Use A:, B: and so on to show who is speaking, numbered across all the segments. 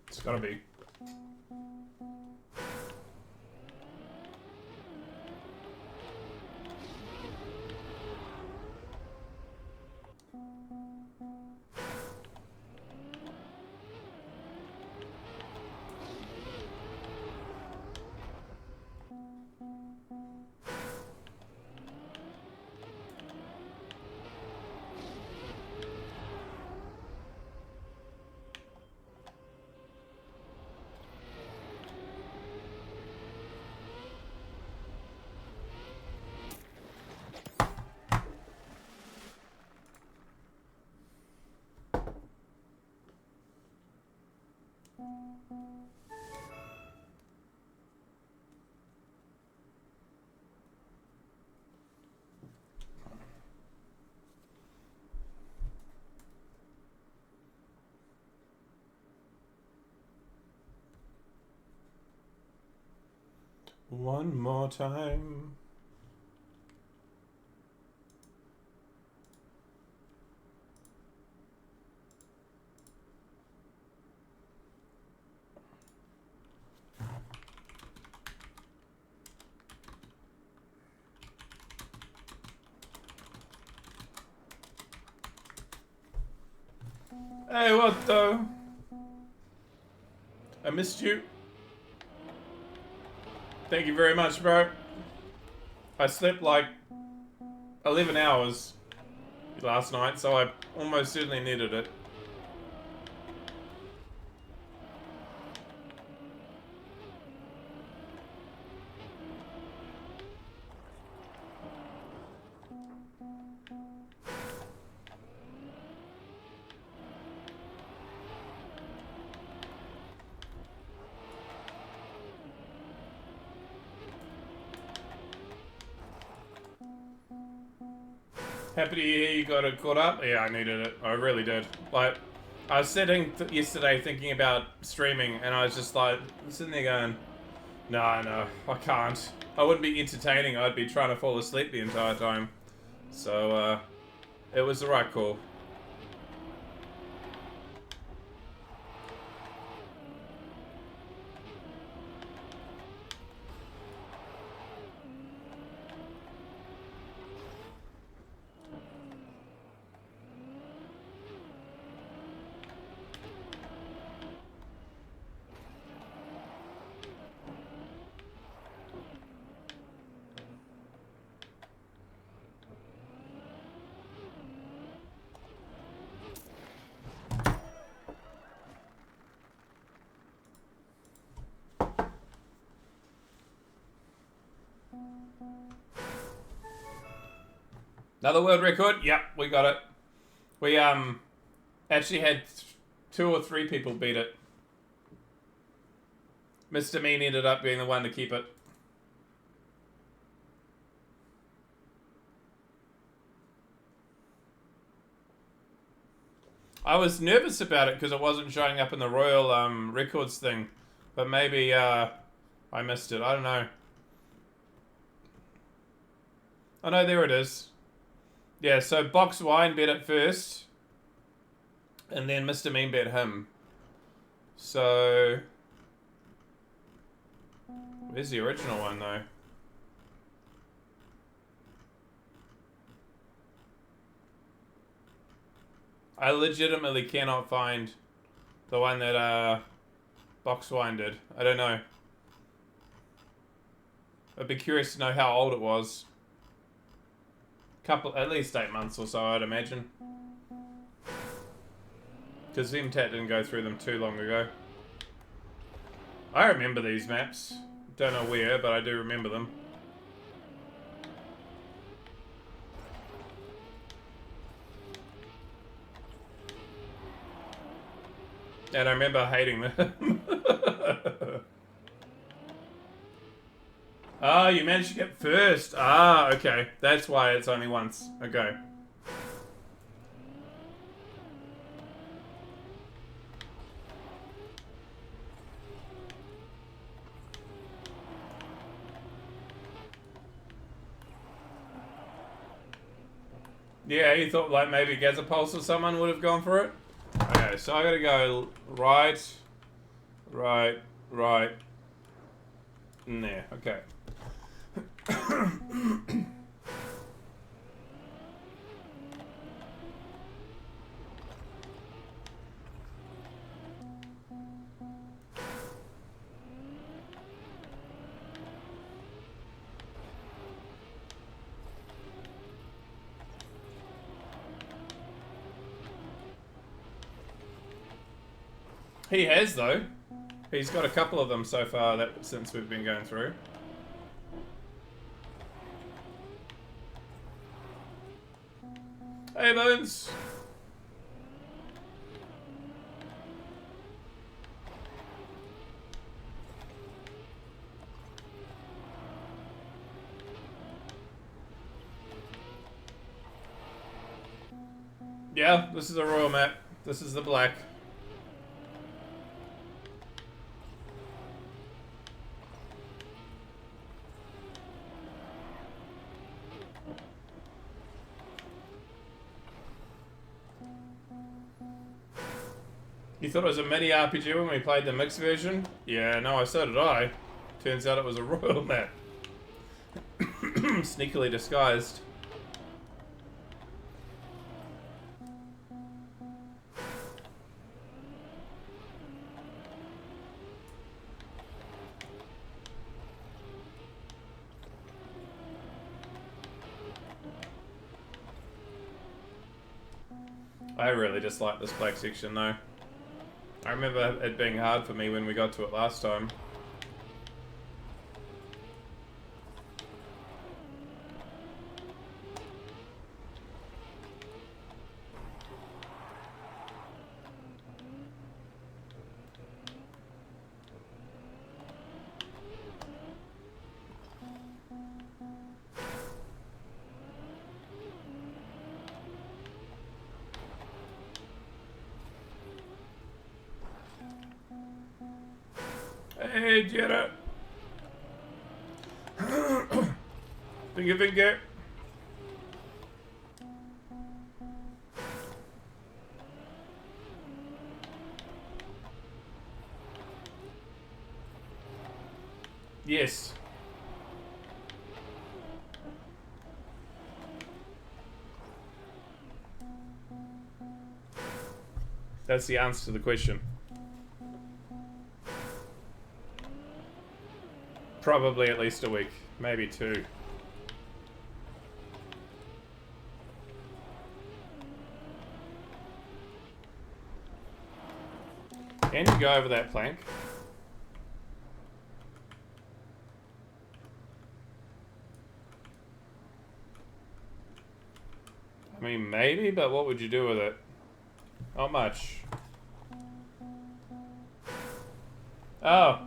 A: It's gotta be. One more time. Hey, what though? I missed you. Thank you very much, bro. I slept like 11 hours last night, so I almost certainly needed it. Happy to hear you got it caught up. Yeah, I needed it. I really did. Like, I was sitting yesterday thinking about streaming, and I was just like, sitting there going, no, I can't. I wouldn't be entertaining. I'd be trying to fall asleep the entire time. So, it was the right call. Another world record? Yep, we got it. We actually had 2 or 3 people beat it. Mr. Mean ended up being the one to keep it. I was nervous about it because it wasn't showing up in the Royal Records thing. But maybe I missed it. I don't know. Oh no, there it is. Yeah, so Box Wine bet it first. And then Mr. Mean bet him. So... where's the original one, though? I legitimately cannot find the one that Box Wine did. I don't know. I'd be curious to know how old it was. At least 8 months or so, I'd imagine. Because MTAT didn't go through them too long ago. I remember these maps. Don't know where, but I do remember them. And I remember hating them. Ah, you managed to get first. Ah, okay. That's why it's only once. Okay. Yeah, you thought like maybe Gazapulse or someone would have gone for it? Okay, so I gotta go right, right, in there. Okay. He has though. He's got a couple of them so far that since we've been going through. Hey, Bones. Yeah, this is a royal map. This is the black. You thought it was a mini RPG when we played the mixed version? Yeah, no, so did I. Turns out it was a royal map. Sneakily disguised. I really dislike this black section though. I remember it being hard for me when we got to it last time. Hey, Jetta. Finger. Yes. That's the answer to the question. Probably at least a week, maybe 2. Can you go over that plank? I mean, maybe, but what would you do with it? Not much. Oh.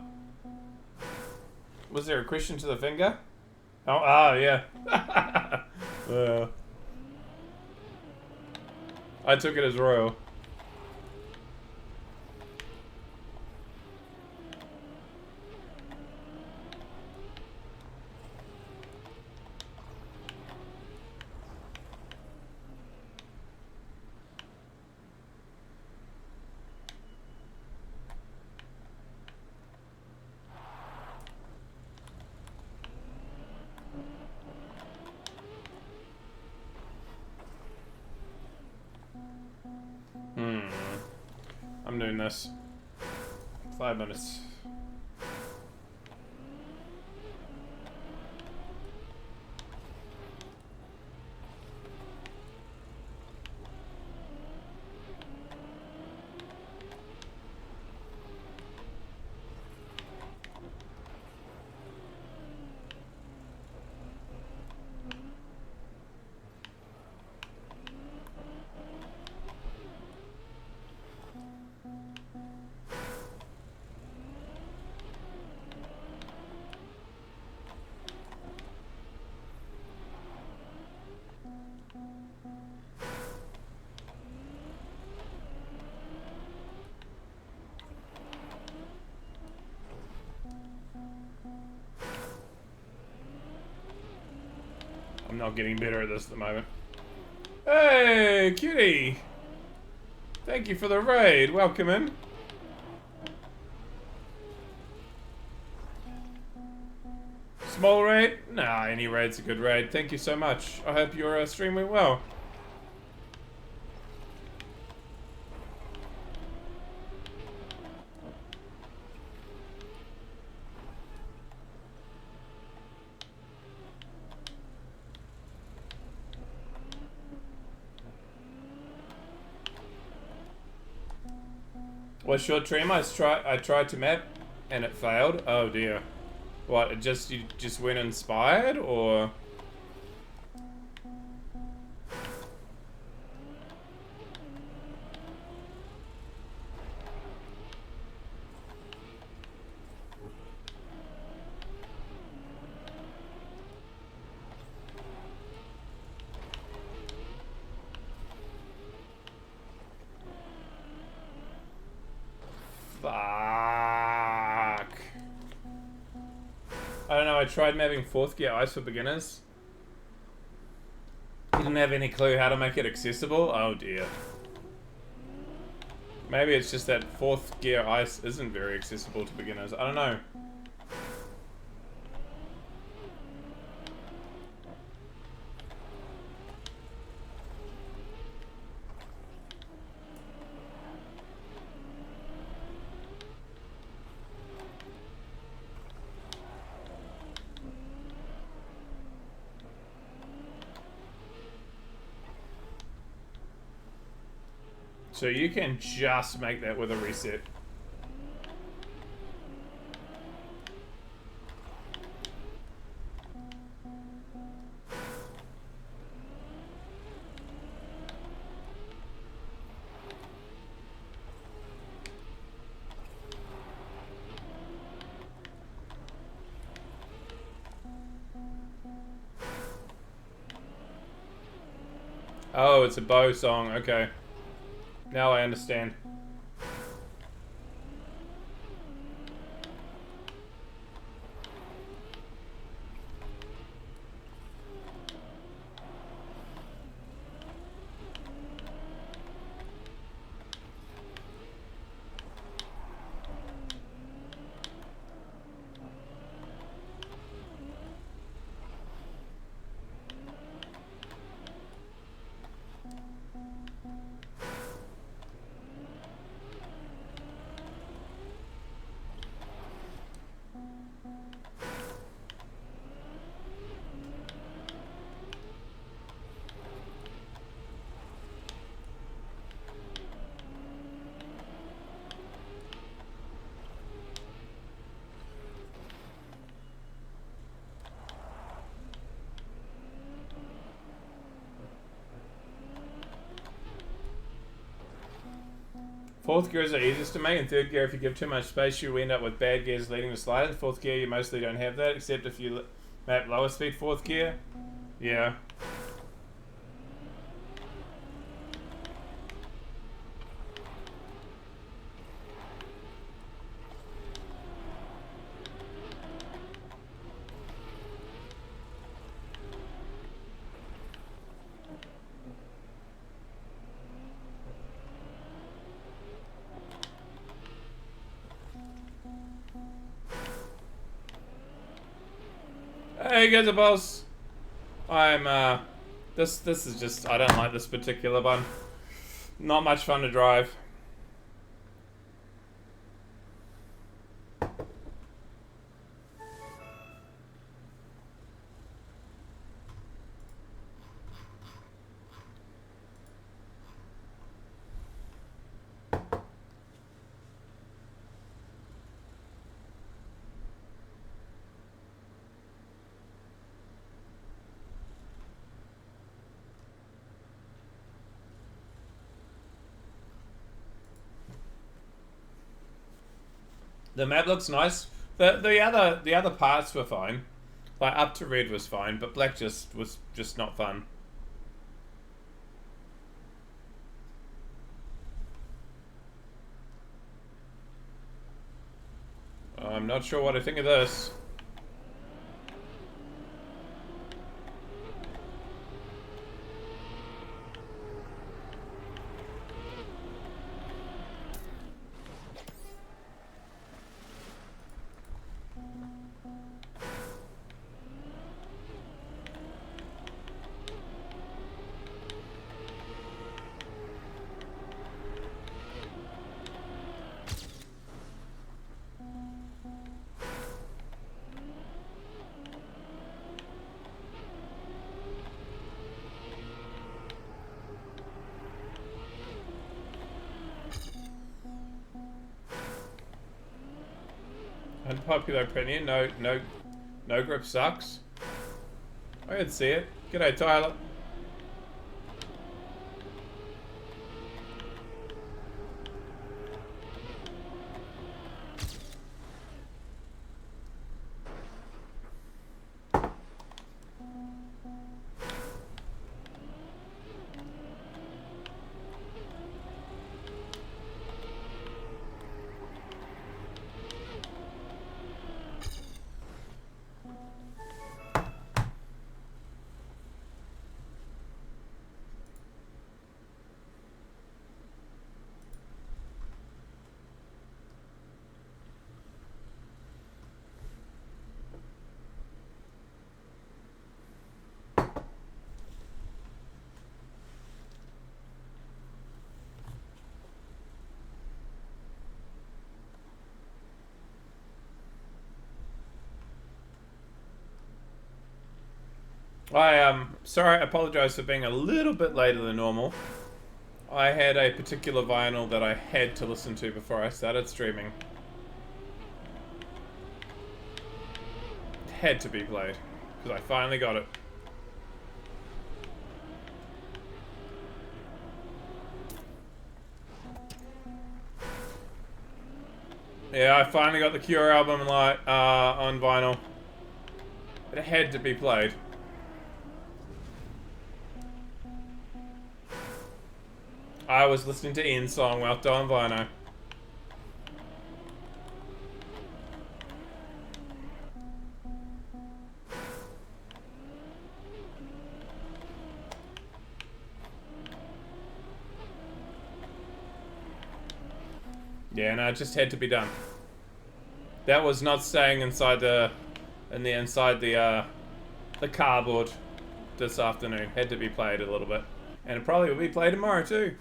A: Was there a question to the finger? Oh, yeah. I took it as royal. I'm doing this. 5 minutes. I'm not getting better at this at the moment. Hey, cutie! Thank you for the raid. Welcome in. Small raid? Nah, any raid's a good raid. Thank you so much. I hope your stream went well. What's your stream? I tried to map and it failed. Oh dear. What? You just went inspired or? Fuck. I don't know, I tried mapping 4th gear ice for beginners. Didn't have any clue how to make it accessible. Oh dear. Maybe it's just that 4th gear ice isn't very accessible to beginners. I don't know. So you can just make that with a reset. Oh, it's a bow song, okay. Now I understand. Fourth gear is the easiest to make. In third gear, if you give too much space, you end up with bad gears leading to sliders. Fourth gear, you mostly don't have that, except if you map lower speed fourth gear. Yeah. Hey, guys, a boss. I'm this is just, I don't like this particular one. Not much fun to drive. The map looks nice. The other parts were fine. Like up to red was fine, but black was just not fun. I'm not sure what I think of this. Unpopular opinion. No grip sucks. I can see it. G'day, Tyler. Sorry, I apologize for being a little bit later than normal. I had a particular vinyl that I had to listen to before I started streaming. It had to be played, because I finally got it. Yeah, I finally got the Cure album on vinyl. It had to be played. I was listening to Ian's song while doing vinyl. Yeah, no, it just had to be done. That was not staying inside the cardboard this afternoon. Had to be played a little bit. And it probably will be played tomorrow too.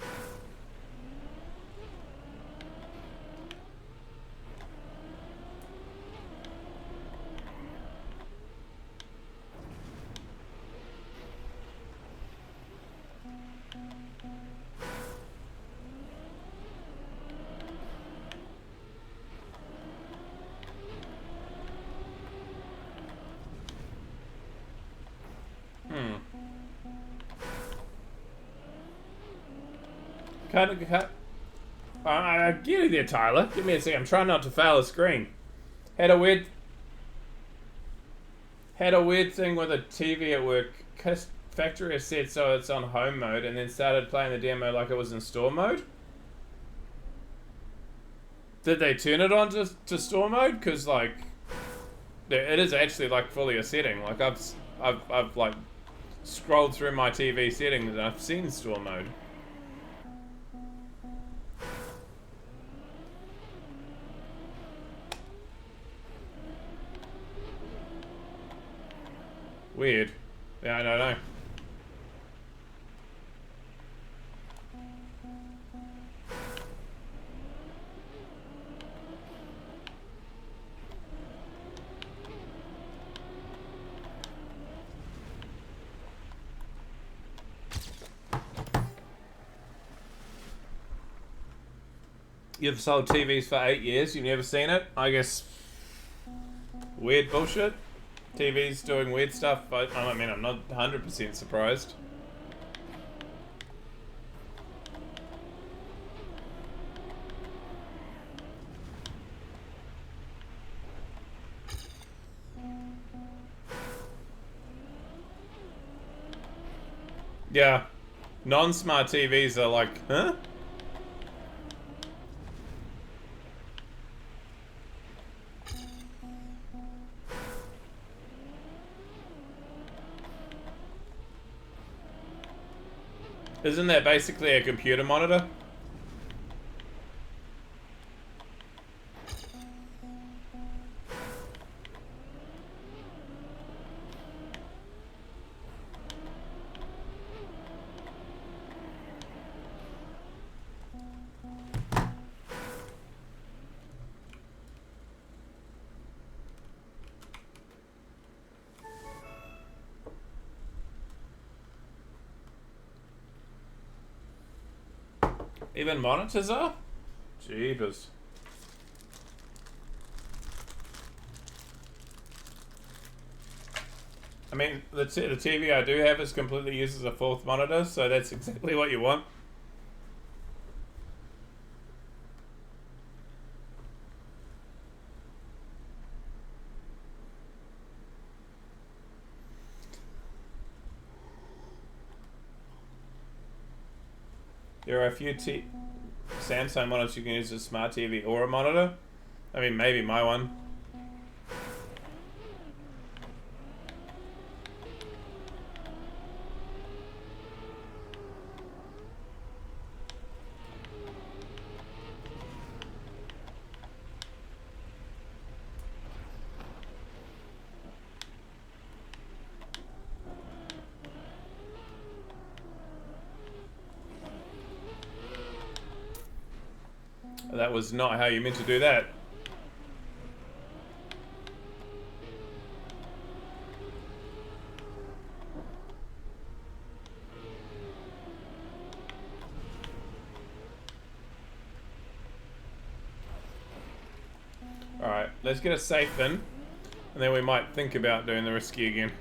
A: Cut. I get it there, Tyler. Give me a second. I'm trying not to fail the screen. Had a weird thing with a TV at work. Factory has said so it's on home mode, and then started playing the demo like it was in store mode. Did they turn it on to store mode? Because like, it is actually like fully a setting. Like I've like scrolled through my TV settings and I've seen store mode. Weird. Yeah, I don't know. You've sold TVs for 8 years, you've never seen it? I guess weird bullshit. TV's doing weird stuff, but I mean, I'm not 100% surprised. Yeah. Non-smart TVs are like, huh? Isn't that basically a computer monitor? Even monitors are? Jeebus. I mean, the TV I do have is completely used as a fourth monitor, so that's exactly what you want. There are a few Samsung monitors you can use as a smart TV or a monitor. I mean, maybe my one. That was not how you meant to do that. Alright, let's get a safe in, and then we might think about doing the risky again.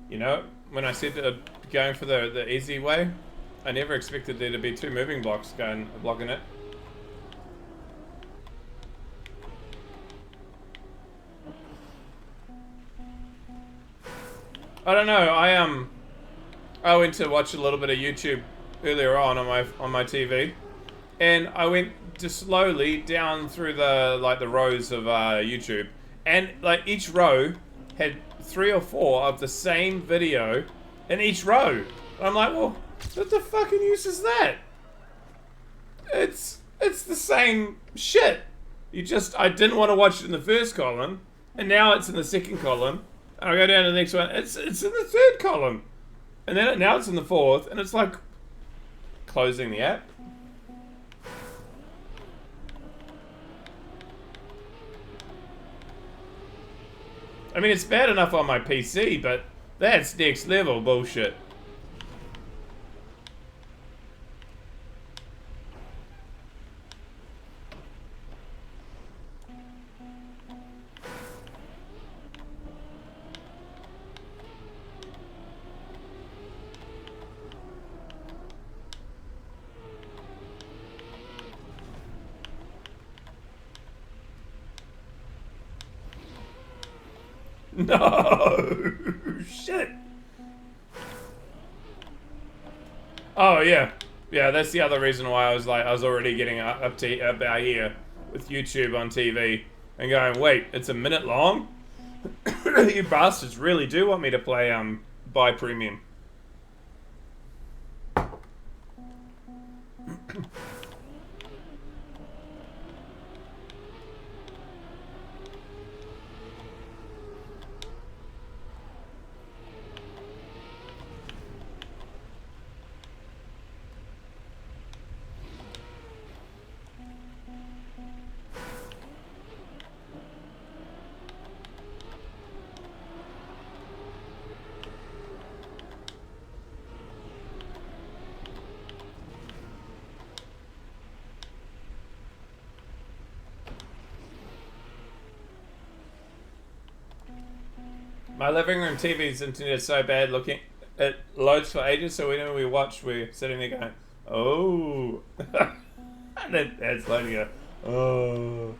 A: You know, when I said going for the easy way, I never expected there to be two moving blocks blocking it. I don't know. I went to watch a little bit of YouTube earlier on my TV, and I went just slowly down through the rows of YouTube, and like each row had 3 or 4 of the same video in each row. And I'm like, well, what the fucking use is that? It's the same shit. I didn't want to watch it in the first column, and now it's in the second column. And I go down to the next one, it's in the third column. And then now it's in the fourth, and it's like closing the app. I mean, it's bad enough on my PC, but that's next level bullshit. No! Shit! Oh, yeah. Yeah, that's the other reason why I was already getting up to about here with YouTube on TV and going, wait, it's a minute long? You bastards really do want me to play, buy premium. My living room TV's internet is so bad looking. It loads for ages, so whenever we watch, we're sitting there going, oh. And it's loading up. Oh.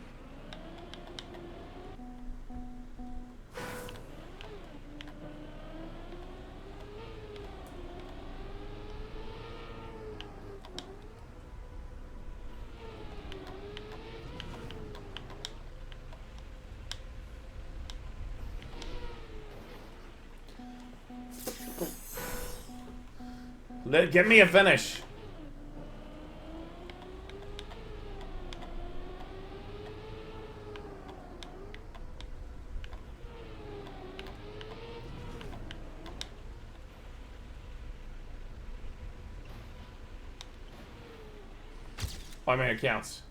A: Get me a finish. I mean, it counts.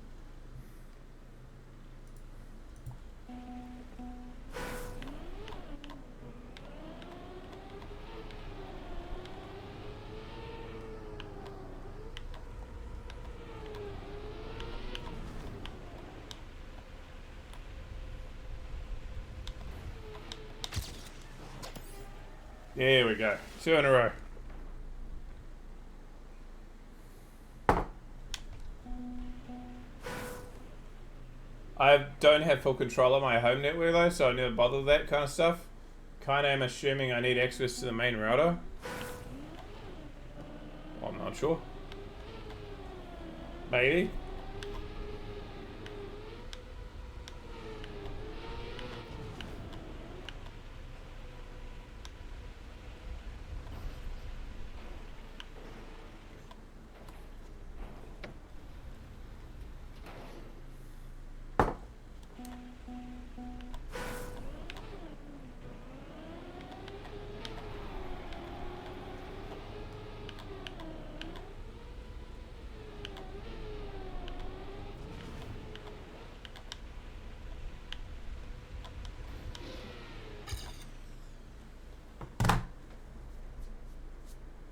A: There we go. 2 in a row. I don't have full control of my home network though, so I never bother with that kind of stuff. Kinda am assuming I need access to the main router. Well, I'm not sure. Maybe.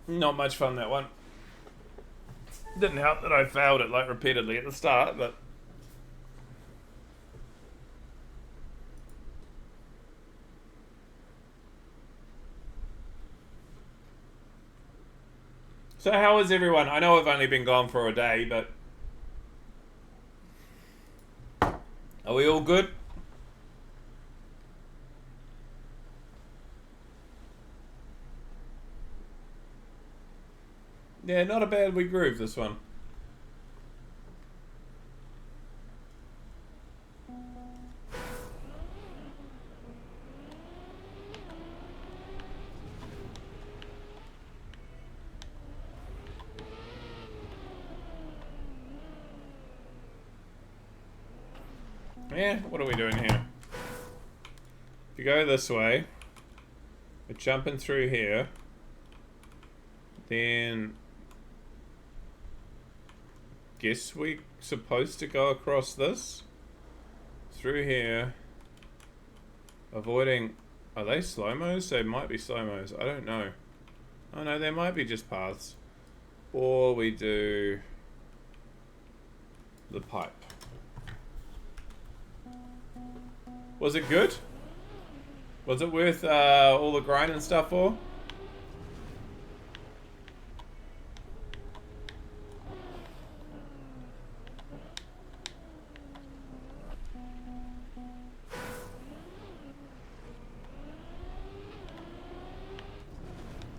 A: Not much fun, that one. Didn't help that I failed it like repeatedly at the start, but so how is everyone? I know I've only been gone for a day, but are we all good? Yeah, not a bad wee groove, this one. Yeah, what are we doing here? If you go this way, we're jumping through here, then guess we're supposed to go across this, through here, avoiding, are they slow-mos? They might be slow-mos, I don't know. Oh no, they might be just paths. Or we do the pipe. Was it good? Was it worth all the grind and stuff for?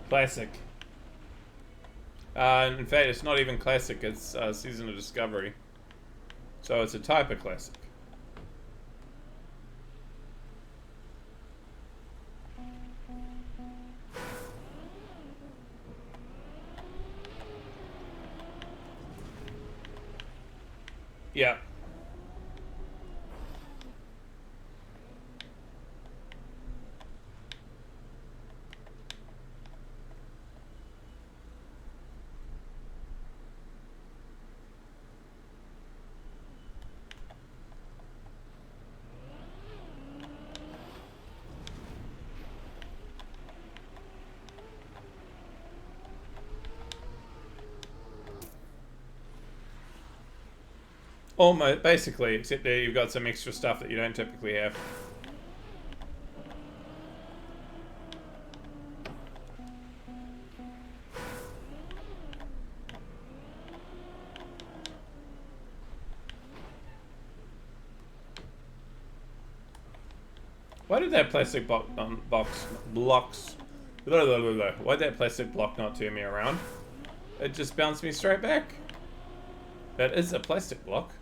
A: Classic. In fact, it's not even classic, it's Season of Discovery. So it's a type of classic. Yeah. Almost, basically, except there you've got some extra stuff that you don't typically have. Why did that plastic blocks... Why did that plastic block not turn me around? It just bounced me straight back. That is a plastic block.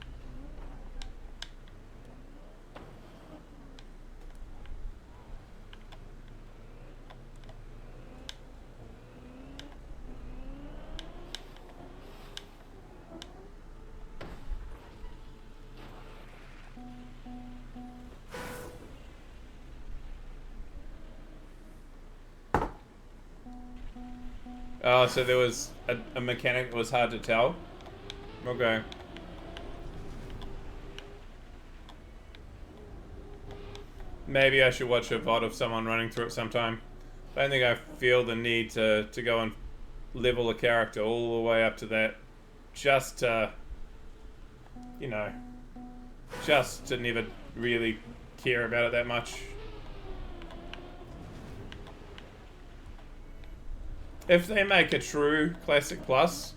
A: Oh, so there was a mechanic that was hard to tell? Okay. Maybe I should watch a VOD of someone running through it sometime. I don't think I feel the need to go and level a character all the way up to that. Just to, you know, just to never really care about it that much. If they make a true Classic Plus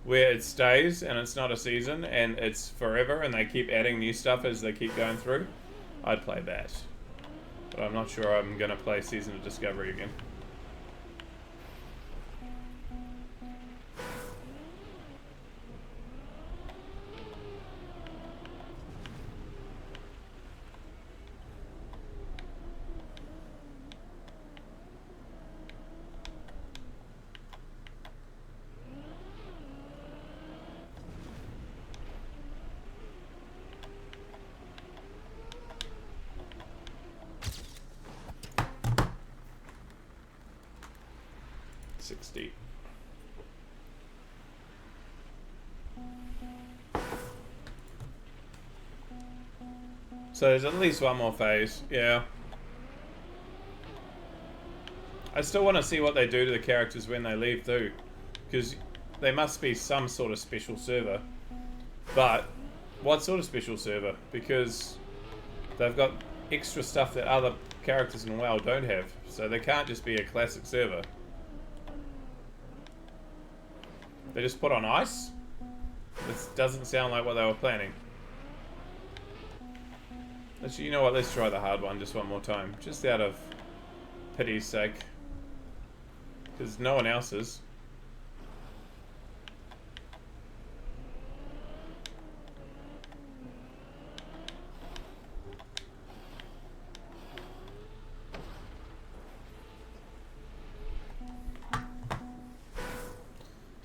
A: where it stays and it's not a season and it's forever and they keep adding new stuff as they keep going through, I'd play that. But I'm not sure I'm going to play Season of Discovery again. So there's at least one more phase, yeah. I still want to see what they do to the characters when they leave too, because they must be some sort of special server. But what sort of special server? Because they've got extra stuff that other characters in WoW don't have, so they can't just be a classic server. They just put on ice? This doesn't sound like what they were planning. Actually, you know what? Let's try the hard one just one more time. Just out of pity's sake. Because no one else is.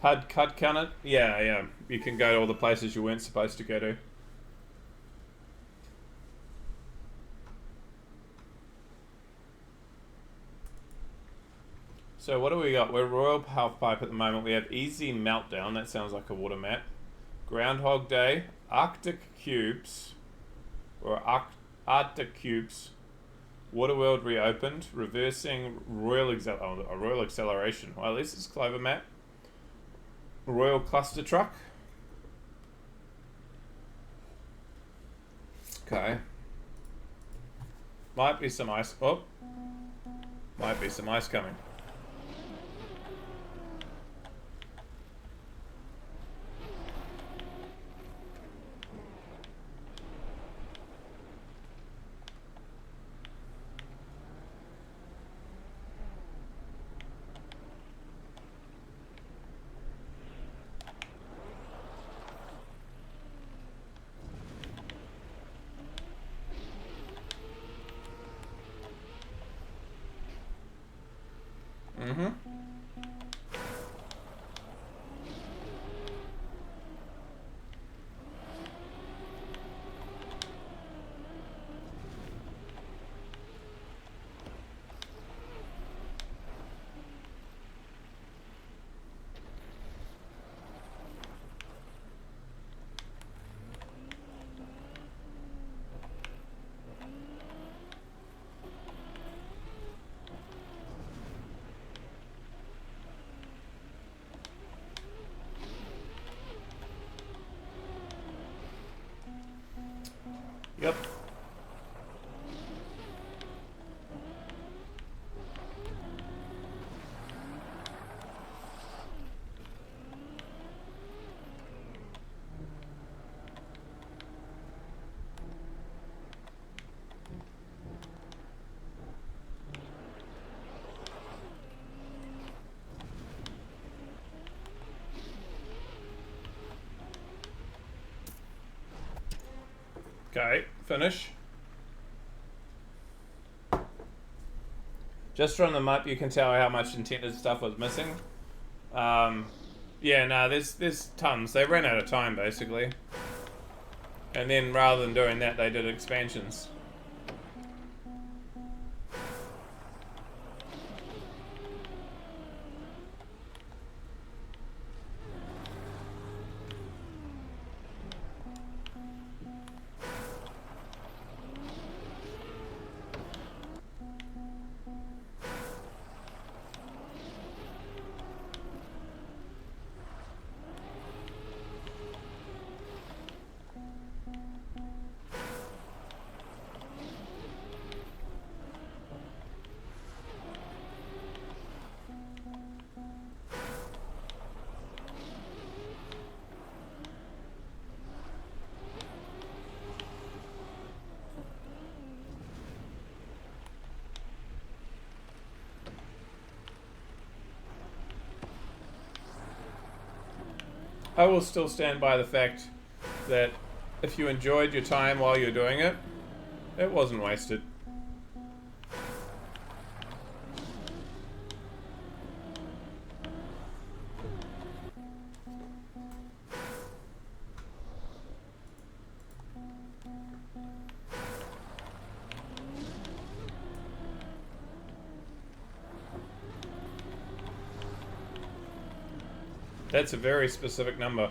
A: HUD cut count it? Yeah. You can go to all the places you weren't supposed to go to. So what do we got? We're Royal Halfpipe at the moment. We have Easy Meltdown. That sounds like a water map. Groundhog Day. Arctic Cubes. Or Arctic Cubes. Waterworld Reopened. Reversing Royal Acceleration. Well, at least it's a clever map. Royal Cluster Truck. Okay. Might be some ice. Oh. Might be some ice coming. Yep. Okay, finish. Just from the map, you can tell how much intended stuff was missing. Yeah, no, there's tons. They ran out of time, basically. And then, rather than doing that, they did expansions. I will still stand by the fact that if you enjoyed your time while you're doing it, it wasn't wasted. That's a very specific number.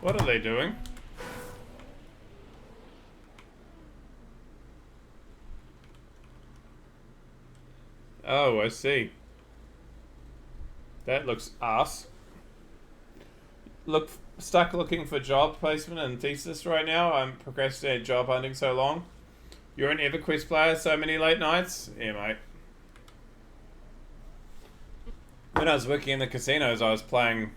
A: What are they doing? Oh, I see. That looks ass. Stuck looking for job placement and thesis right now. I'm procrastinating job hunting so long. You're an EverQuest player, so many late nights? Yeah, mate. When I was working in the casinos, I was playing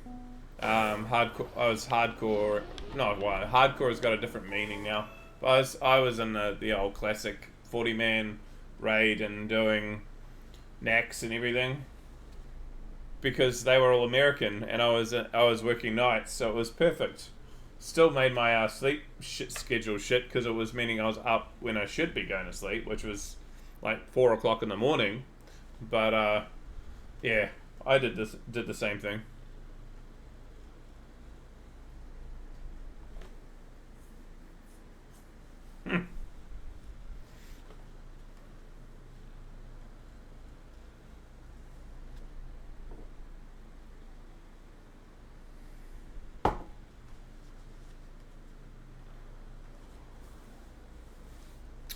A: hardcore. I was hardcore. Not what hardcore has got a different meaning now. But I was in the old classic 40-man raid and doing knacks and everything because they were all American and I was working nights, so it was perfect. Still made my sleep schedule shit because it was meaning I was up when I should be going to sleep, which was like 4 o'clock in the morning. But yeah, I did the same thing.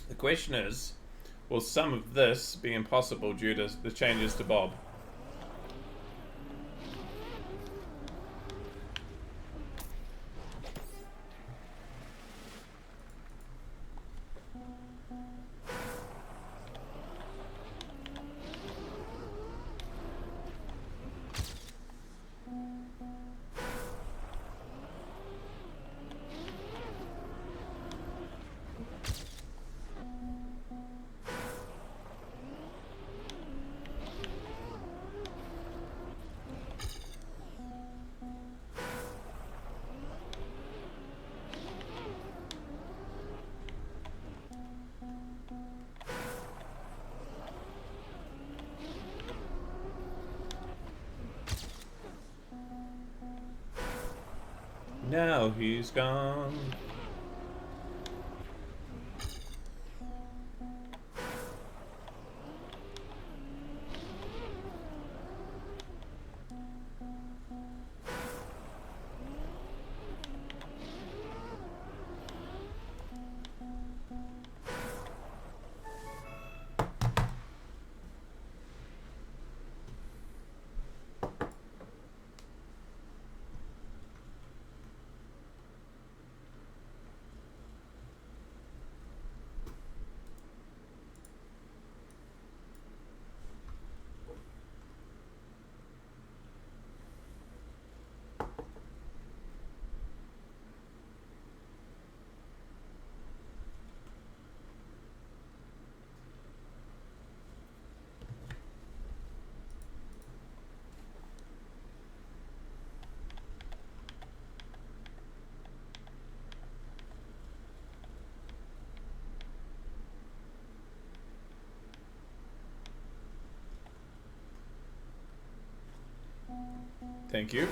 A: The question is, will some of this be impossible due to the changes to Bob? Now he's gone. Thank you.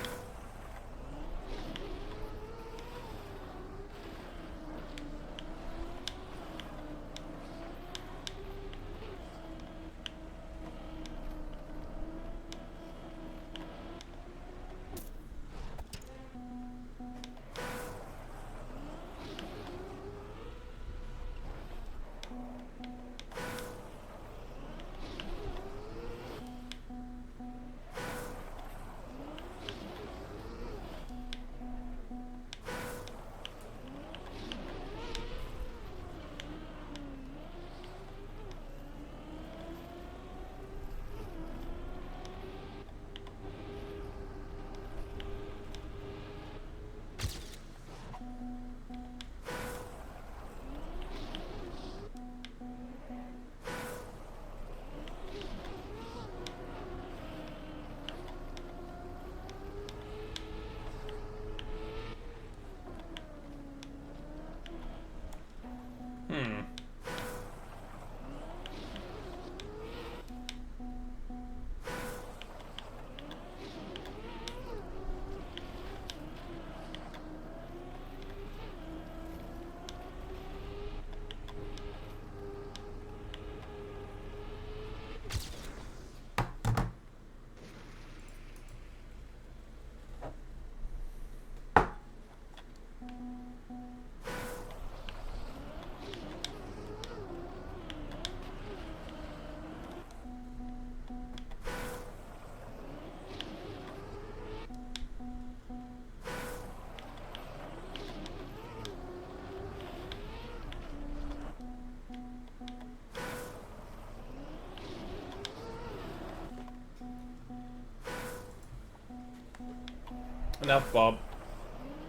A: enough, Bob.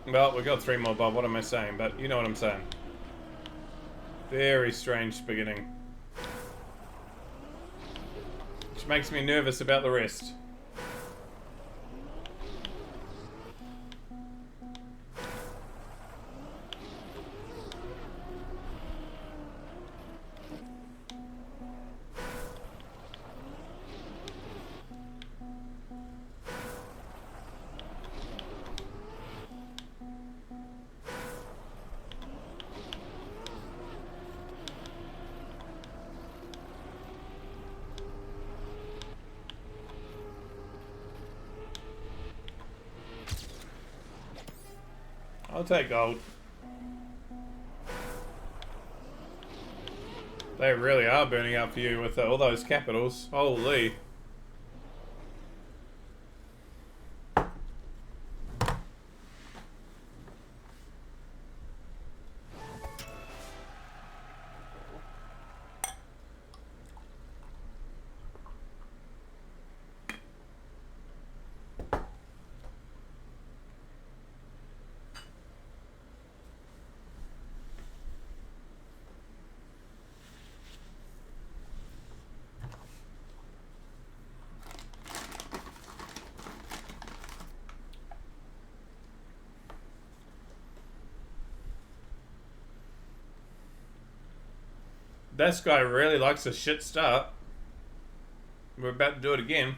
A: Well, we got 3 more, Bob. What am I saying? But you know what I'm saying. Very strange beginning. Which makes me nervous about the rest. I'll take gold. They really are burning up for you with all those capitals. Holy. This guy really likes a shit start. We're about to do it again.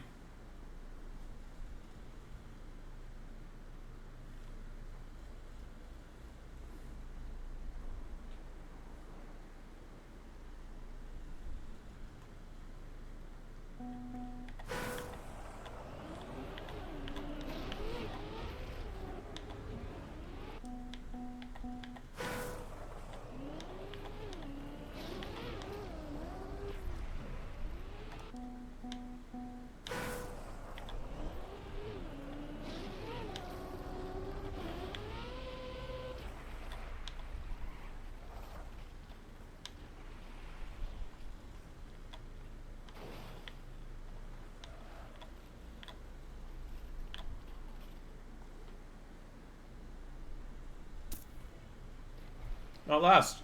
A: Not last.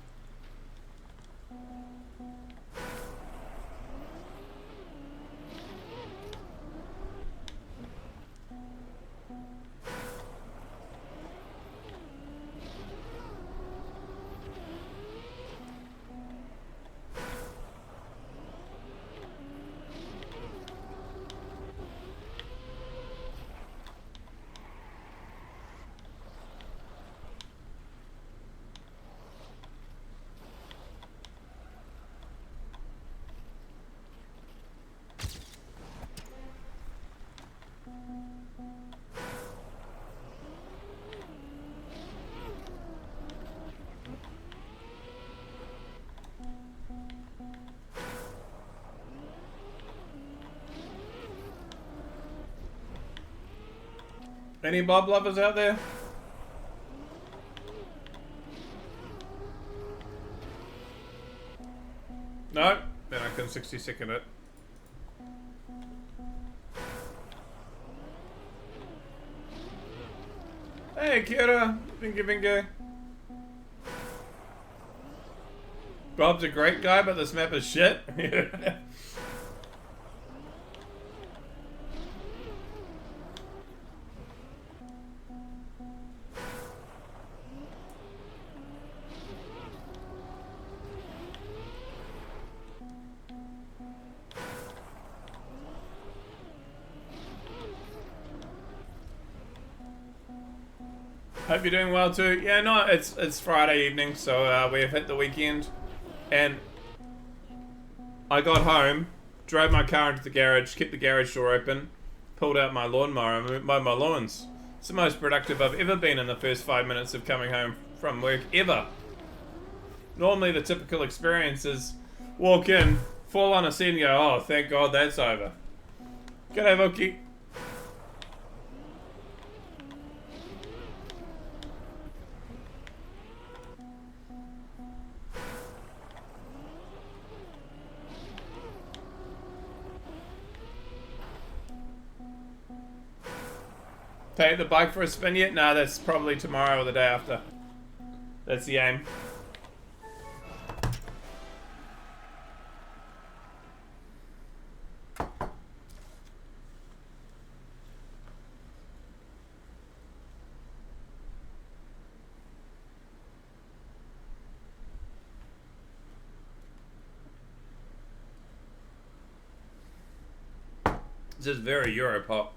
A: Any Bob lovers out there? No? Then I can 60-second it. Hey, Kira. Vinga Vinga. Bob's a great guy, but this map is shit. Hope you're doing well too. Yeah, no, it's Friday evening, so we have hit the weekend, and I got home, drove my car into the garage, kept the garage door open, pulled out my lawnmower and mowed my lawns. It's the most productive I've ever been in the first 5 minutes of coming home from work ever. Normally the typical experience is walk in, fall on a seat and go, oh, thank God that's over. G'day, Wookie. Take the bike for a spin yet? Nah, that's probably tomorrow or the day after. That's the aim. This is very Europop.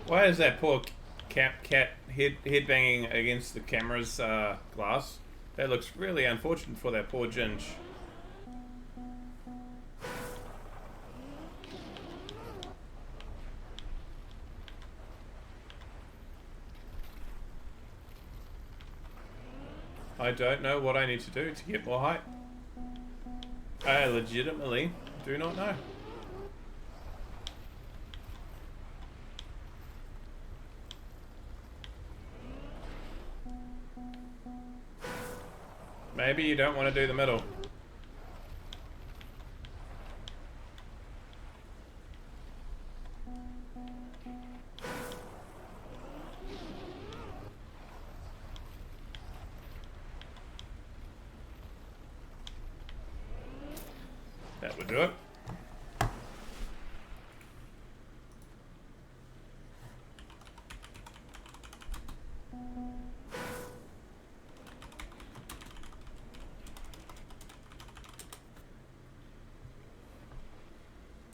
A: Why is that poor cat head banging against the camera's glass? That looks really unfortunate for that poor Ginge. I don't know what I need to do to get more height. I legitimately do not know. Maybe you don't want to do the middle. That would do it.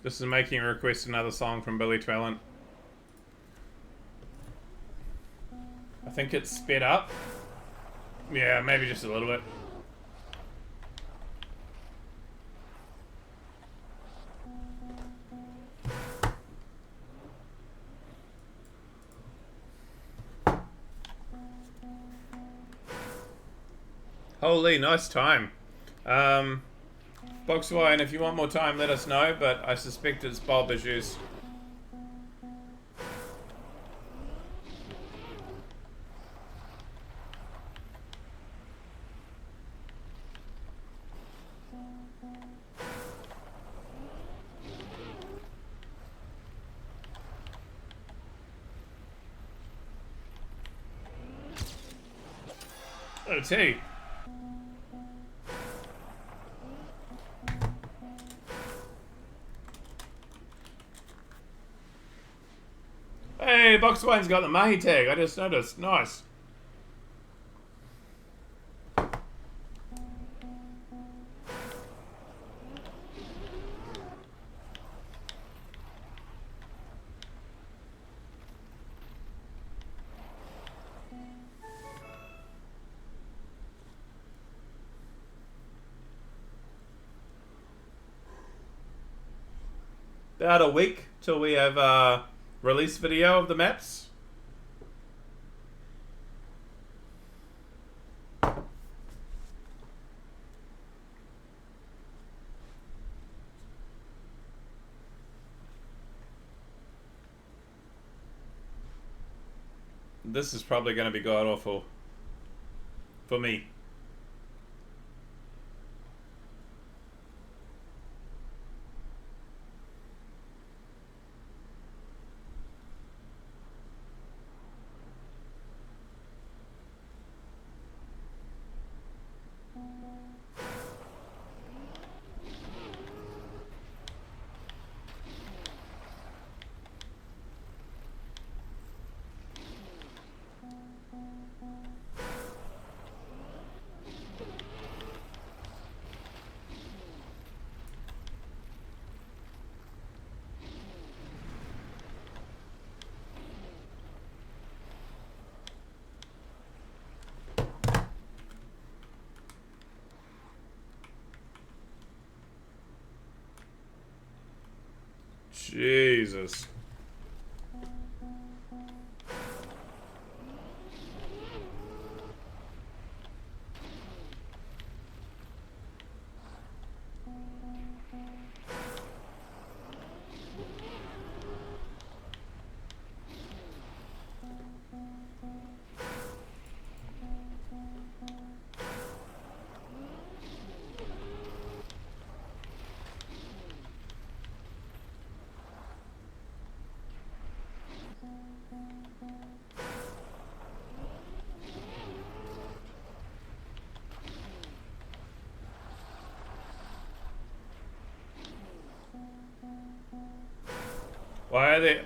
A: This is making a request another song from Billy Talent. I think it's sped up. Yeah, maybe just a little bit. Holy, nice time. Boxwine, if you want more time, let us know, but I suspect it's bulb issues. OT. Hey, Boxwine's got the Mahi tag. I just noticed. Nice. About a week till we have release video of the maps. This is probably going to be god awful for me. Jesus.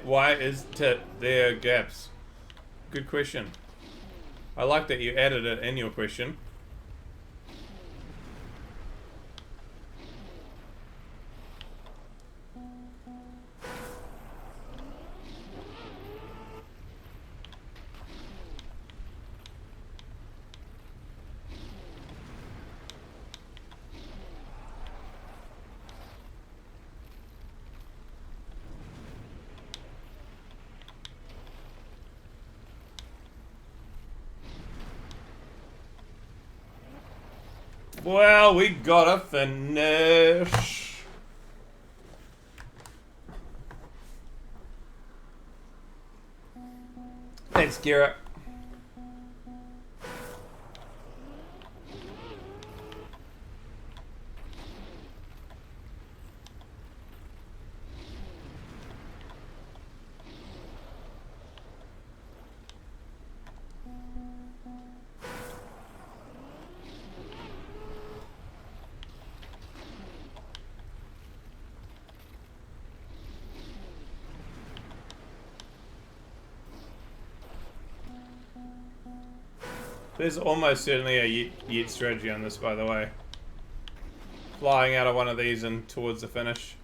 A: Why is there gaps? Good question. I like that you added it in your question. Well, we gotta finish. Thanks, Kira. There's almost certainly a yeet strategy on this, by the way. Flying out of one of these and towards the finish.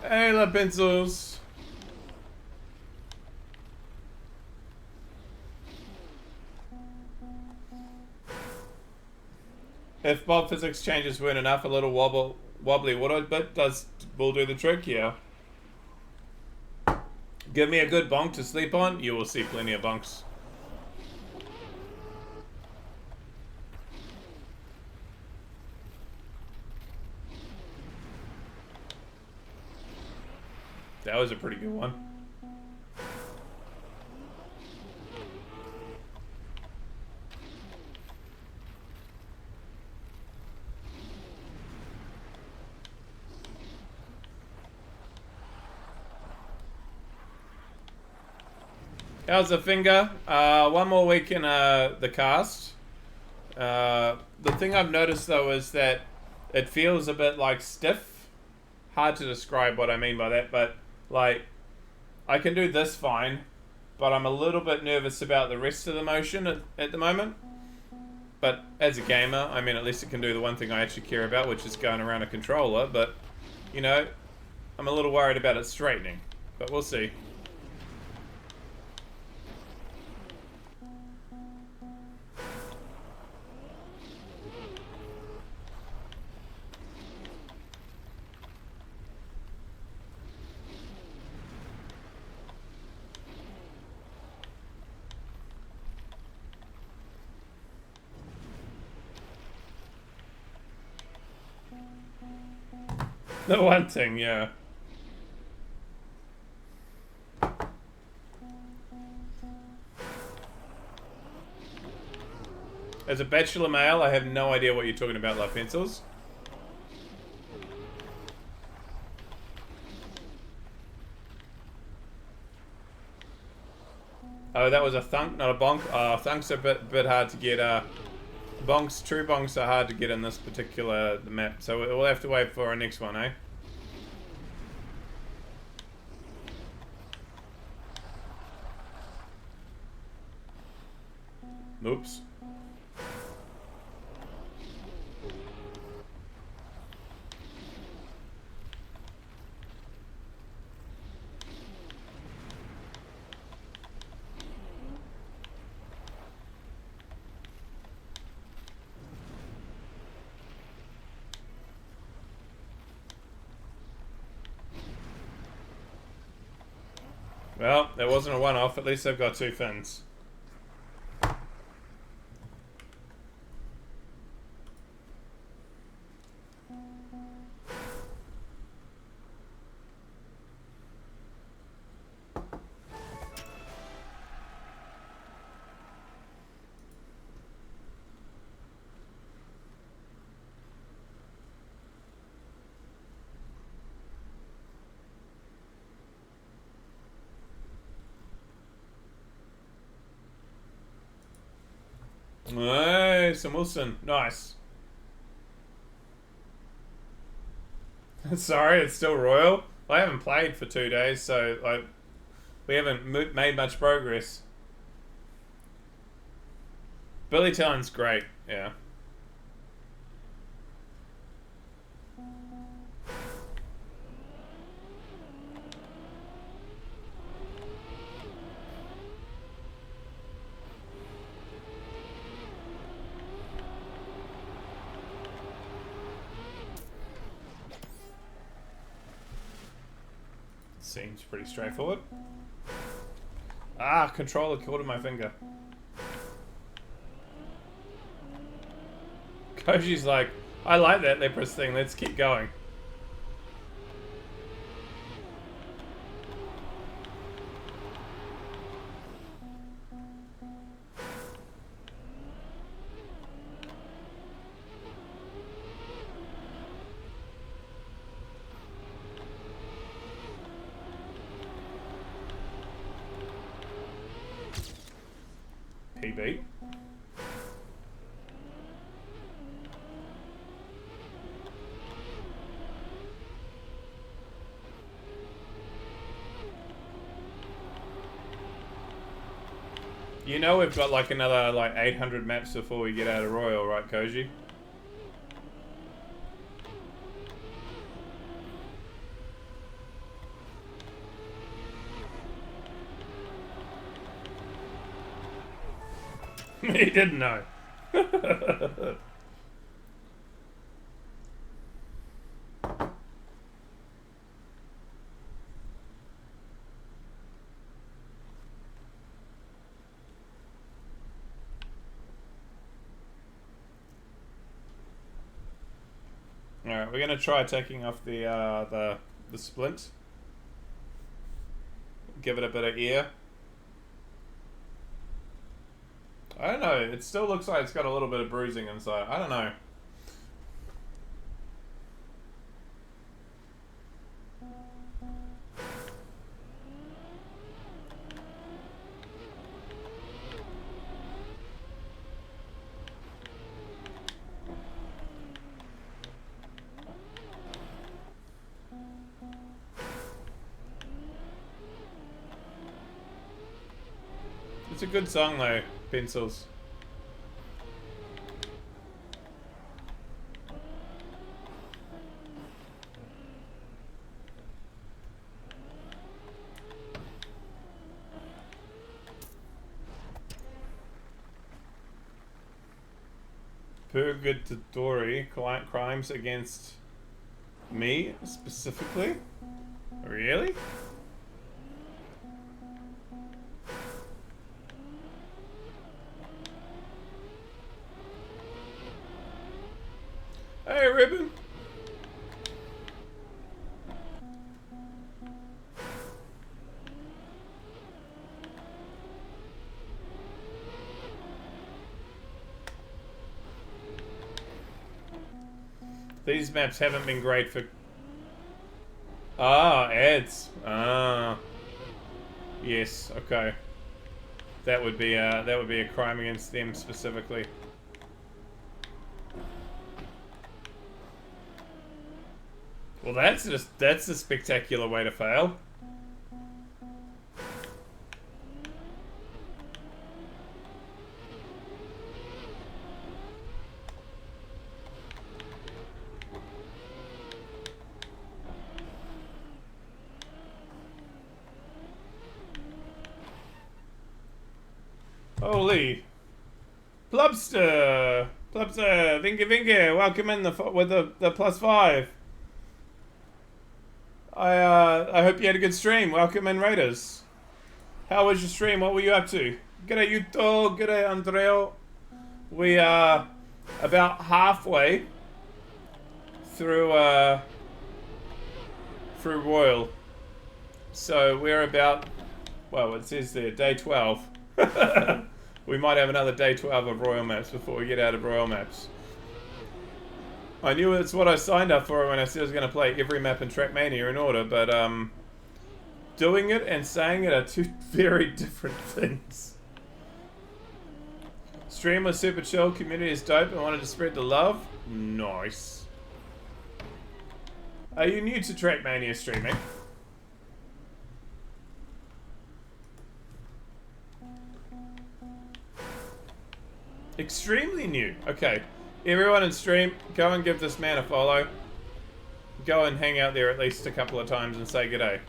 A: Hey, La Pencils. If Bob physics changes weren't enough, a little wobbly water bit will do the trick here. Give me a good bonk to sleep on, you will see plenty of bonks. That was a pretty good one. How's the finger? One more week in the cast. The thing I've noticed though is that it feels a bit like stiff. Hard to describe what I mean by that, but like I can do this fine, but I'm a little bit nervous about the rest of the motion at the moment. But as a gamer, I mean, at least it can do the one thing I actually care about, which is going around a controller. But, you know, I'm a little worried about it straightening. But we'll see. The one thing, yeah. As a bachelor male, I have no idea what you're talking about, La Pencils. Oh, that was a thunk, not a bonk. Thunks are a bit hard to get. Bonks, true bonks are hard to get in this particular map, so we'll have to wait for our next one, eh? Oops. Well, that wasn't a one-off. At least they've got 2 fins. Hey, Sam Wilson. Nice. Sorry, it's still Royal. I haven't played for 2 days, so like we haven't made much progress. Billy Talon's great, yeah. Seems pretty straightforward. Ah, controller caught in my finger. Koji's like, I like that leprous thing, let's keep going. PB. You know we've got like another like 800 maps before we get out of Royal, right, Koji? He didn't know. Alright, we're gonna try taking off the splint. Give it a bit of air. I don't know, it still looks like it's got a little bit of bruising inside. I don't know. It's a good song though, Pencils. Purgatory crimes against me specifically? Really? Hey, Ribbon. These maps haven't been great for... Ah, ads. Ah. Yes, okay. That would be a crime against them specifically. Well, that's a spectacular way to fail. Holy. Plubster! Plubster, Vinke Vinke, welcome in with the +5. I hope you had a good stream. Welcome in, Raiders. How was your stream? What were you up to? G'day Yuto, g'day Andreo. We are about halfway through Royal. So we're about, well, it says there, day 12. We might have another day 12 of Royal Maps before we get out of Royal Maps. I knew it's what I signed up for when I said I was going to play every map in Trackmania in order, but doing it and saying it are two very different things. Stream was super chill, community is dope, and wanted to spread the love. Nice. Are you new to Trackmania streaming? Extremely new. Okay. Everyone in stream, go and give this man a follow. Go and hang out there at least a couple of times and say g'day.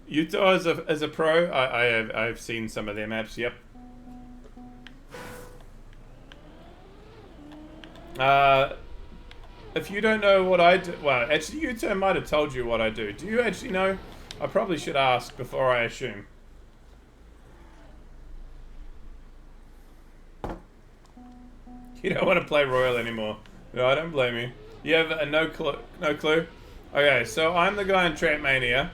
A: Utah as a pro, I've seen some of their maps. Yep. If you don't know what I do, well, actually, Utah might have told you what I do. Do you actually know? I probably should ask before I assume. You don't want to play Royal anymore. No, I don't blame you. You have no clue. No clue. Okay, so I'm the guy in Trackmania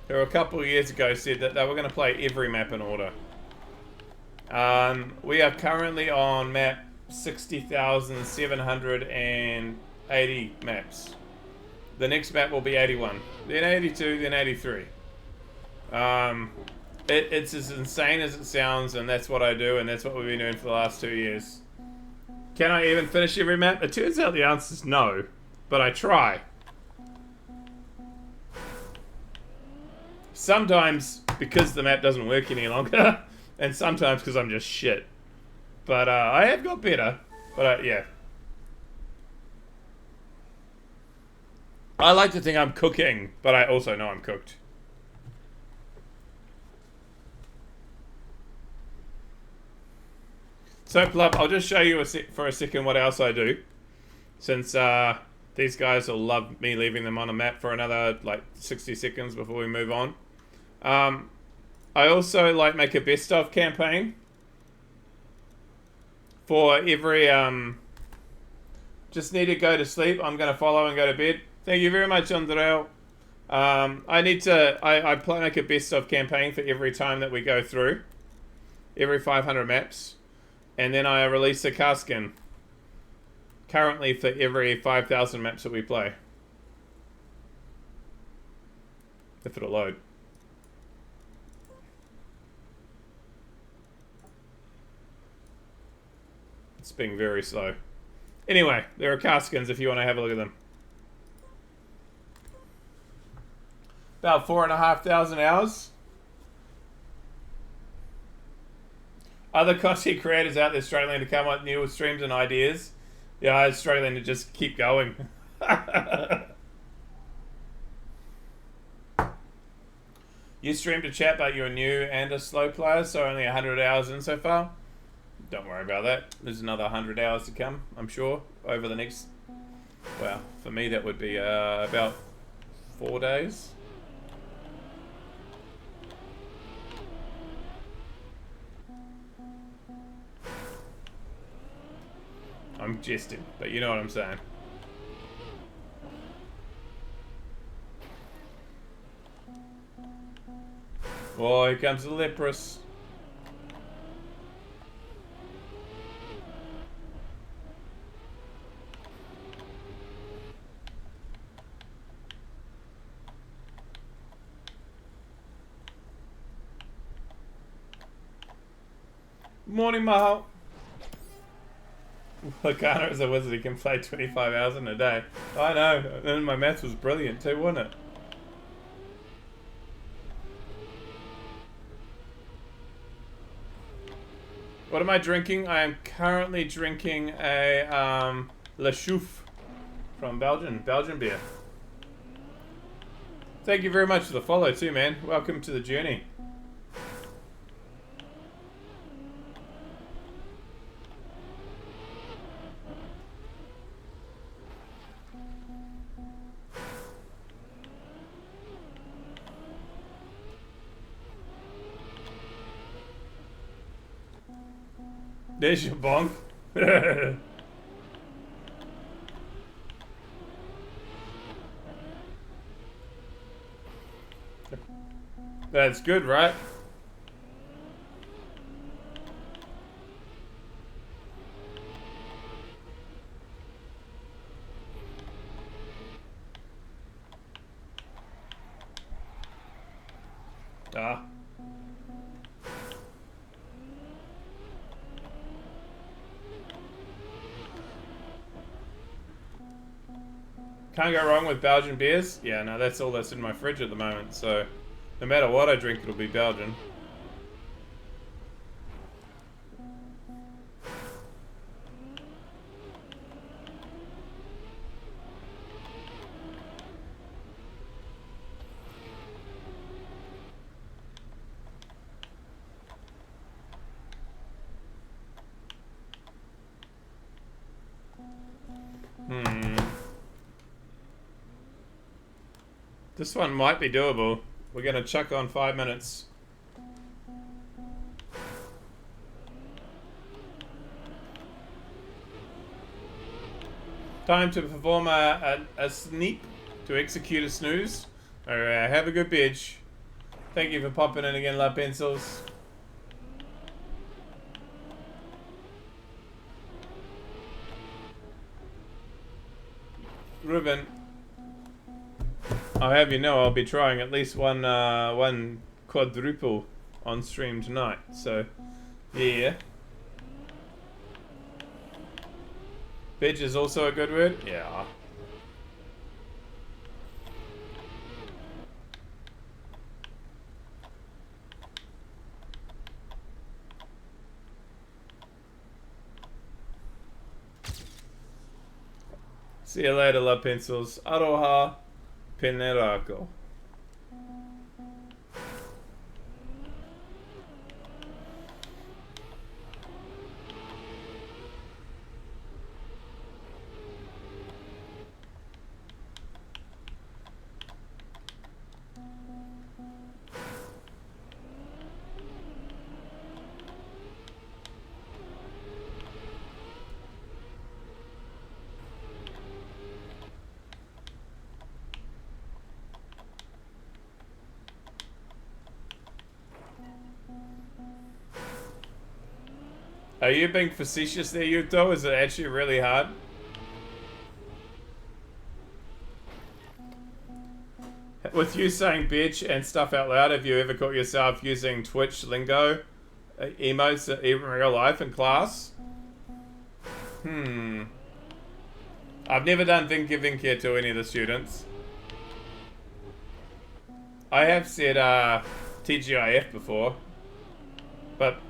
A: who a couple of years ago said that they were going to play every map in order. We are currently on map 60,780 maps. The next map will be 81, then 82, then 83. It's as insane as it sounds, and that's what I do, and that's what we've been doing for the last 2 years. Can I even finish every map? It turns out the answer is no, but I try. Sometimes because the map doesn't work any longer, and sometimes because I'm just shit. But I have got better. But yeah. I like to think I'm cooking, but I also know I'm cooked. So, Plup, I'll just show you for a second what else I do. Since these guys will love me leaving them on a map for another, like, 60 seconds before we move on. I also, like, make a best-of campaign. For every, just need to go to sleep. I'm going to follow and go to bed. Thank you very much, Andreo. I make a best-of campaign for every time that we go through. Every 500 maps. And then I release a car skin. Currently for every 5,000 maps that we play. If it'll load. It's being very slow. Anyway, there are car skins if you want to have a look at them. About 4,500 hours. Other content creators out there struggling to come up with new streams and ideas. Yeah, I'm struggling to just keep going. You stream to chat, but you're new and a slow player, so only 100 hours in so far. Don't worry about that. There's another 100 hours to come, I'm sure, over the next... Well, for me that would be about 4 days. I'm jesting, but you know what I'm saying. Oh, here comes the leprous. Morning, Mahal. Lacana is a wizard. He can play 25 hours in a day. I know. And my maths was brilliant too, wasn't it? What am I drinking? I am currently drinking a La Chouffe from Belgian beer. Thank you very much for the follow too, man. Welcome to the journey. There's your bonk. That's good, right? Ah. Can't go wrong with Belgian beers. Yeah, no, that's all that's in my fridge at the moment. So, no matter what I drink, it'll be Belgian. This one might be doable. We're gonna chuck on 5 minutes. Time to perform a sneak to execute a snooze. Alright, have a good bitch. Thank you for popping in again, Love Pencils. Ruben, I'll have you know I'll be trying at least one quadruple on stream tonight. So, yeah. Bitch is also a good word? Yeah. See you later, Love Pencils. Aroha Peneraco. Are you being facetious there, Yuto? Is it actually really hard? With you saying bitch and stuff out loud, have you ever caught yourself using Twitch lingo, emotes, in real life in class? I've never done Vinky Vinky to any of the students. I have said TGIF before, but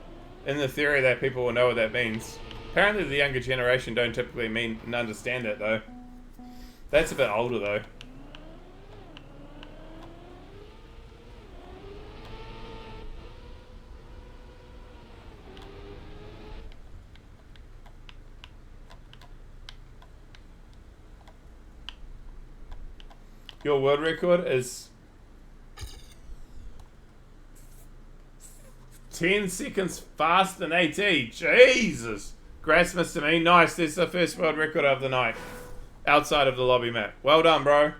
A: in the theory that people will know what that means. Apparently the younger generation don't typically mean and understand it though. That's a bit older though. Your world record is 10 seconds faster than AT. Jesus! Grasmus to me. Nice. This is the first world record of the night. Outside of the lobby map. Well done, bro.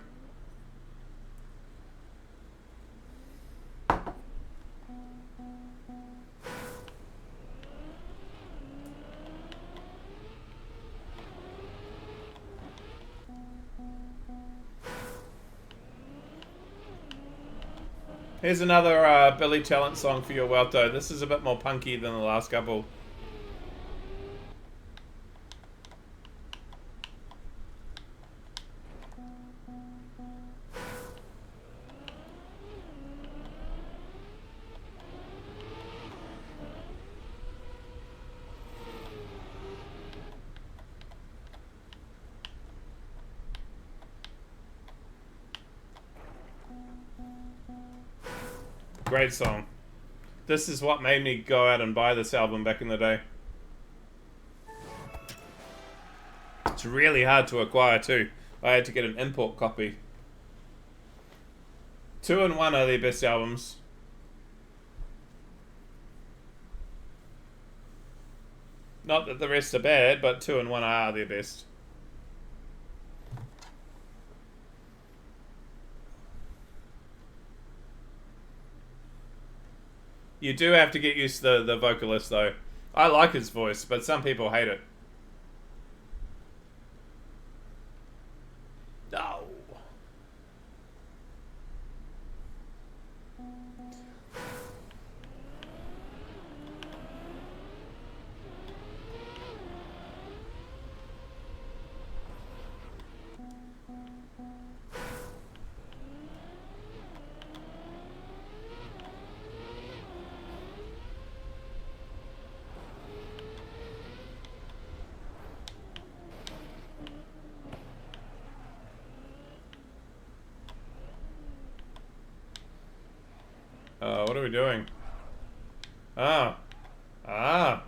A: Here's another Billy Talent song for your Welto. This is a bit more punky than the last couple. Great song. This is what made me go out and buy this album back in the day. It's really hard to acquire too. I had to get an import copy. 2 and 1 are their best albums. Not that the rest are bad, but 2 and 1 are their best. You do have to get used to the vocalist, though. I like his voice, but some people hate it. No. What are we doing? Ah. Ah.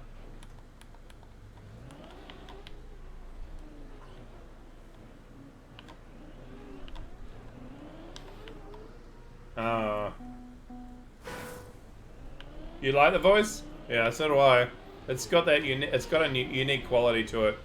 A: You like the voice? Yeah, so do I. It's got that it's got a unique quality to it.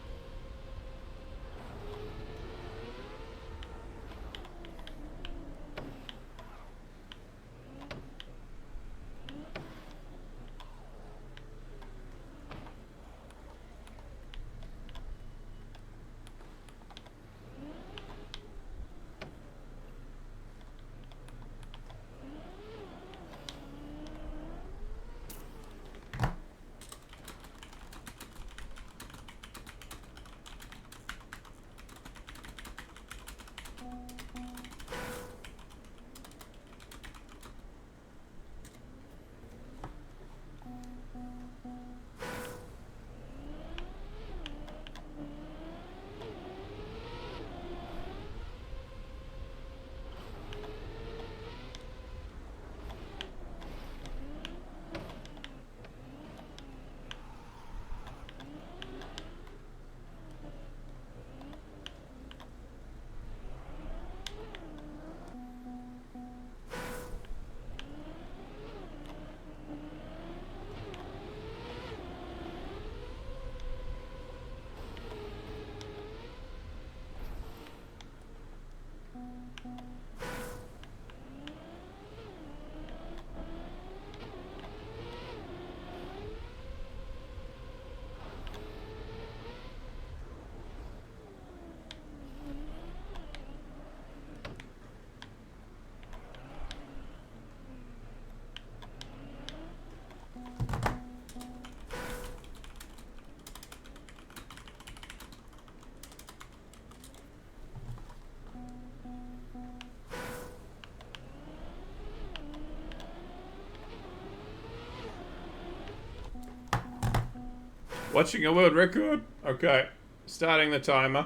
A: Watching a world record? Okay. Starting the timer.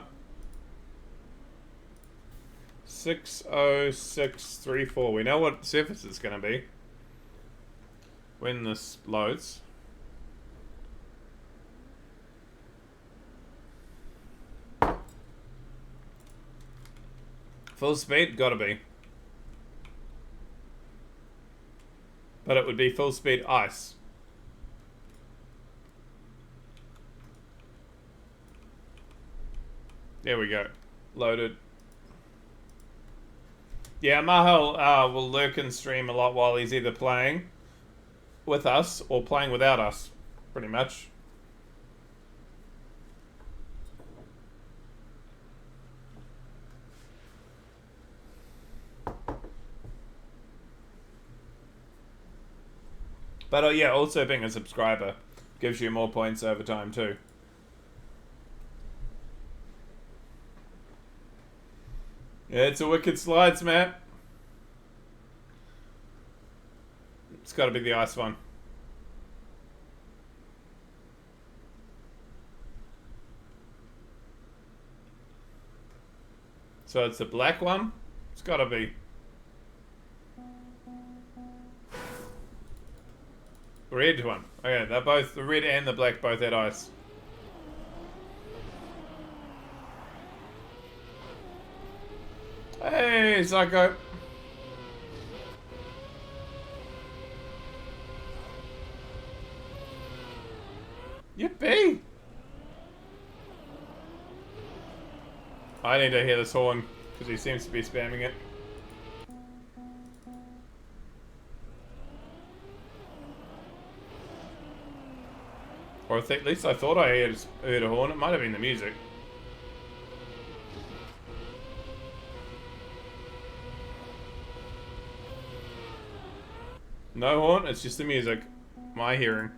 A: 60634. We know what surface it's going to be when this loads. Full speed? Gotta be. But it would be full speed ice. There we go. Loaded. Yeah, Mahal will lurk and stream a lot while he's either playing with us or playing without us, pretty much. But yeah, also being a subscriber gives you more points over time too. Yeah, it's a wicked slides map. It's got to be the ice one. So it's the black one? It's got to be. Red one. Okay, they're both, the red and the black both had ice. Hey, Psycho. Yippee. I need to hear this horn, because he seems to be spamming it. Or at least I thought I heard a horn. It might have been the music. No horn, it's just the music. My hearing.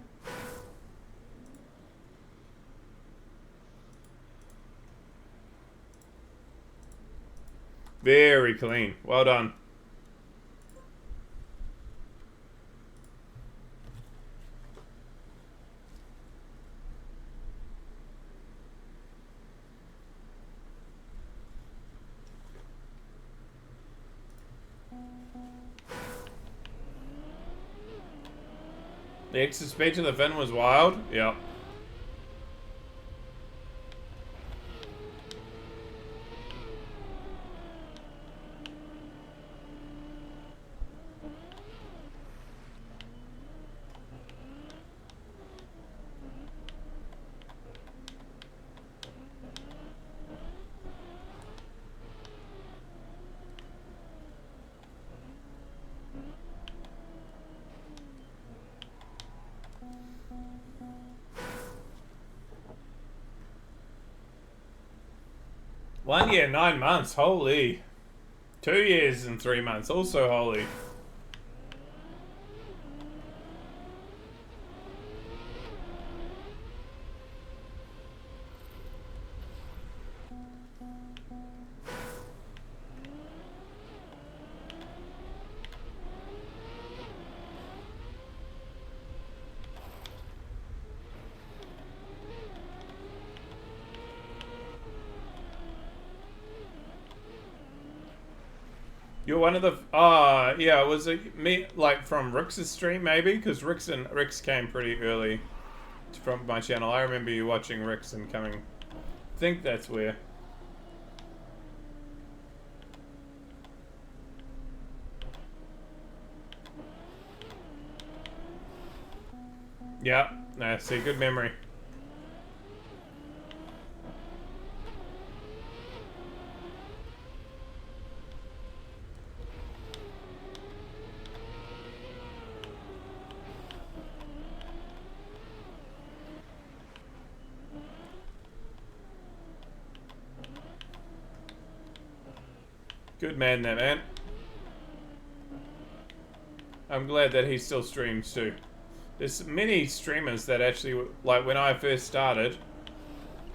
A: Very clean. Well done. The exit speech of the Finn was wild. Yep. One year, 9 months. Holy. 2 years and 3 months. Also holy. You're one of the... yeah, was it me, like, from Rick's stream, maybe? Because Rick's came pretty early from my channel. I remember you watching Rick's and coming... I think that's where... Yeah, no, see, good memory. Good man there, man. I'm glad that he still streams too. There's many streamers that actually, like when I first started,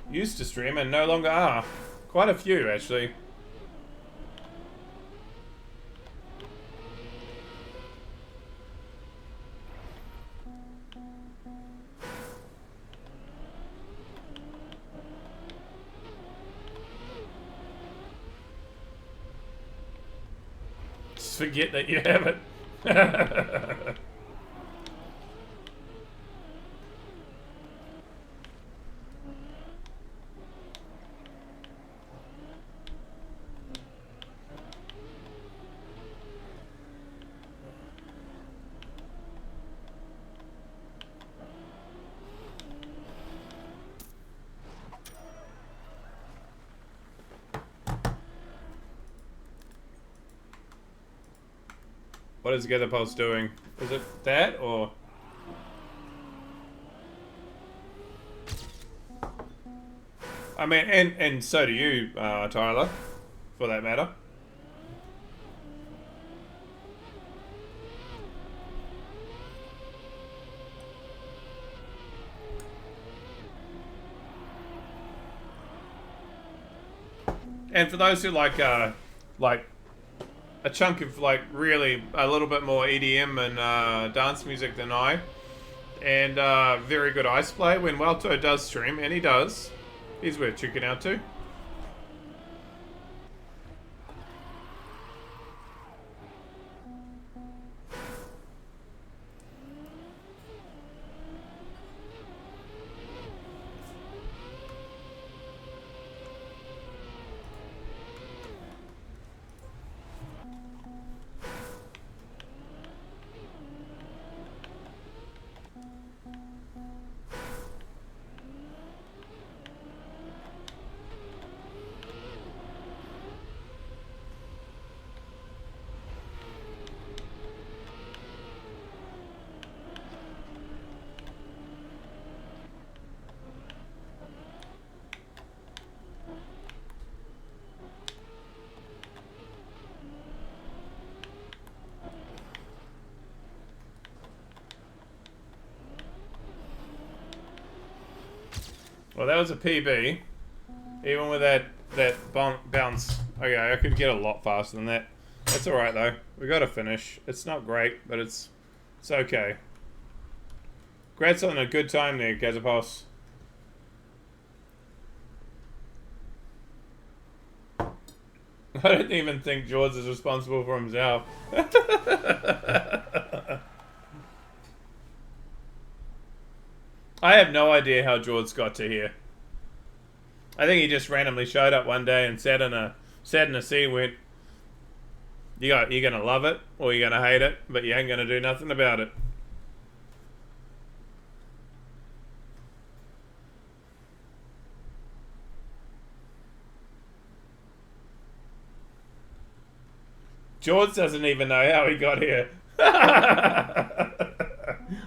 A: used to stream and no longer are. Quite a few, actually. Just forget that you have it. What is Gather Pulse doing? Is it that or? I mean, and so do you, Tyler, for that matter. And for those who like a chunk of like really a little bit more EDM and dance music than I, and very good ice play when Welto does stream, and he does. He's worth checking out too. Well, that was a PB. Even with that bounce. Okay, I could get a lot faster than that. That's alright though. We got to finish. It's not great, but it's okay. Congrats on a good time there, Gazapos. I don't even think George is responsible for himself. I have no idea how George got to here. I think he just randomly showed up one day and sat in a seat and went, you're gonna love it or you're gonna hate it, but you ain't gonna do nothing about it. George doesn't even know how he got here.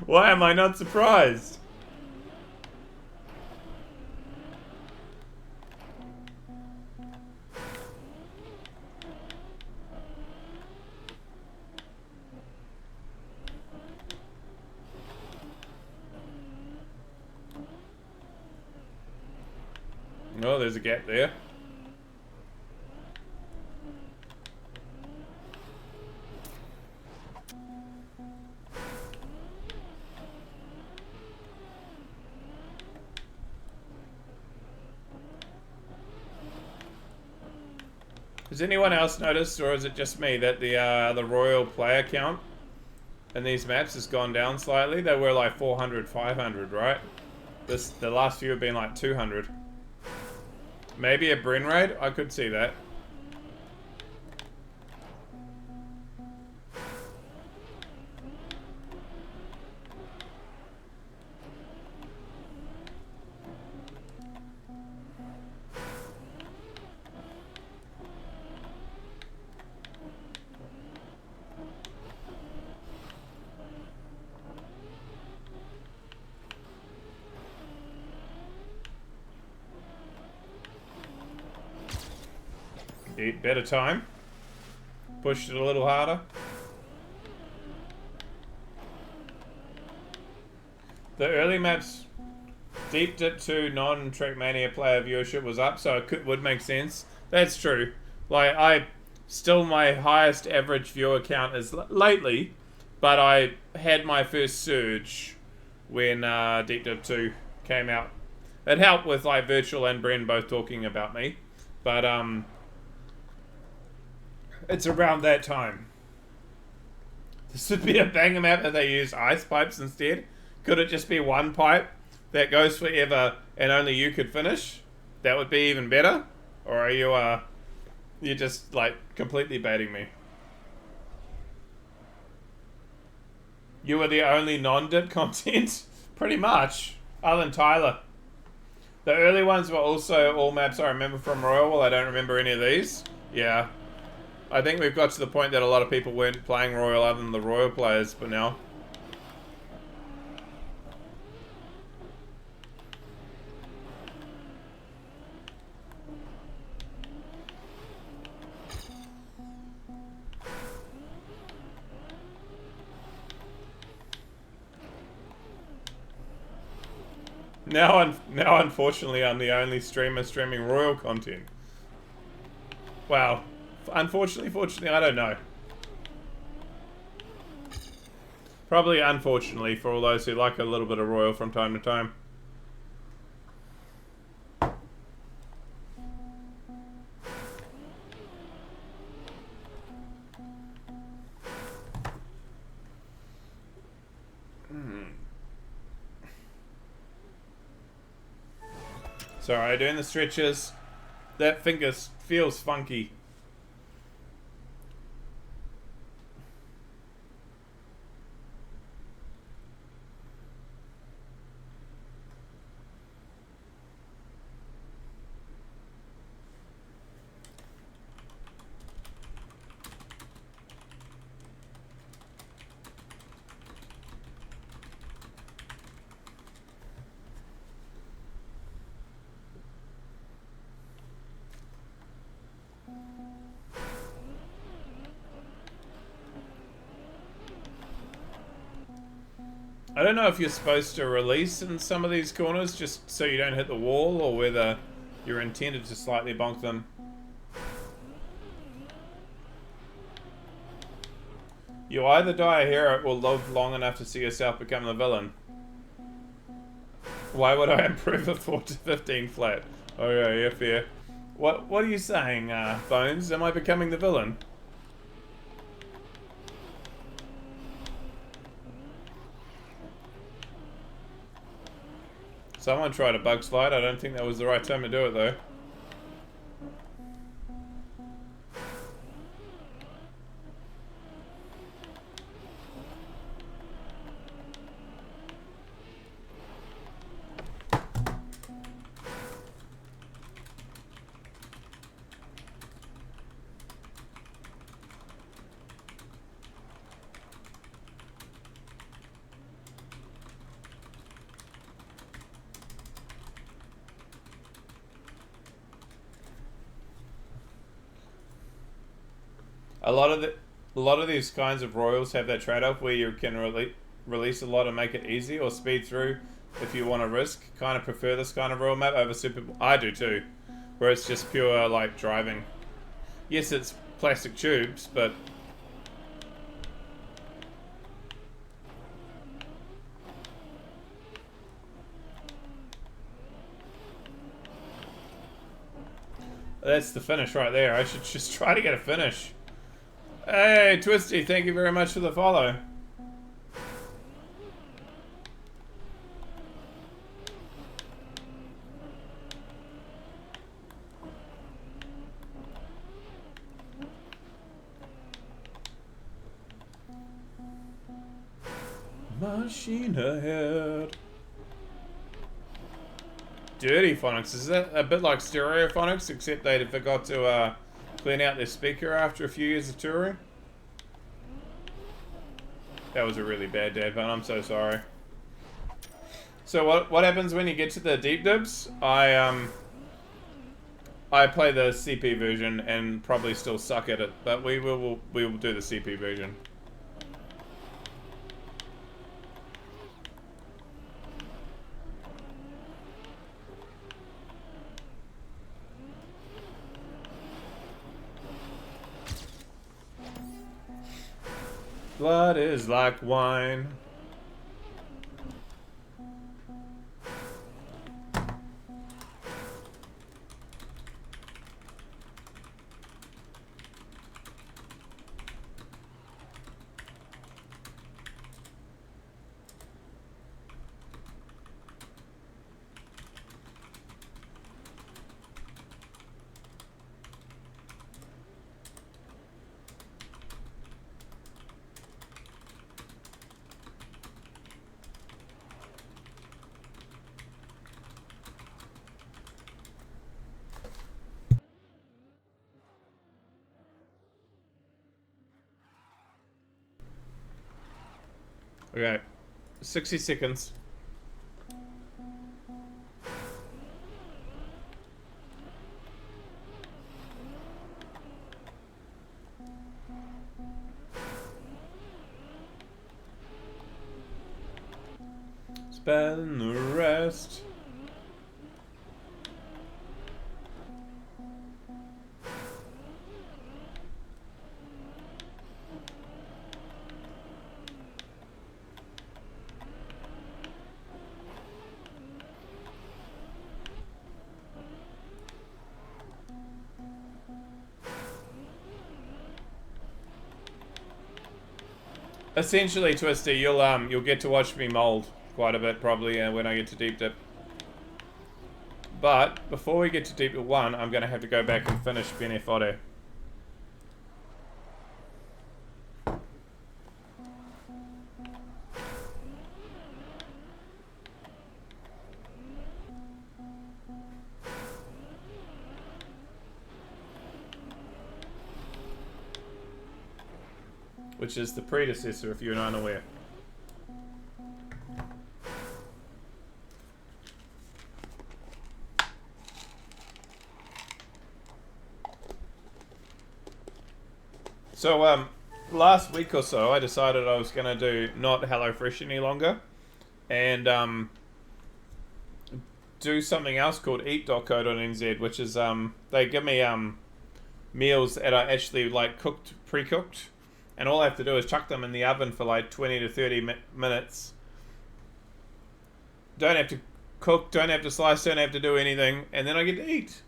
A: Why am I not surprised? Oh, there's a gap there. Has anyone else noticed, or is it just me, that the Royal player count in these maps has gone down slightly? They were like 400, 500, right? The last few have been like 200. Maybe a Bryn raid? I could see that. Better time. Pushed it a little harder. The early maps, Deep Dip 2 non-Trackmania player viewership was up, so it would make sense. That's true. Like, still my highest average viewer count is lately, but I had my first surge when Deep Dip 2 came out. It helped with like Virtual and Bren both talking about me, but it's around that time. This would be a banger map if they used ice pipes instead. Could it just be one pipe that goes forever and only you could finish? That would be even better. Or are you're just like completely baiting me? You were the only non-dip content? Pretty much. Other than Tyler. The early ones were also all maps I remember from Royal. Well, I don't remember any of these. Yeah. I think we've got to the point that a lot of people weren't playing Royal other than the Royal players, but now. Now, unfortunately, I'm the only streamer streaming Royal content. Wow. Unfortunately, fortunately, I don't know. Probably unfortunately for all those who like a little bit of Royal from time to time. Sorry, doing the stretches. That finger feels funky. I don't know if you're supposed to release in some of these corners just so you don't hit the wall, or whether you're intended to slightly bonk them. You either die a hero or live long enough to see yourself become the villain. Why would I improve a 4 to 15 flat? Oh yeah, fair. What are you saying, Bones? Am I becoming the villain? Someone tried a bug slide. I don't think that was the right time to do it though. A lot of these kinds of royals have that trade-off where you can release a lot and make it easy, or speed through if you want to risk. Kind of prefer this kind of royal map over Super. I do too, where it's just pure like driving. Yes, it's plastic tubes, but that's the finish right there. I should just try to get a finish. Hey, Twisty, thank you very much for the follow. Machine ahead. Dirty Phonics. Is that a bit like Stereophonics, except they forgot to clean out their speaker after a few years of touring? That was a really bad dad pun. I'm so sorry. So what happens when you get to the deep dips? I play the CP version and probably still suck at it, but we will do the CP version. Blood is like wine. Okay, 60 seconds. Spend the rest. Essentially, Twister, you'll get to watch me mold quite a bit probably when I get to deep dip. But before we get to deep dip 1, I'm gonna have to go back and finish Benefote. Which is the predecessor, if you're unaware. So, last week or so, I decided I was going to do not HelloFresh any longer. and do something else called eat.co.nz, which is they give me meals that are actually like cooked, pre-cooked, and all I have to do is chuck them in the oven for like 20 to 30 minutes. Don't have to cook, don't have to slice, don't have to do anything, and then I get to eat.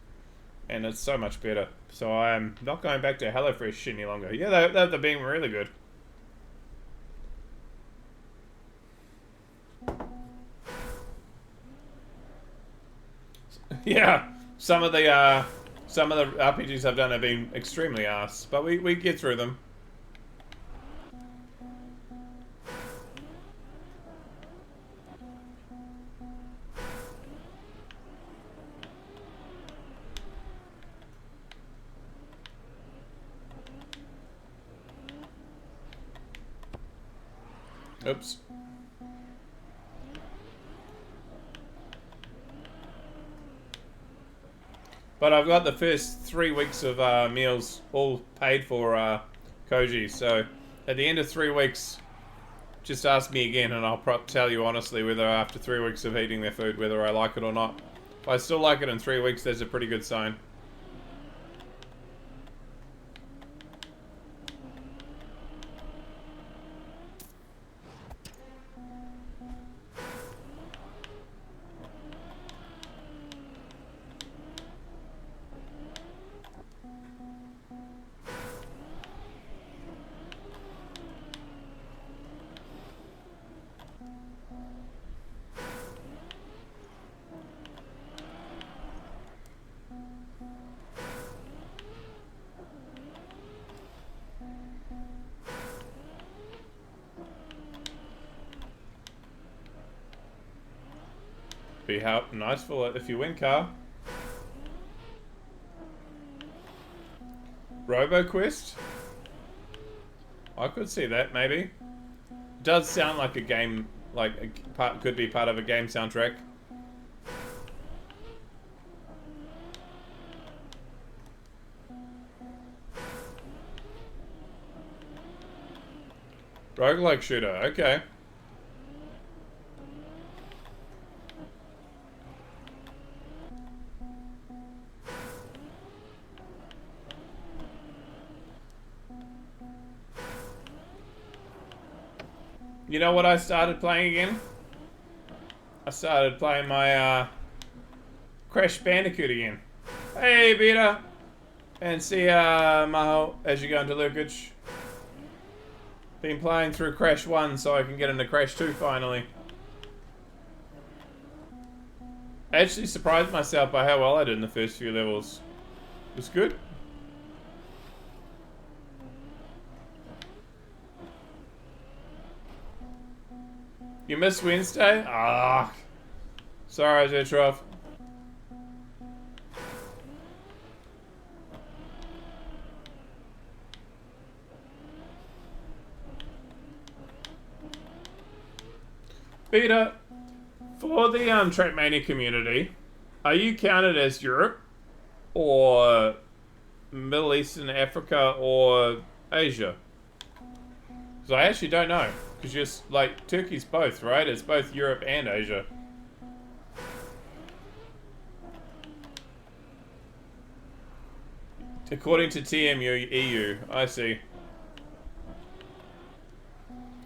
A: And it's so much better. So I'm not going back to HelloFresh any longer. Yeah, they're being really good. Yeah, some of the RPGs I've done have been extremely arse, but we get through them. Oops. But I've got the first 3 weeks of meals all paid for, Koji. So at the end of 3 weeks, just ask me again, and I'll tell you honestly whether after 3 weeks of eating their food, whether I like it or not. If I still like it in 3 weeks, that's a pretty good sign. Be nice for it if you win, Carl. RoboQuest? I could see that, maybe. It does sound like a game, could be part of a game soundtrack. Roguelike shooter, okay. You know what I started playing again? I started playing my Crash Bandicoot again. Hey, Beta! And see Maho as you go into Lurkage. Been playing through Crash 1 so I can get into Crash 2 finally. I actually surprised myself by how well I did in the first few levels. It was good. You missed Wednesday? Ah. Sorry, Zetrov. Peter, for the Trackmania community, are you counted as Europe? Or Middle East and Africa or Asia? Because I actually don't know. Because just like Turkey's both, right? It's both Europe and Asia. According to TMU EU, I see.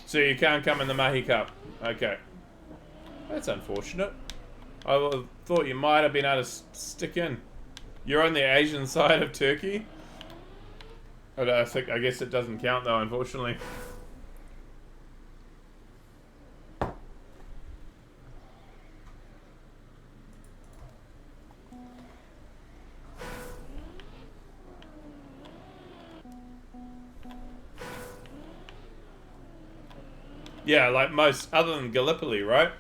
A: So you can't come in the Mahi Cup. Okay. That's unfortunate. I thought you might have been able to stick in. You're on the Asian side of Turkey? I guess it doesn't count though, unfortunately. Yeah, like most, other than Gallipoli, right?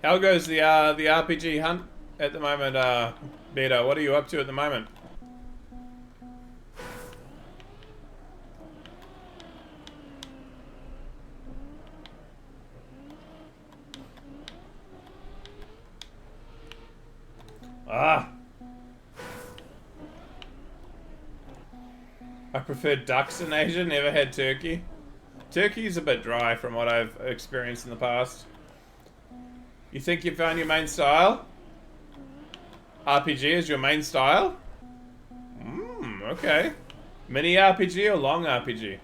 A: How goes the RPG hunt, at the moment, Beta? What are you up to at the moment? Ah. I prefer ducks in Asia, never had turkey. Turkey's a bit dry from what I've experienced in the past. You think you found your main style? RPG is your main style? Okay. Mini RPG or long RPG?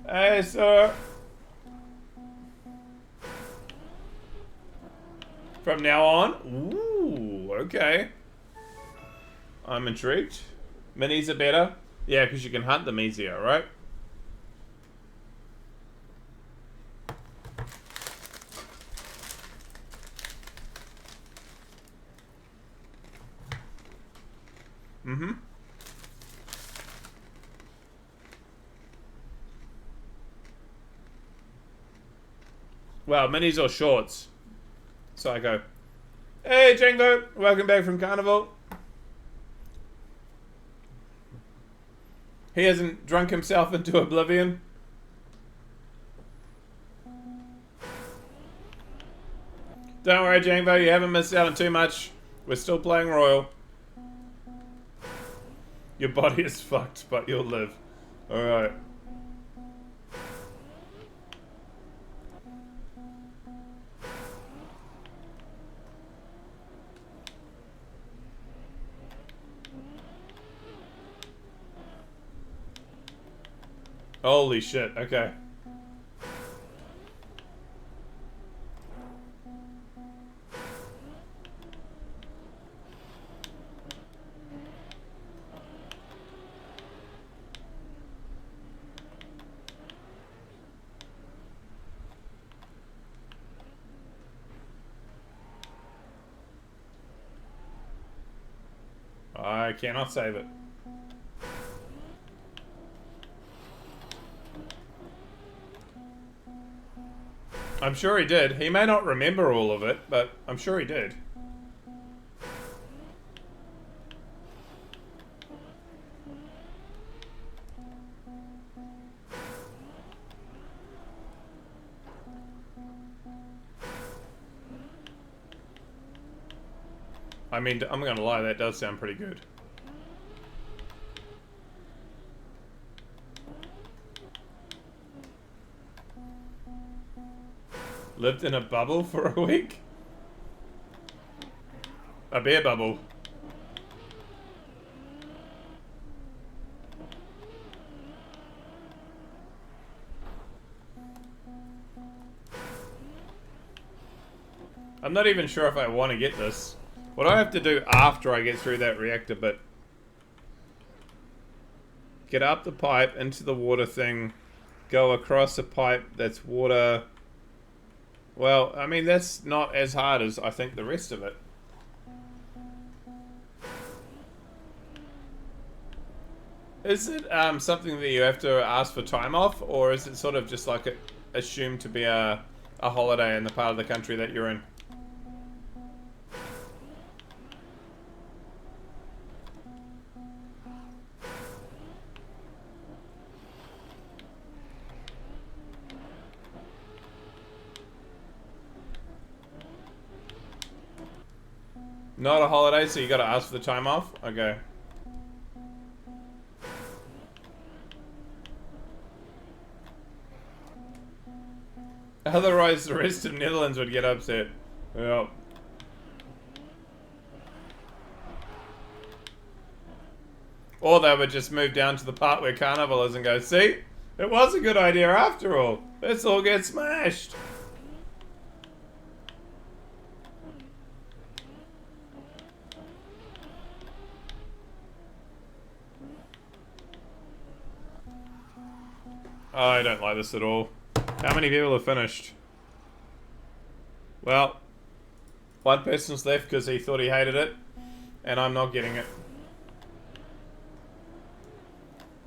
A: Hey, sir. From now on? Ooh, okay. I'm intrigued. Minis are better? Yeah, because you can hunt them easier, right? Mm-hmm. Well, minis or shorts? Psycho. Hey, Django! Welcome back from Carnival. He hasn't drunk himself into oblivion. Don't worry, Django, you haven't missed out on too much. We're still playing Royal. Your body is fucked, but you'll live. Alright. Holy shit, okay. I cannot save it. I'm sure he did. He may not remember all of it, but I'm sure he did. I mean, I'm gonna lie, that does sound pretty good. Lived in a bubble for a week? A beer bubble. I'm not even sure if I want to get this. What do I have to do after I get through that reactor bit? Get up the pipe into the water thing. Go across a pipe that's water. Well, I mean, that's not as hard as I think the rest of it. Is it something that you have to ask for time off, or is it sort of just like assumed to be a holiday in the part of the country that you're in? Not a holiday, so you gotta ask for the time off? Okay. Otherwise, the rest of Netherlands would get upset. Yep. Or they would just move down to the part where Carnival is and go, see? It was a good idea after all. Let's all get smashed. Oh, I don't like this at all. How many people have finished? Well, one person's left because he thought he hated it, and I'm not getting it.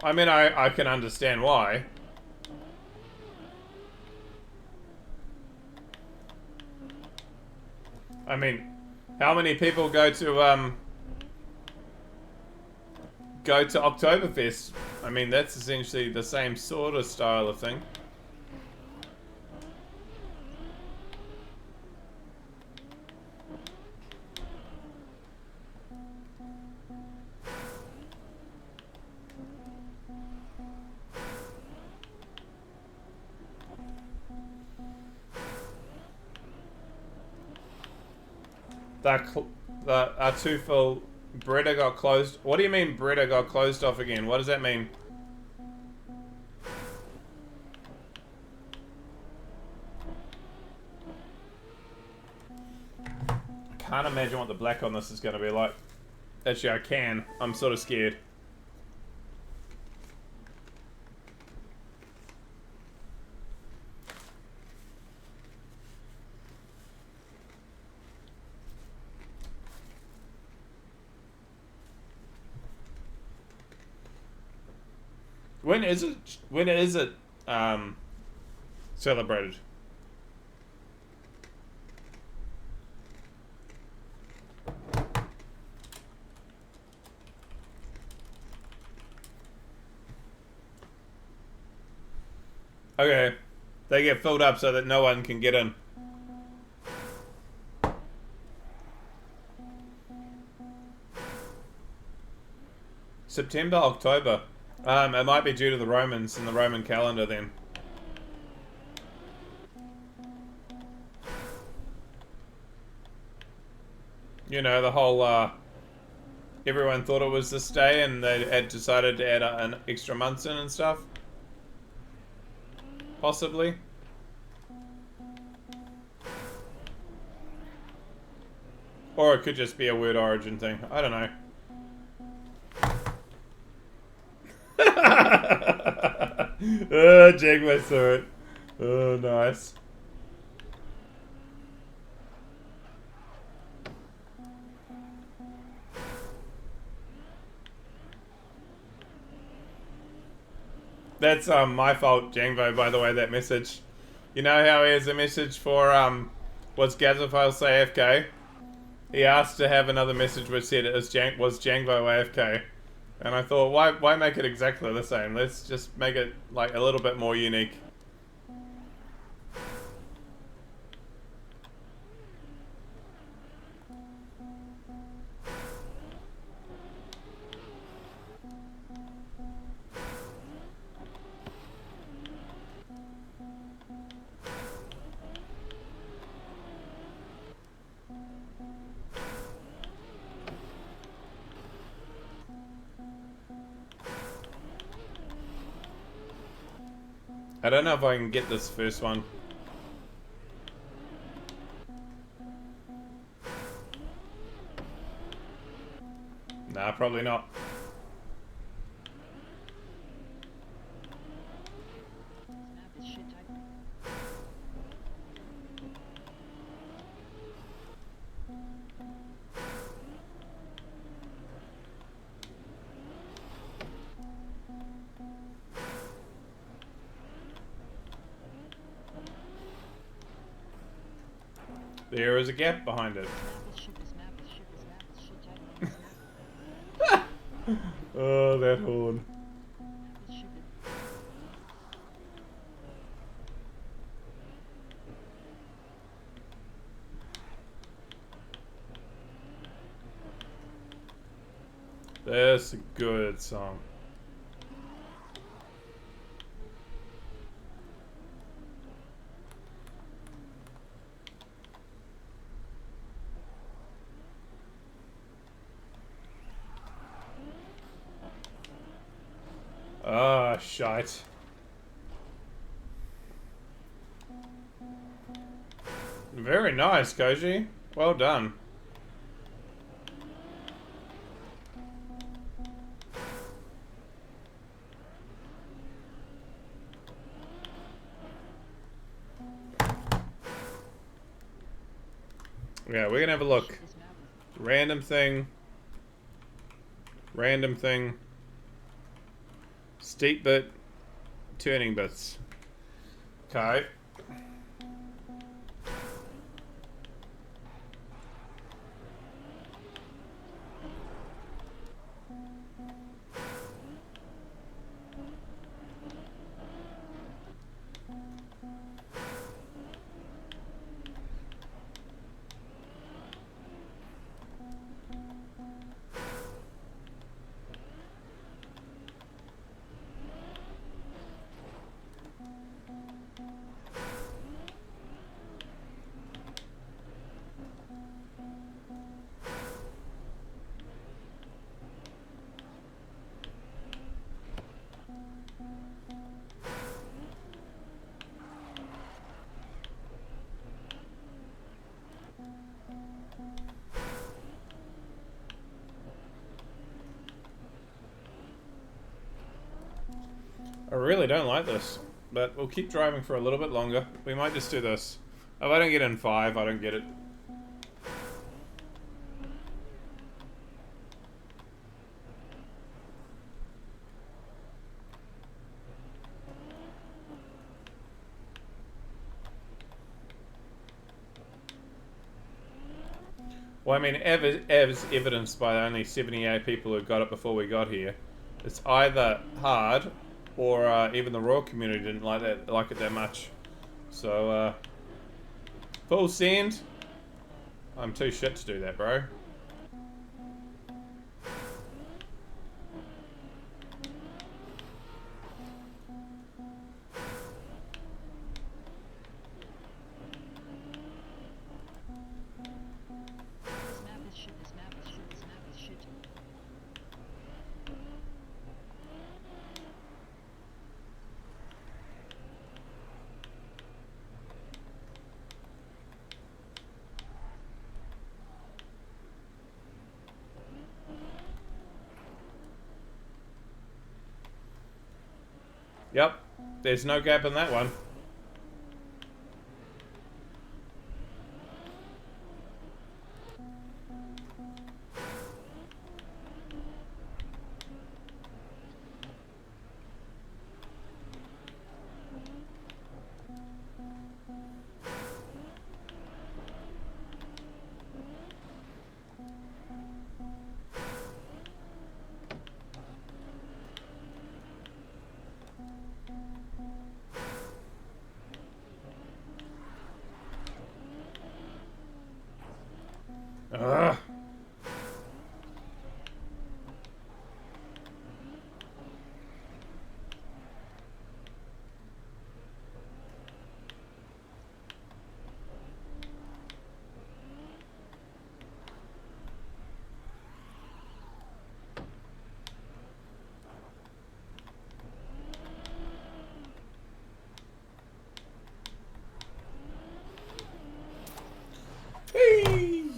A: I mean, I can understand why. I mean, How many people go to Oktoberfest? I mean, that's essentially the same sort of style of thing. The Artufel Breda got closed. What do you mean Breda got closed off again? What does that mean? I can't imagine what the black on this is going to be like. Actually, I can. I'm sort of scared. When is it? When is it celebrated? Okay, they get filled up so that no one can get in. September, October. It might be due to the Romans and the Roman calendar then. You know, the whole, everyone thought it was this day and they had decided to add an extra month in and stuff. Possibly. Or it could just be a word origin thing. I don't know. Oh, Jagway saw it. Oh, nice. That's my fault, Jangvo, by the way, that message. You know how he has a message for was Gazophile say AFK? He asked to have another message which said it was Jangvo AFK. And I thought, why make it exactly the same? Let's just make it like a little bit more unique. I don't know if I can get this first one. Nah, probably not. There is a gap behind it. Oh, that horn. That's a good song. Ah, shite. Very nice, Koji. Well done. Yeah, we're gonna have a look. Random thing. Random thing. Steep bit. Turning bits. Okay. I really don't like this, but we'll keep driving for a little bit longer. We might just do this. If I don't get in 5, I don't get it. Well, I mean, Ev's evidenced by only 78 people who got it before we got here. It's either hard, or even the Royal community didn't like it that much. So, full send. I'm too shit to do that, bro. Yep, there's no gap in that one. Ugh. Hey.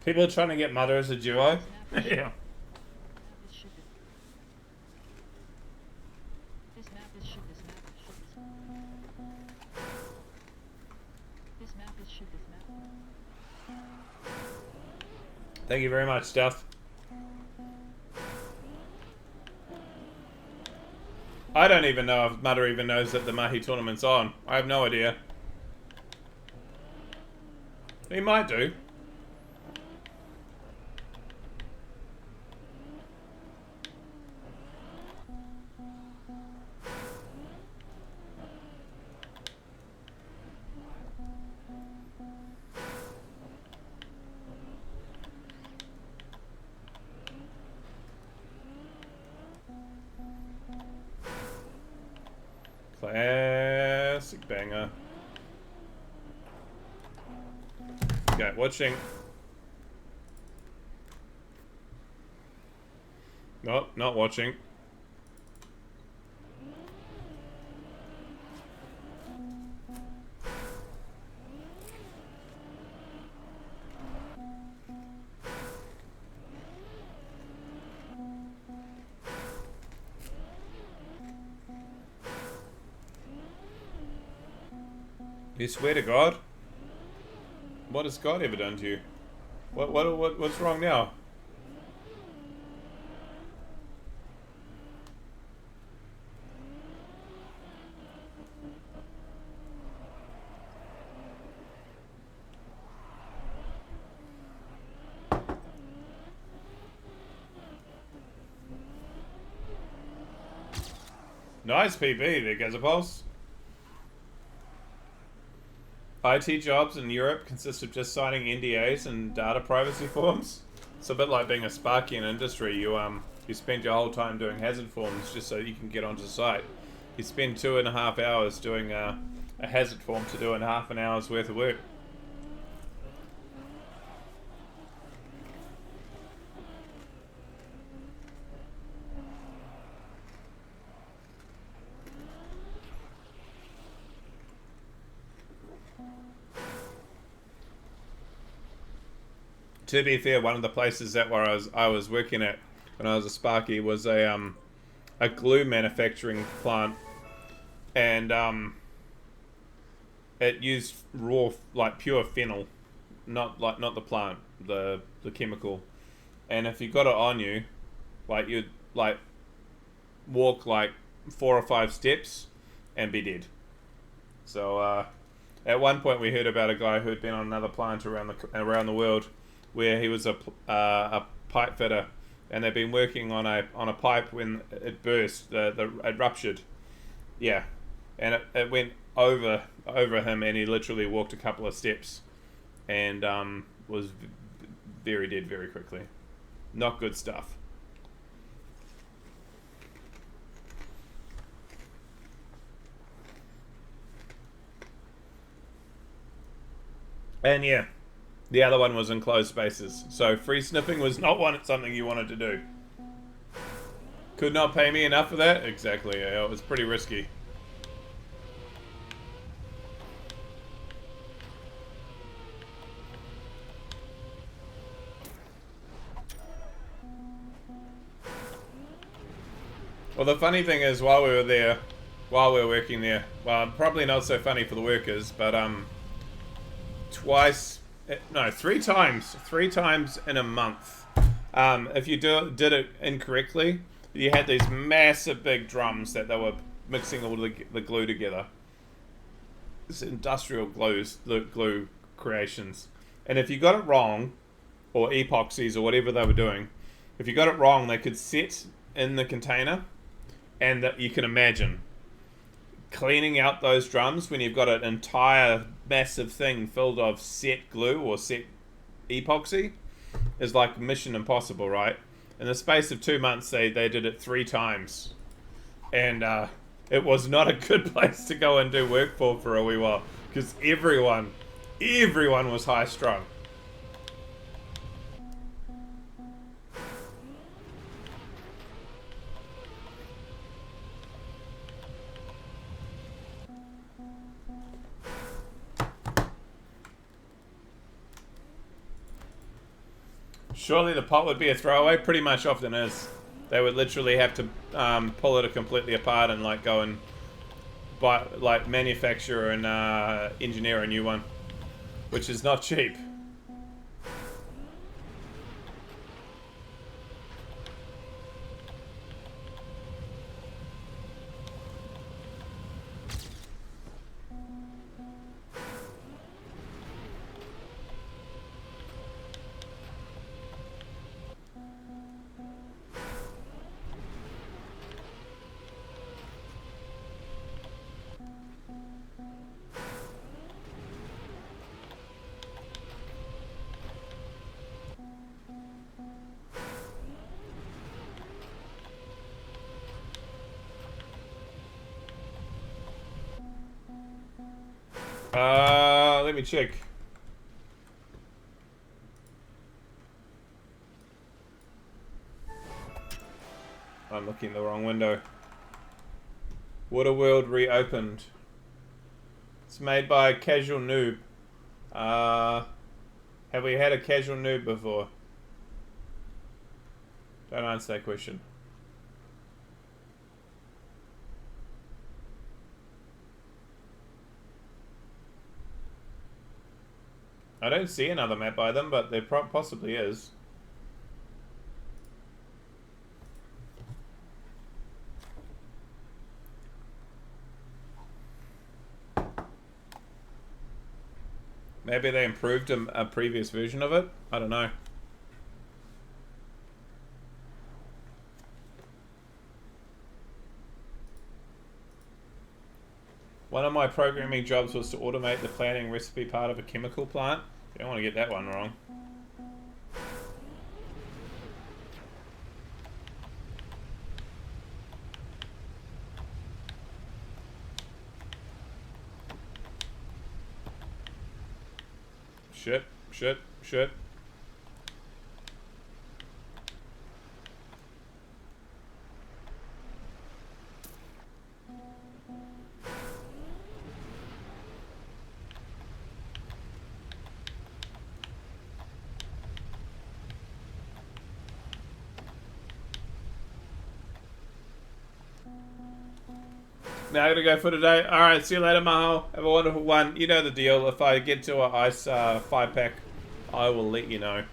A: People are trying to get Mother as a duo. Yeah. Thank you very much, Stuff. I don't even know if Mother even knows that the Mahi tournament's on. I have no idea. He might do. Classic banger. Okay, watching. Nope, not watching. You swear to God? What has God ever done to you? What's wrong now? Nice PB there, Gazapulse. IT jobs in Europe consist of just signing NDAs and data privacy forms. It's a bit like being a Sparkian industry. You spend your whole time doing hazard forms just so you can get onto the site. You spend 2.5 hours doing a hazard form to do in half an hour's worth of work. To be fair, one of the places that where I was working at when I was a Sparky was a glue manufacturing plant, and it used raw, like pure phenol, not the plant, the chemical. And if you got it on you, like you'd like walk like 4 or 5 steps and be dead. So at one point we heard about a guy who'd been on another plant around the world, where he was a pipe fitter, and they'd been working on a pipe when it burst, it ruptured, yeah, and it went over him, and he literally walked a couple of steps, and was very dead very quickly. Not good stuff. And yeah, the other one was in closed spaces. So free sniffing was not something you wanted to do. Could not pay me enough for that? Exactly, yeah, it was pretty risky. Well, the funny thing is, while we were working there, well, probably not so funny for the workers, but three times in a month. If you did it incorrectly, you had these massive big drums that they were mixing all the glue together. It's industrial glue creations. And if you got it wrong, or epoxies or whatever they were doing, if you got it wrong, they could sit in the container, and that you can imagine cleaning out those drums when you've got an entire massive thing filled of set glue or set epoxy is like mission impossible, right? In the space of 2 months, they did it 3 times, and it was not a good place to go and do work for a wee while, because everyone was high strung. Surely the pot would be a throwaway. Pretty much often is. They would literally have to pull it completely apart and like go and buy, like manufacture and engineer a new one, which is not cheap. Let me check. I'm looking the wrong window. Waterworld reopened. It's made by Casual Noob. Have we had a Casual Noob before? Don't answer that question. I don't see another map by them, but there possibly is. Maybe they improved a previous version of it? I don't know. One of my programming jobs was to automate the planning recipe part of a chemical plant. You don't want to get that one wrong. Shit. Now I gotta go for today. Alright, see you later, Maho. Have a wonderful one. You know the deal. If I get to an ice 5-pack, I will let you know.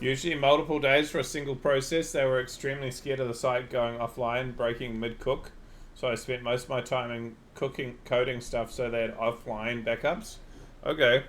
A: Usually multiple days for a single process. They were extremely scared of the site going offline, breaking mid-cook. So I spent most of my time in coding stuff so they had offline backups. Okay.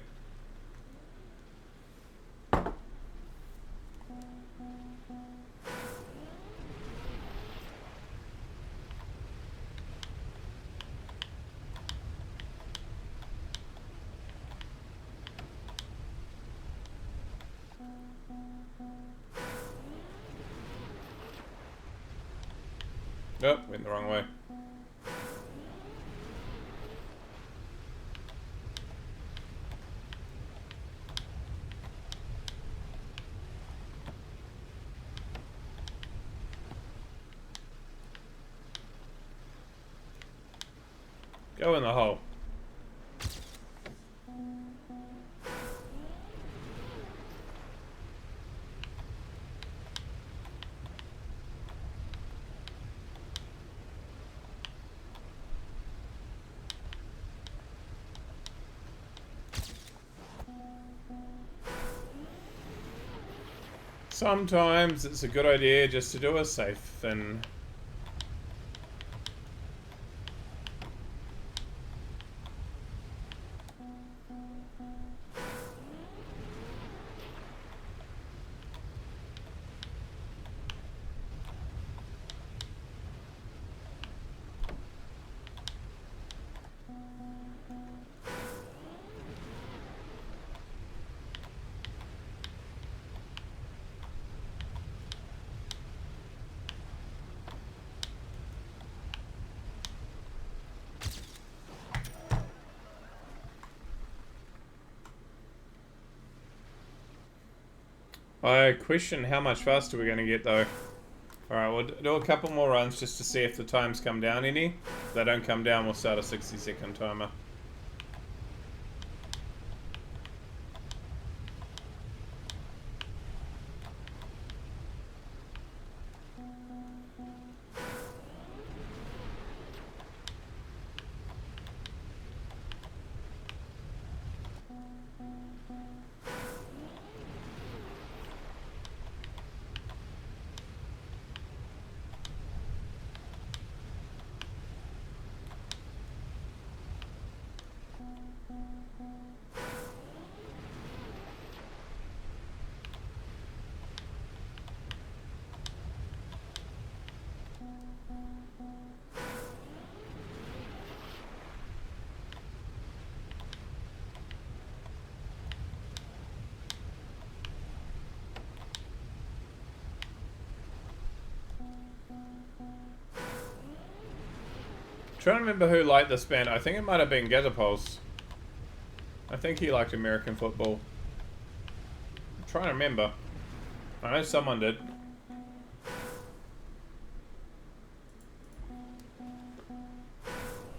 A: Oh, went the wrong way. Go in the hole. Sometimes it's a good idea just to do a safe thing. I question how much faster we're going to get though. Alright, we'll do a couple more runs just to see if the times come down any. If they don't come down, we'll start a 60-second timer. Trying to remember who liked this band. I think it might have been Gazapulse. I think he liked American football. I'm trying to remember. I know someone did.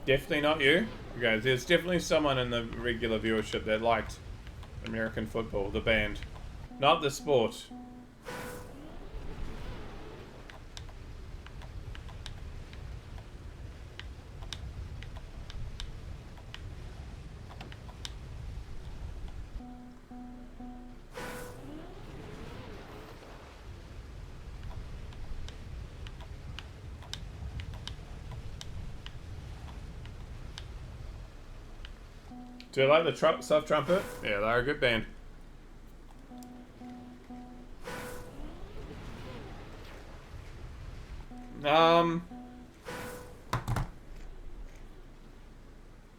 A: Definitely not you. Okay, there's definitely someone in the regular viewership that liked American football, the band. Not the sport. Do you like the soft trumpet? Yeah, they're a good band.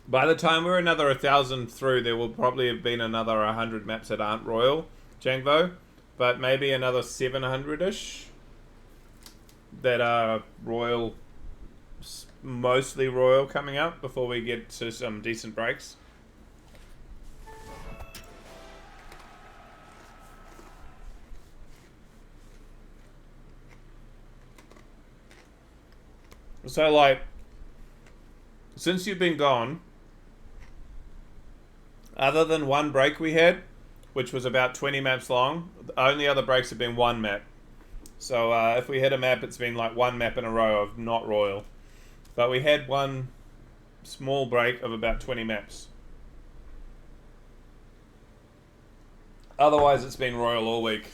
A: By the time we're another 1,000 through, there will probably have been another 100 maps that aren't royal, Jangvo, but maybe another 700-ish that are royal, mostly royal coming up before we get to some decent breaks. So, like, since you've been gone, other than one break we had, which was about 20 maps long. The only other breaks have been one map. So if we hit a map, it's been like one map in a row of not royal. But we had one small break of about 20 maps. Otherwise, it's been royal all week.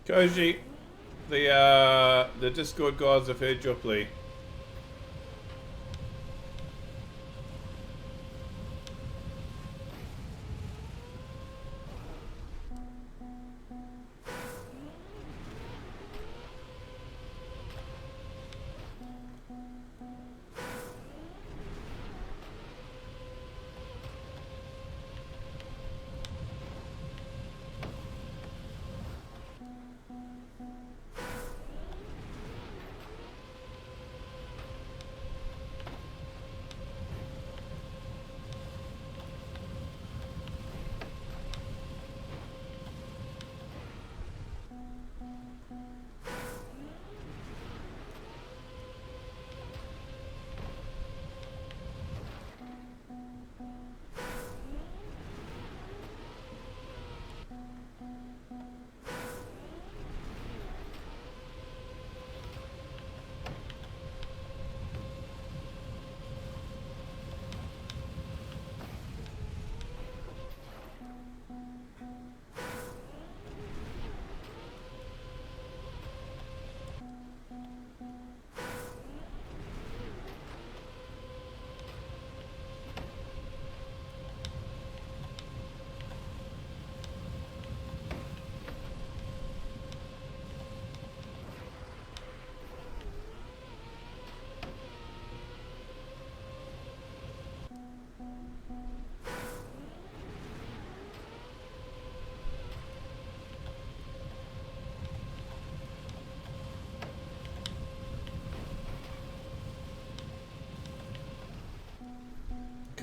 A: Koji, the Discord gods have heard your plea.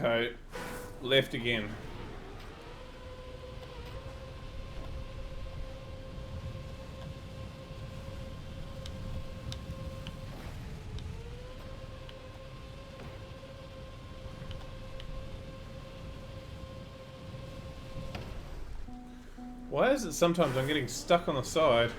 A: Okay, left again. Why is it sometimes I'm getting stuck on the side?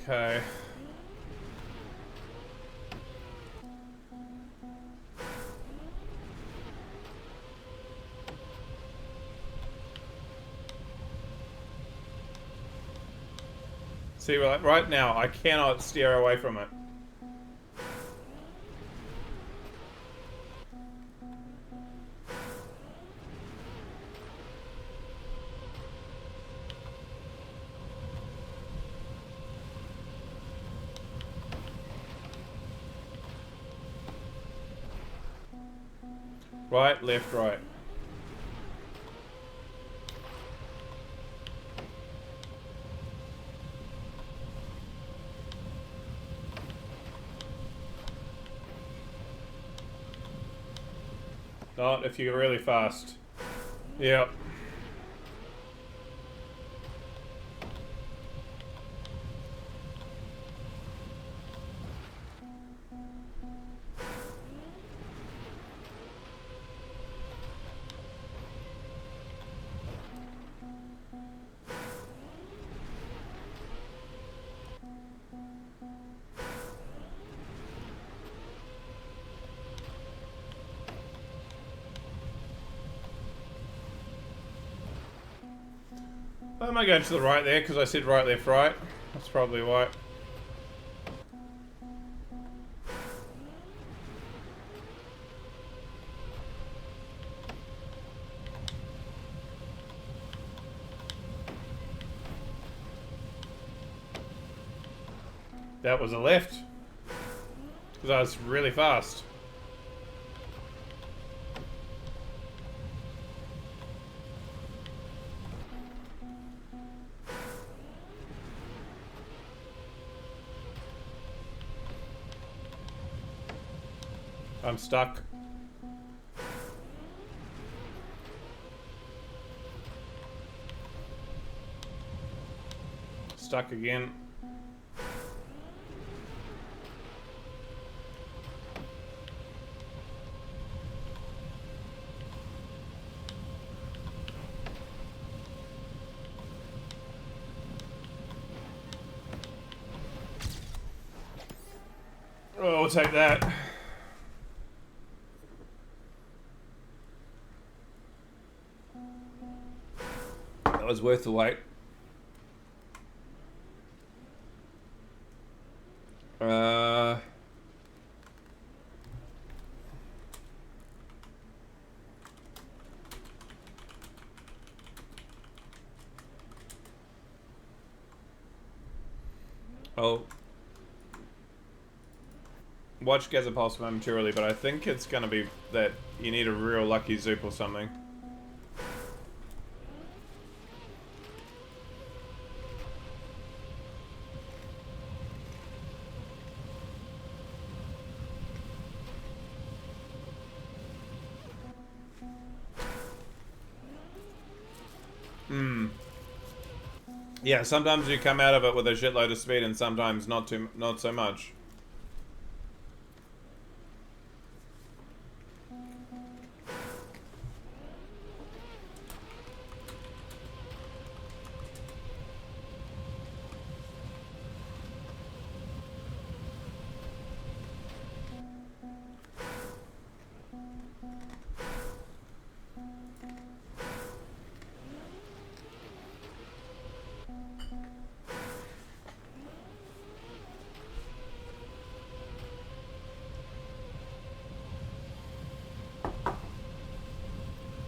A: Okay. See, right now, I cannot steer away from it. Right, left, right. Not if you're really fast. Yep. Why am I going to the right there? Because I said right, left, right. That's probably why. That was a left. Because I was really fast. I'm stuck. Stuck again. Oh, we'll take that. That was worth the wait. I'll watch Gazapulse momentarily, but I think it's gonna be that you need a real lucky Zoop or something. Yeah, sometimes you come out of it with a shitload of speed, and sometimes not so much.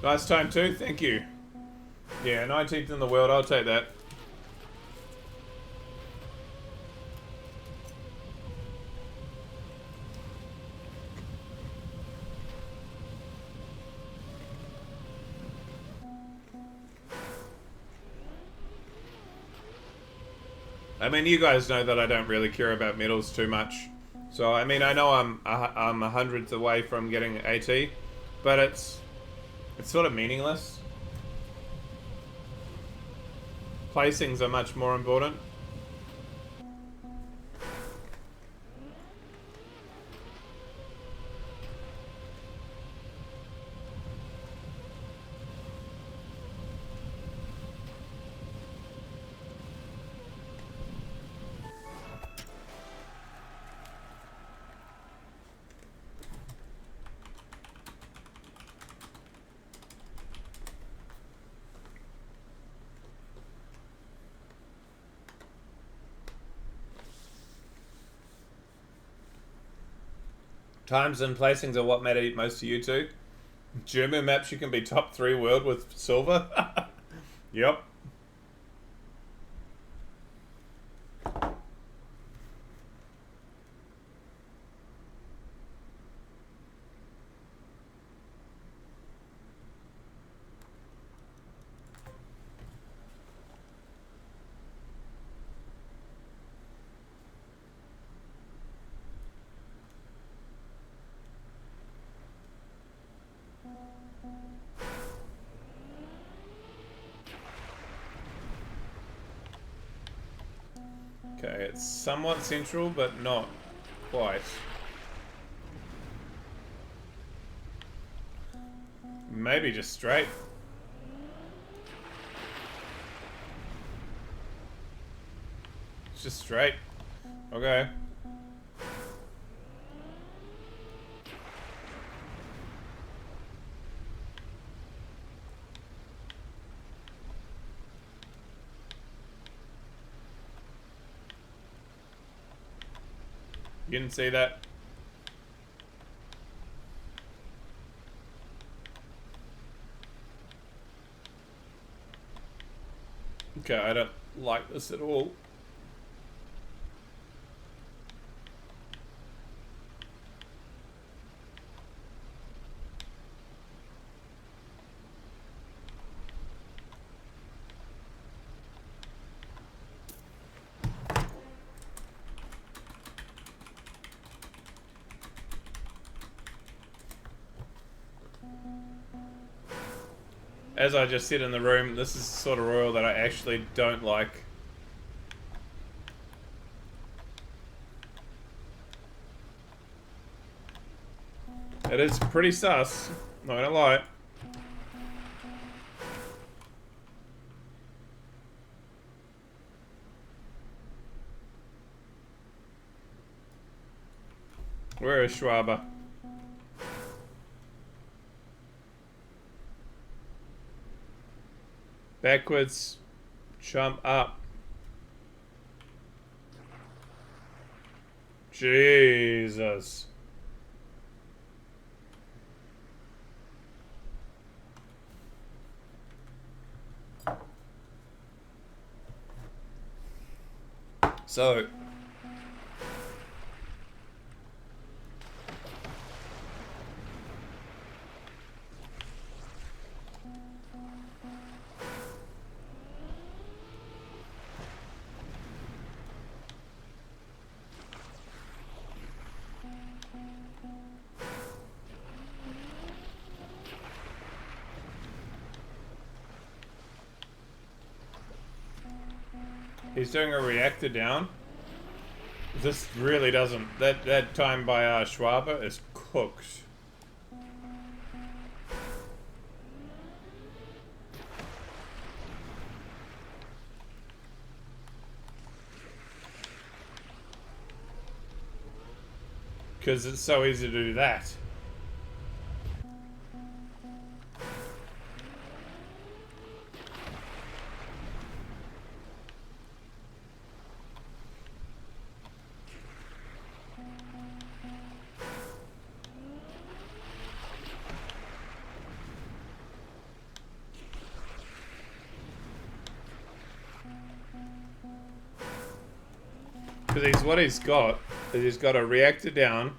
A: Nice time too, thank you. Yeah, 19th in the world, I'll take that. I mean, you guys know that I don't really care about medals too much. So, I mean, I know I'm a hundredth away from getting AT, but it's sort of meaningless. Placings are much more important. Times and placings are what matter most to you two. German maps, you can be top 3 world with silver. Yep. Okay, it's somewhat central, but not quite. Maybe just straight. It's just straight. Okay. You didn't see that? Okay, I don't like this at all. As I just said in the room, this is the sort of royal that I actually don't like. It is pretty sus, not gonna lie. Where is Schwaber? Backwards. Jump up. Jesus. So. He's doing a reactor down. This really doesn't. That time by Schwaber is cooked. Because it's so easy to do that. Because what he's got is he's got a reactor down,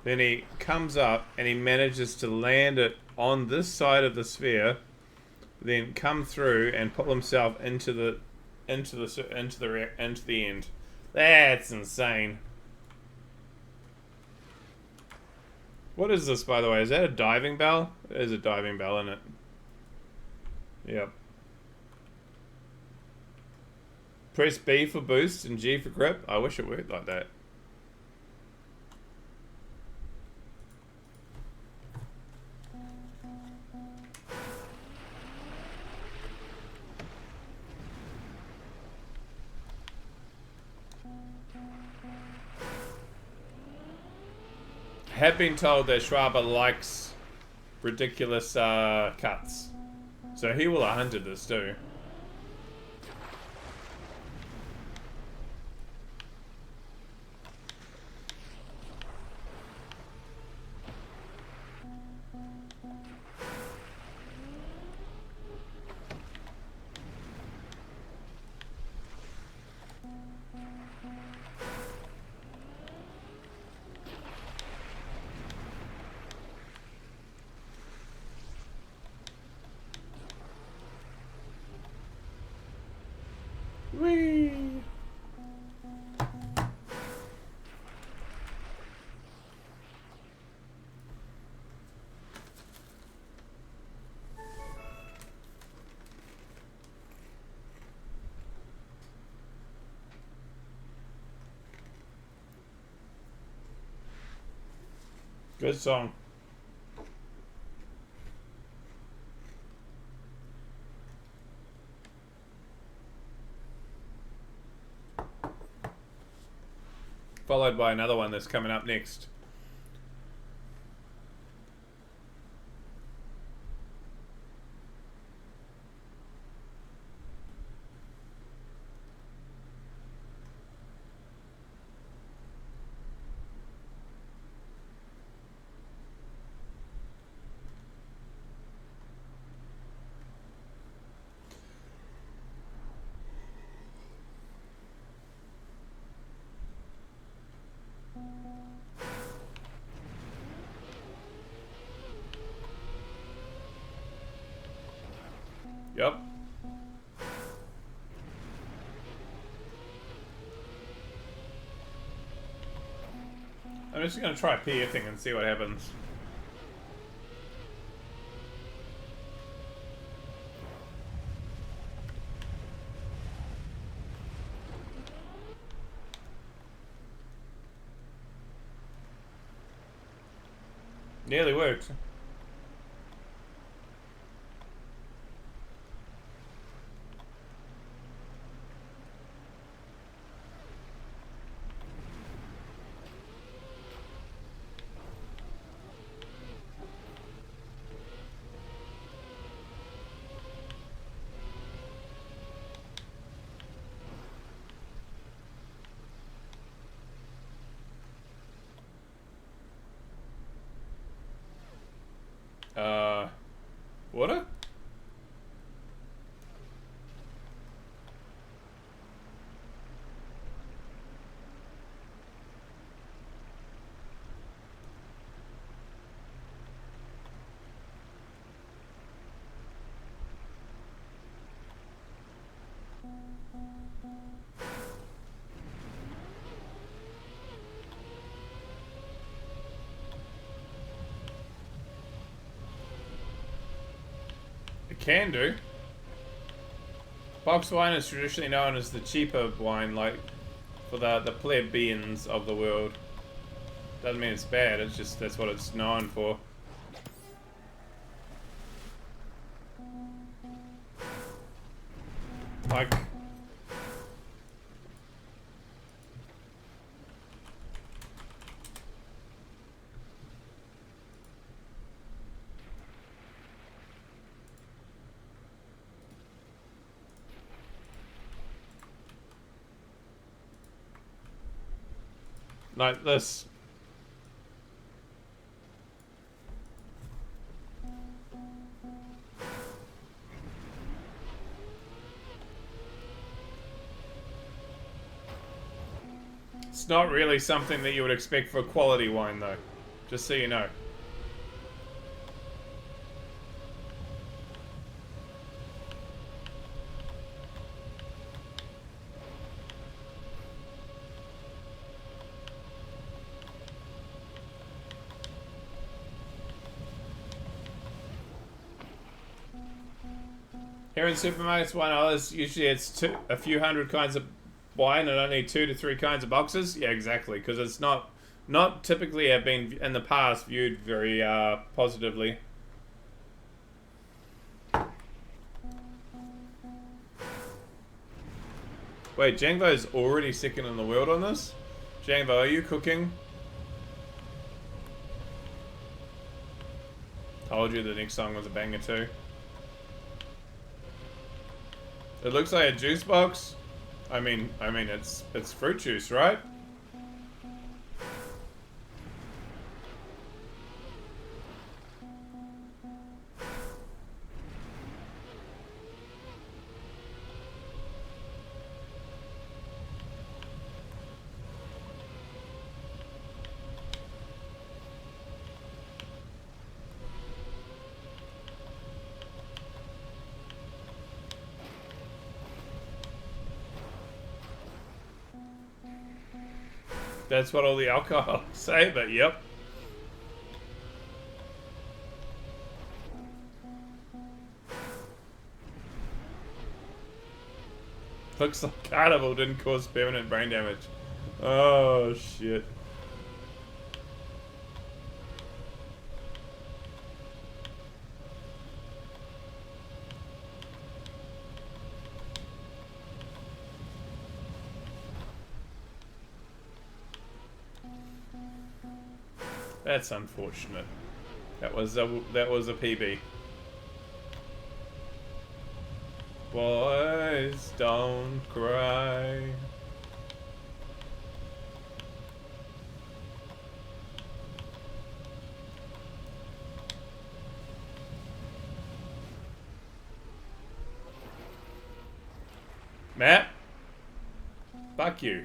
A: then he comes up and he manages to land it on this side of the sphere, then come through and pull himself into the end. That's insane. What is this, by the way? Is that a diving bell? There's a diving bell in it. Yep. Press B for boost and G for grip. I wish it worked like that. Have been told that Schwaber likes ridiculous cuts. So he will have hunted this too. Whee! Good song. Followed by another one that's coming up next. Yep. I'm just gonna try PFing and see what happens. Nearly worked. Water? It can do. Box wine is traditionally known as the cheaper wine, like for the plebeians of the world. Doesn't mean it's bad, it's just that's what it's known for. Like, like this. It's not really something that you would expect for quality wine, though. Just so you know. Here in supermarkets, $1. Usually it's a few hundred kinds of wine and only 2 to 3 kinds of boxes. Yeah, exactly, because it's not typically have been in the past viewed very positively. Wait, Jangvo's already second in the world on this? Jangvo, are you cooking? Told you the next song was a banger too. It looks like a juice box. I mean, it's fruit juice, right? That's what all the alcohol say, but yep. Looks like Carnival didn't cause permanent brain damage. Oh, shit. That's unfortunate. That was a PB. Boys, don't cry. Matt? Fuck you.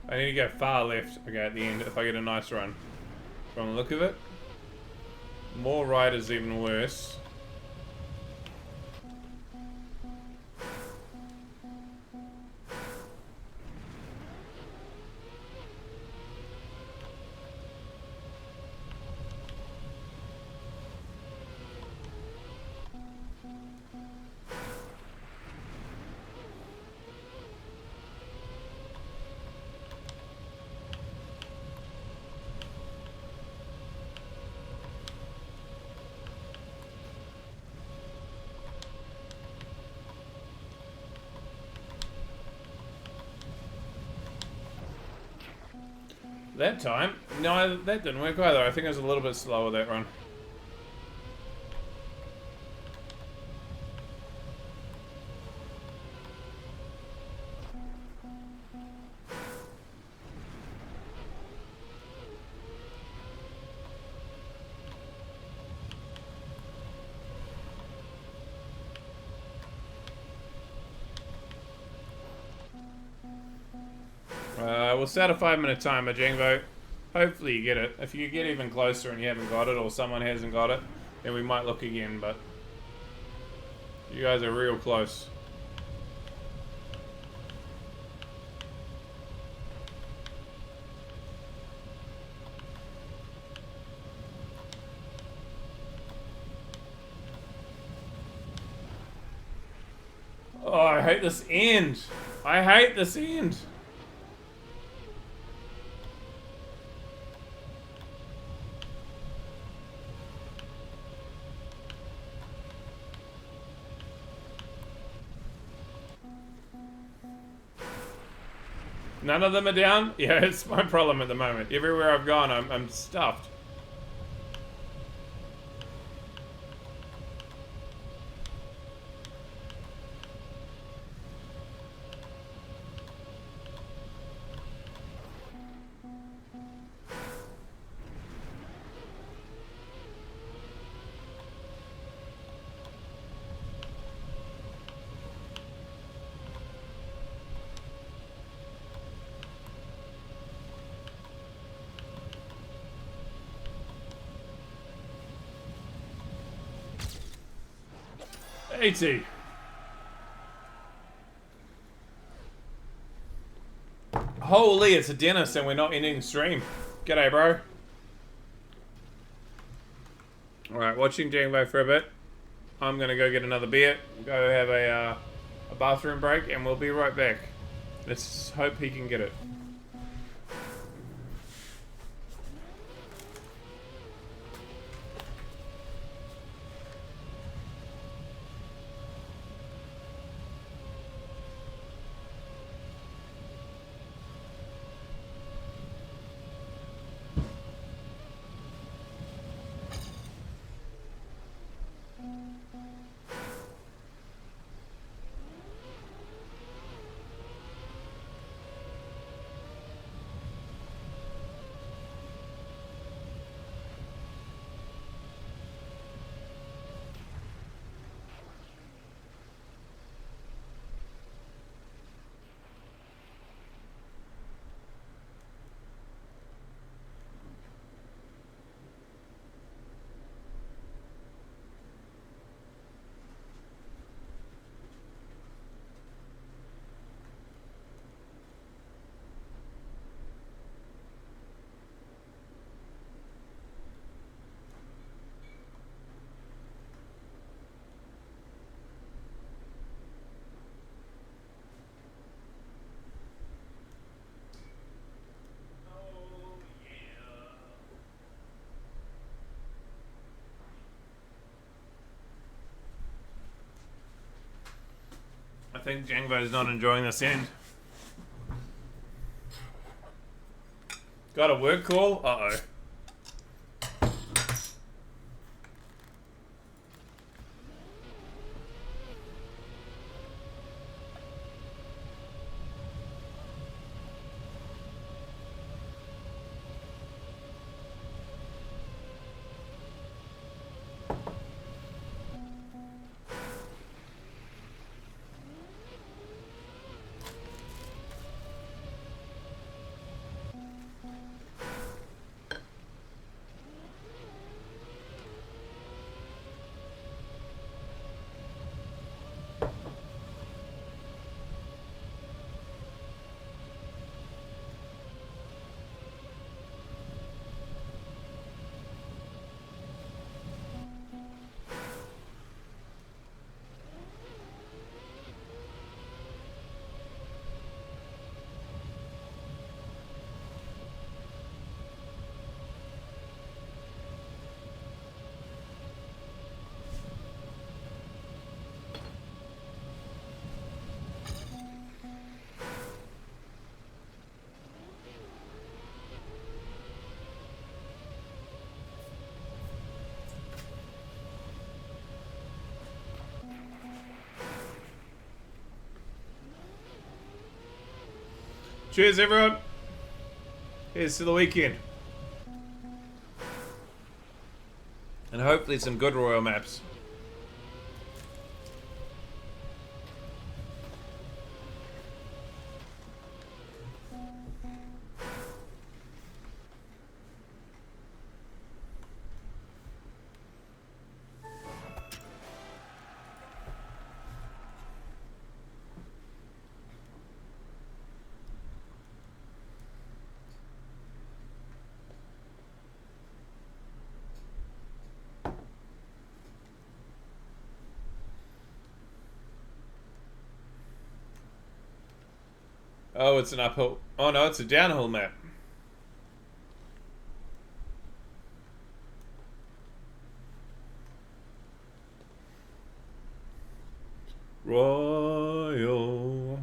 A: I need to go far left, okay, at the end, if I get a nice run. From the look of it. More right is even worse. That time? No, that didn't work either. I think I was a little bit slower that run. We'll set a 5-minute timer, Jingbo. Hopefully you get it. If you get even closer and you haven't got it, or someone hasn't got it, then we might look again, but you guys are real close. Oh, I hate this end. I hate this end. None of them are down? Yeah, it's my problem at the moment. Everywhere I've gone, I'm stuffed. AT. Holy, it's a Dennis and we're not ending stream. G'day, bro. Alright, watching Jingbo for a bit. I'm gonna go get another beer, go have a bathroom break, and we'll be right back. Let's hope he can get it. think Jangvo's not enjoying this end. Got a work call? Uh-oh. Cheers, everyone. Here's to the weekend. And hopefully some good Royal maps. Oh, it's an uphill. Oh no, it's a downhill map. Royal.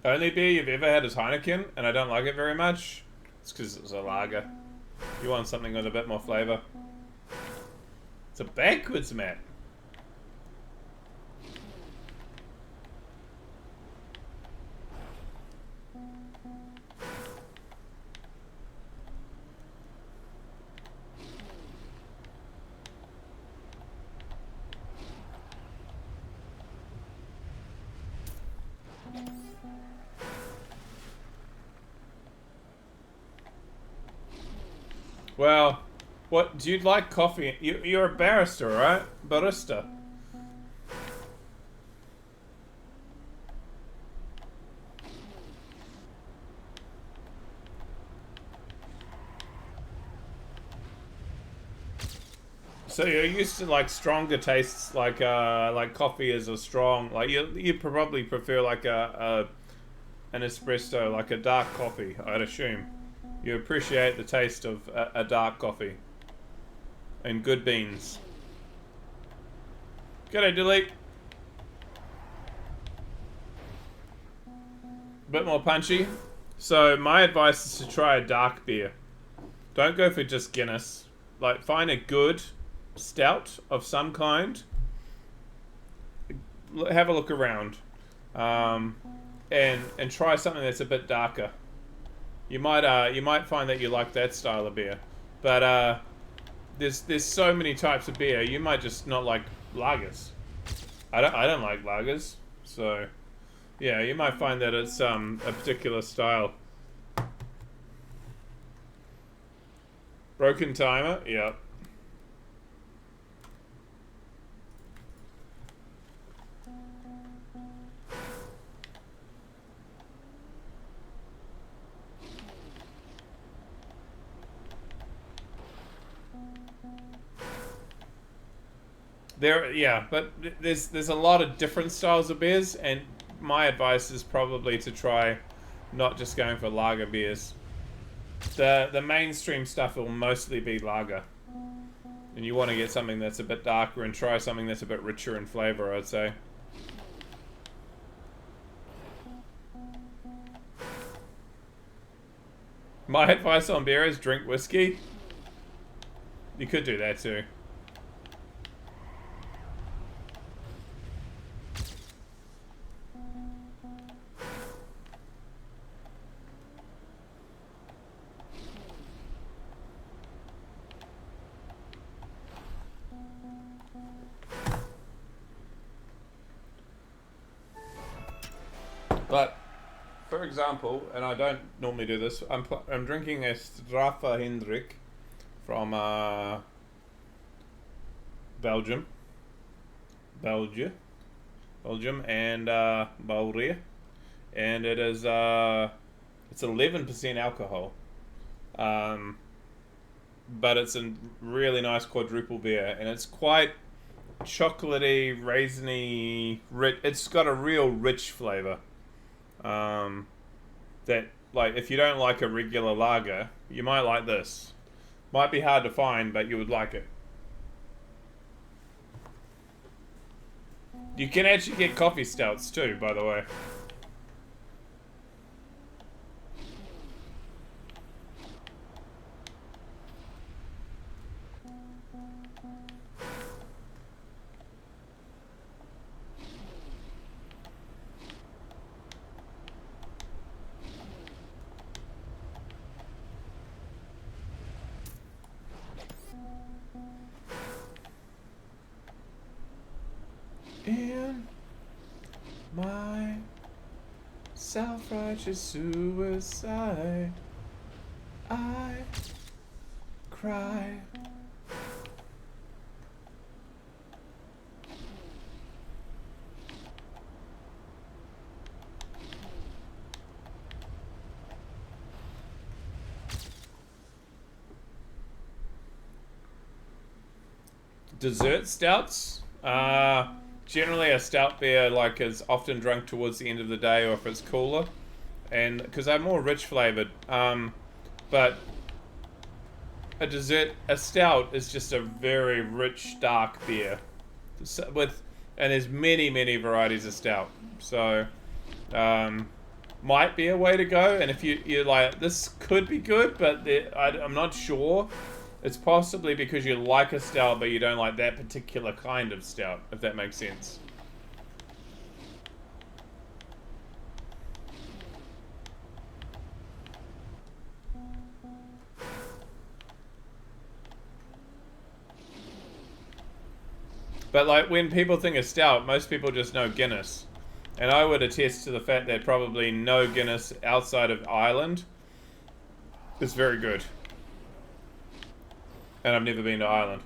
A: Only beer you've ever had is Heineken, and I don't like it very much. It's because it's a lager. You want something with a bit more flavor. It's a backwards map. Well, what do you like coffee? You're a barrister, right? Barista. So you're used to like stronger tastes, like coffee is a strong. Like you probably prefer like an espresso, like a dark coffee, I'd assume. You appreciate the taste of a dark coffee. And good beans. G'day, Delete. Bit more punchy. So my advice is to try a dark beer. Don't go for just Guinness. Like, find a good stout of some kind. Have a look around. And try something that's a bit darker. You might find that you like that style of beer, but there's so many types of beer. You might just not like lagers. I don't like lagers, so yeah, you might find that it's a particular style. Broken timer, yep. But there's a lot of different styles of beers, and my advice is probably to try not just going for lager beers. The mainstream stuff will mostly be lager. And you want to get something that's a bit darker and try something that's a bit richer in flavor, I'd say. My advice on beer is drink whiskey. You could do that too. But, for example, and I don't normally do this, I'm drinking a Straffa Hendrik from Belgium, and Bavaria, and it is it's 11% alcohol, but it's a really nice quadruple beer, and it's quite chocolatey, raisiny, rich. It's got a real rich flavor. That, like, if you don't like a regular lager, you might like this. Might be hard to find, but you would like it. You can actually get coffee stouts too, by the way. In my self-righteous suicide, I cry. Dessert stouts? Generally a stout beer like is often drunk towards the end of the day, or if it's cooler, and because they're more rich flavored. But a stout is just a very rich dark beer and there's many varieties of stout. So might be a way to go. And if you're like, this could be good, but I'm not sure. It's possibly because you like a stout, but you don't like that particular kind of stout, if that makes sense. But, like, when people think of stout, most people just know Guinness. And I would attest to the fact that probably no Guinness outside of Ireland is very good. And I've never been to Ireland.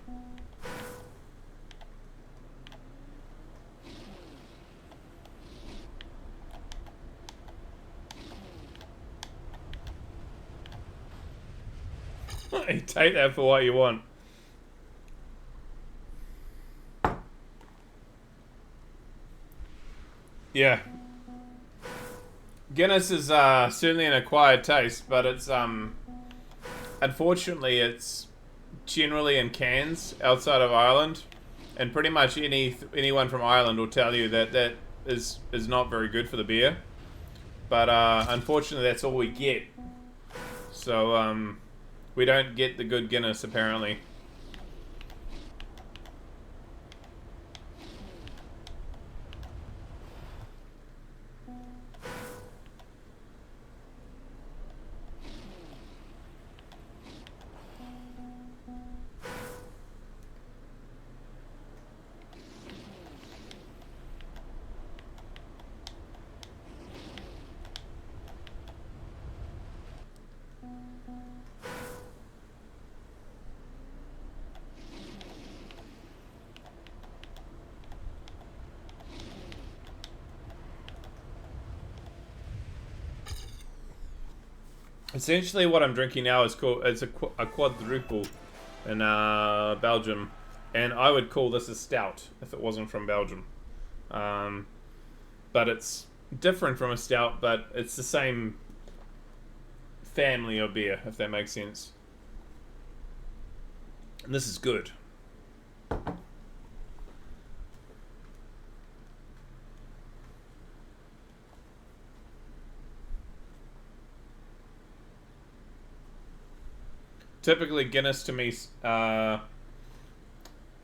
A: You take that for what you want. Yeah. Guinness is certainly an acquired taste, but it's unfortunately it's generally in cans outside of Ireland, and pretty much anyone from Ireland will tell you that that is not very good for the beer. But unfortunately, that's all we get. So we don't get the good Guinness apparently. Essentially, what I'm drinking now is called a quadruple in Belgium, and I would call this a stout if it wasn't from Belgium. But it's different from a stout, but it's the same family of beer, if that makes sense. And this is good. Typically, Guinness to me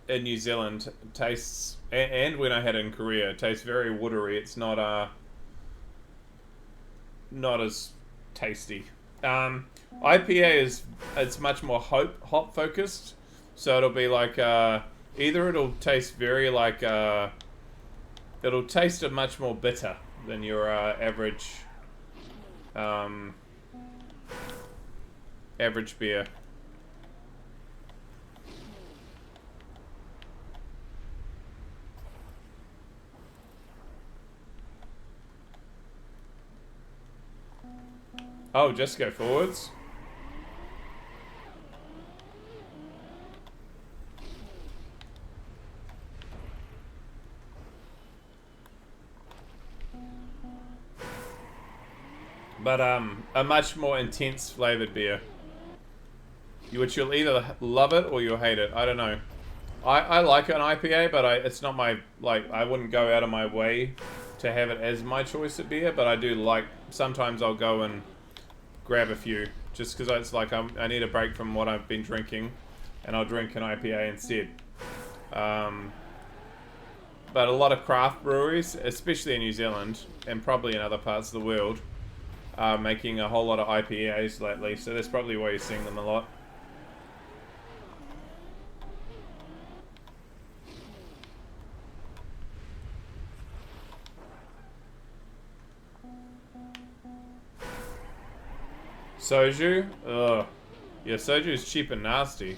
A: in New Zealand tastes, and when I had it in Korea, it tastes very watery. It's not as tasty. IPA it's much more hop focused, so it'll be like either it'll taste very like it'll taste a much more bitter than your average average beer. Oh, just go forwards. But a much more intense flavored beer. Which you'll either love it or you'll hate it. I don't know. I like an IPA, but it's not my, like, I wouldn't go out of my way to have it as my choice of beer, but I do like, sometimes I'll go and grab a few, just because it's like I need a break from what I've been drinking, and I'll drink an IPA instead. But a lot of craft breweries, especially in New Zealand, and probably in other parts of the world, are making a whole lot of IPAs lately, so that's probably why you're seeing them a lot. Soju? Ugh. Yeah, soju is cheap and nasty.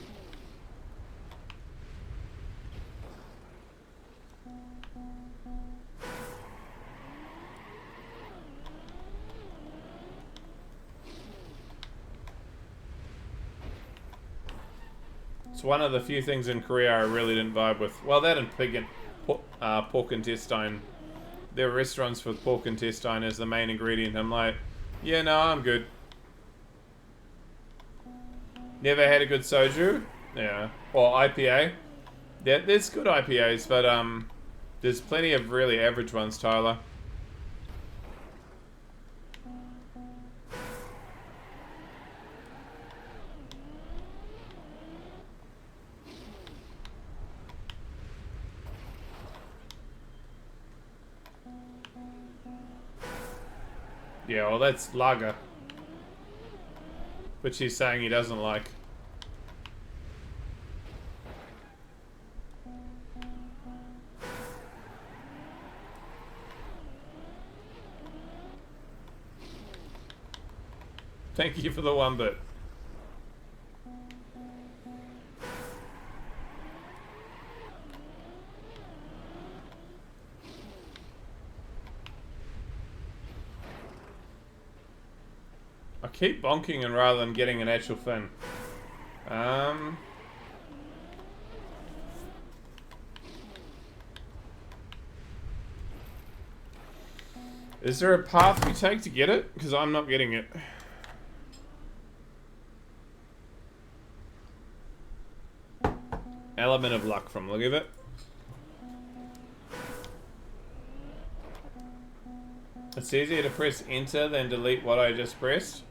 A: It's one of the few things in Korea I really didn't vibe with. Well, that and pig and pork intestine. There are restaurants with pork intestine as the main ingredient. I'm like, yeah, no, I'm good. Never had a good soju? Yeah. Or IPA? Yeah, there's good IPAs, but there's plenty of really average ones, Tyler. Yeah, well, that's lager. Which he's saying he doesn't like. Thank you for the 1 bit. I keep bonking and rather than getting an actual fin. Is there a path we take to get it? Because I'm not getting it. Element of luck from the look of it. It's easier to press enter than delete what I just pressed.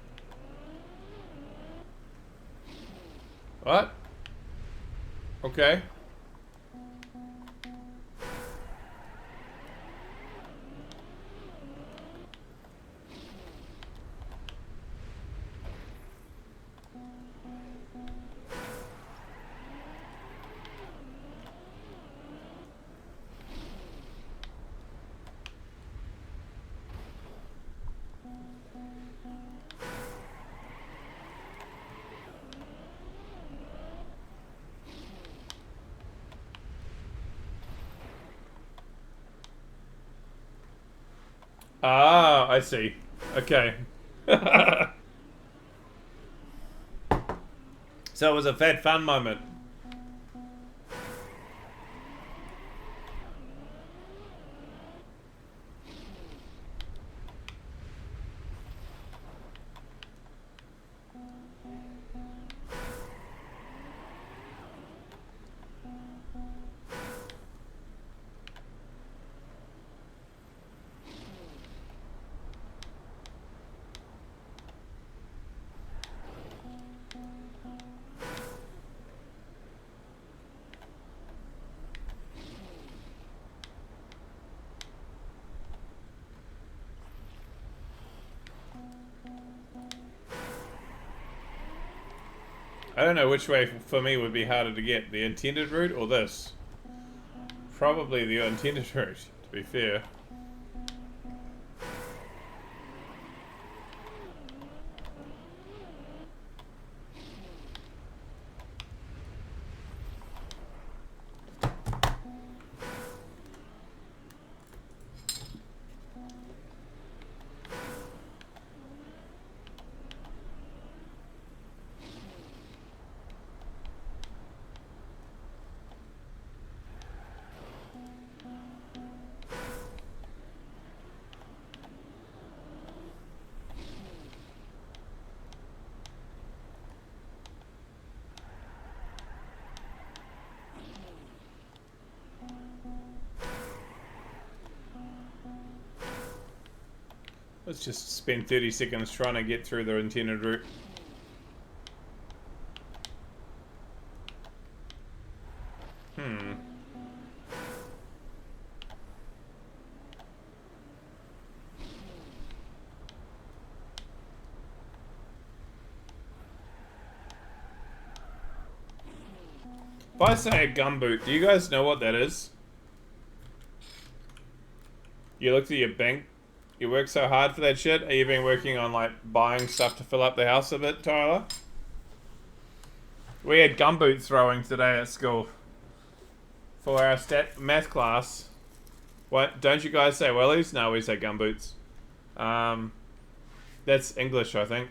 A: What? Okay. Ah, I see. Okay. So it was a fat fun moment. I don't know which way for me would be harder to get, the intended route or this. Probably the intended route, to be fair. Let's just spend 30 seconds trying to get through the intended route. If I say a gumboot, do you guys know what that is? You looked at your bank. You work so hard for that shit. Have you been working on like buying stuff to fill up the house a bit, Tyler? We had gumboot throwing today at school for our math class. What? Don't you guys say wellies? No, we say gumboots. That's English, I think.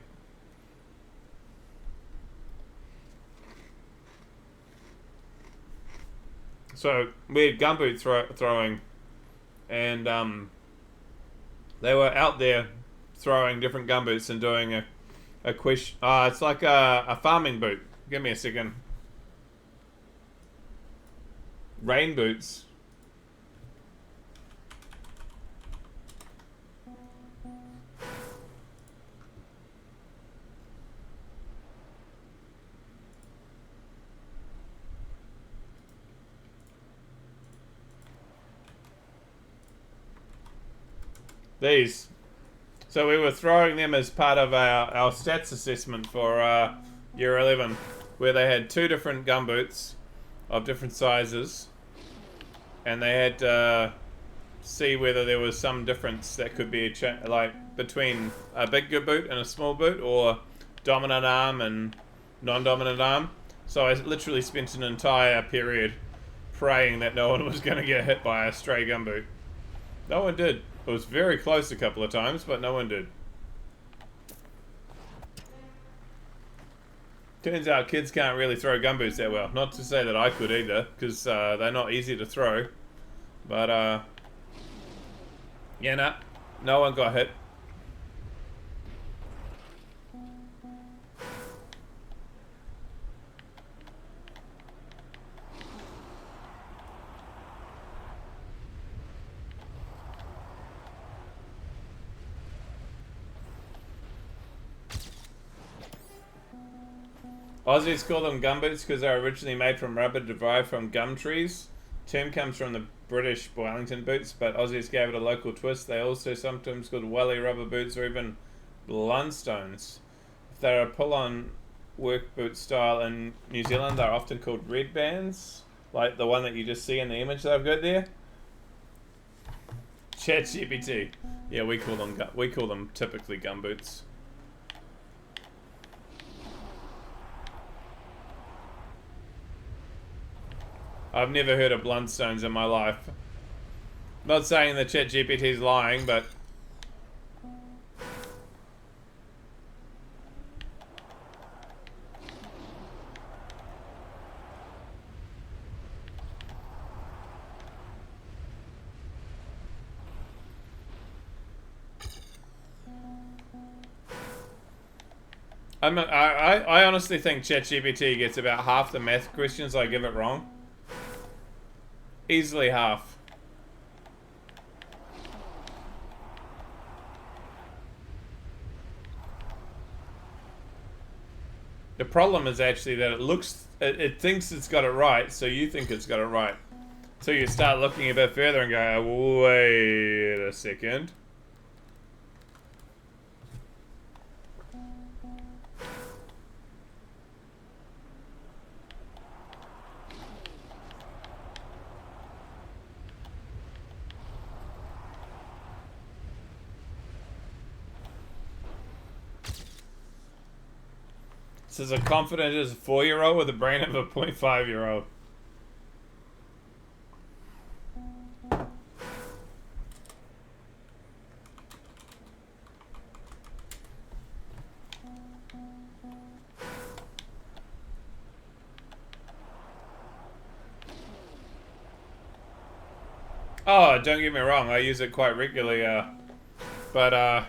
A: So we had gumboot throwing, and they were out there throwing different gumboots and doing a question. It's like a farming boot. Give me a second. Rain boots. These. So we were throwing them as part of our stats assessment for year 11, where they had two different gumboots of different sizes, and they had to see whether there was some difference that could be like between a big boot and a small boot, or dominant arm and non-dominant arm. So I literally spent an entire period praying that no one was going to get hit by a stray gumboot. No one did. It was very close a couple of times, but no one did. Turns out kids can't really throw gumboots that well. Not to say that I could either, because they're not easy to throw. But, yeah, no one got hit. Aussies call them gumboots because they're originally made from rubber derived from gum trees. Term comes from the British Wellington boots, but Aussies gave it a local twist. They also sometimes called welly rubber boots or even Blundstones. If they're a pull-on work boot style in New Zealand, they're often called red bands, like the one that you just see in the image that I've got there. ChatGPT. Yeah, we call them typically gumboots. I've never heard of Blundstones in my life. Not saying that ChatGPT is lying, but I honestly think ChatGPT gets about half the math questions I give it wrong. Easily half. The problem is actually that it thinks it's got it right, so you think it's got it right. So you start looking a bit further and go, wait a second. Says a confident as a 4-year-old with the brain of a 0.5-year-old. Oh, don't get me wrong, I use it quite regularly, but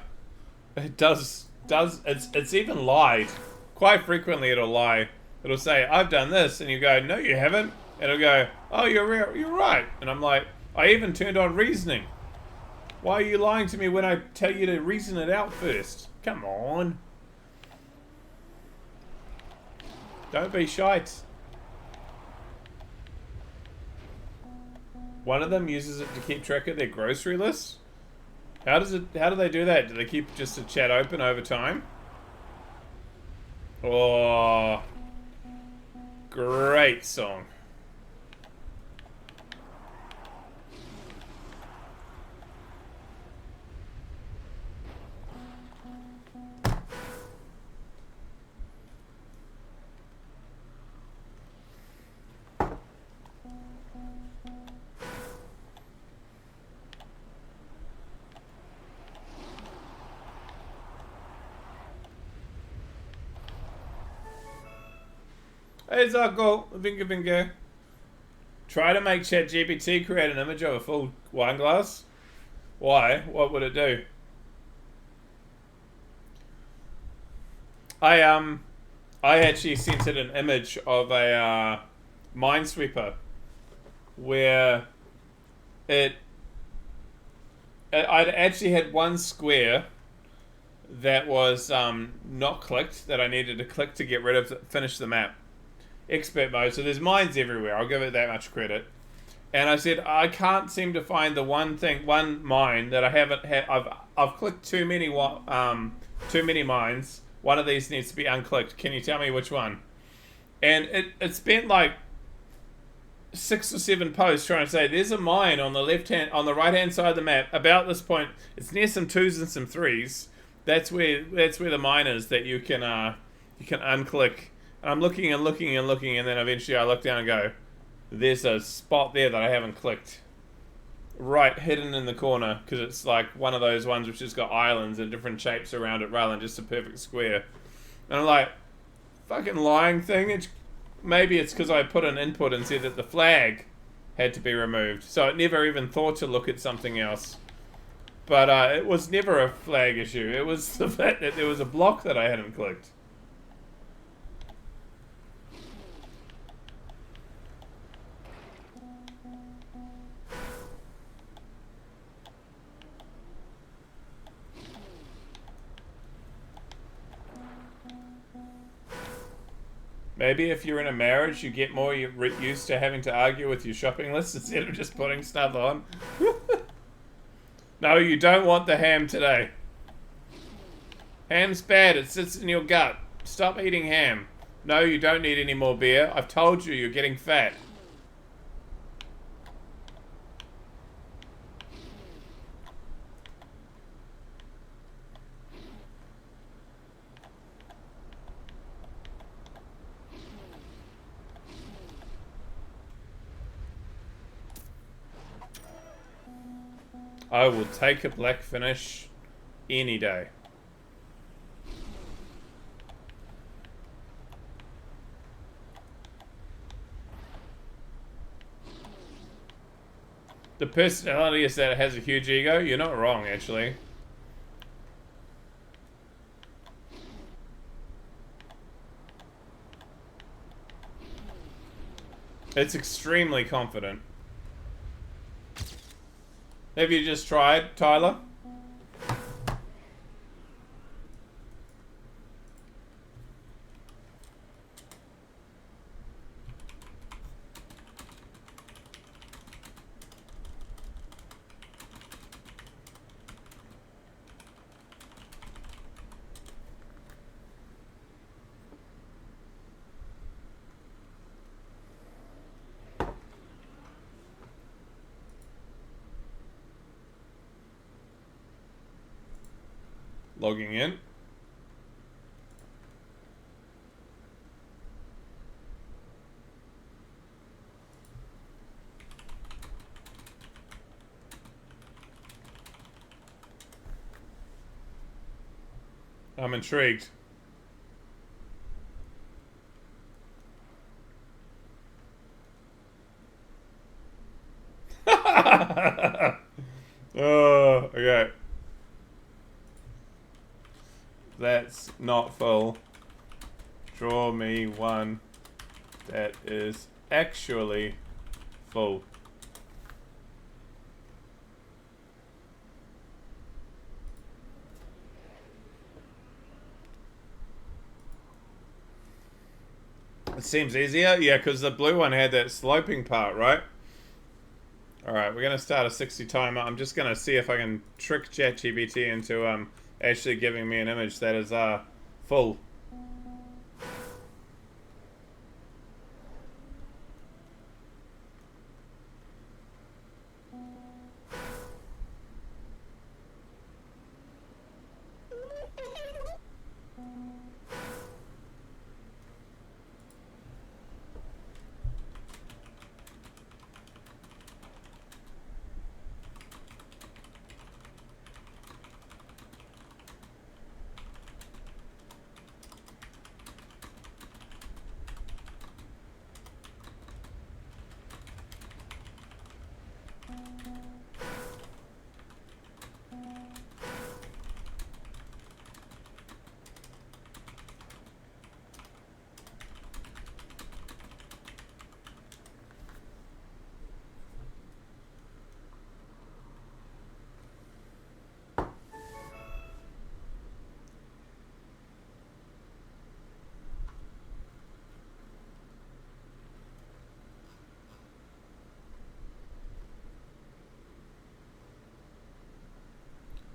A: it does it's even lied. Quite frequently it'll lie. It'll say, I've done this, and you go, no you haven't. And it'll go, oh you're right. And I'm like, I even turned on reasoning. Why are you lying to me when I tell you to reason it out first? Come on. Don't be shite. One of them uses it to keep track of their grocery list. How do they do that? Do they keep just a chat open over time? Oh, great song. Hey Zarko, Vinga. Try to make ChatGPT create an image of a full wine glass. Why? What would it do? I actually sent it an image of a Minesweeper where I'd actually had one square that was not clicked that I needed to click to get rid of finish the map. Expert mode, so there's mines everywhere. I'll give it that much credit. And I said I can't seem to find the one mine that I haven't had. I've clicked too many mines. One of these needs to be unclicked. Can you tell me which one? And it spent like 6 or 7 posts trying to say there's a mine on the right hand side of the map. About this point, it's near some 2s and some 3s. That's where the mine is that you can unclick. And I'm looking and looking and looking, and then eventually I look down and go, there's a spot there that I haven't clicked. Right, hidden in the corner, because it's like one of those ones which has got islands and different shapes around it rather than just a perfect square. And I'm like, fucking lying thing. Maybe it's because I put an input and said that the flag had to be removed. So it never even thought to look at something else. But it was never a flag issue. It was the fact that there was a block that I hadn't clicked. Maybe if you're in a marriage, you get more used to having to argue with your shopping list instead of just putting stuff on. No, you don't want the ham today. Ham's bad. It sits in your gut. Stop eating ham. No, you don't need any more beer. I've told you, you're getting fat. I will take a black finish any day. The personality is that it has a huge ego? You're not wrong, actually. It's extremely confident. Have you just tried, Tyler? Logging in. I'm intrigued. Oh, okay. That's not full. Draw me one that is actually full. It seems easier. Yeah, because the blue one had that sloping part, right? Alright, we're going to start a 60 timer. I'm just going to see if I can trick ChatGPT into actually giving me an image that is full.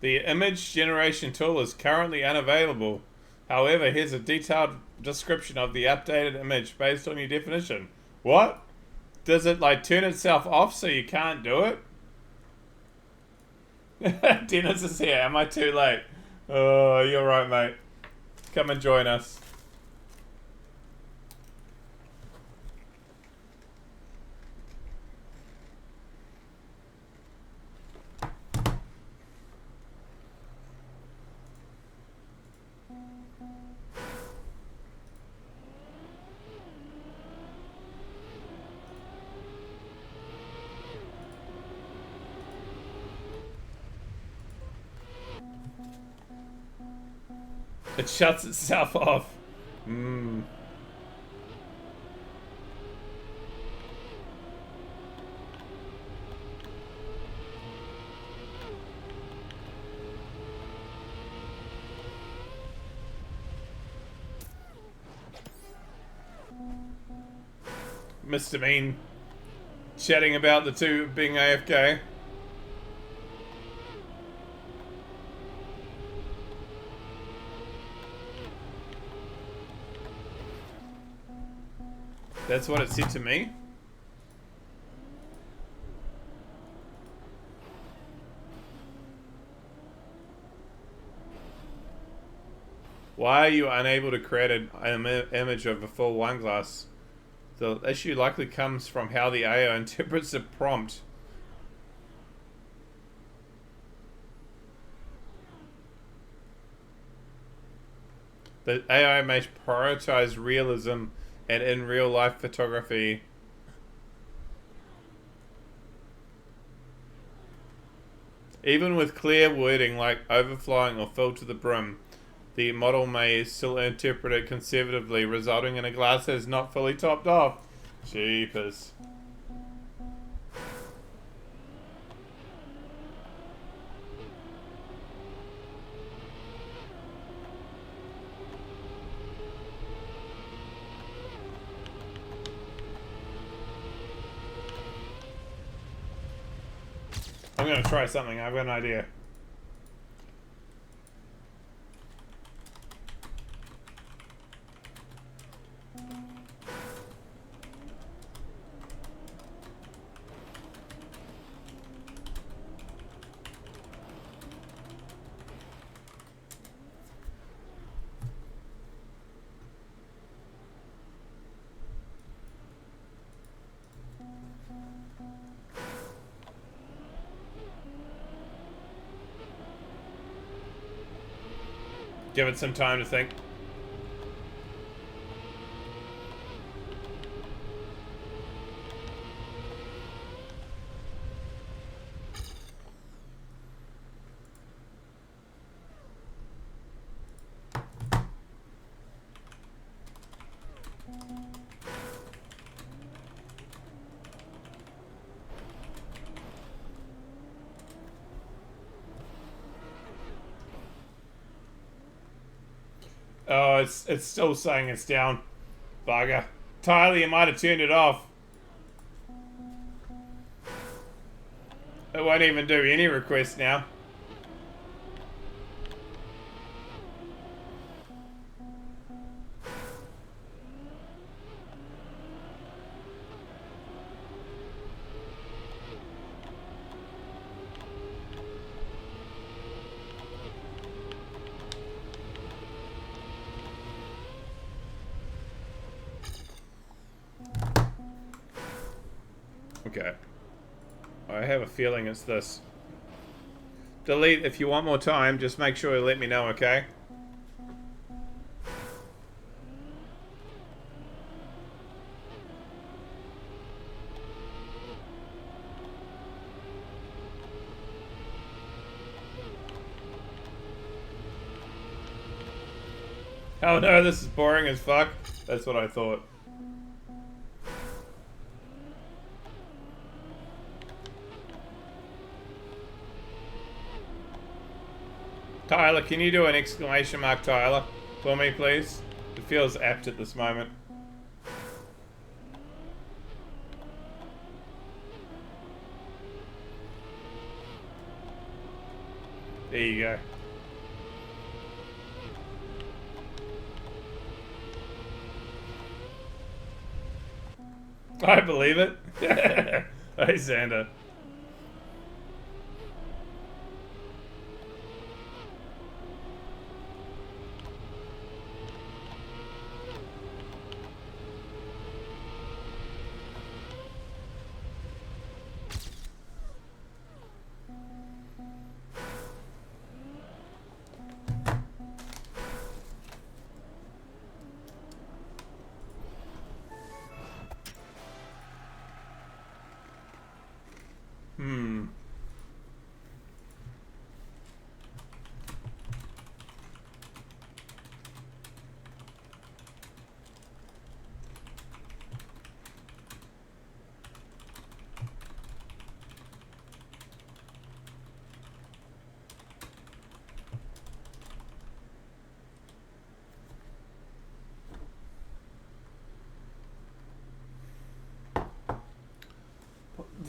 A: The image generation tool is currently unavailable. However, here's a detailed description of the updated image based on your definition. What? Does it like turn itself off so you can't do it? Dennis is here. Am I too late? Oh, you're right, mate. Come and join us. It shuts itself off. Mr. Mean chatting about the two being AFK. That's what it said to me. Why are you unable to create an image of a full wine glass? The issue likely comes from how the AI interprets the prompt. The AI may prioritize realism and in real life photography. Even with clear wording like overflowing or fill to the brim, the model may still interpret it conservatively, resulting in a glass that is not fully topped off. Jeepers. I'm gonna try something. I've got an idea. Give it some time to think. Oh, it's still saying it's down. Bugger. Tyler, you might have turned it off. It won't even do any requests now. Okay. I have a feeling it's this. Delete if you want more time, just make sure you let me know, okay? Oh no, this is boring as fuck. That's what I thought. Tyler, can you do an exclamation mark, Tyler, for me, please? It feels apt at this moment. There you go. I believe it. Hey, Xander.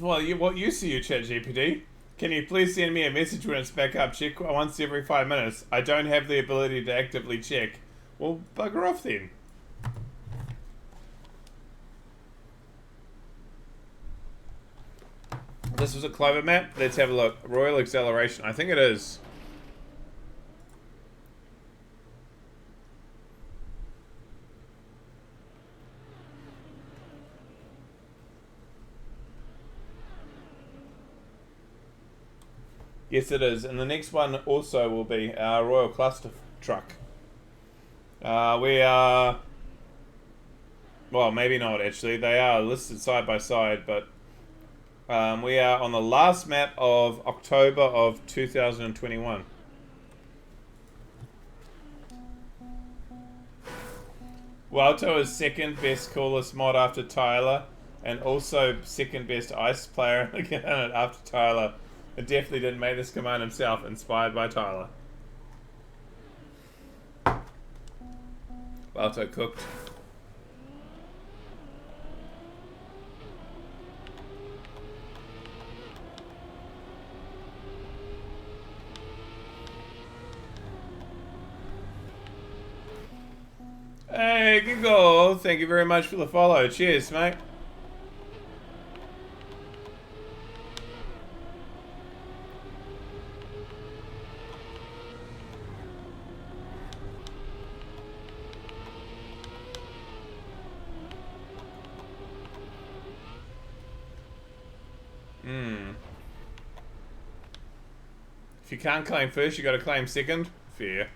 A: Well, what use are you, ChatGPT? Can you please send me a message when it's back up? Check once every 5 minutes. I don't have the ability to actively check. Well, bugger off then. This was a Clover map. Let's have a look. Royal Acceleration. I think it is. Yes, it is. And the next one also will be our Royal Cluster Truck. We are... Well, maybe not, actually. They are listed side by side, but... we are on the last map of October of 2021. Walto is second best coolest mod after Tyler, and also second best ice player again after Tyler. It definitely didn't make this command himself, inspired by Tyler. Walto cooked. Hey, good goal. Thank you very much for the follow. Cheers, mate. If you can't claim first, you got to claim second. Fair.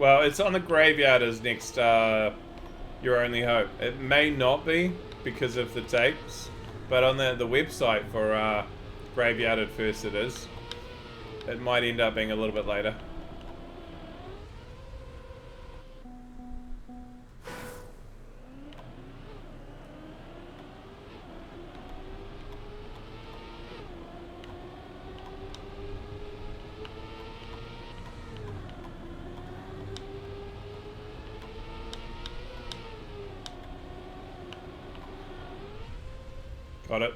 A: Well, it's on the graveyard as next, Your Only Hope. It may not be because of the tapes, but on the website for graveyard at first it is. It might end up being a little bit later. Got it.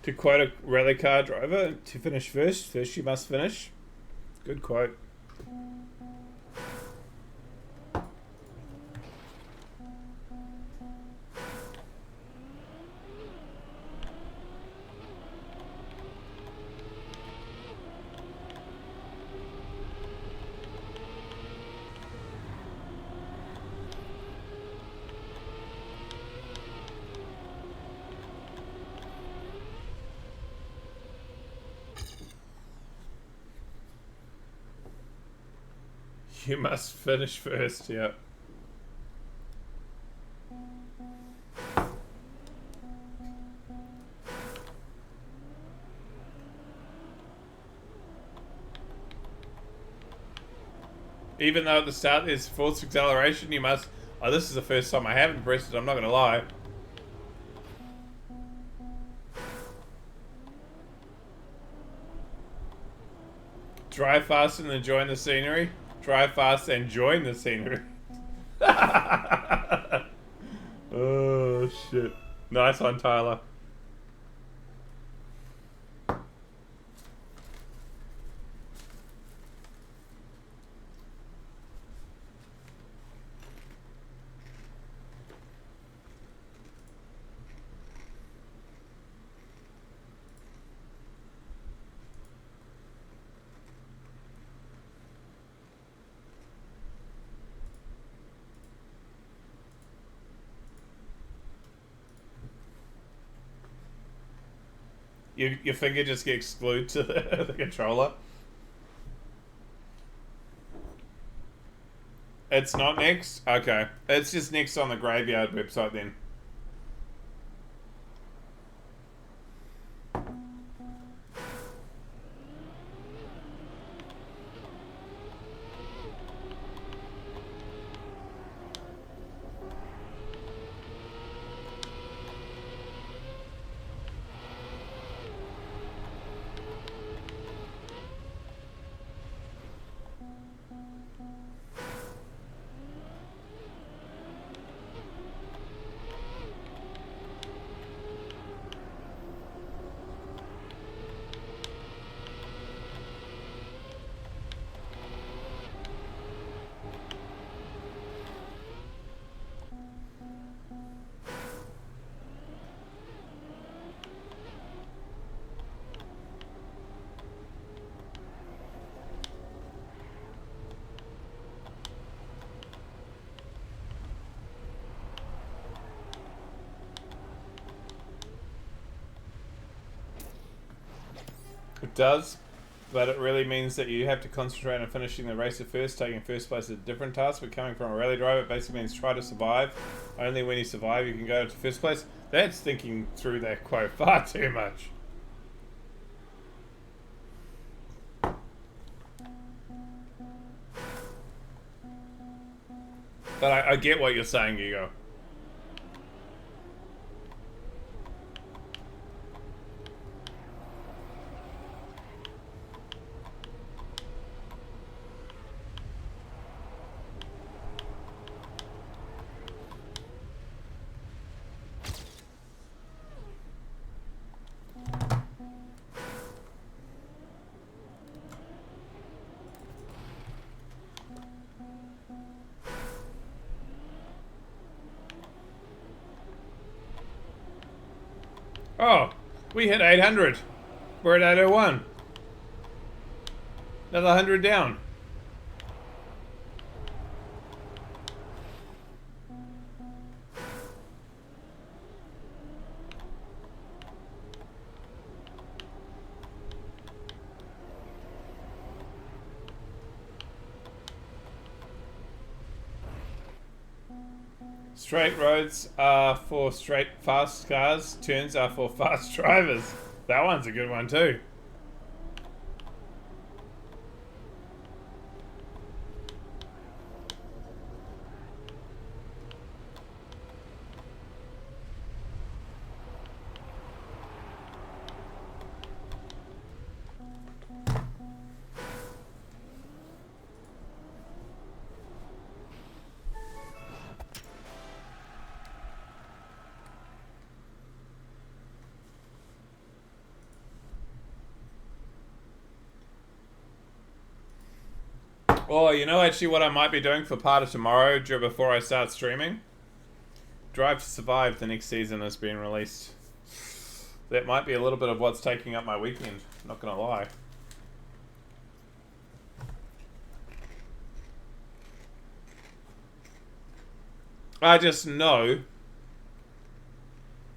A: To quote a rally car driver, to finish first you must finish. Good quote. You must finish first, yeah. Even though at the start there's forced acceleration, you must... Oh, this is the first time I haven't pressed it, I'm not gonna lie. Drive fast and enjoy the scenery. Drive fast and join the scenery. Oh, shit. Nice one, Tyler. Your finger just gets glued to the controller. It's not next? Okay. It's just next on the graveyard website then. It does, but it really means that you have to concentrate on finishing the race at first. Taking first place is a different task, but coming from a rally driver, it basically means try to survive. Only when you survive, you can go to first place. That's thinking through that quote far too much. But I get what you're saying, Hugo. Oh, we hit 800. We're at 801. Another 100 down. Straight roads are for straight fast cars. Turns are for fast drivers. That one's a good one too. Oh, you know actually what I might be doing for part of tomorrow before I start streaming? Drive to Survive, the next season has been released. That might be a little bit of what's taking up my weekend, not gonna lie. I just know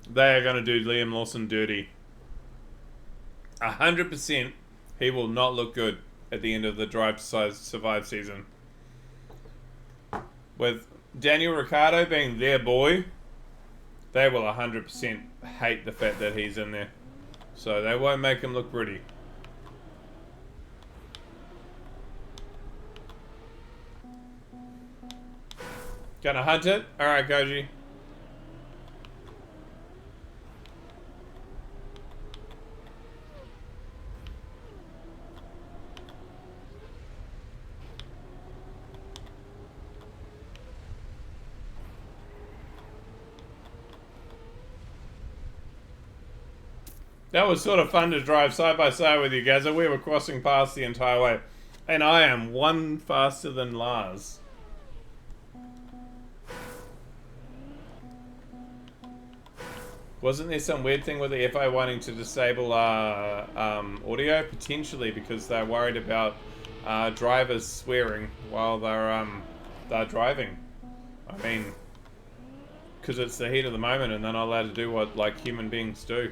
A: they are gonna do Liam Lawson dirty. 100% he will not look good at the end of the Drive to Survive season. With Daniel Ricciardo being their boy, they will 100% hate the fact that he's in there. So they won't make him look pretty. Gonna hunt it? Alright, Goji. That was sort of fun to drive side by side with you, Gazza. We were crossing paths the entire way. And I am one faster than Lars. Wasn't there some weird thing with the FI wanting to disable audio? Potentially, because they're worried about drivers swearing while they're driving. I mean, because it's the heat of the moment and they're not allowed to do what like human beings do.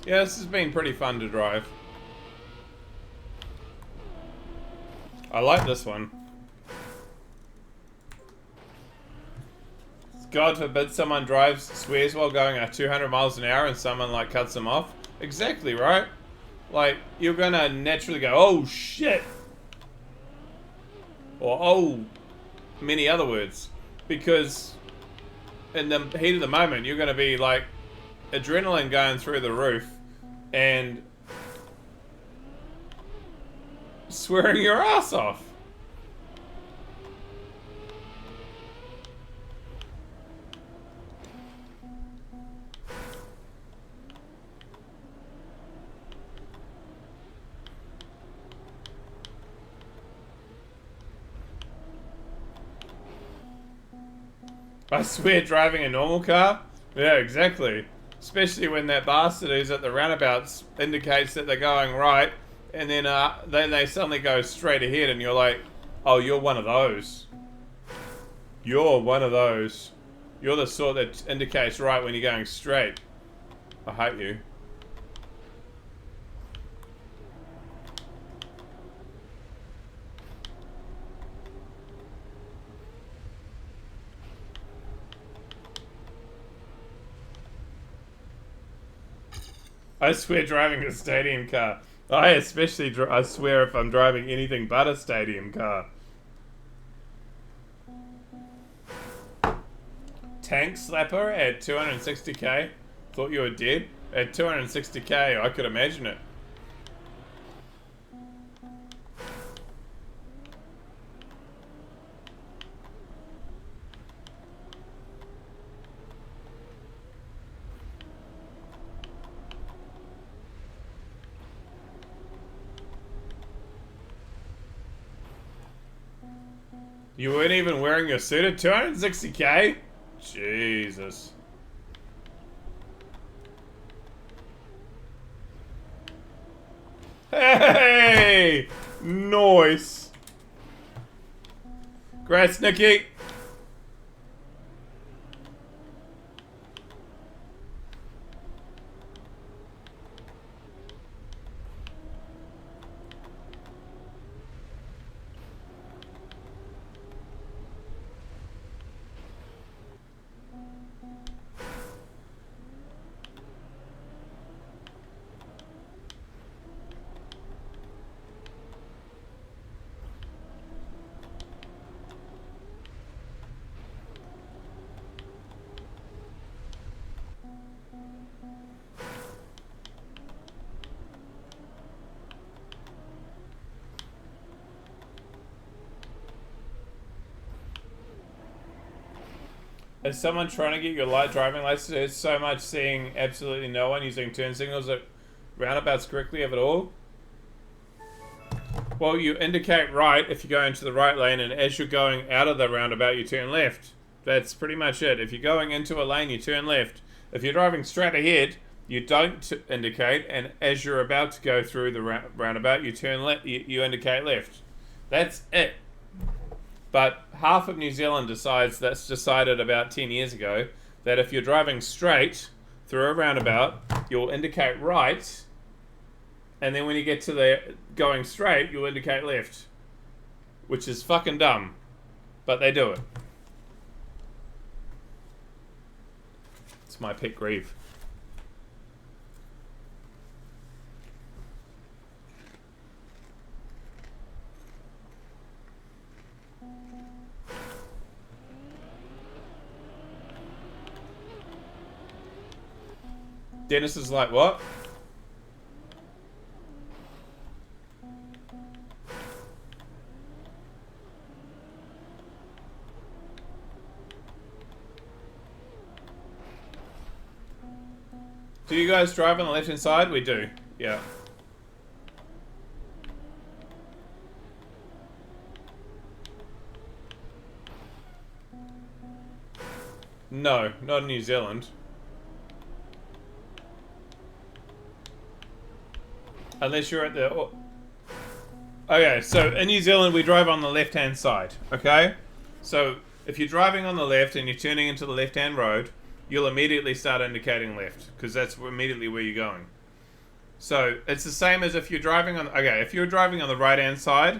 A: Yeah, this has been pretty fun to drive. I like this one. God forbid someone drives, swears while going at 200 miles an hour and someone like cuts them off. Exactly, right? Like, you're gonna naturally go, oh shit! Or oh, many other words. Because in the heat of the moment, you're gonna be like, adrenaline going through the roof and swearing your ass off. I swear driving a normal car? Yeah, exactly. Especially when that bastard who's at the roundabouts indicates that they're going right, and then they suddenly go straight ahead, and you're like, oh, you're one of those. You're one of those. You're the sort that indicates right when you're going straight. I hate you. I swear driving a stadium car. I especially, I swear if I'm driving anything but a stadium car. Tank Slapper at 260k. Thought you were dead? At 260k, I could imagine it. You weren't even wearing your suit at 260k? Jesus. Hey! Nice. Congrats, Nikki! As someone trying to get your light driving license, there's so much seeing absolutely no one using turn signals at roundabouts correctly of it all. Well, you indicate right if you go into the right lane, and as you're going out of the roundabout, you turn left. That's pretty much it. If you're going into a lane, you turn left. If you're driving straight ahead, you don't indicate, and as you're about to go through the roundabout, you turn left. You indicate left. That's it. But half of New Zealand decided about 10 years ago that if you're driving straight through a roundabout, you'll indicate right, and then when you get to the going straight, you'll indicate left. Which is fucking dumb. But they do it. It's my pet grief. Dennis is like, what? Do you guys drive on the left-hand side? We do, yeah. No, not in New Zealand. Unless you're at the... Okay, so in New Zealand, we drive on the left-hand side, okay? So if you're driving on the left and you're turning into the left-hand road, you'll immediately start indicating left, because that's immediately where you're going. So it's the same as if you're driving on... Okay, if you're driving on the right-hand side,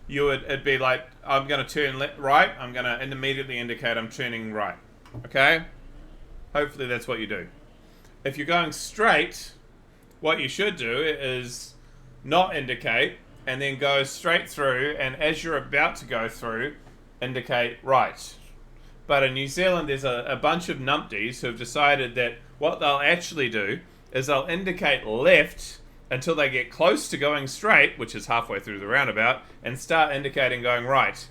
A: it'd be like, I'm going to turn right, I'm going to immediately indicate I'm turning right, okay? Hopefully that's what you do. If you're going straight... What you should do is not indicate and then go straight through, and as you're about to go through, indicate right. But in New Zealand, there's a bunch of numpties who have decided that what they'll actually do is they'll indicate left until they get close to going straight, which is halfway through the roundabout, and start indicating going right.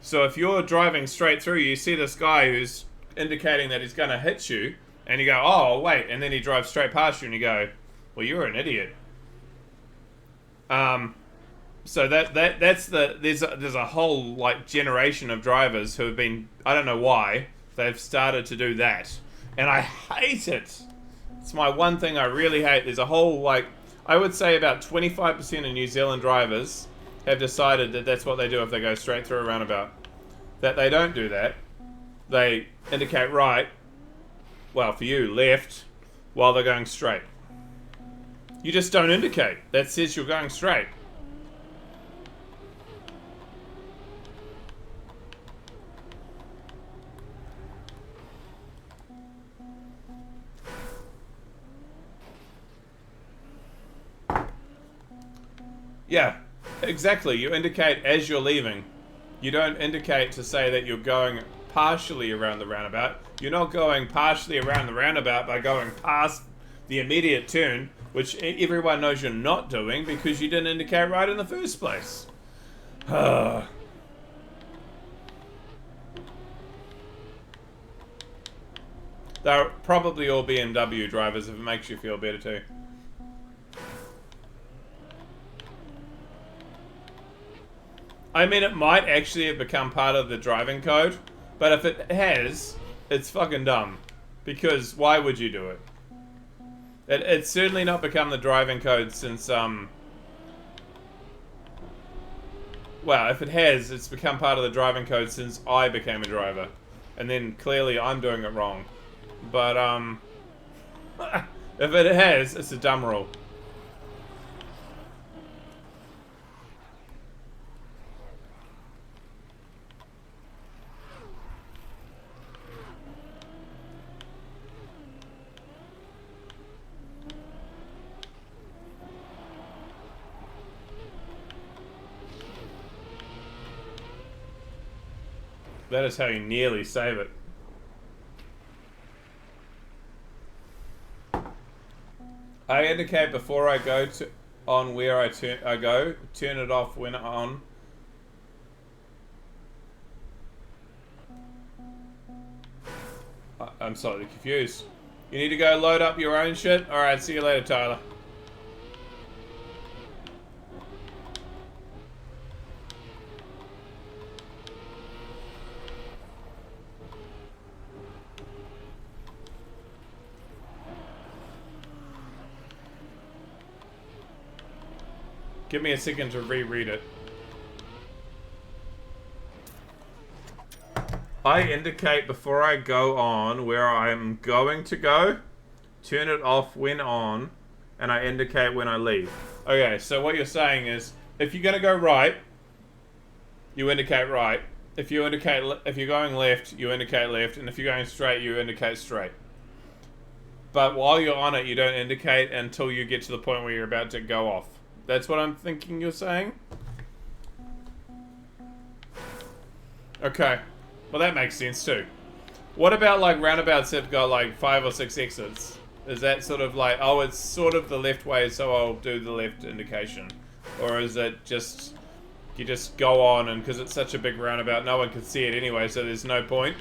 A: So if you're driving straight through, you see this guy who's indicating that he's going to hit you, and you go, oh, wait, and then he drives straight past you, and you go... Well, you're an idiot. So that's there's a whole like generation of drivers who have been, I don't know why they've started to do that, and I hate it. It's my one thing I really hate. There's a whole like, I would say about 25% of New Zealand drivers have decided that that's what they do if they go straight through a roundabout. That they don't do that. They indicate right. Well, for you, left, while they're going straight. You just don't indicate. That says you're going straight. Yeah, exactly. You indicate as you're leaving. You don't indicate to say that you're going partially around the roundabout. You're not going partially around the roundabout by going past the immediate turn, which everyone knows you're not doing because you didn't indicate right in the first place. They'll probably all BMW drivers if it makes you feel better too. I mean, it might actually have become part of the driving code, but if it has, it's fucking dumb. Because why would you do it? It's certainly not become the driving code since, Well, if it has, it's become part of the driving code since I became a driver. And then clearly I'm doing it wrong. But, if it has, it's a dumb rule. That is how you nearly save it. I indicate before I go to on where I go. Turn it off when on. I'm slightly confused. You need to go load up your own shit? Alright, see you later, Tyler. Give me a second to reread it. I indicate before I go on where I'm going to go, turn it off when on, and I indicate when I leave. Okay, so what you're saying is, if you're gonna go right, you indicate right. If you're going left, you indicate left, and if you're going straight, you indicate straight. But while you're on it, you don't indicate until you get to the point where you're about to go off. That's what I'm thinking you're saying? Okay. Well, that makes sense too. What about like roundabouts that have got like 5 or 6 exits? Is that sort of like, oh, it's sort of the left way, so I'll do the left indication? Or is it just, you just go on and because it's such a big roundabout, no one can see it anyway, so there's no point?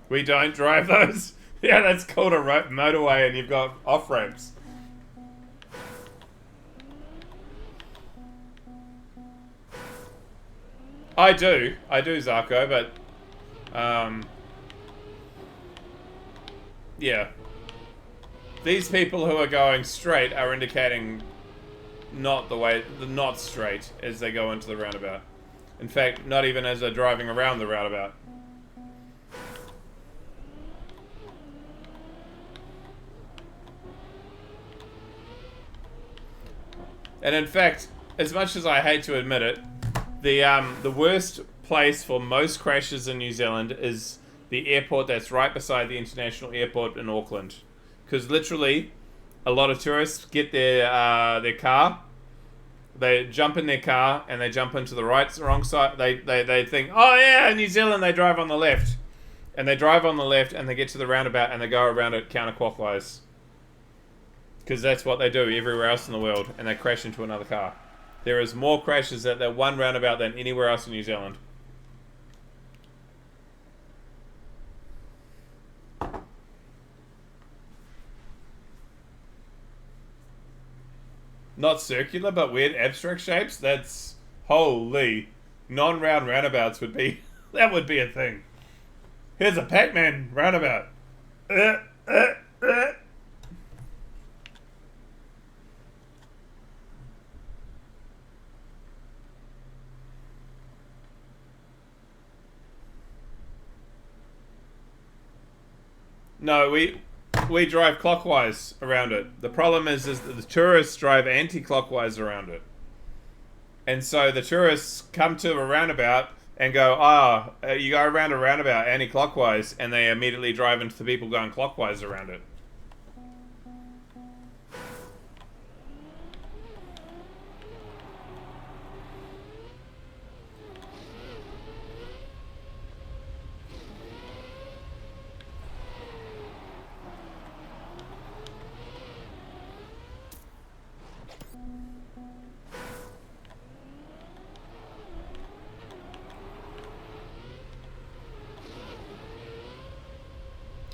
A: We don't drive those? Yeah, that's called a motorway and you've got off-ramps. I do, Zarko, but, yeah. These people who are going straight are indicating not straight as they go into the roundabout. In fact, not even as they're driving around the roundabout. And in fact, as much as I hate to admit it, the worst place for most crashes in New Zealand is the airport that's right beside the international airport in Auckland. Because literally, a lot of tourists get their car, they jump in their car, and they jump into the wrong side. They think, oh yeah, New Zealand, they drive on the left. And they drive on the left, and they get to the roundabout, and they go around it counterclockwise. Because that's what they do everywhere else in the world, and they crash into another car. There is more crashes at that one roundabout than anywhere else in New Zealand. Not circular, but weird abstract shapes? That's... holy. Non-round roundabouts would be... that would be a thing. Here's a Pac-Man roundabout. No, we drive clockwise around it. The problem is that the tourists drive anti-clockwise around it. And so the tourists come to a roundabout and go, you go around a roundabout anti-clockwise, and they immediately drive into the people going clockwise around it.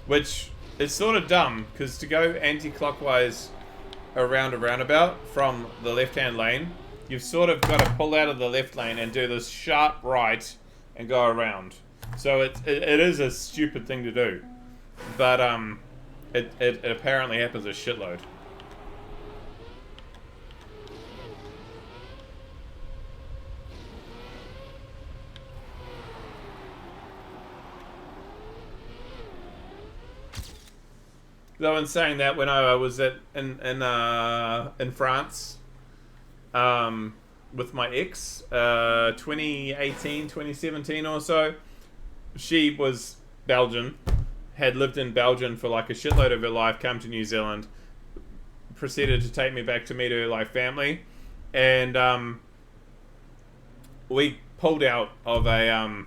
A: Which is sort of dumb, because to go anti-clockwise around a roundabout from the left-hand lane, you've sort of got to pull out of the left lane and do this sharp right and go around. So it is a stupid thing to do. But It apparently happens a shitload. Though in saying that, when I was in France, with my ex, 2018, 2017 or so, she was Belgian, had lived in Belgium for like a shitload of her life, come to New Zealand, proceeded to take me back to meet her like family, and we pulled out of a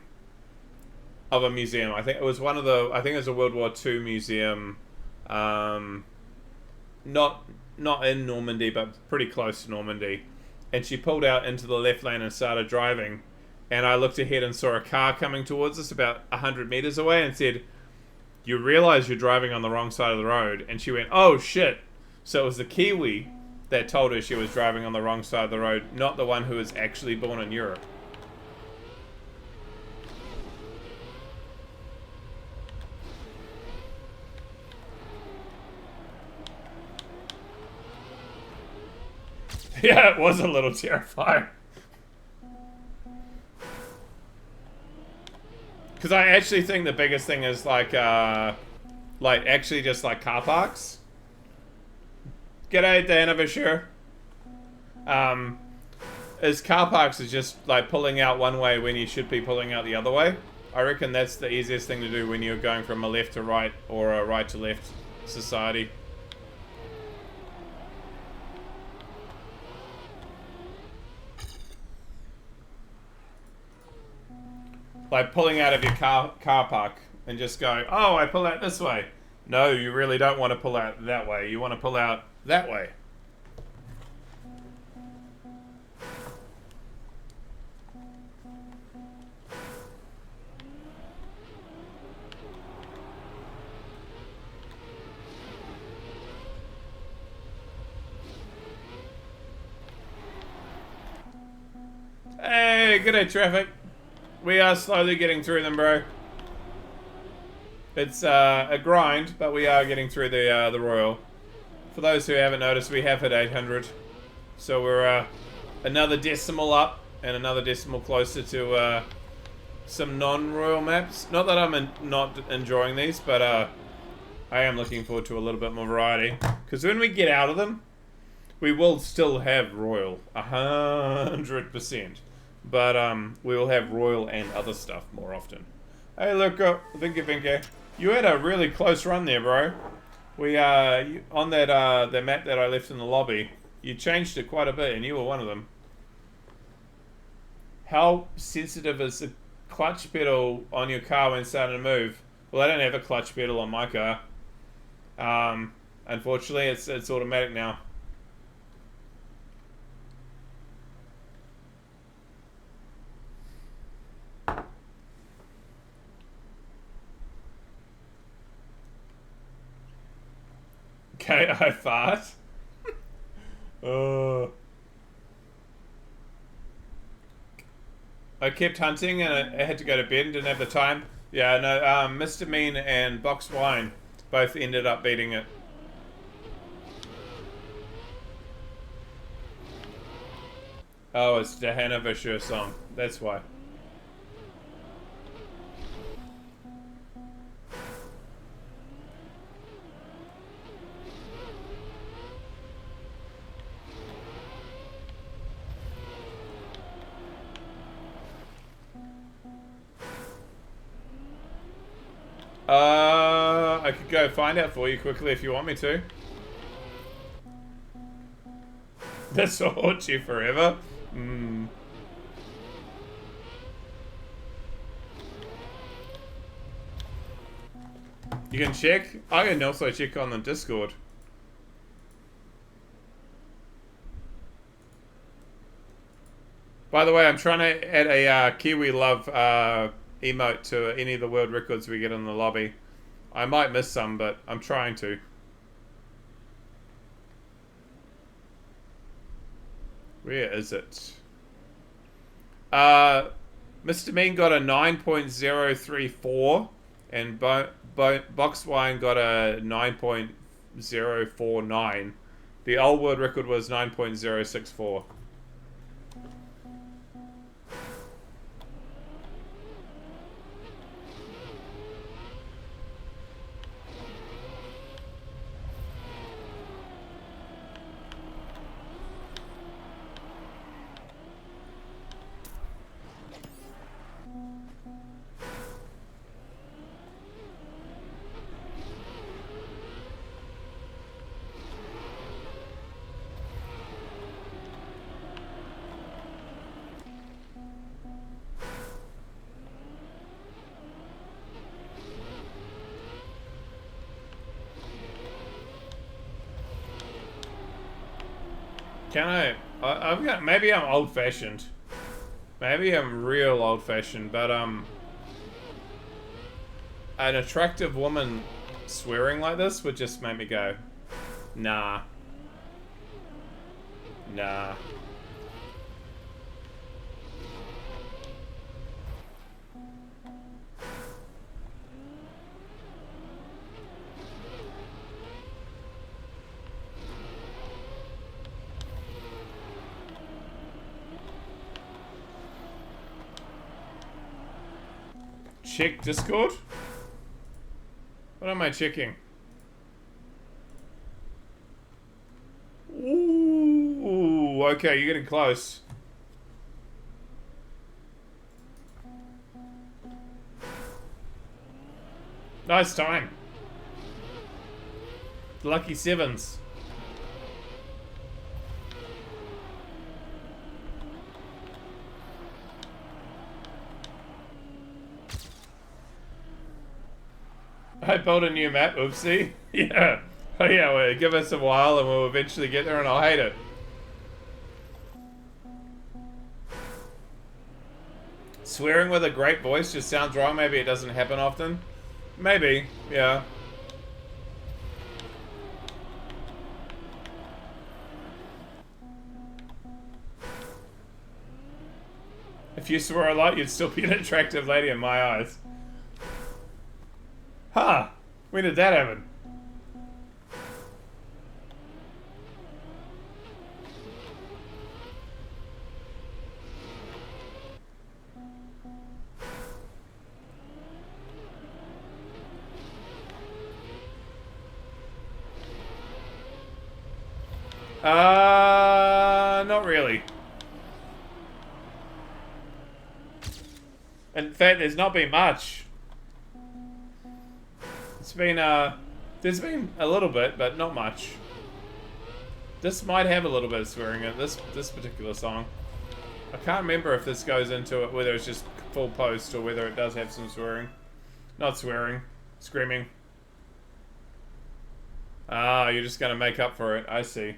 A: museum. I think it was I think it was a World War II museum. Not in Normandy, but pretty close to Normandy. And she pulled out into the left lane and started driving. And I looked ahead and saw a car coming towards us about 100 meters away and said, "You realize you're driving on the wrong side of the road?" And she went, "Oh shit." So it was the Kiwi that told her she was driving on the wrong side of the road, not the one who was actually born in Europe. Yeah, it was a little terrifying. Because I actually think the biggest thing is like actually just like car parks. G'day, Dan of Assure. Is car parks is just like pulling out one way when you should be pulling out the other way. I reckon that's the easiest thing to do when you're going from a left to right or a right to left society. Like pulling out of your car park and just going, "Oh, I pull out this way." No, you really don't want to pull out that way. You want to pull out that way. Hey, good day, traffic. We are slowly getting through them, bro. It's a grind, but we are getting through the Royal. For those who haven't noticed, we have hit 800. So we're another decimal up and another decimal closer to some non-Royal maps. Not that I'm not enjoying these, but I am looking forward to a little bit more variety. Because when we get out of them, we will still have Royal, 100%. But we will have Royal and other stuff more often. Hey, look, Vinky. You had a really close run there, bro. We on that the map that I left in the lobby, you changed it quite a bit, and you were one of them. How sensitive is the clutch pedal on your car when starting to move? Well, I don't have a clutch pedal on my car. Unfortunately, it's automatic now. Okay, I fart. I kept hunting and I had to go to bed and didn't have the time. Yeah, no, Mr. Mean and Box Wine both ended up beating it. Oh, it's the Hanover Sure song. That's why. I could go find out for you quickly if you want me to. This will haunt you forever. You can check. I can also check on the Discord. By the way, I'm trying to add a Kiwi Love emote to any of the world records we get in the lobby. I might miss some, but I'm trying to. Where is it? Mr. Mean got a 9.034 and Box wine got a 9.049. The old world record was 9.064. Can I've got, maybe I'm old-fashioned. Maybe I'm real old-fashioned, but an attractive woman swearing like this would just make me go, nah. Nah. Check Discord? What am I checking? Ooh, okay, you're getting close. Nice time. Lucky sevens. I built a new map, oopsie. Yeah. Oh yeah, well, give us a while and we'll eventually get there and I'll hate it. Swearing with a great voice just sounds wrong. Maybe it doesn't happen often. Maybe, yeah. If you swore a lot, you'd still be an attractive lady in my eyes. Huh. When did that happen? Not really. In fact, there's not been much. It's been, there's been a little bit, but not much. This might have a little bit of swearing in this particular song. I can't remember if this goes into it, whether it's just full post or whether it does have some swearing. Not swearing, screaming. Ah, you're just gonna make up for it. I see.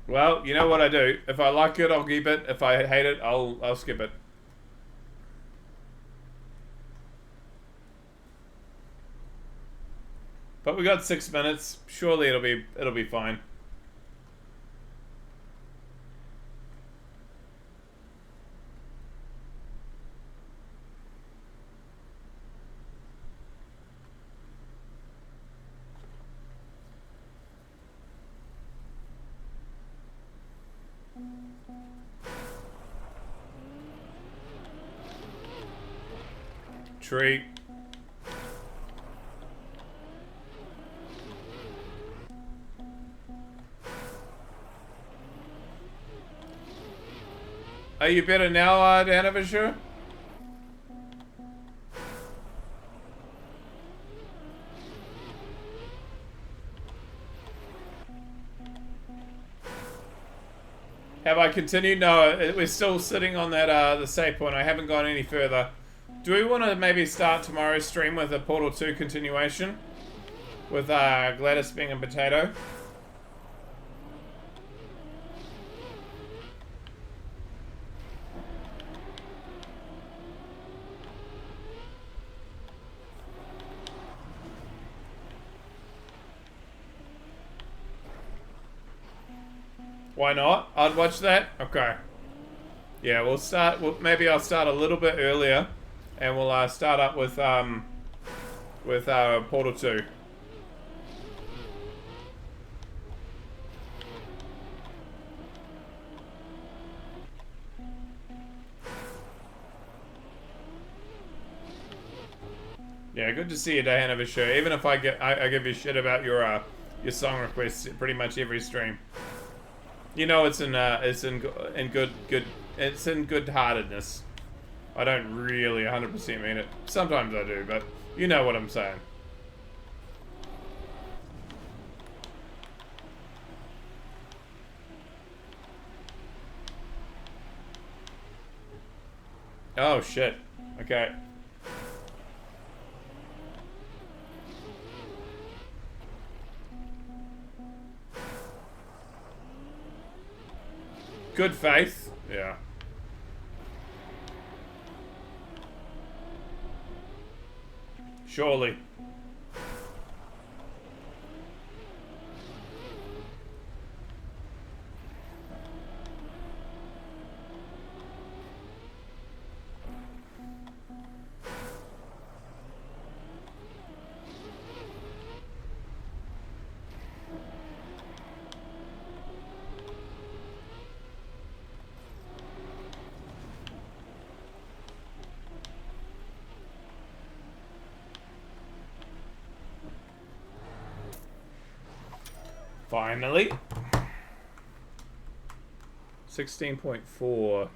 A: Well, you know what I do. If I like it, I'll keep it. If I hate it, I'll skip it. But we got 6 minutes. Surely it'll be fine. Tree. Are you better now, Danavisher? Have I continued? No, we're still sitting on that the save point. I haven't gone any further. Do we want to maybe start tomorrow's stream with a Portal 2 continuation? With Gladys being a potato? Why not? I'd watch that? Okay. Yeah, we'll start. Maybe I'll start a little bit earlier, and we'll start up with Portal 2. Yeah, good to see you, Dayhanover Show. Even if I give you shit about your song requests pretty much every stream. You know it's in good heartedness. I don't really 100% mean it. Sometimes I do, but you know what I'm saying. Oh shit. Okay. Good faith. Yeah. Surely. Finally. 16.4.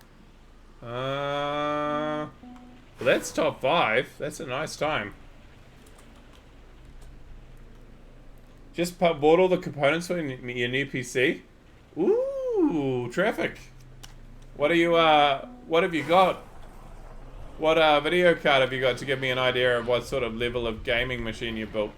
A: Well, that's top 5. That's a nice time. Just bought all the components for your new PC. Ooh, traffic. What are you? What have you got? What video card have you got to give me an idea of what sort of level of gaming machine you built?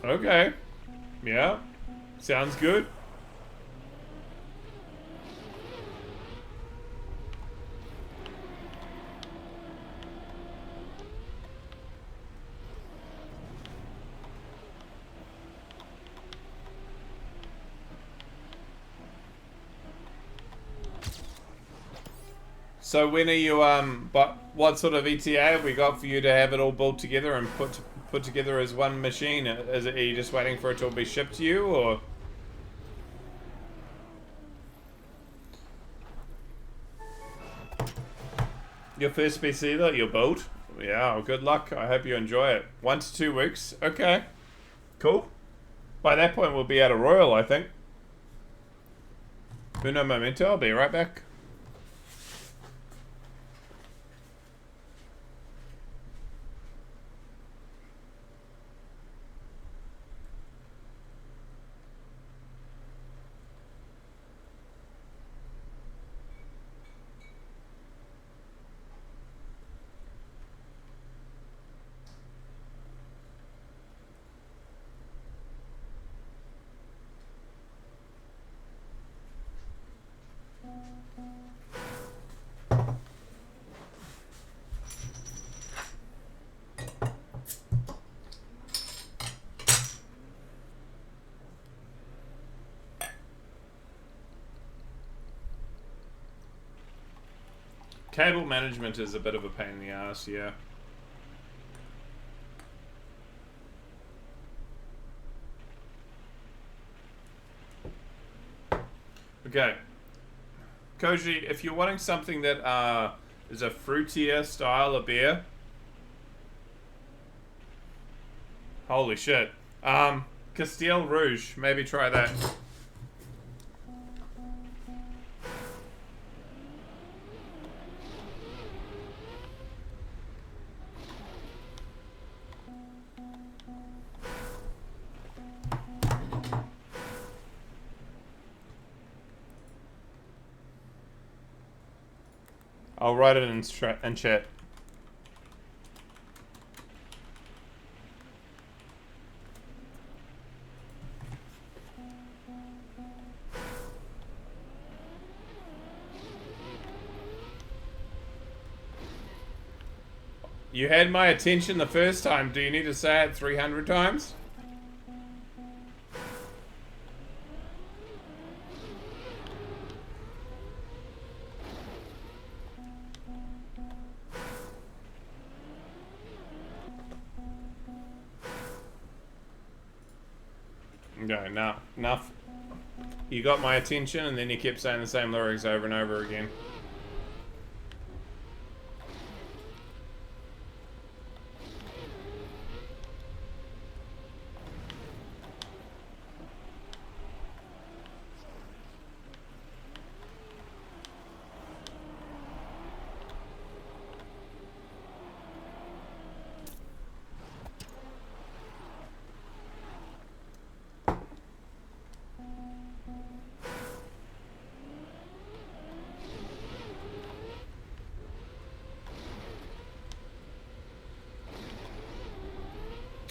A: Okay. Yeah. Sounds good. So when are you but what sort of ETA have we got for you to have it all built together and put together as one machine? Are you just waiting for it to all be shipped to you, or? Your first PC that you'll build? Yeah, well, good luck. I hope you enjoy it. 1 to 2 weeks. Okay. Cool. By that point, we'll be out of Royal, I think. Uno momento. I'll be right back. Cable management is a bit of a pain in the ass, yeah. Okay. Koji, if you're wanting something that is a fruitier style of beer. Holy shit. Castile Rouge, maybe try that. I'll write it in chat. You had my attention the first time. Do you need to say it 300 times? Okay, no, enough. You got my attention, and then you kept saying the same lyrics over and over again.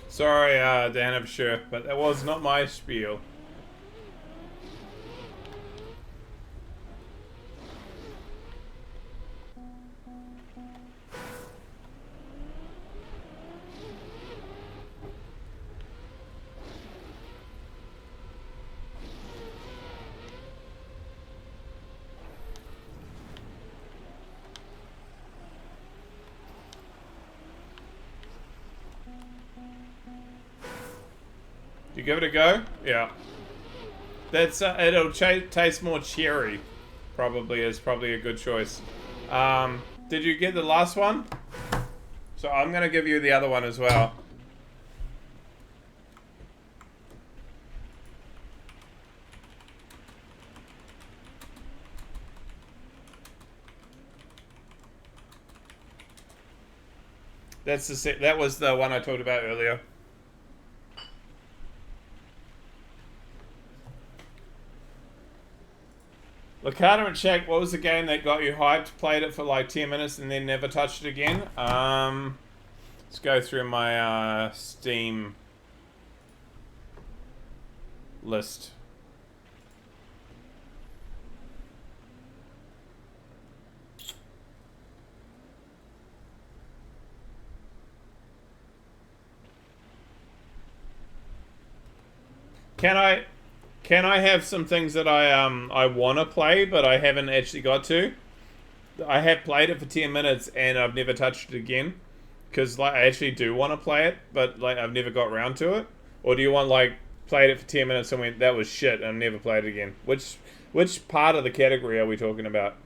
A: Sorry, Dan, I'm sure, but that was not my spiel. You give it a go? Yeah. That's it'll taste more cherry. Probably is probably a good choice. Did you get the last one? So I'm gonna give you the other one as well. That's the set. That was the one I talked about earlier. Lakata and Shaq, what was the game that got you hyped? Played it for like 10 minutes and then never touched it again? Let's go through my Steam list. Can I have some things that I want to play, but I haven't actually got to? I have played it for 10 minutes and I've never touched it again. Because like, I actually do want to play it, but like I've never got around to it. Or do you want like, played it for 10 minutes and went, that was shit, and never played it again? Which part of the category are we talking about?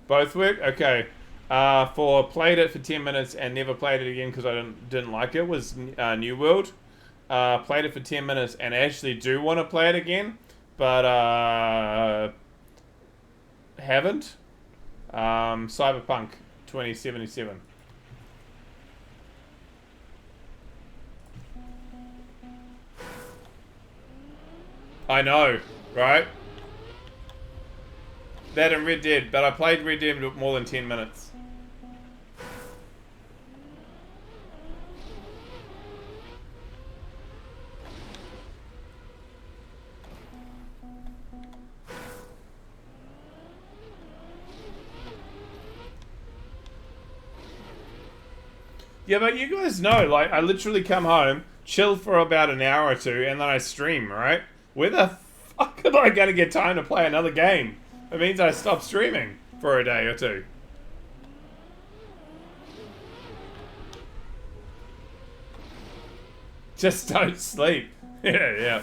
A: Both work? Okay. For played it for 10 minutes and never played it again because I didn't like it was New World. Played it for 10 minutes and actually do want to play it again, but haven't. Cyberpunk 2077. I know, right? That and Red Dead, but I played Red Dead more than 10 minutes. Yeah, but you guys know, like, I literally come home, chill for about an hour or two, and then I stream, right? Where the fuck am I gonna get time to play another game? It means I stop streaming for a day or two. Just don't sleep. Yeah.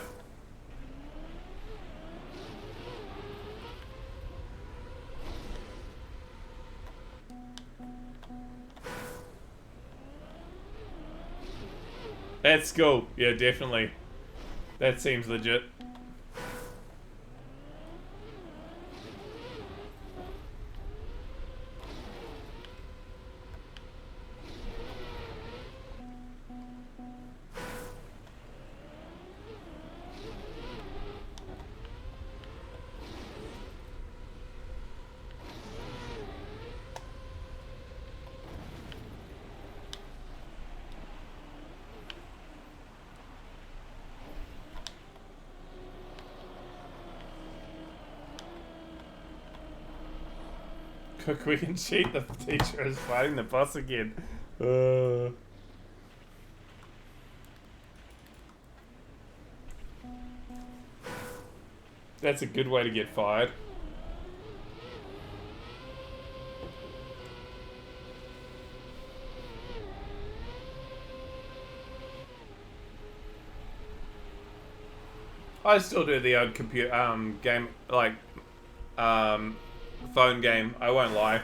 A: That's cool. Yeah, definitely. That seems legit. Quick, we can cheat. The teacher is fighting the boss again. That's a good way to get fired. I still do the old computer game, like phone game. I won't lie.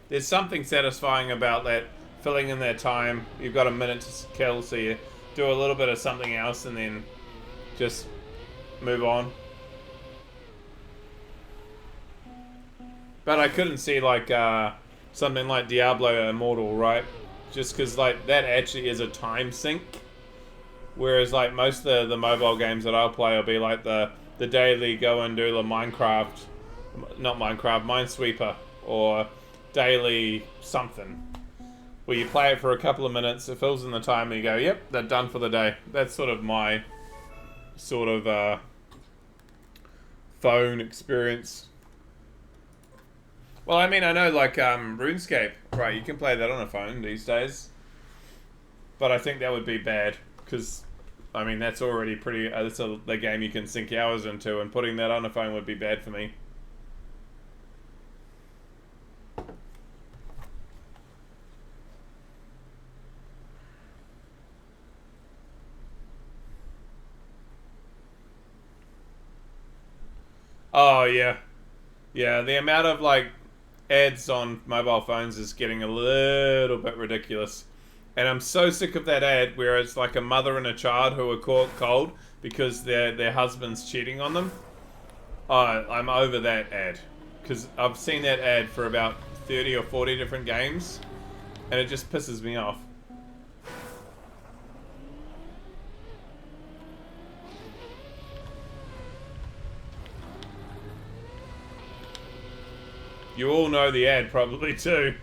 A: There's something satisfying about that, filling in that time. You've got a minute to kill, so you do a little bit of something else and then just move on. But I couldn't see like something like Diablo Immortal, right? Just because like that actually is a time sink. Whereas like most of the mobile games that I'll play will be like the daily go and do the Minecraft, not Minecraft, Minesweeper, or daily something. Where you play it for a couple of minutes, it fills in the time and you go, yep, they're done for the day. That's sort of my sort of phone experience. Well, I mean, I know like RuneScape, right, you can play that on a phone these days. But I think that would be bad, because I mean, that's already pretty, that's the game you can sink hours into, and putting that on a phone would be bad for me. Oh, yeah. Yeah, the amount of, like, ads on mobile phones is getting a little bit ridiculous. And I'm so sick of that ad where it's like a mother and a child who are caught cold because their husband's cheating on them. I'm over that ad. Because I've seen that ad for about 30 or 40 different games. And it just pisses me off. You all know the ad probably too.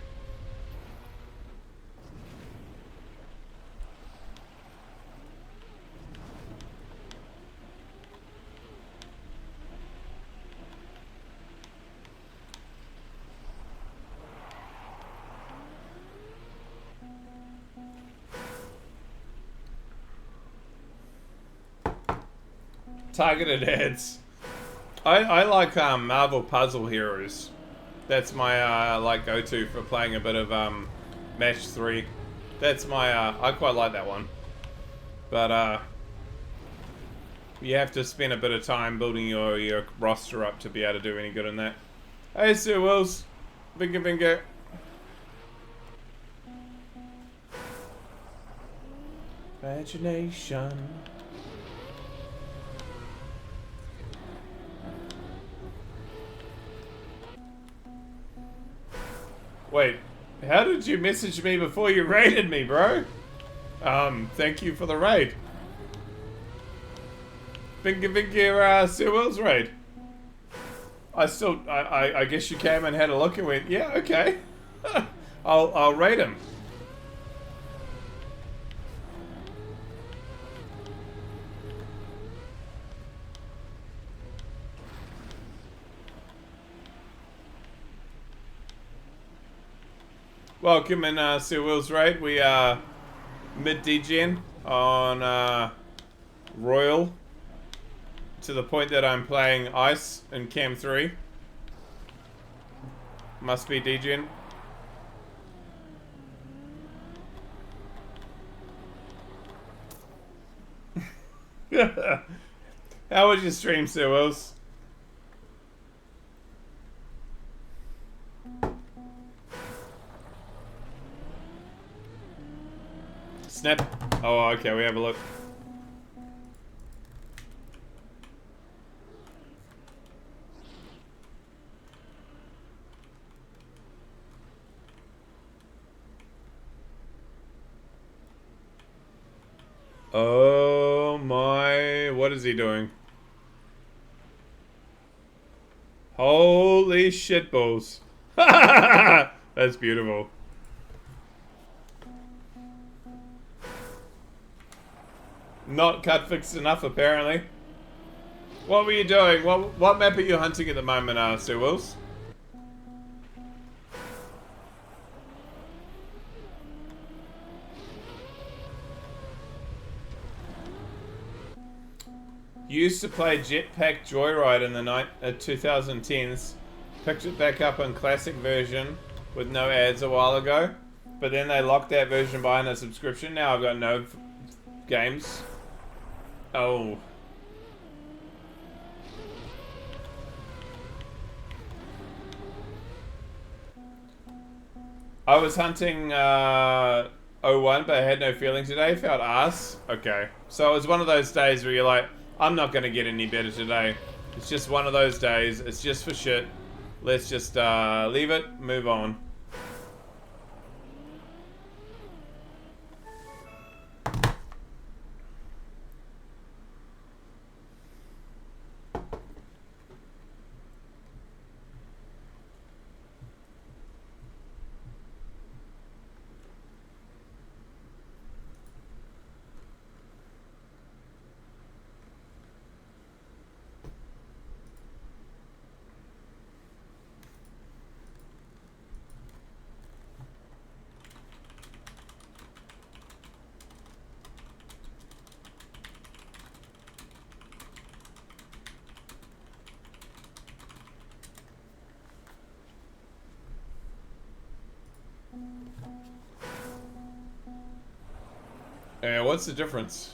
A: Targeted ads. I like Marvel Puzzle Heroes. That's my like go-to for playing a bit of Match 3. That's my I quite like that one. But you have to spend a bit of time building your roster up to be able to do any good in that. Hey Sir Wills. Bingo. Imagination. Wait, how did you message me before you raided me, bro? Thank you for the raid. Bingo, Sir Will's raid. I guess you came and had a look and went, yeah, okay. I'll raid him. Welcome in Sir Will's raid. We are mid-degen on Royal, to the point that I'm playing Ice in Cam 3. Must be degen. How was your stream, Sir Wills? Snap. Oh, okay, we have a look. Oh my, what is he doing? Holy shitballs. That's beautiful. Not cut fixed enough, apparently. What were you doing? What map are you hunting at the moment, Sir Wills? Used to play Jetpack Joyride in the 2010s. Picked it back up in classic version with no ads a while ago. But then they locked that version behind a subscription. Now I've got no games. Oh. I was hunting 01, but I had no feeling today. Felt ass. Okay. So it was one of those days where you're like, I'm not going to get any better today. It's just one of those days. It's just for shit. Let's just leave it, move on. What's the difference?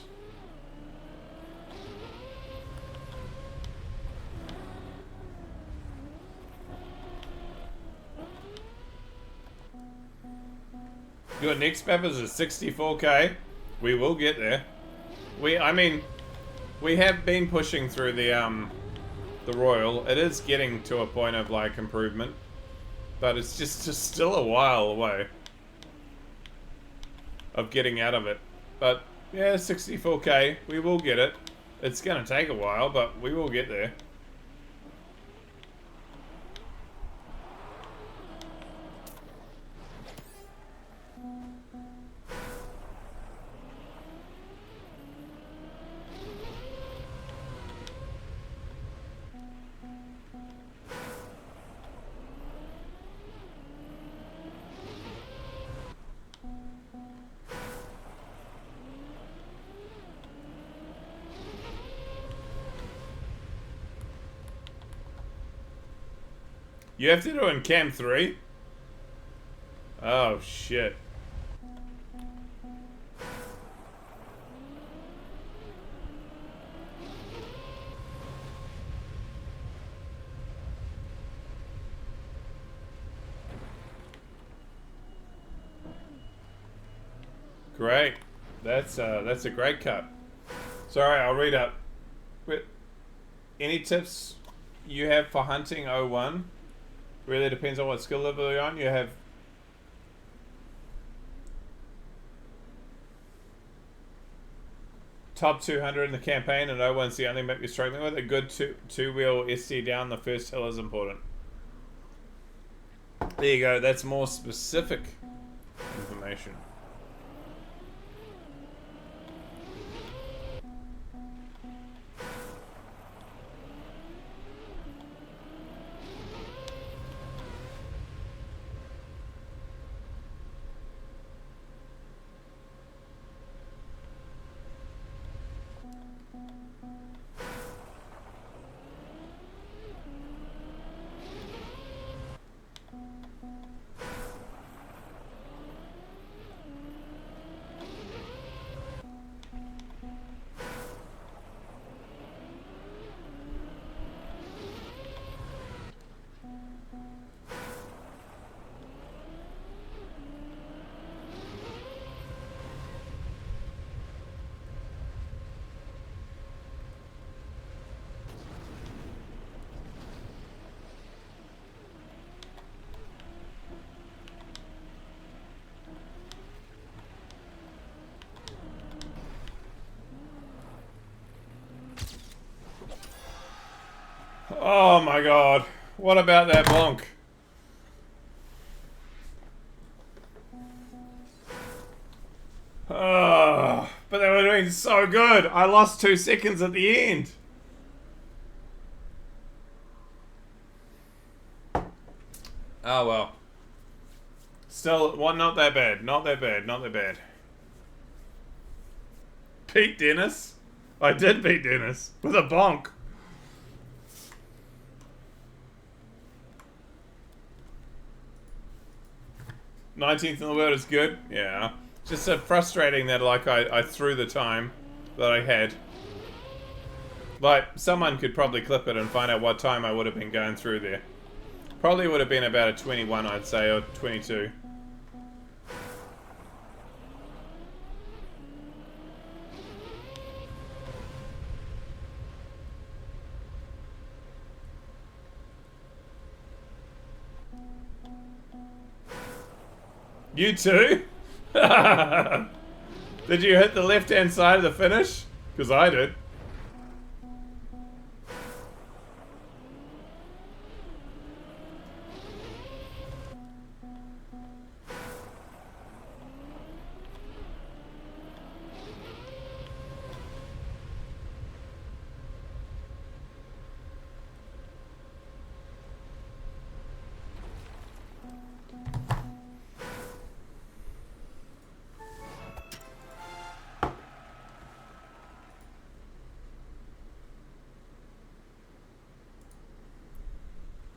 A: Your next map is a 64k. We will get there. I mean, we have been pushing through the Royal. It is getting to a point of like improvement, but it's just still a while away of getting out of it. But yeah, 64k, we will get it. It's gonna take a while, but we will get there. You have to do it in Cam 3? Oh, shit. Great. That's a great cut. Sorry, I'll read up. Any tips you have for hunting 01? Really depends on what skill level you're on. You have top 200 in the campaign, and 01's the only map you're struggling with. A good two-wheel SC down the first hill is important. There you go. That's more specific information. Oh my god. What about that bonk? Oh, but they were doing so good. I lost 2 seconds at the end. Oh well. Still, not that bad. Not that bad. Not that bad. Pete Dennis? I did beat Dennis with a bonk. 19th in the world is good. Yeah. Just so frustrating that like I threw the time that I had. Like, someone could probably clip it and find out what time I would have been going through there. Probably would have been about a 21, I'd say, or 22. You too? Did you hit the left-hand side of the finish? Because I did.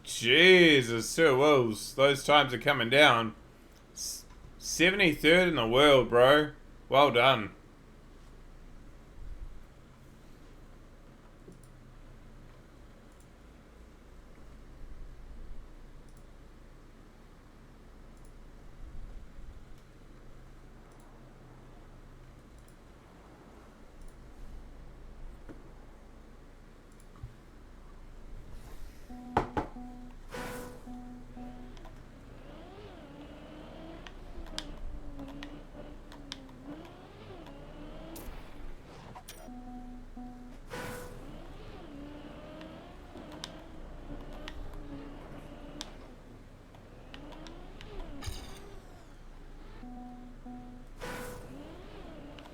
A: Jesus, Sir Wills, those times are coming down. 73rd in the world, bro. Well done.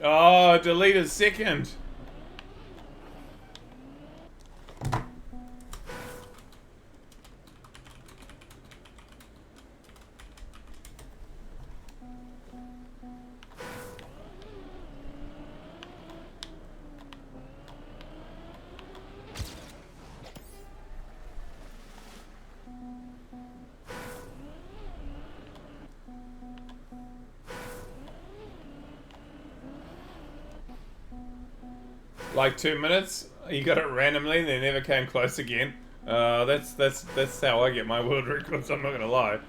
A: Oh, deleted second. Like 2 minutes, you got it randomly, and they never came close again. That's how I get my world records. I'm not gonna lie.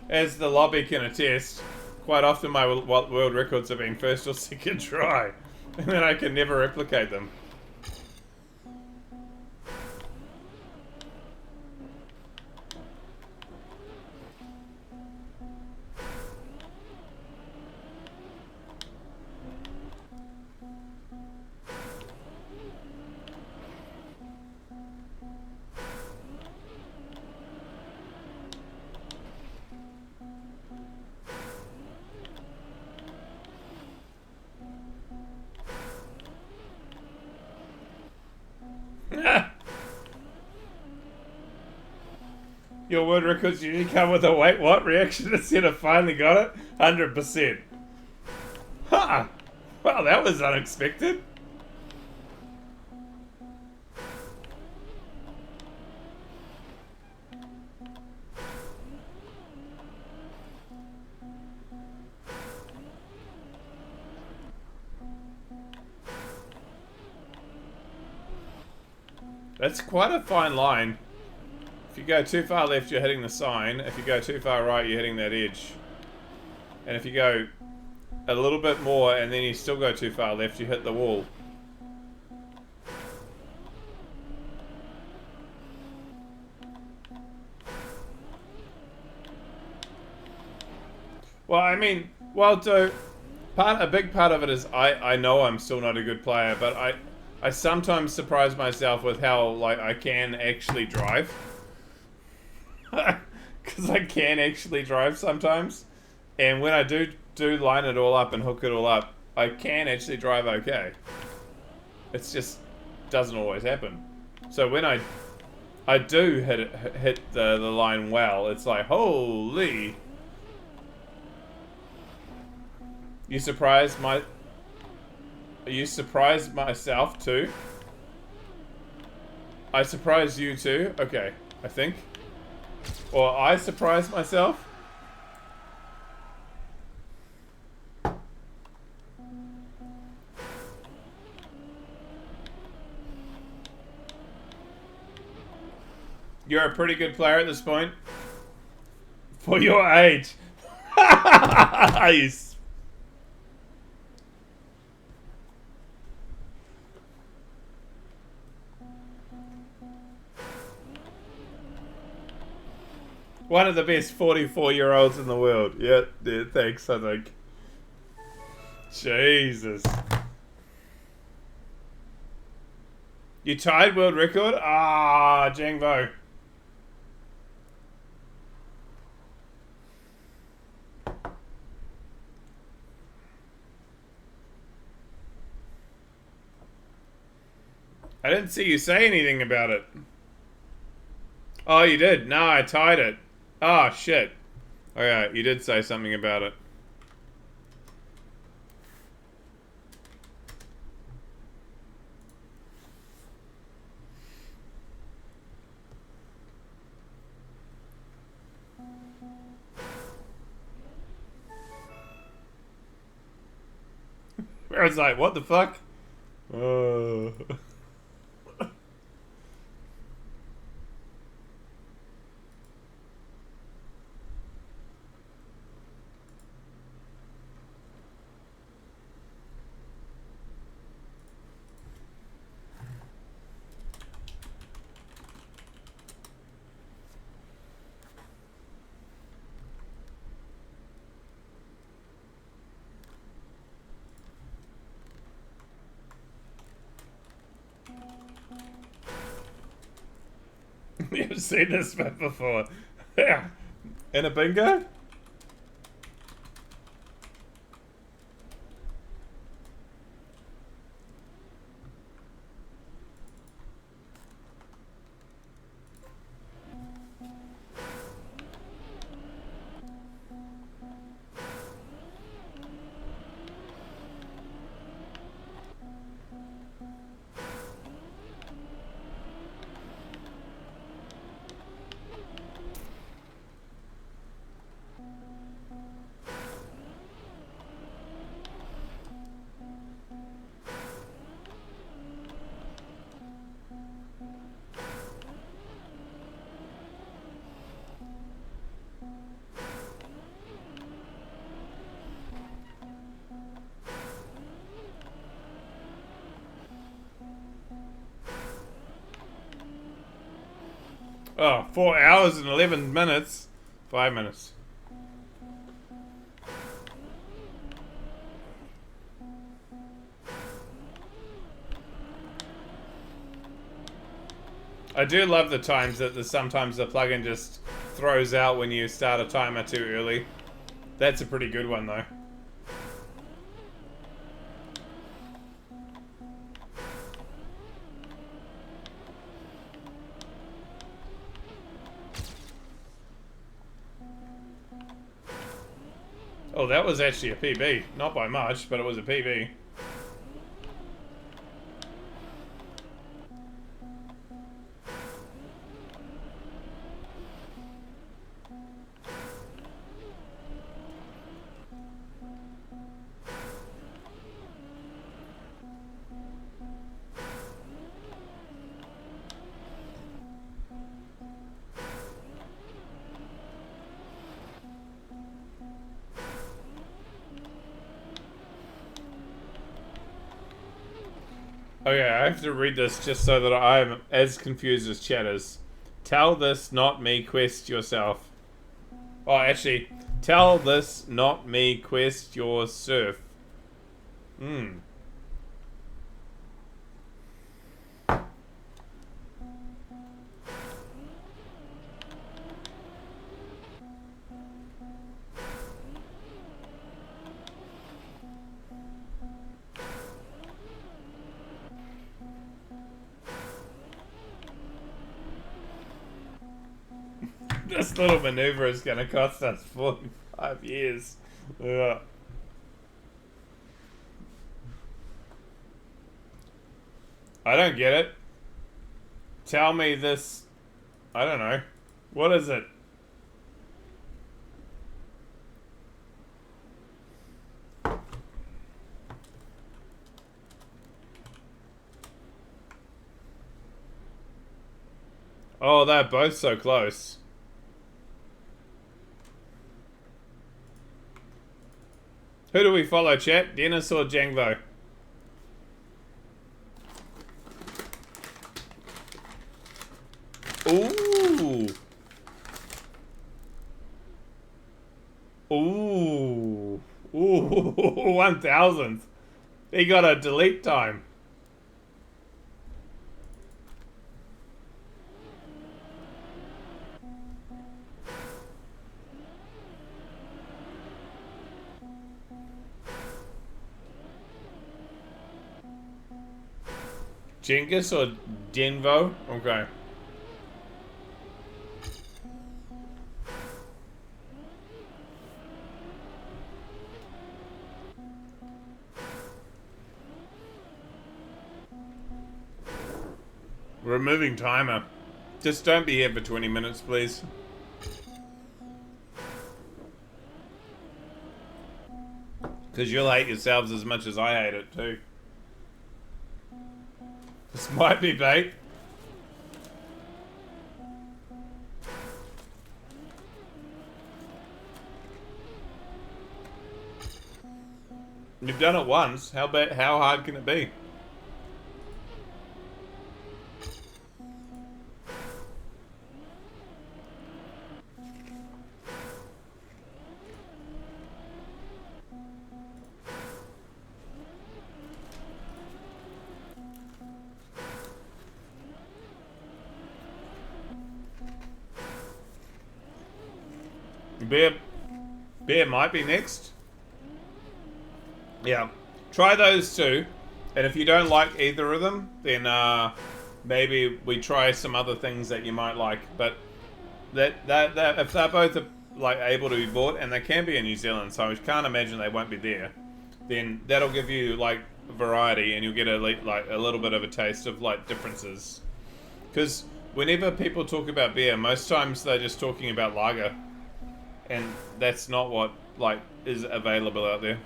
A: As the lobby can attest, quite often my world records have been first or second try, and then I can never replicate them. Your world records usually come with a wait what reaction instead of finally got it? 100%. Huh. Well, that was unexpected. That's quite a fine line. If you go too far left, you're hitting the sign. If you go too far right, you're hitting that edge. And if you go a little bit more and then you still go too far left, you hit the wall. Well, I mean, well, so a big part of it is I know I'm still not a good player, but I sometimes surprise myself with how like I can actually drive. Because I can actually drive sometimes, and when I do line it all up and hook it all up, I can actually drive okay. It's just doesn't always happen. So when I do hit the line well, it's like holy. You surprised my... You surprised myself too? I surprised you too? Okay, I think. Or I surprised myself? You're a pretty good player at this point. For your age. Nice. One of the best 44-year-olds in the world. Yeah, thanks, I think. Jesus. You tied world record? Ah, Jangbo. I didn't see you say anything about it. Oh, you did? No, I tied it. Oh, shit. Oh, yeah, you did say something about it. I was like, what the fuck? You've seen this bit before. Yeah. In a bingo? Oh, 4 hours and 11 minutes. 5 minutes. I do love the times that sometimes the plugin just throws out when you start a timer too early. That's a pretty good one though. Oh, that was actually a PB. Not by much, but it was a PB. Okay, I have to read this just so that I'm as confused as chat is. Tell this, not me, quest yourself. Oh, actually, tell this, not me, quest your surf. Hmm. This little maneuver is gonna cost us 45 years. Yeah. I don't get it. Tell me this. I don't know. What is it? Oh, they're both so close. Who do we follow, chat? Dennis or Jangvo? Ooh. Ooh. Ooh. 1,000. He got a delete time. Genghis or Denvo? Okay. Removing timer. Just don't be here for 20 minutes, please. Because you'll hate yourselves as much as I hate it, too. This might be bait. You've done it once. How hard can it be? Beer might be next. Yeah. Try those two. And if you don't like either of them, then maybe we try some other things that you might like. But that if they're both like able to be bought, and they can be in New Zealand, so I can't imagine they won't be there, then that'll give you like variety, and you'll get a little bit of a taste of like differences. Because whenever people talk about beer, most times they're just talking about lager. And that's not what, like, is available out there.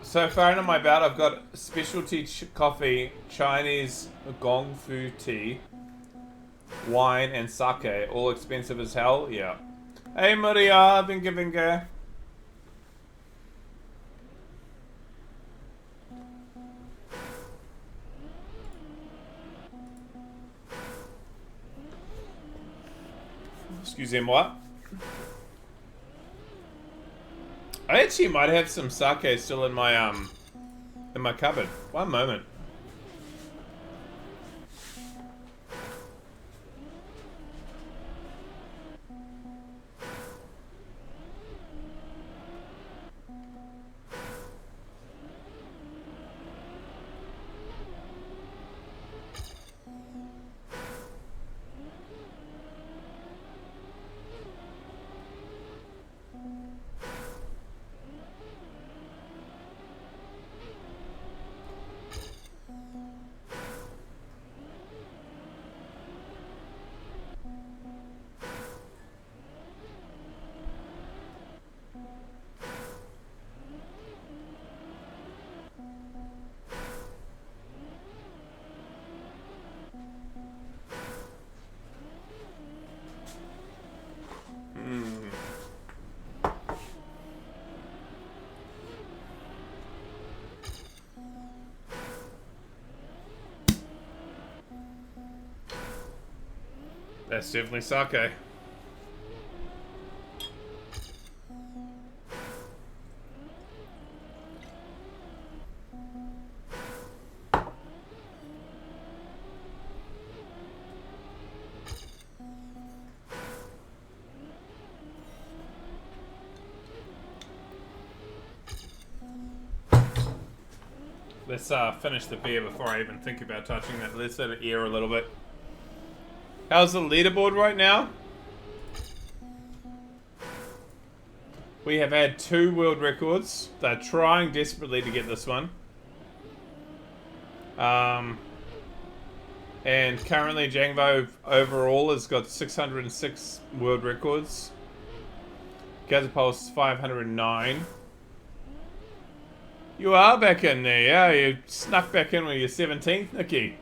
A: So far in my bout, I've got specialty coffee, Chinese gong fu tea, wine, and sake. All expensive as hell. Yeah. Hey Maria, vinge. Excusez-moi. I actually might have some sake still in my cupboard. One moment. That's definitely sake. Let's finish the beer before I even think about touching that. Let's let it air a little bit. How's the leaderboard right now? We have had 2 world records. They're trying desperately to get this one. And currently Jangvo overall has got 606 world records. Gazapulse 509. You are back in there, yeah? You snuck back in with your 17th, Nikki.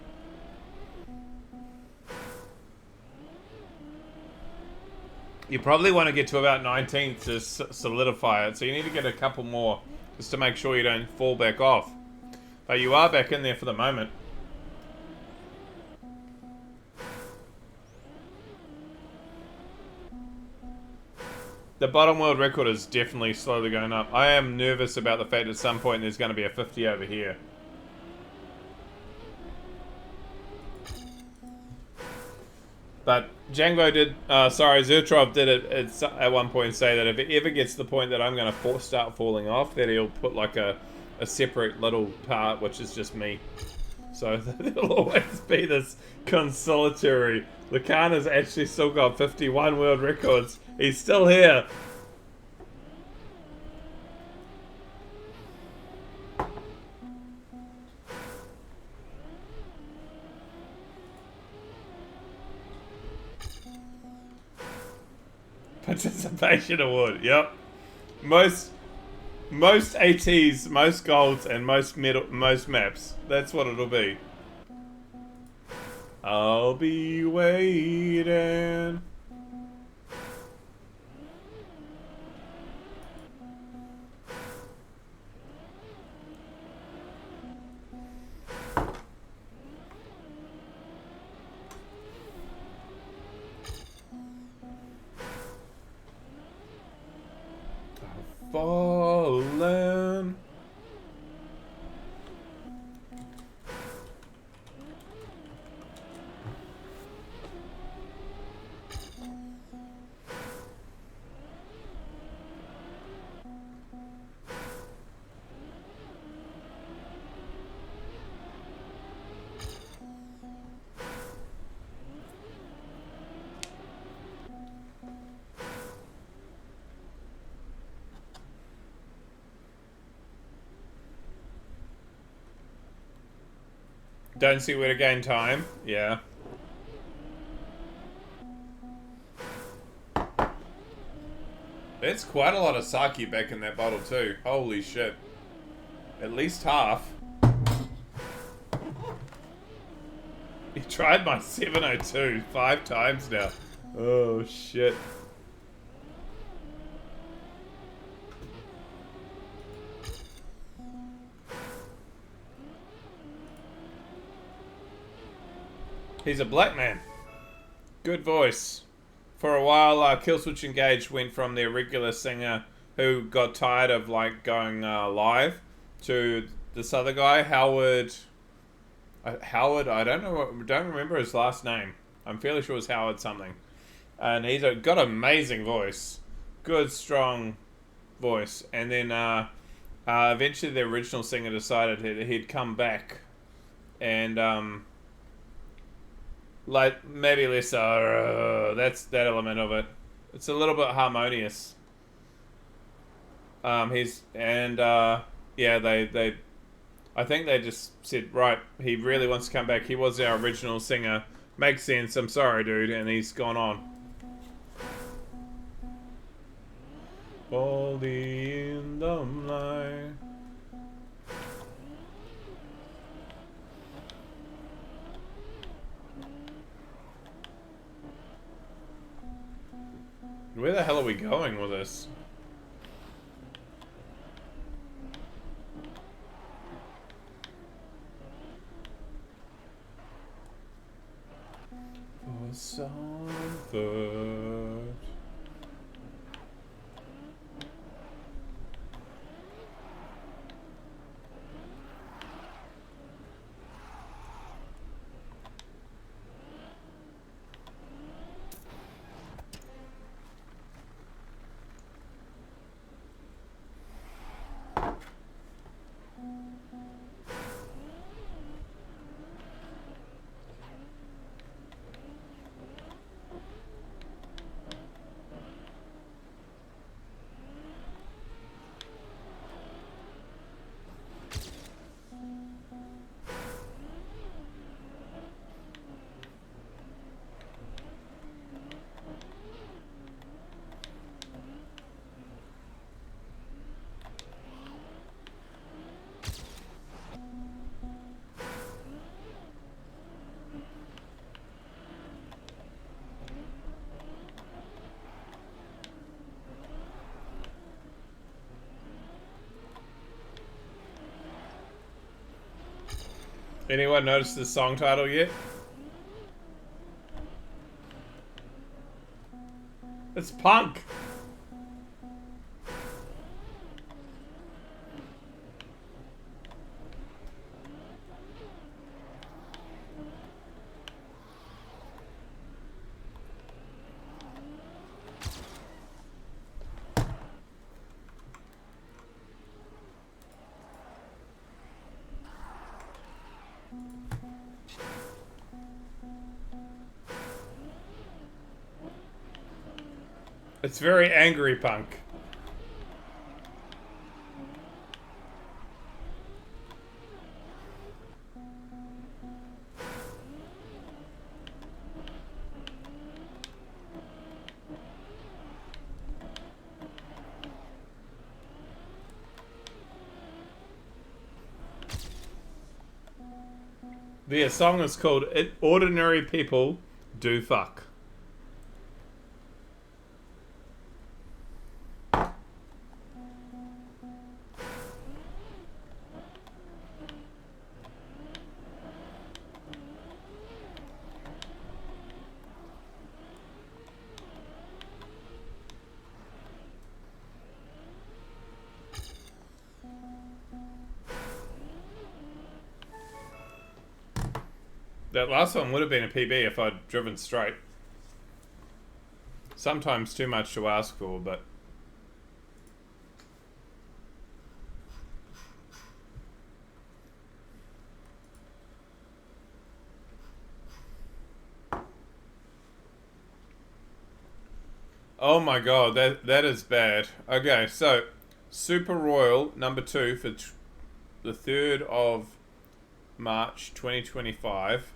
A: You probably want to get to about 19th to solidify it, so you need to get a couple more just to make sure you don't fall back off. But you are back in there for the moment. The bottom world record is definitely slowly going up. I am nervous about the fact at some point there's going to be a 50 over here. But Jangvo did, Zertrov did it at one point say that if it ever gets to the point that I'm going to start falling off, that he'll put like a separate little part, which is just me. So there'll always be this consolatory. Lacan has actually still got 51 world records. He's still here. Participation award. Yep. Most ATs, most golds, and most maps. That's what it'll be. I'll be waiting. Fallen. Don't see where to gain time. Yeah. There's quite a lot of sake back in that bottle too. Holy shit. At least half. He tried my 702 5 times now. Oh shit. He's a black man. Good voice. For a while, Killswitch Engage went from their regular singer who got tired of like going live to this other guy, Howard. Howard, I don't remember his last name. I'm fairly sure it's Howard something. And he's got an amazing voice. Good, strong voice. And then eventually the original singer decided he'd come back. And like maybe less that's that element of it. It's a little bit harmonious. Yeah, they I think they just said, right, he really wants to come back. He was our original singer. Makes sense. I'm sorry, dude, and he's gone on. Baldy in the light. Where the hell are we going with this? For something. Anyone notice the song title yet? It's punk. It's very angry punk. The song is called Ordinary People Do Fuck. That last one would have been a PB if I'd driven straight. Sometimes too much to ask for, but... Oh my god, that is bad. Okay, so Super Royal number 2 for the 3rd of March 2025.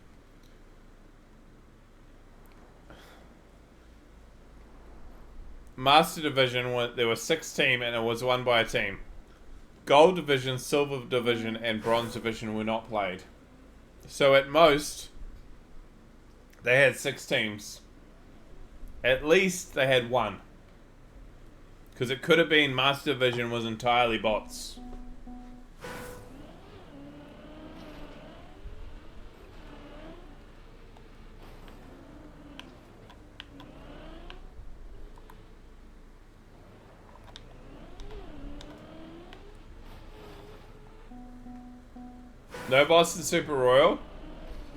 A: Master Division, there were 6 teams and it was won by a team. Gold Division, Silver Division, and Bronze Division were not played. So at most, they had 6 teams. At least they had 1. Because it could have been Master Division was entirely bots. No boss in Super Royal?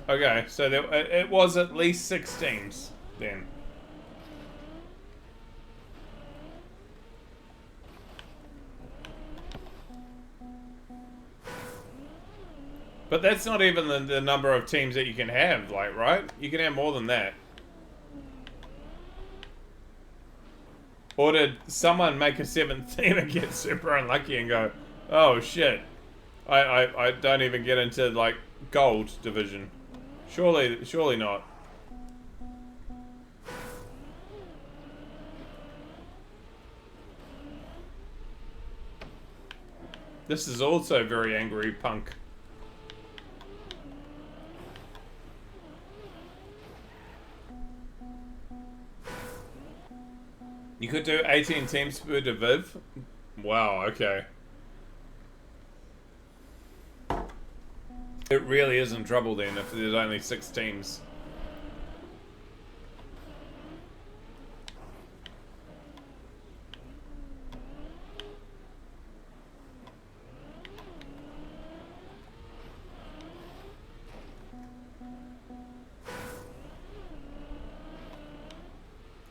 A: Okay, so it was at least 6 teams then. But that's not even the number of teams that you can have, like, right? You can have more than that. Or did someone make a 7th team and get super unlucky and go, oh shit, I don't even get into, like, Gold Division. Surely not. This is also very angry punk. You could do 18 teams per diviv? Wow, okay. It really is in trouble then if there's only 6 teams.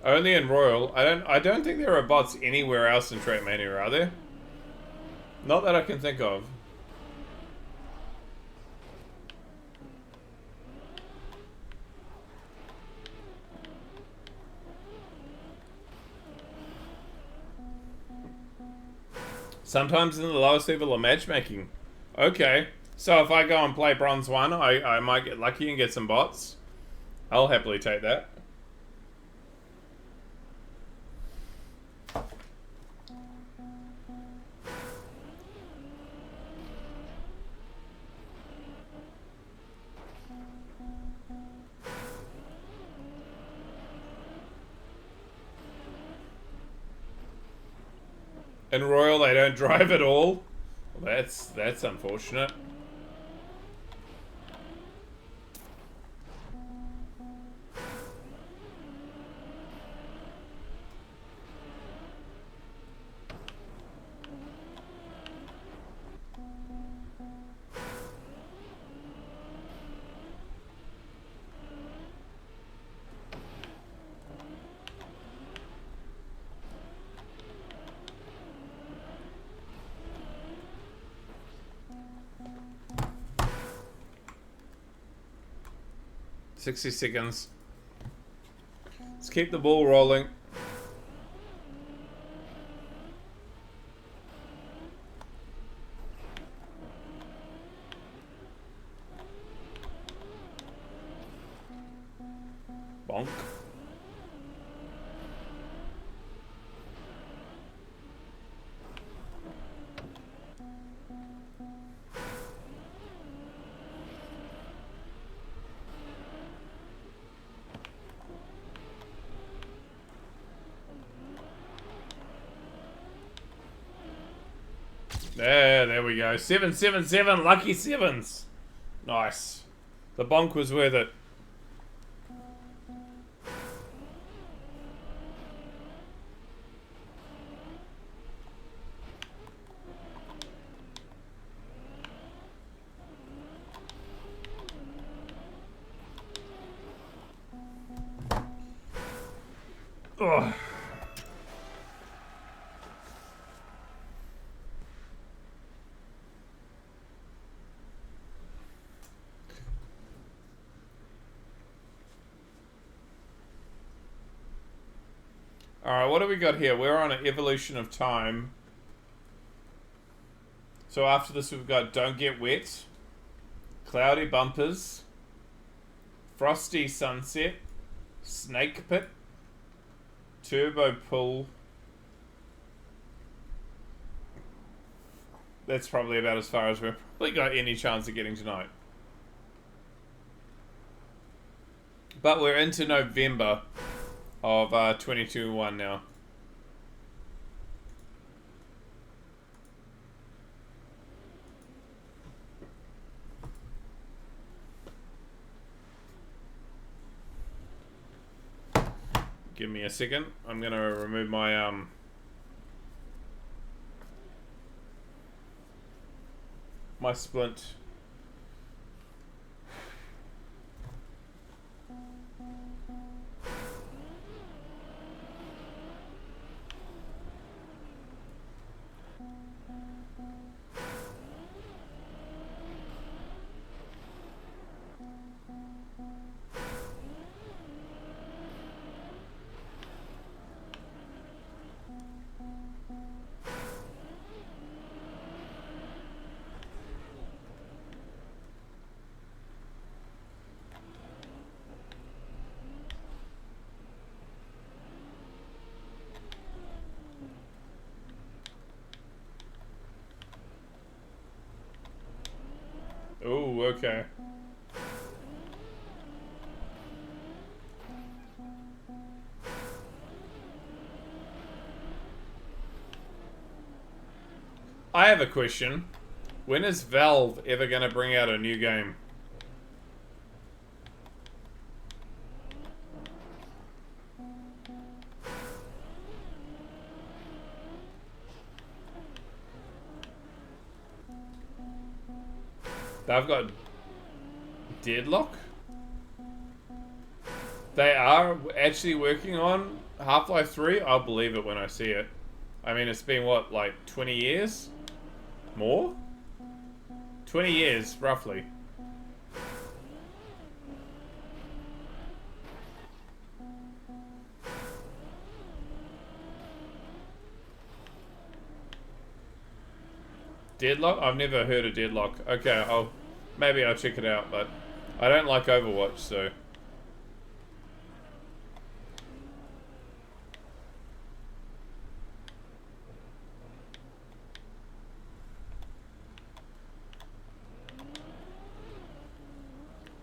A: Only in Royal. I don't think there are bots anywhere else in Trackmania, are there? Not that I can think of. Sometimes in the lowest level of matchmaking. Okay. So if I go and play Bronze 1, I might get lucky and get some bots. I'll happily take that. In Royal, they don't drive at all. Well, that's unfortunate. 60 seconds. Let's keep the ball rolling. Bonk. There we go. 777, lucky sevens. Nice. The bonk was worth it. Ugh. Alright, what do we got here? We're on an evolution of time. So after this we've got Don't Get Wet, Cloudy Bumpers, Frosty Sunset, Snake Pit, Turbo Pull. That's probably about as far as we've probably got any chance of getting tonight. But we're into November of 22-1 now. Give me a second. I'm gonna remove my my splint. Oh, okay. I have a question. When is Valve ever going to bring out a new game? They've got Deadlock? They are actually working on Half-Life 3? I'll believe it when I see it. I mean, it's been, what, like 20 years? More? 20 years, roughly. Deadlock? I've never heard of Deadlock. Okay, maybe I'll check it out, but I don't like Overwatch, so.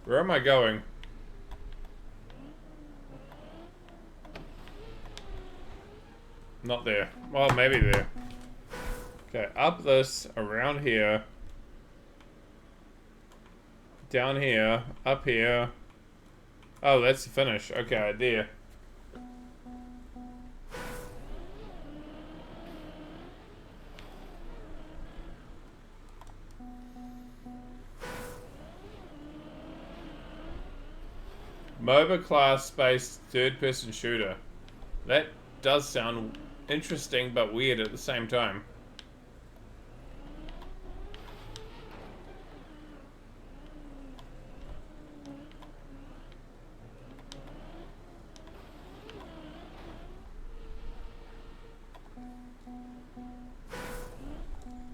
A: Where am I going? Not there. Well, maybe there. Okay, up this, around here. Down here, up here. Oh, that's the finish. Okay, there. MOBA class-based third-person shooter. That does sound interesting, but weird at the same time.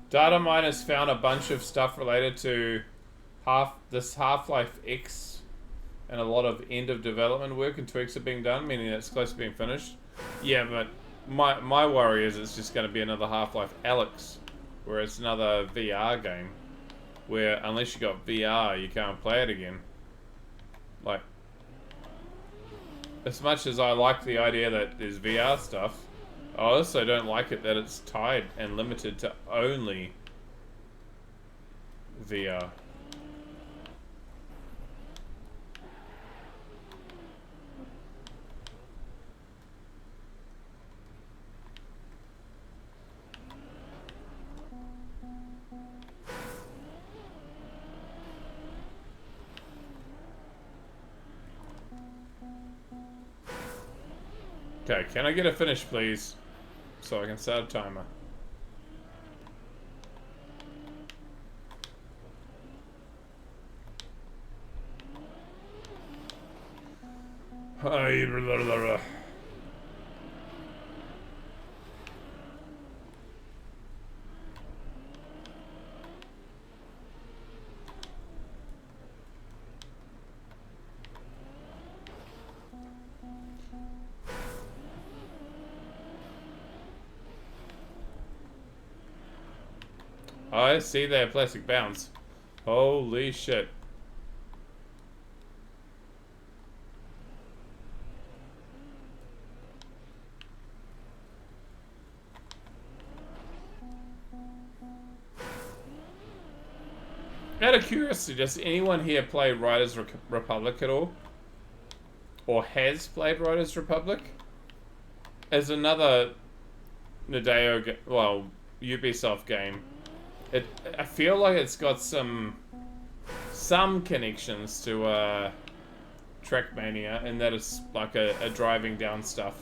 A: Data miners found a bunch of stuff related to Half-Life X, and a lot of end of development work and tweaks are being done, meaning it's close to being finished. Yeah, but my worry is it's just going to be another Half-Life Alyx, where it's another VR game, where unless you got VR, you can't play it again. Like, as much as I like the idea that there's VR stuff, I also don't like it that it's tied and limited to only VR. Okay, can I get a finish, please? So I can set a timer. Hi, blah, blah, blah. I see their plastic bounce. Holy shit. Out of curiosity, does anyone here play Riders Republic at all? Or has played Riders Republic? As another Nadeo, well, Ubisoft game. I feel like it's got some connections to Trackmania, and that is like a driving down stuff.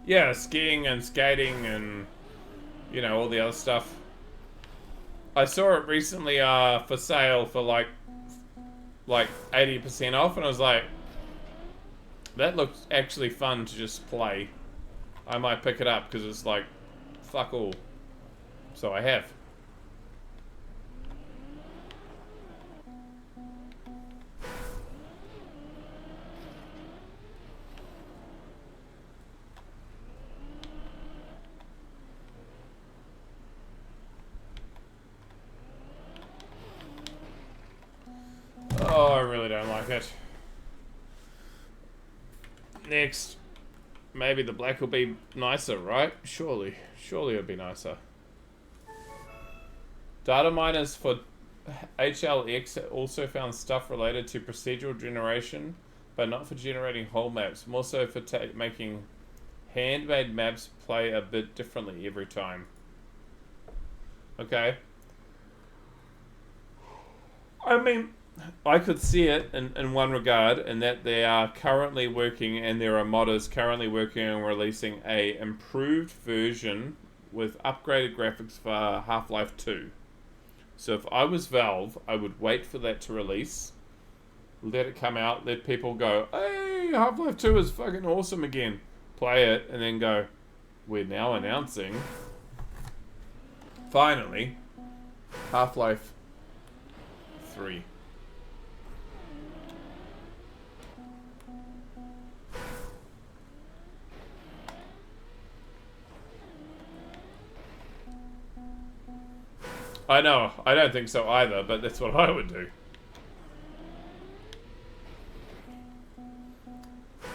A: Yeah, skiing and skating and, you know, all the other stuff. I saw it recently for sale for like 80% off, and I was like, that looks actually fun to just play. I might pick it up because it's like, fuck all. So I have. Oh, I really don't like it. Next. Maybe the black will be nicer, right? Surely. Surely it'll be nicer. Data miners for HLX also found stuff related to procedural generation, but not for generating whole maps. More so for making handmade maps play a bit differently every time. Okay. I mean, I could see it in one regard, in that they are currently working, and there are modders currently working on releasing a improved version with upgraded graphics for Half-Life 2. So if I was Valve, I would wait for that to release, let it come out, let people go, hey, Half-Life 2 is fucking awesome again. Play it, and then go, we're now announcing, finally, Half-Life 3. I know, I don't think so either, but that's what I would do.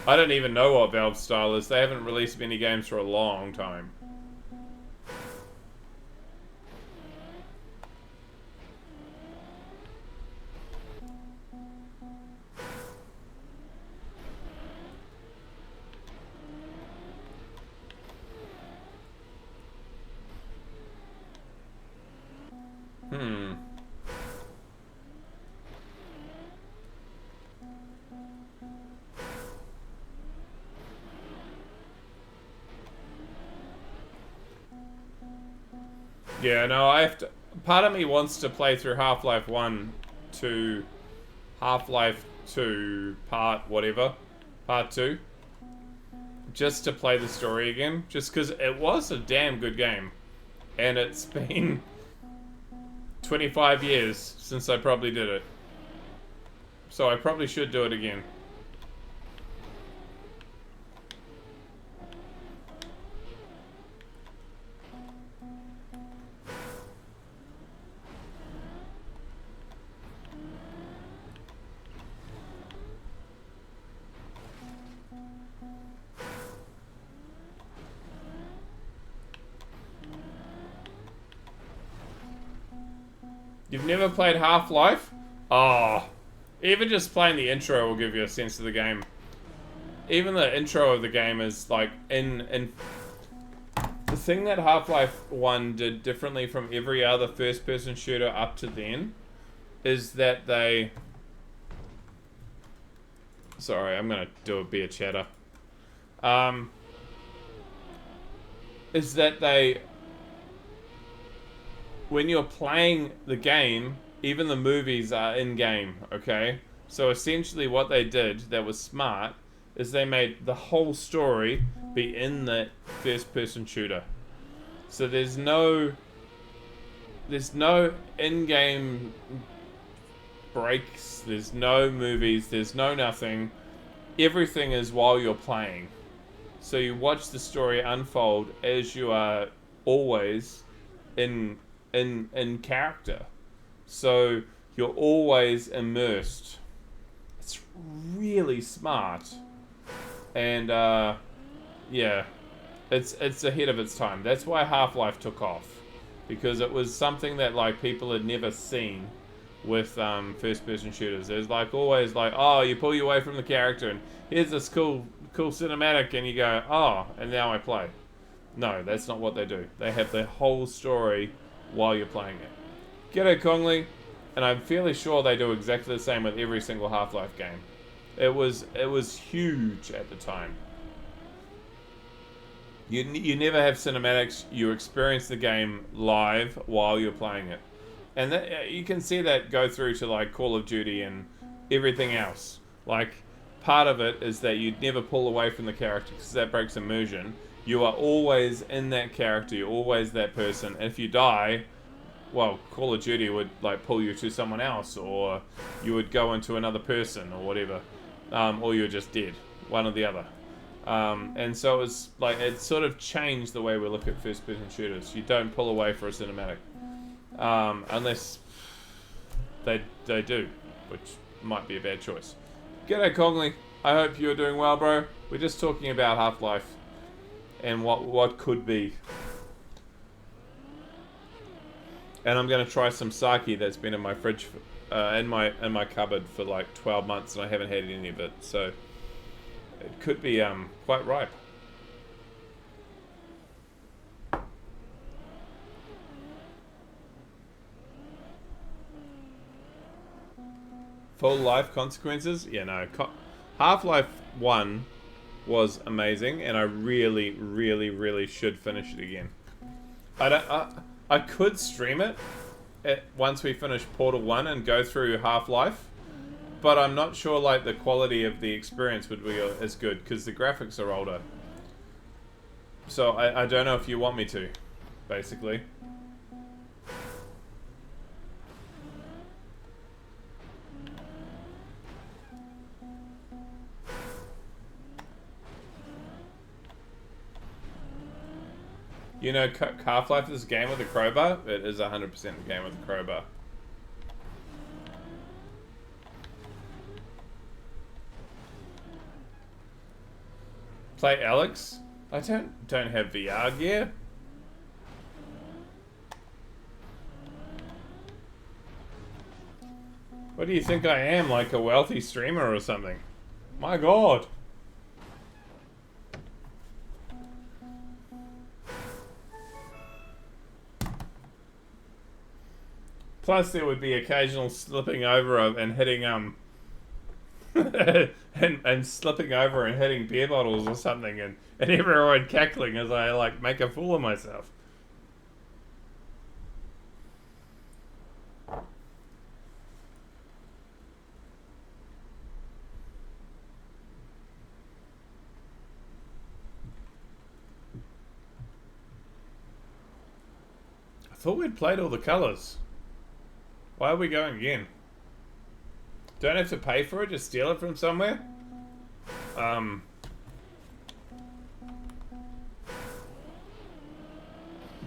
A: I don't even know what Valve's style is. They haven't released many games for a long time. Yeah, no, I have to. Part of me wants to play through Half-Life 1 to Half-Life 2 part whatever, part 2, just to play the story again, just because it was a damn good game. And it's been 25 years since I probably did it. So I probably should do it again. You've never played Half-Life? Oh, even just playing the intro will give you a sense of the game. Even the intro of the game is like in the thing that Half-Life 1 did differently from every other first-person shooter up to then is that they... Sorry, I'm gonna do a beer chatter. Is that they... When you're playing the game, even the movies are in-game, okay? So essentially what they did that was smart is they made the whole story be in the first-person shooter. So there's no in-game breaks, there's no movies, there's no nothing. Everything is while you're playing. So you watch the story unfold as you are always in character. So you're always immersed. It's really smart. And yeah, it's ahead of its time. That's why Half-Life took off, because it was something that like people had never seen with first-person shooters. There's like always like, oh, you pull you away from the character and here's this cool cinematic and you go, oh, and now I play. No, that's not what they do. They have the whole story while you're playing it. G'day Kongli, and I'm fairly sure they do exactly the same with every single Half-Life game. It was huge at the time. You never have cinematics. You experience the game live while you're playing it, and that, you can see that go through to like Call of Duty and everything else. Like part of it is that you'd never pull away from the character because that breaks immersion. You are always in that character. You're always that person. And if you die, well, Call of Duty would like pull you to someone else, or you would go into another person, or whatever, or you're just dead, one or the other. And so it's like it sort of changed the way we look at first-person shooters. You don't pull away for a cinematic, unless they do, which might be a bad choice. G'day Kongli. I hope you're doing well, bro. We're just talking about Half-Life and what could be. And I'm gonna try some sake that's been in my fridge, in my cupboard for like 12 months, and I haven't had any of it. So it could be quite ripe. Full life consequences? Yeah, no. Half-Life 1 was amazing, and I really, really, really should finish it again. I could stream it once we finish Portal 1 and go through Half-Life, but I'm not sure like the quality of the experience would be as good because the graphics are older. So I don't know if you want me to, basically. You know, Half-Life is a game with a crowbar? It is 100% a game with a crowbar. Play Alex? I don't have VR gear. What do you think I am, like a wealthy streamer or something? My god. Plus, there would be occasional slipping over and hitting and slipping over and hitting beer bottles or something, and everyone cackling as I like make a fool of myself. thought we'd played all the colours. Why are we going again? Don't have to pay for it, just steal it from somewhere?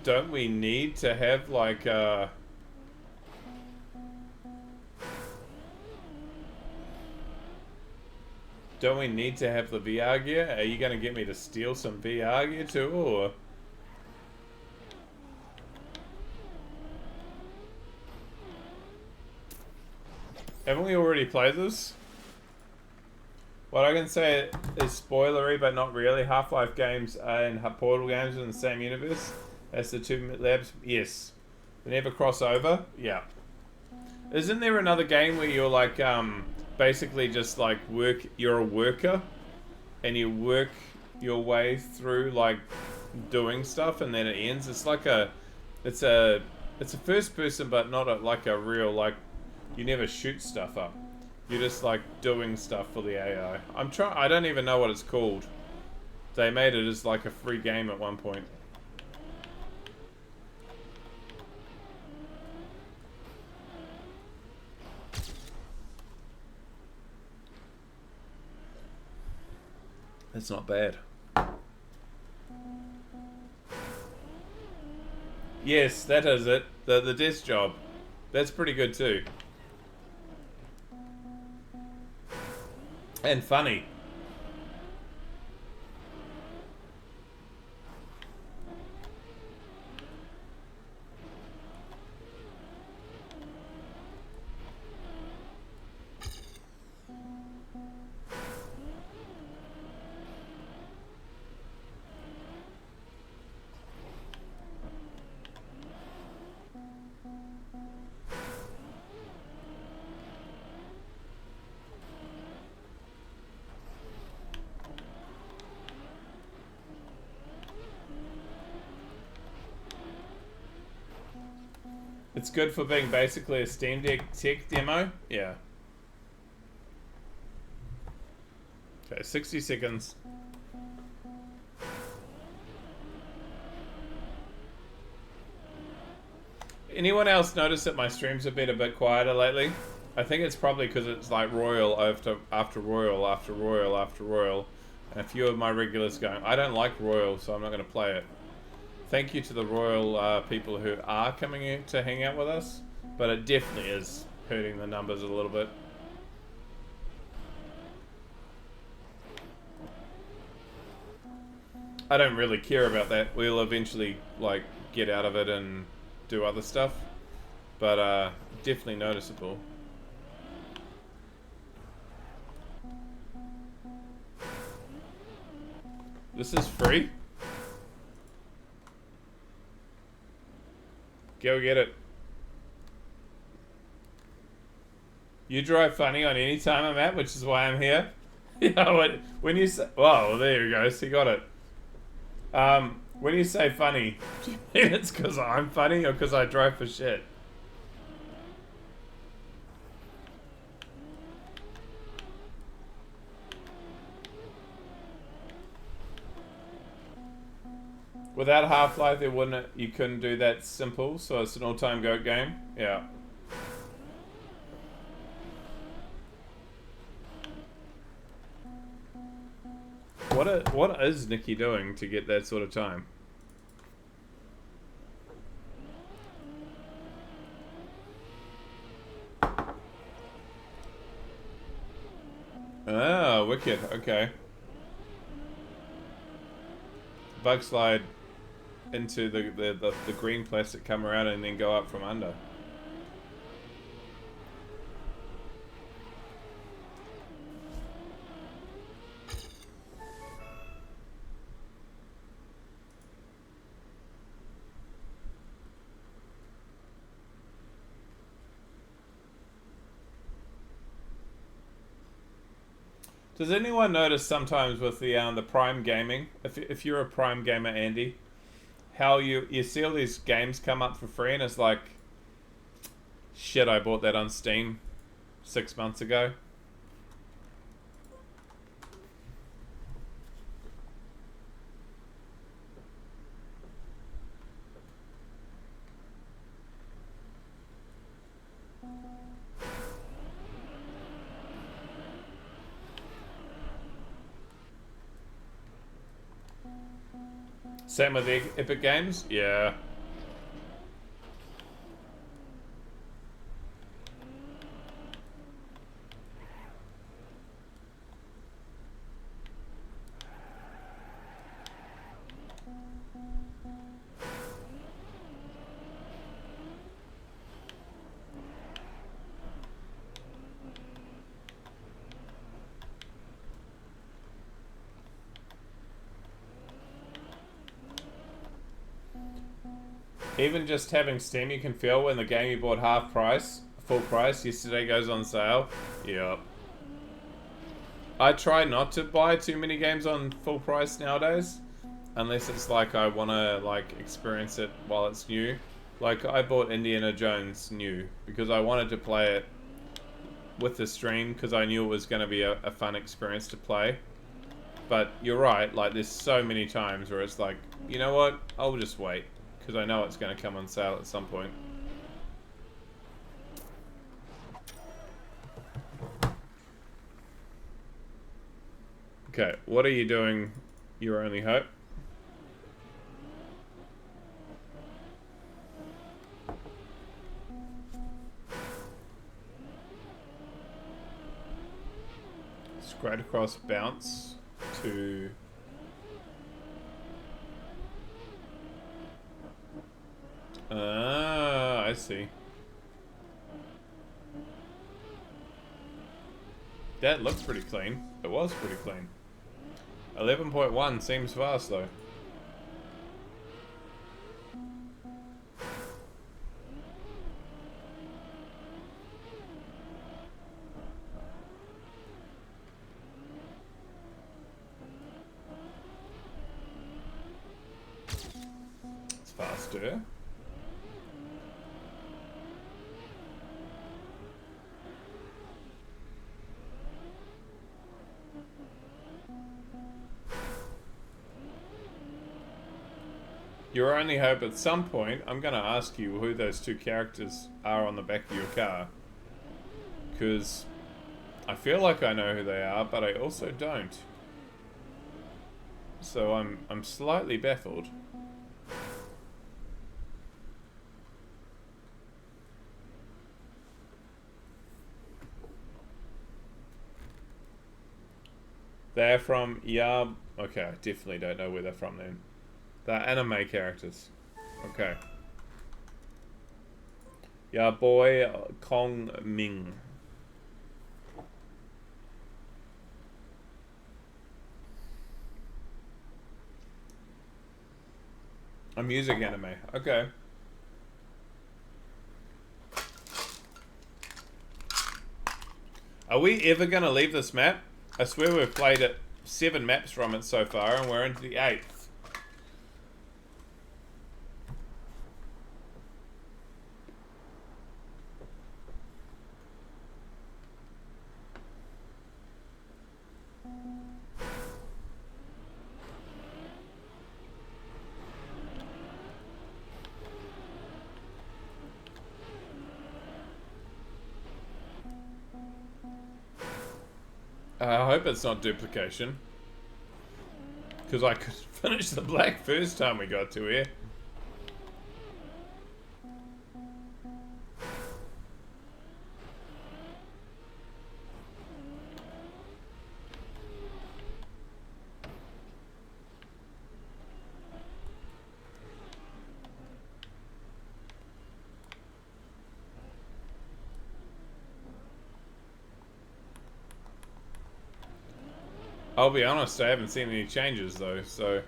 A: Don't we need to have like don't we need to have the VR gear? Are you gonna get me to steal some VR gear too, or? Haven't we already played this? What I can say is spoilery, but not really. Half-Life games and Portal games are in the same universe as the two labs. Yes. They never cross over. Yeah. Isn't there another game where you're like, basically just like you're a worker and you work your way through like doing stuff and then it ends? It's like it's a first person, but not like a real, like, you never shoot stuff up. You're just like doing stuff for the AI. I don't even know what it's called. They made it as like a free game at one point. That's not bad. Yes, that is it. The desk job. That's pretty good too. And funny. It's good for being basically a Steam Deck tech demo. Yeah. Okay, 60 seconds. Anyone else notice that my streams have been a bit quieter lately? I think it's probably because it's like Royal after Royal after Royal after Royal. And a few of my regulars going, I don't like Royal, so I'm not going to play it. Thank you to the Royal people who are coming in to hang out with us, but it definitely is hurting the numbers a little bit. I don't really care about that. We'll eventually like get out of it and do other stuff, but definitely noticeable. This is free? Go get it. You drive funny on any time I'm at, which is why I'm here. Yeah, when you say... Whoa, there you go. So you got it. When you say funny, do you mean it's because I'm funny or because I drive for shit? Without Half-Life, you couldn't do that simple, so it's an all-time GOAT game. Yeah. What is Nikki doing to get that sort of time? Ah, wicked. Okay. Bug slide into the green plastic, come around and then go up from under. Does anyone notice sometimes with the Prime gaming, if you're a Prime gamer, Andy, how you see all these games come up for free and it's like, shit, I bought that on Steam 6 months ago. Same with the Epic Games? Yeah. Even just having Steam, you can feel when the game you bought half price, full price, yesterday goes on sale. Yep. I try not to buy too many games on full price nowadays, unless it's like I want to like experience it while it's new. Like I bought Indiana Jones new because I wanted to play it with the stream because I knew it was going to be a fun experience to play. But you're right, like there's so many times where it's like, you know what, I'll just wait because I know it's going to come on sale at some point. Okay, what are you doing, Your Only Hope? Straight across bounce to... Ah, I see. That looks pretty clean. It was pretty clean. 11.1 seems fast though. It's faster. Your Only Hope, at some point, I'm going to ask you who those two characters are on the back of your car. Because I feel like I know who they are, but I also don't. So I'm slightly baffled. They're from Yab... Okay, I definitely don't know where they're from then. They're anime characters. Okay. Ya boy Kong Ming. A music anime. Okay. Are we ever gonna leave this map? I swear we've played it 7 maps from it so far and we're into the 8th. I hope it's not duplication. Because I could finish the black first time we got to here. I'll be honest, I haven't seen any changes though, so...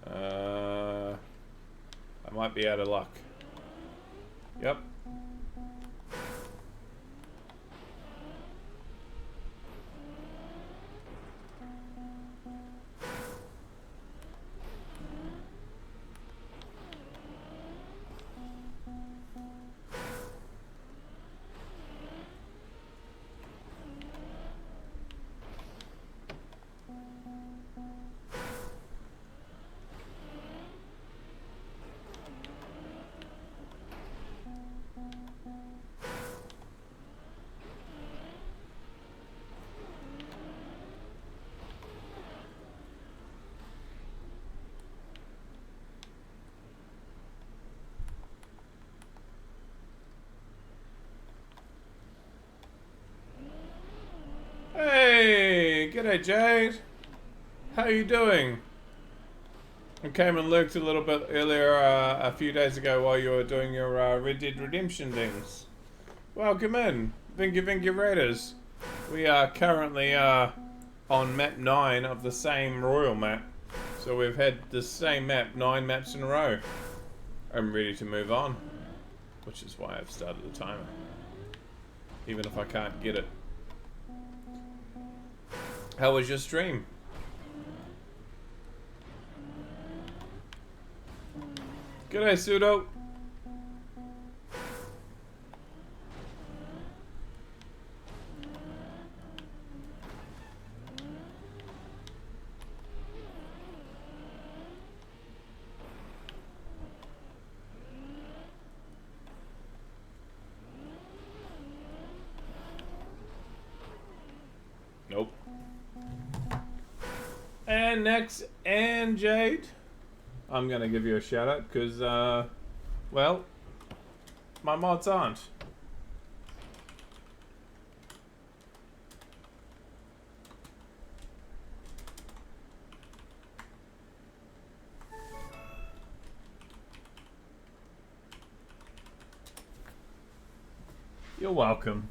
A: I might be out of luck. Yep. G'day, Jade. How you doing? I came and lurked a little bit earlier, a few days ago while you were doing your Red Dead Redemption things. Welcome in, Vingy Raiders. We are currently on map 9 of the same royal map. So we've had the same map 9 maps in a row. I'm ready to move on, which is why I've started the timer. Even if I can't get it. How was your stream? G'day, Pseudo. Nope. And next, and Jade. I'm gonna give you a shout out because, well, my mods aren't. You're welcome.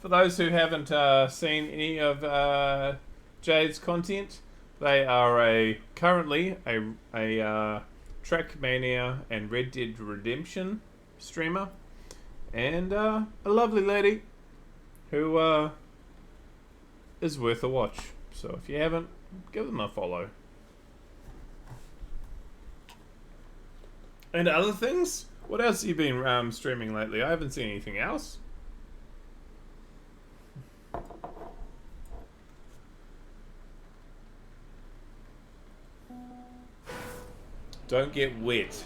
A: For those who haven't seen any of Jade's content, they are currently a Trackmania and Red Dead Redemption streamer, and a lovely lady who is worth a watch. So if you haven't, give them a follow. And other things? What else have you been streaming lately? I haven't seen anything else. Don't get wet.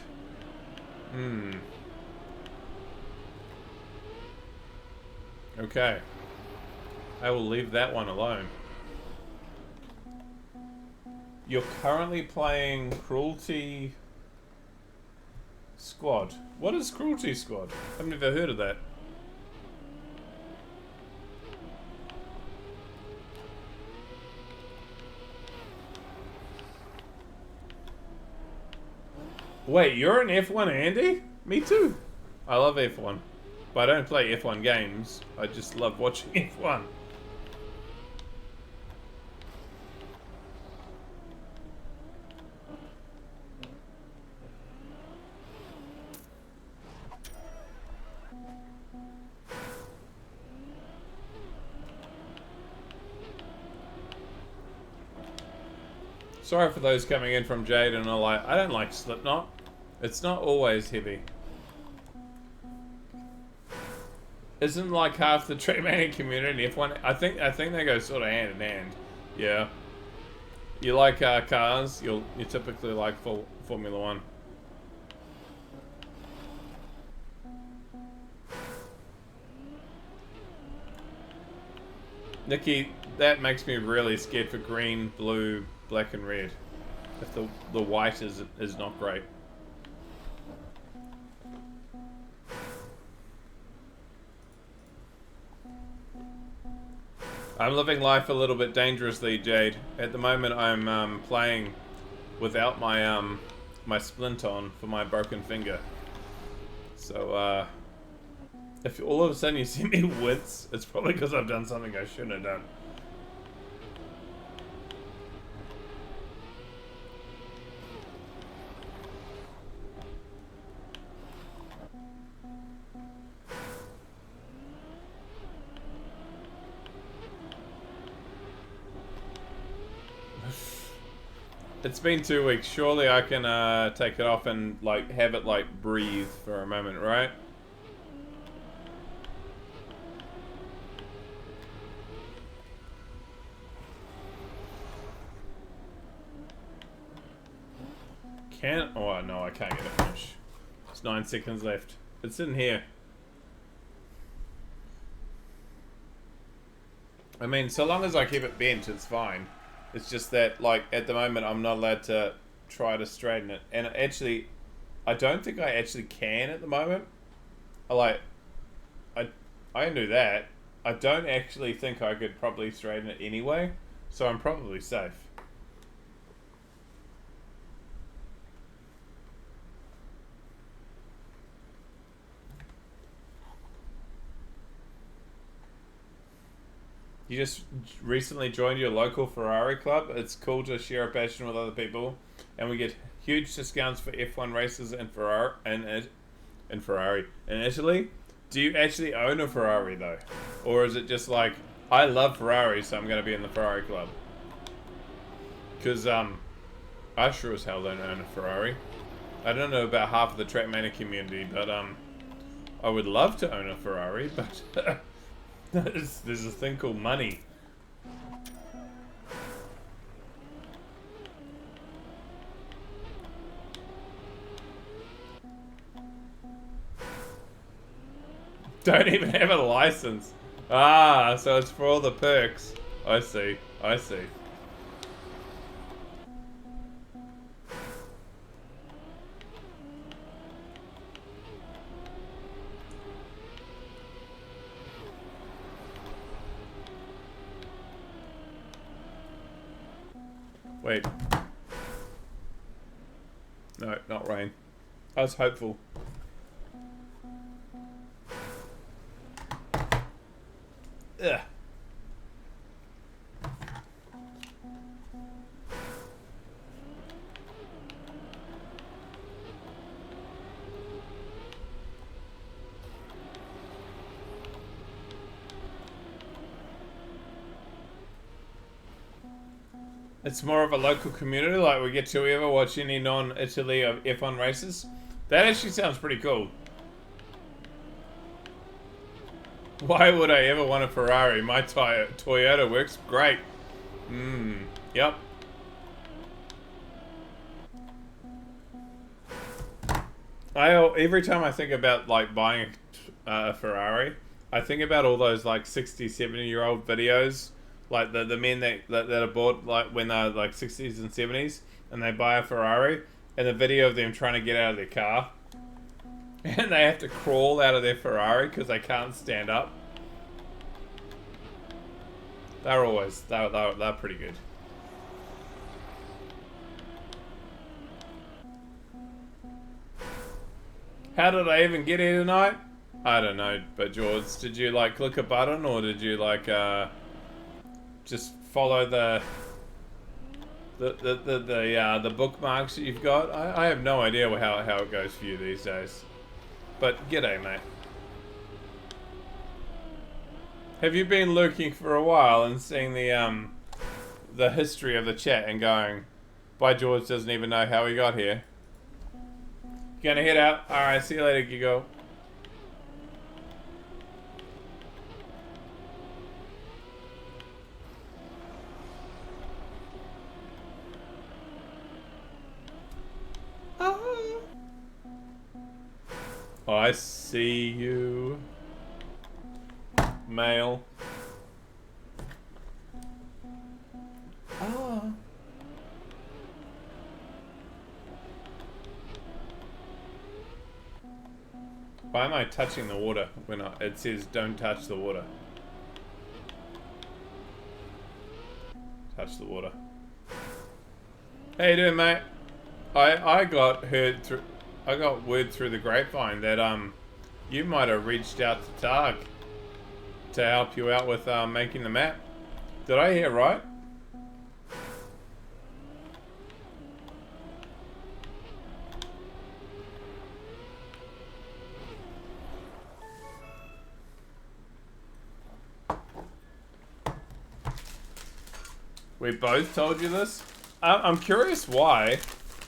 A: Okay. I will leave that one alone. You're currently playing Cruelty Squad. What is Cruelty Squad? I've never heard of that. Wait, you're an F1 Andy? Me too. I love F1. But I don't play F1 games. I just love watching F1. Sorry for those coming in from Jade and are like, I don't like Slipknot. It's not always heavy. Isn't like half the Trackmania community F1? I think they go sort of hand in hand. Yeah. You like cars? You typically like Formula One. Nikki, that makes me really scared for green, blue, black and red. If the white is not great. I'm living life a little bit dangerously, Jade. At the moment I'm playing without my my splint on for my broken finger. So if all of a sudden you see me wince, it's probably because I've done something I shouldn't have done. It's been 2 weeks. Surely I can take it off and like have it like breathe for a moment, right? Oh no, I can't get a finish. There's 9 seconds left. It's in here. I mean, so long as I keep it bent, it's fine. It's just that, like, at the moment, I'm not allowed to try to straighten it. And actually, I don't think I actually can at the moment. I can do that. I don't actually think I could probably straighten it anyway. So I'm probably safe. You just recently joined your local Ferrari club. It's cool to share a passion with other people, and we get huge discounts for F1 races in Ferrari in Italy. Do you actually own a Ferrari though, or is it just like I love Ferrari, so I'm going to be in the Ferrari club? Because I sure as hell don't own a Ferrari. I don't know about half of the Trackmania community, but I would love to own a Ferrari, but there's a thing called money. Don't even have a license. Ah, so it's for all the perks. I see. I see. Wait. No, not rain. I was hopeful. Ugh. It's more of a local community, like we get to ever watch any non-Italy of F1 races. That actually sounds pretty cool. Why would I ever want a Ferrari? My Toyota works great. Yep. Every time I think about like buying a Ferrari, I think about all those like 60, 70-year-old videos, like the men that are bought like when they're like 60s and 70s, and they buy a Ferrari, and the video of them trying to get out of their car, and they have to crawl out of their Ferrari because they can't stand up. They're pretty good. How did I even get here tonight? I don't know, but George, did you like click a button, or did you like just follow the bookmarks that you've got? I have no idea how it goes for you these days. But g'day, mate. Have you been lurking for a while and seeing the history of the chat and going, "By George doesn't even know how he got here"? Gonna head out. All right, see you later, Gigo. I see you, male. Ah. Why am I touching the water when it says don't touch the water? Touch the water. How you doing, mate? I got word through the grapevine that you might have reached out to Targ to help you out with making the map. Did I hear right? We both told you this? I'm curious why.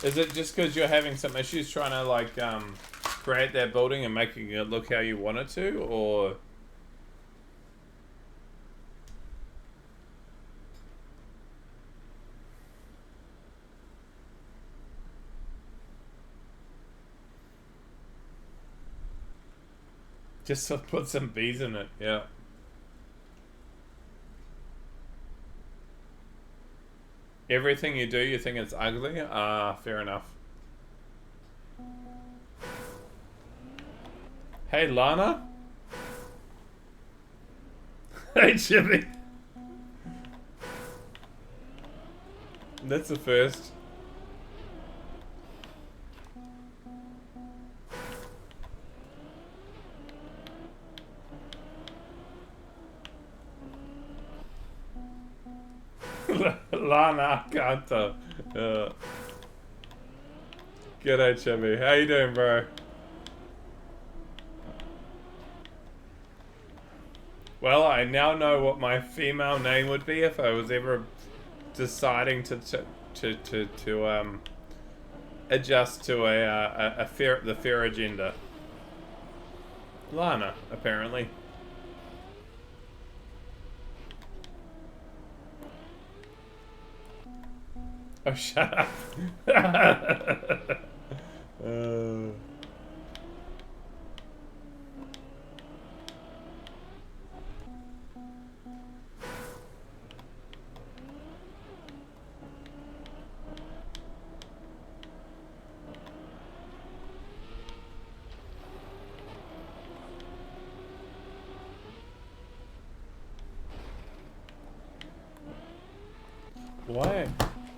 A: Is it just because you're having some issues trying to like create that building and making it look how you want it to, or? Just to put some bees in it, yeah. Everything you do, you think it's ugly? Fair enough. Hey, Lana? Hey, Jimmy. That's the first. Lana Kanta. G'day, Chubby. How you doing, bro? Well, I now know what my female name would be if I was ever deciding to adjust to the fair agenda. Lana, apparently. Oh, shut up. Why?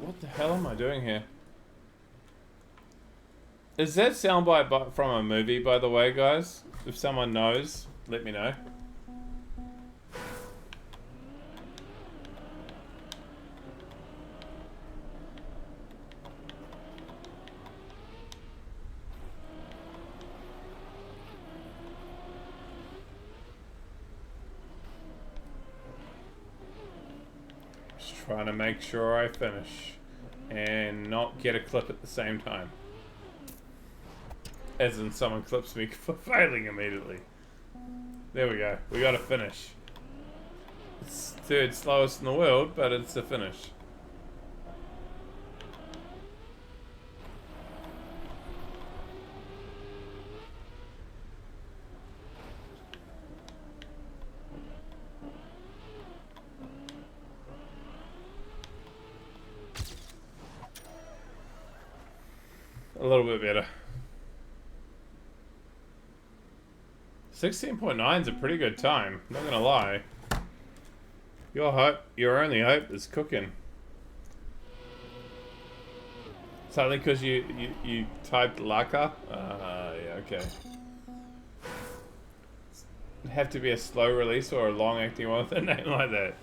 A: What the hell am I doing here? Is that soundbite from a movie, by the way, guys? If someone knows, let me know. Trying to make sure I finish and not get a clip at the same time. As in someone clips me for failing immediately. There we go. We gotta finish. It's third slowest in the world, but it's a finish. A little bit better. 16.9 is a pretty good time, not gonna lie. Your only hope is cooking. It's only because you typed Laka? Yeah, okay. It'd have to be a slow release or a long acting one with a name like that.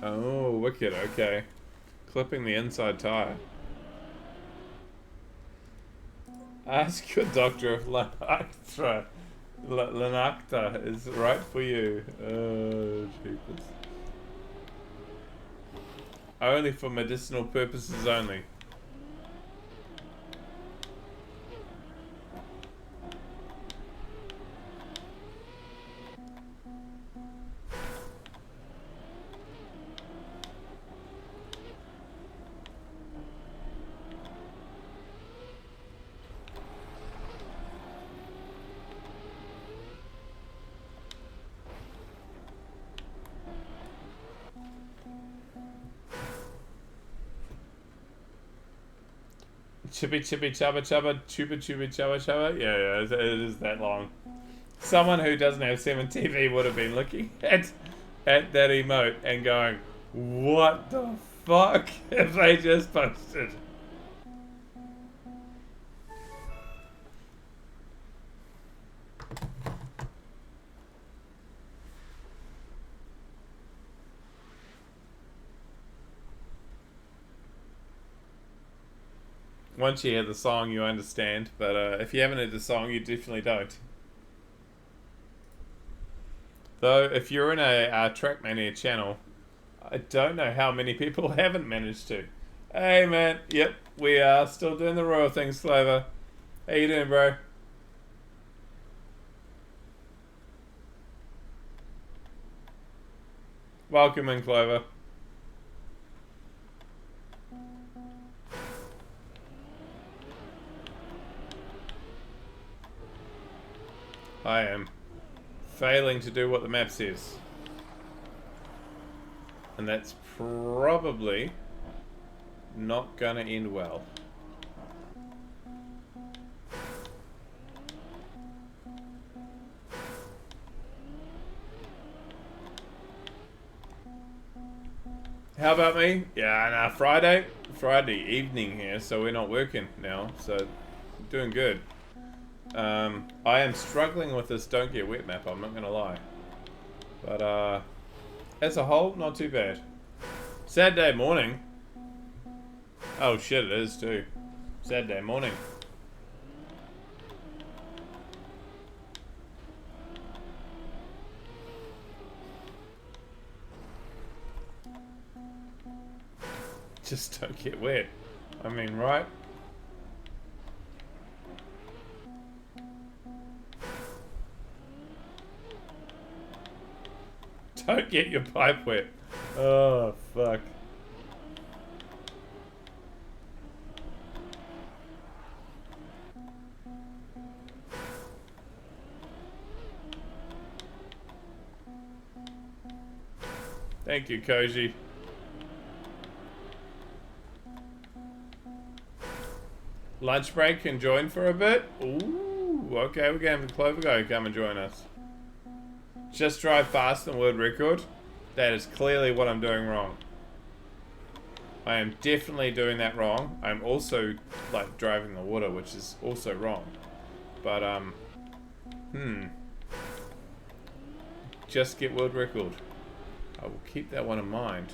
A: Oh, wicked, okay. Clipping the inside tire. Ask your doctor if Lanacta is right for you. Oh, jeepers. Only for medicinal purposes only. Chippy chippy chubba chubba chuba chuba chubba chubba. Yeah, it is that long. Someone who doesn't have 7 TV would have been looking at that emote and going, "What the fuck have they just posted?" Once you hear the song, you understand, but if you haven't heard the song, you definitely don't. Though, if you're in a Trackmania channel, I don't know how many people haven't managed to. Hey, man. Yep, we are still doing the royal things, Clover. How you doing, bro? Welcome in, Clover. I am failing to do what the map says. And that's probably not gonna end well. How about me? Yeah, nah, Friday evening here, so we're not working now, so doing good. I am struggling with this Don't Get Wet map, I'm not gonna lie. But as a whole, not too bad. Saturday morning. Oh shit, it is too. Saturday morning. Just don't get wet. I mean, right? Don't get your pipe wet. Oh, fuck. Thank you, Koji. Lunch break can join for a bit. Ooh, okay, we're going to Clover Go come and join us. Just drive fast and world record. That is clearly what I'm doing wrong. I am definitely doing that wrong. I'm also like driving the water, which is also wrong. But just get world record. I will keep that one in mind.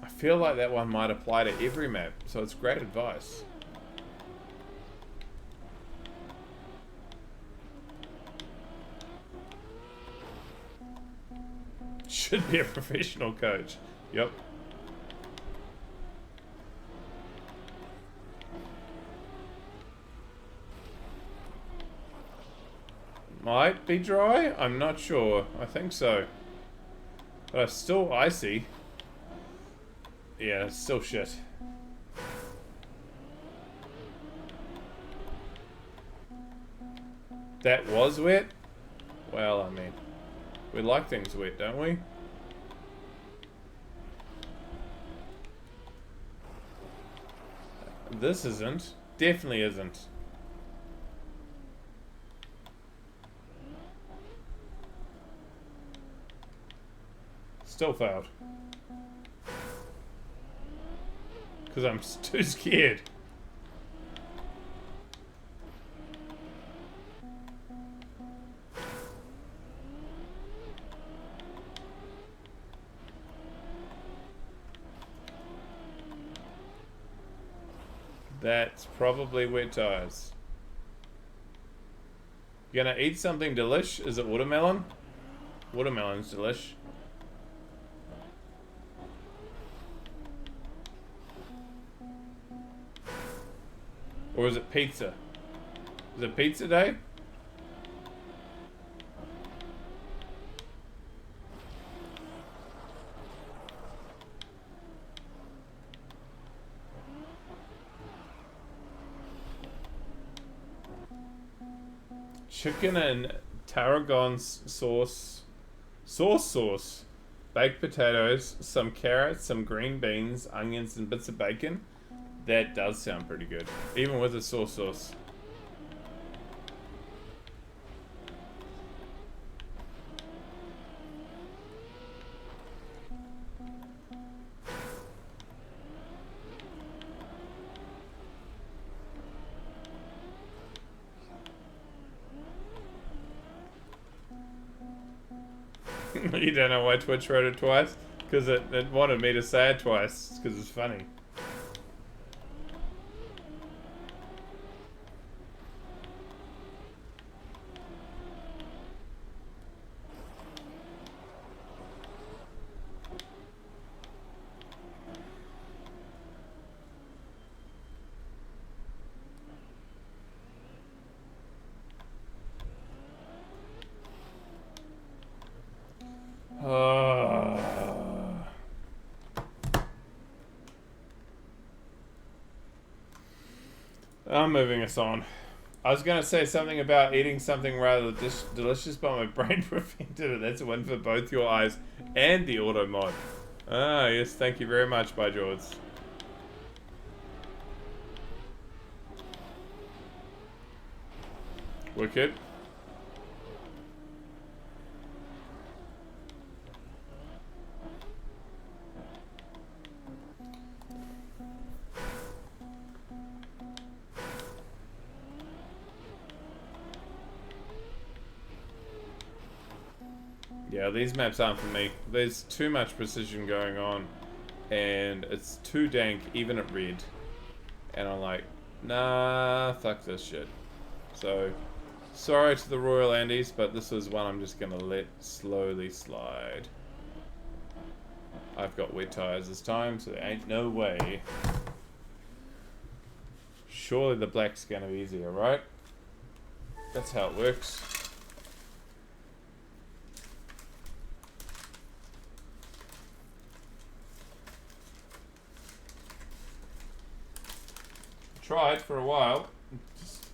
A: I feel like that one might apply to every map, so it's great advice. Should be a professional coach. Yep. Might be dry? I'm not sure. I think so. But it's still icy. Yeah, it's still shit. That was wet? Well, I mean, we like things wet, don't we? This isn't. Definitely isn't. Still failed. Because I'm too scared. That's probably wet tires. You gonna eat something delish? Is it watermelon? Watermelon's delish. Or is it pizza? Is it pizza day? Chicken and tarragon sauce. Sauce. Baked potatoes, some carrots, some green beans, onions, and bits of bacon. That does sound pretty good. Even with the sauce. You don't know why Twitch wrote it twice? Because it wanted me to say it twice. Because it's funny. I'm moving us on. I was going to say something about eating something rather delicious, but my brain prevented it. That's a win for both your eyes and the auto mod. Ah, yes, thank you very much, by George. Wicked. Yeah, these maps aren't for me. There's too much precision going on, and it's too dank, even at red. And I'm like, nah, fuck this shit. So, sorry to the Royal Andes, but this is one I'm just gonna let slowly slide. I've got wet tires this time, so there ain't no way. Surely the black's gonna be easier, right? That's how it works. Tried for a while. Just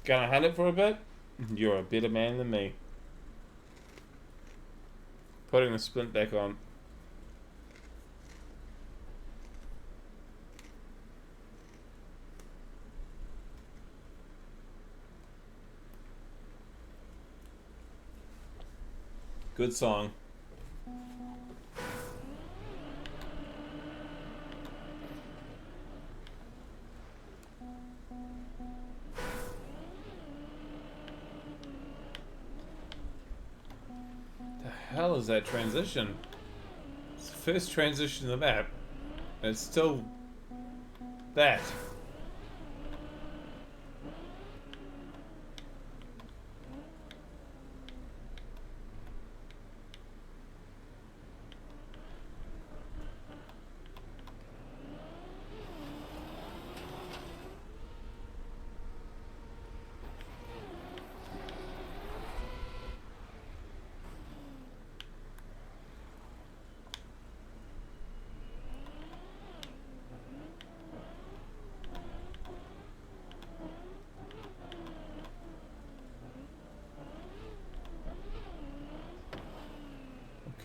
A: gonna hunt it for a bit? You're a better man than me. Putting the splint back on. Good song. The hell is that transition? It's the first transition in the map. And it's still that.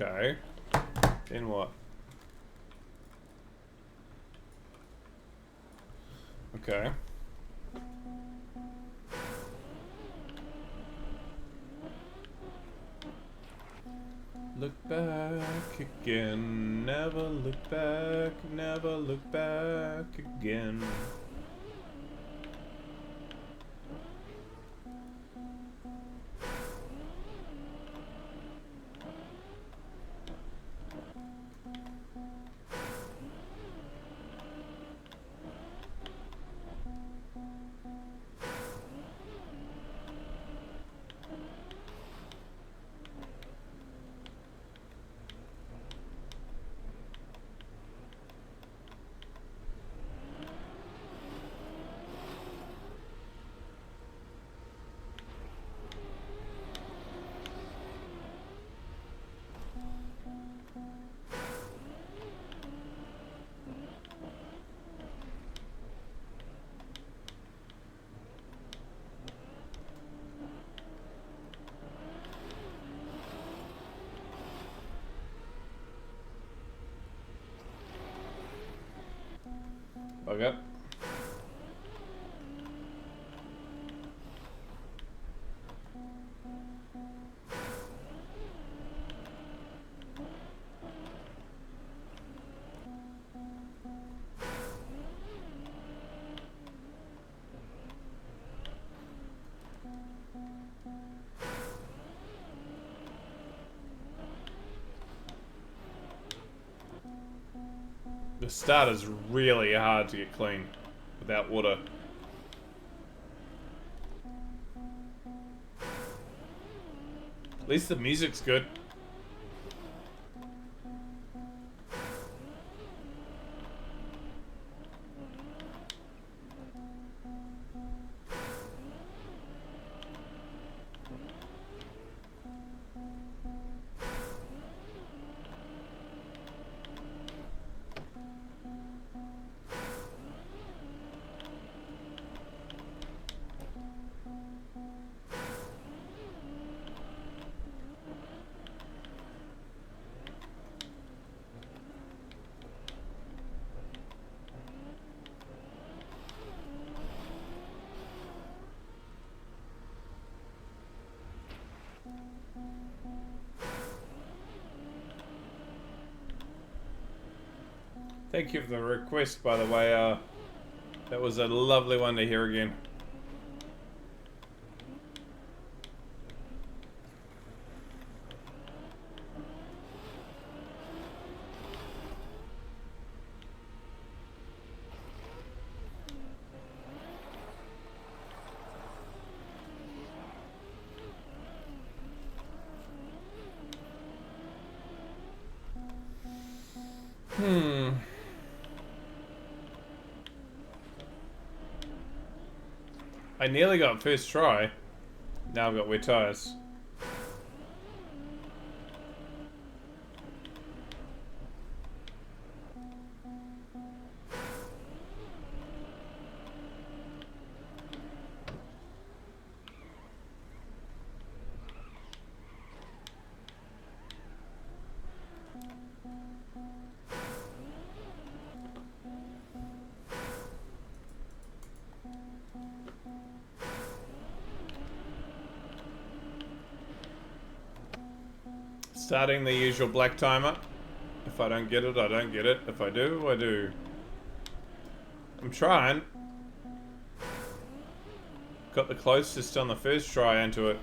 A: Okay. Then what? Okay. Look back again, never look back, never look back again. Bug up. The start is really hard to get clean without water. At least the music's good. Thank you for the request, by the way. That was a lovely one to hear again. I nearly got first try. Now I've got wet tires. Starting the usual black timer. If I don't get it, I don't get it. If I do, I do. I'm trying. Got the closest on the first try into it.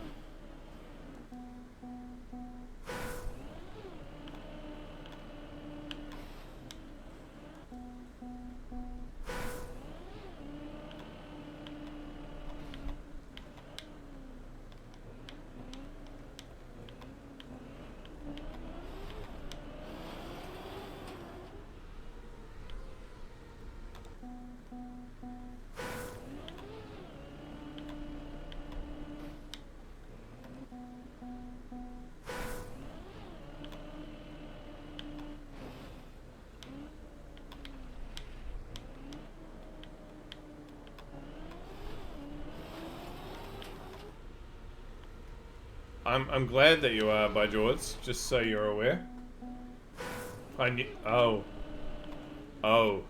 A: I'm glad that you are, by George, just so you're aware. I knew. Oh. Oh.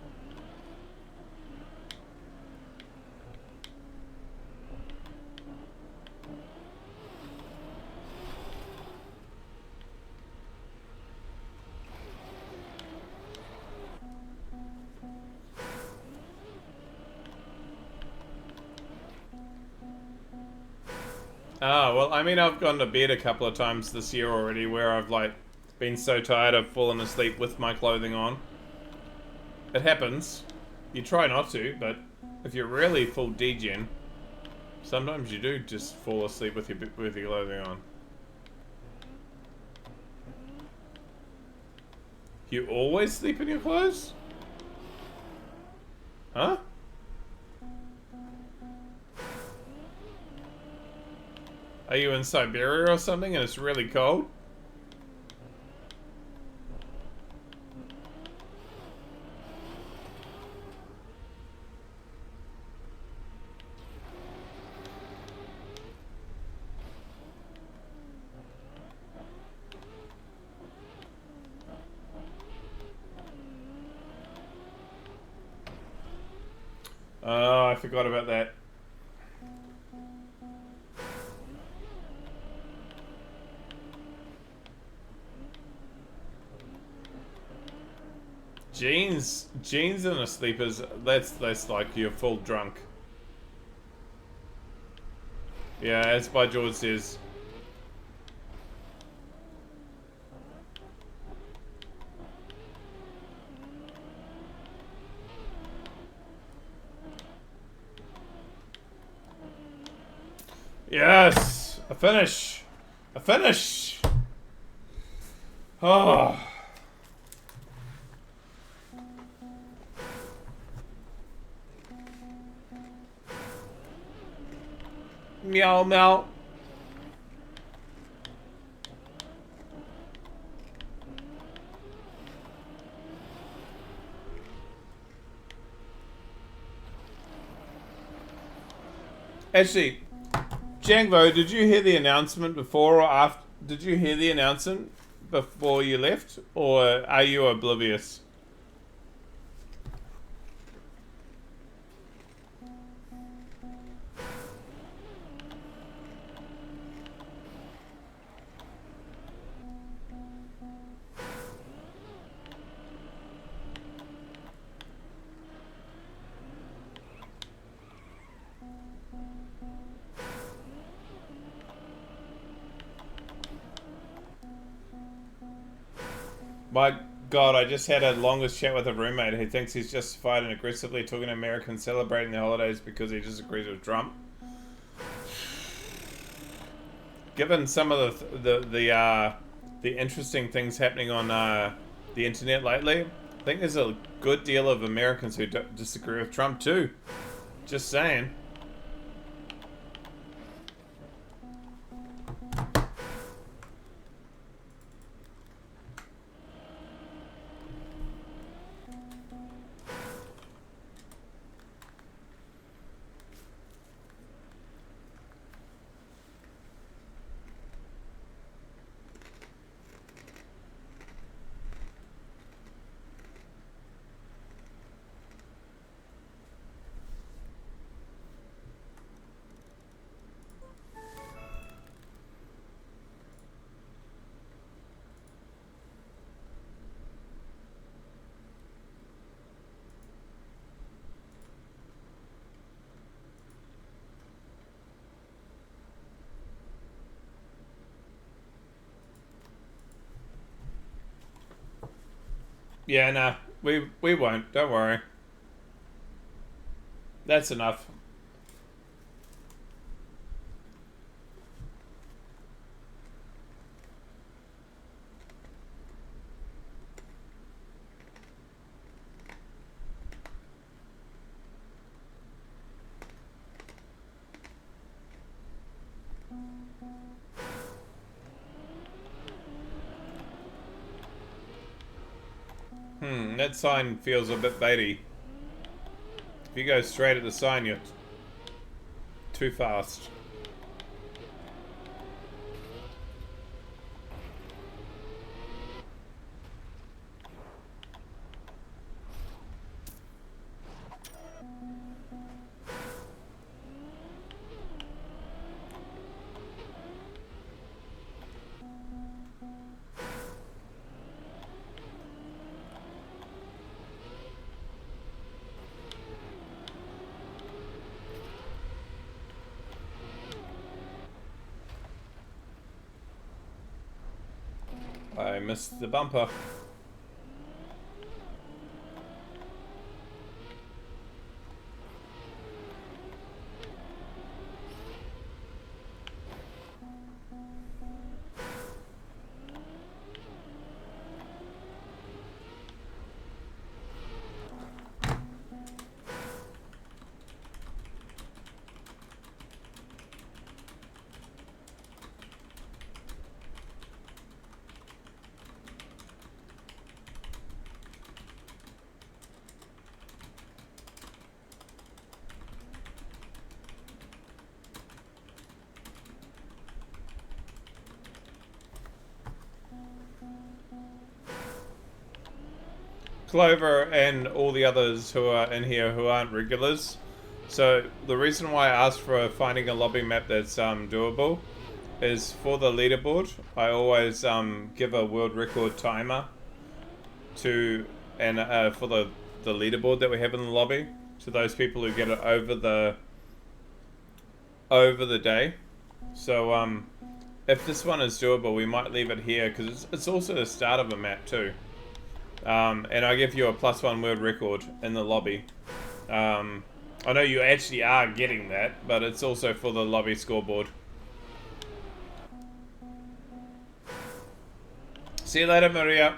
A: Ah, well, I mean, I've gone to bed a couple of times this year already where I've, like, been so tired I've fallen asleep with my clothing on. It happens. You try not to, but if you're really full degen, sometimes you do just fall asleep with your clothing on. You always sleep in your clothes? Huh? Are you in Siberia or something and it's really cold? Oh, I forgot about that. Jeans and a sleepers, that's like you're full drunk. Yeah, as by George says. Yes! A finish! A finish! Oh. Meow meow. Actually, Jangvo, did you hear the announcement before or after? Did you hear the announcement before you left, or are you oblivious? My God, I just had a longest chat with a roommate who thinks he's justified in aggressively talking to Americans celebrating their holidays because he disagrees with Trump. Given some of the interesting things happening on the internet lately, I think there's a good deal of Americans who disagree with Trump too. Just saying. Yeah, nah, we won't. Don't worry. That's enough. That sign feels a bit baity. If you go straight at the sign, you're too fast. I missed the bumper. Clover and all the others who are in here who aren't regulars. So the reason why I asked for finding a lobby map that's doable is for the leaderboard. I always give a world record timer to and for the leaderboard that we have in the lobby to those people who get it over the day. So if this one is doable, we might leave it here because it's also the start of a map too. And I give you a +1 world record in the lobby. I know you actually are getting that, but it's also for the lobby scoreboard. See you later, Maria.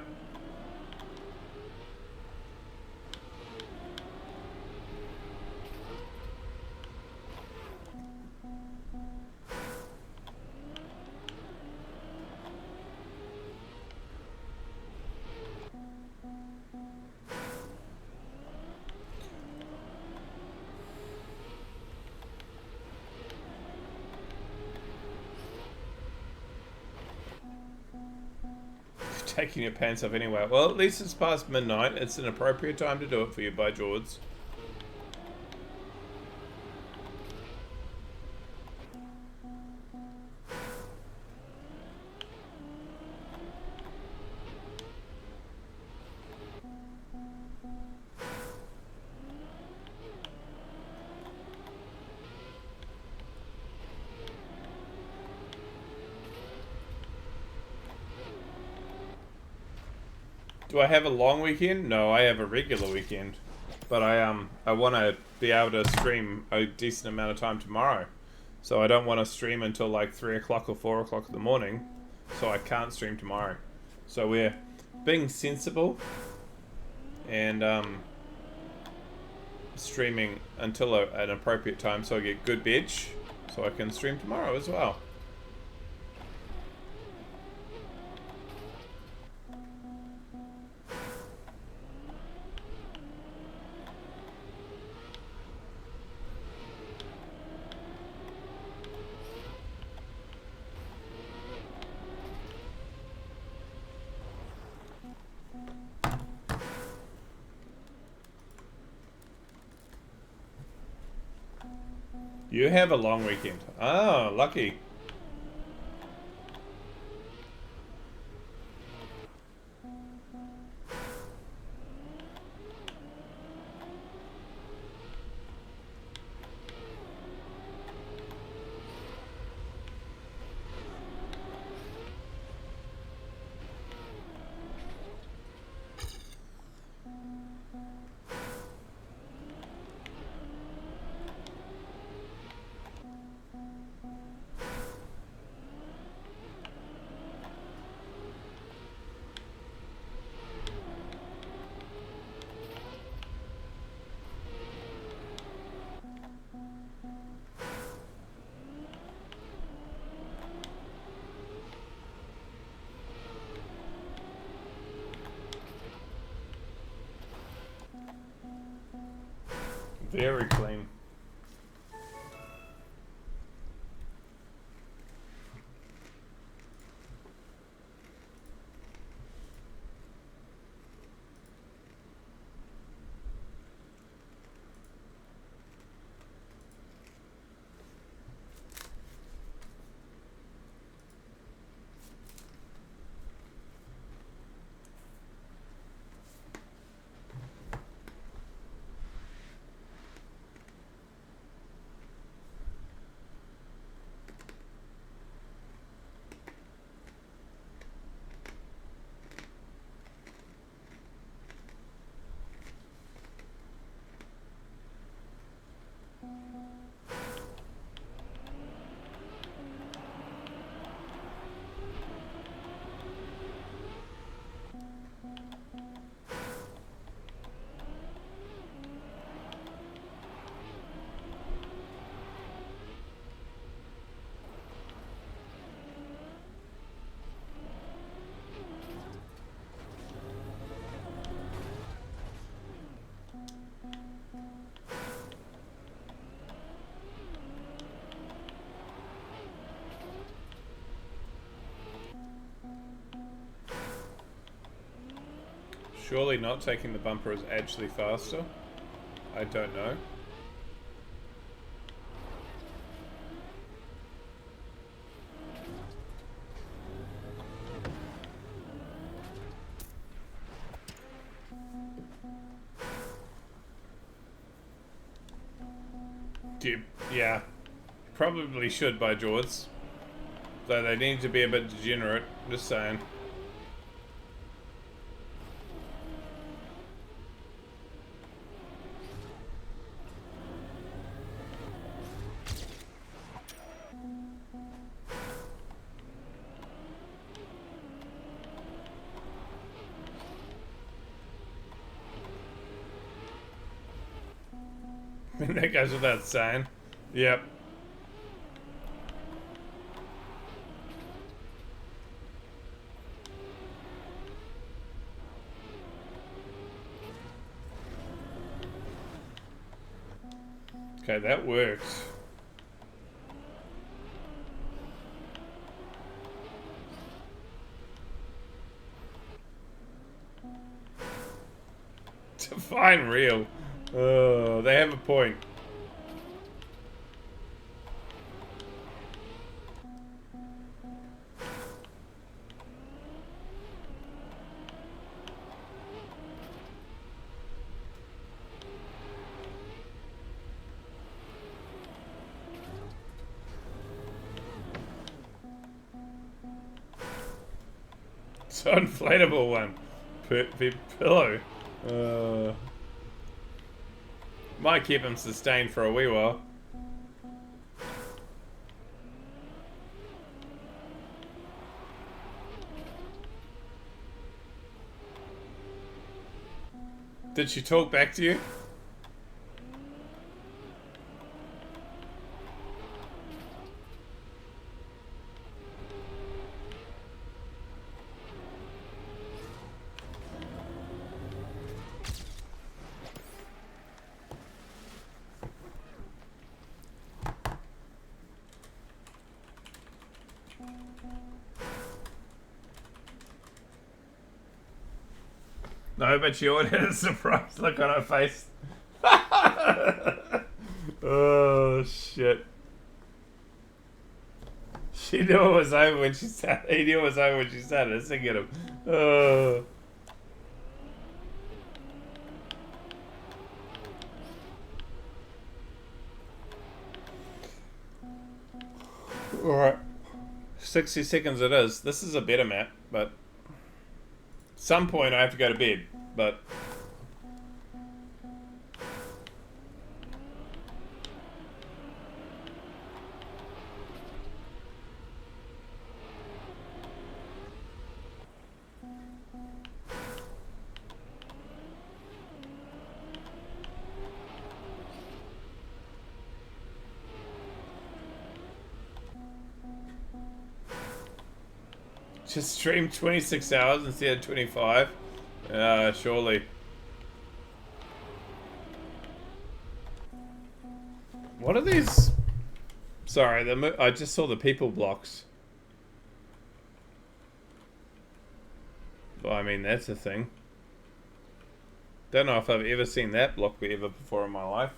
A: Taking your pants off anyway. Well, at least it's past midnight. It's an appropriate time to do it for you, by George. Do I have a long weekend? No, I have a regular weekend. But I want to be able to stream a decent amount of time tomorrow. So I don't want to stream until like 3 o'clock or 4 o'clock in the morning. So I can't stream tomorrow. So we're being sensible and streaming until an appropriate time so I get good bitch so I can stream tomorrow as well. You have a long weekend. Oh, lucky. Very clean. Surely not taking the bumper is actually faster? I don't know. Yeah. Probably should by Jords. Though they need to be a bit degenerate, just saying. That goes without saying. Yep. Okay, that works. Define real. Oh, they have a point. So inflatable one. pillow. Might keep him sustained for a wee while. Did she talk back to you? No, but she already had a surprised look on her face. Oh, shit. She knew it was over when she said he knew it was over when she started singing him. Oh. Alright. 60 seconds it is. This is a better map, but some point I have to go to bed, but just stream 26 hours instead of 25. Surely. What are these? Sorry, I just saw the people blocks. Well, I mean, that's a thing. Don't know if I've ever seen that block ever before in my life.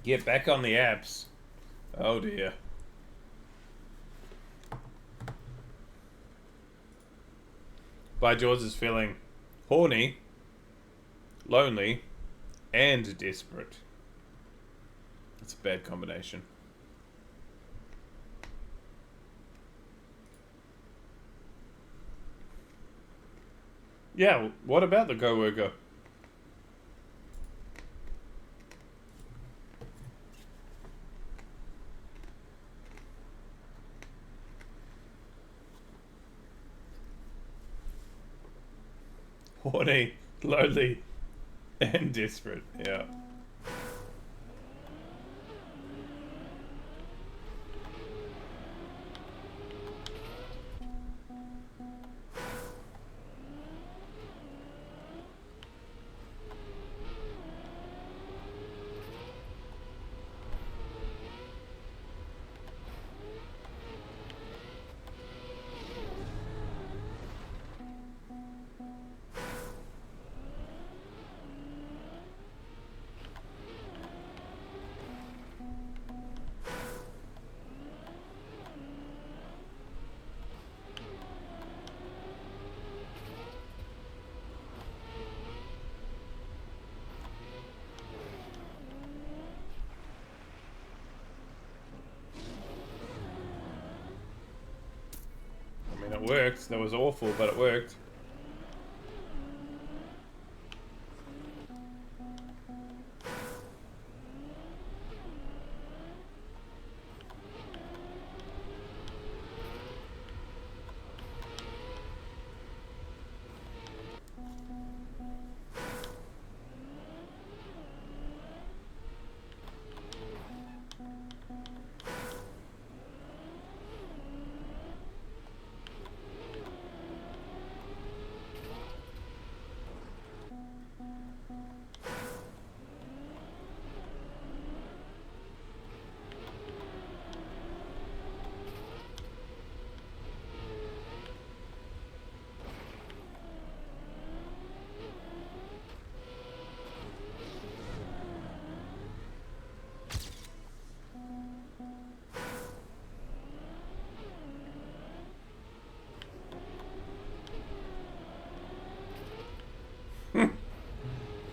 A: Get back on the apps. Oh dear. By George is feeling horny, lonely, and desperate. It's a bad combination. Yeah, what about the co-worker? Horny, lonely, and desperate. Yeah. It worked. That was awful, but it worked.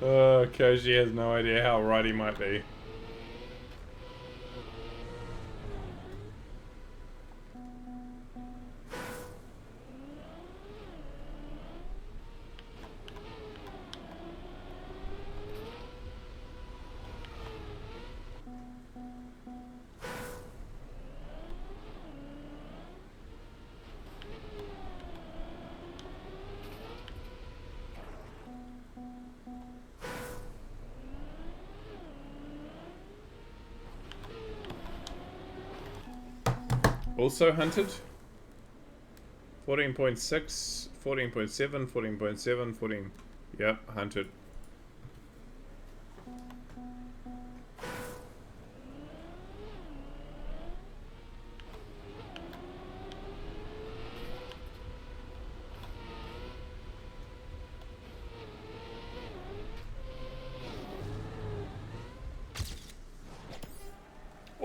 A: Koji has no idea how right he might be. Also hunted. 14.6, 14.7, 14.7, 14. Yep, hunted.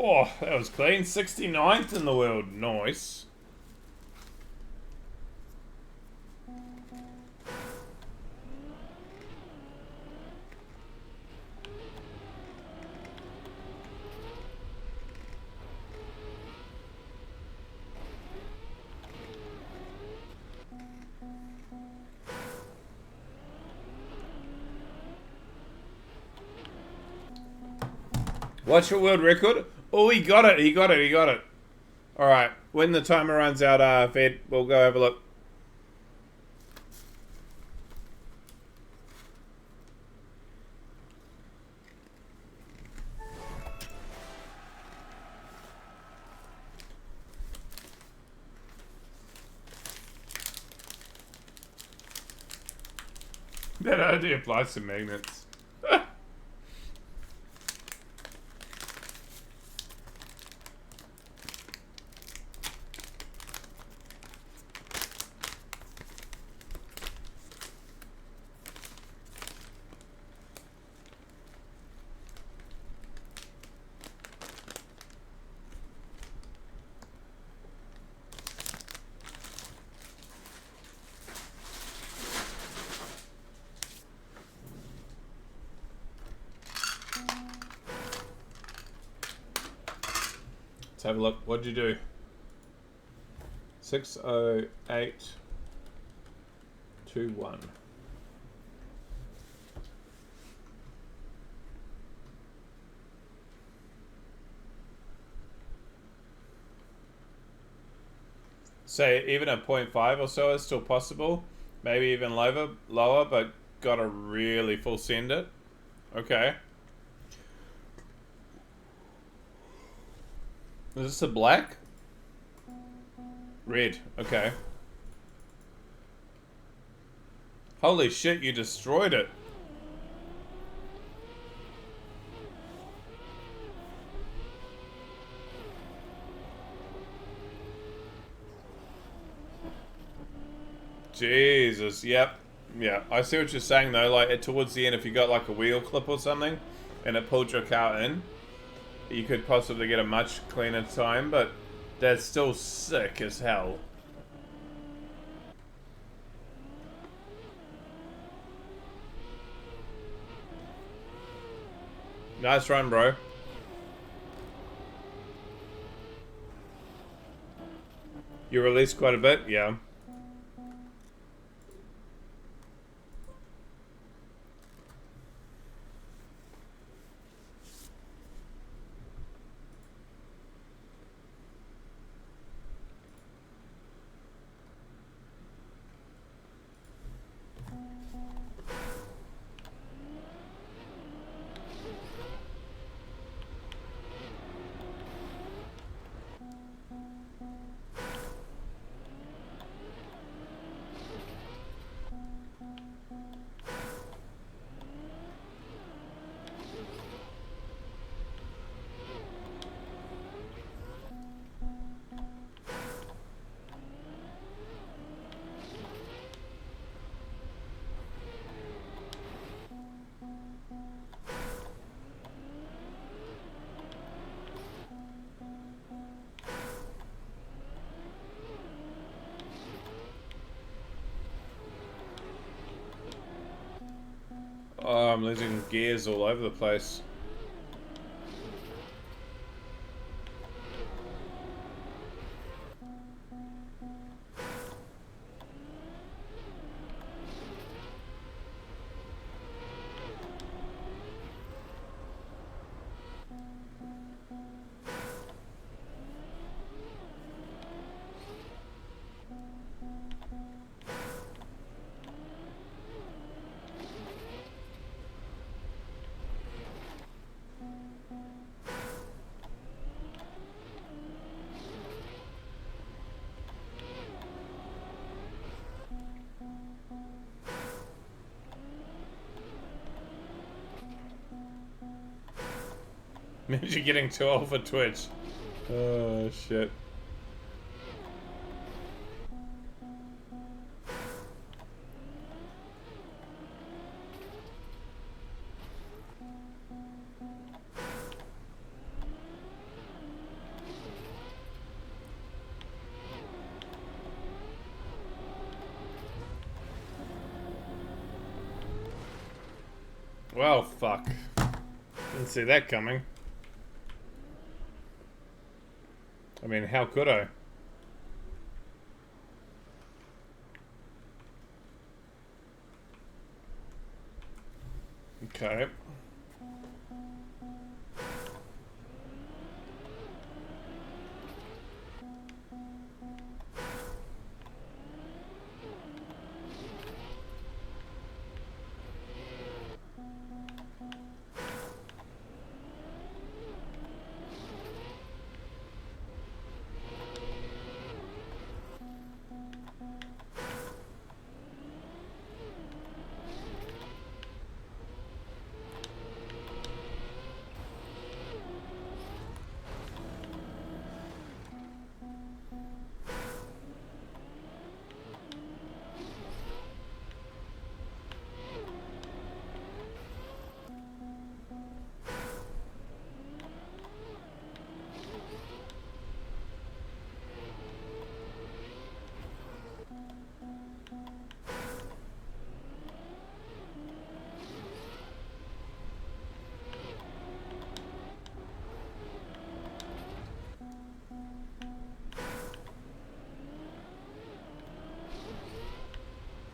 A: Oh, that was clean. 69th in the world. Nice. What's your world record? Oh, he got it. He got it. He got it. All right. When the timer runs out, Ved, we'll go have a look. That only applies to magnets. Let's have a look. What'd you do? 60821. Say even a 0.5 or so is still possible. Maybe even lower, but gotta really full send it. Okay. Is this a black? Red, okay. Holy shit, you destroyed it. Jesus, yep. Yeah, I see what you're saying though, like towards the end if you got like a wheel clip or something and it pulled your car in, you could possibly get a much cleaner time, but that's still sick as hell. Nice run, bro. You released quite a bit, yeah. Oh, I'm losing gears all over the place. Means you're getting too old for Twitch. Oh, shit. Well, fuck. Didn't see that coming. I mean, how could I? Okay.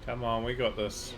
A: Come on, we got this.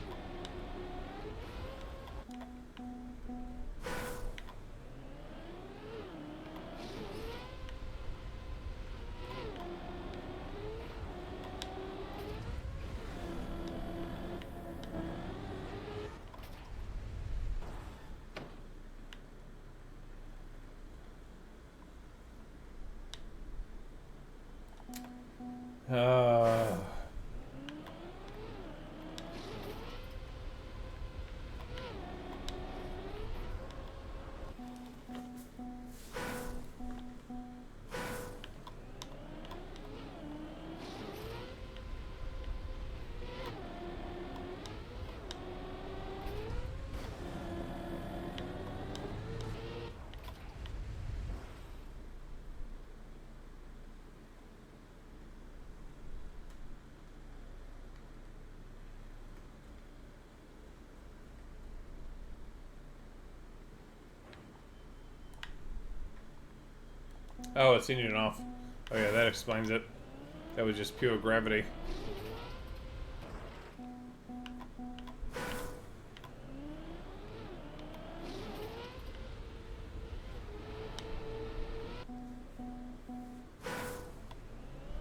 A: Oh, it's engine off. Oh yeah, that explains it. That was just pure gravity.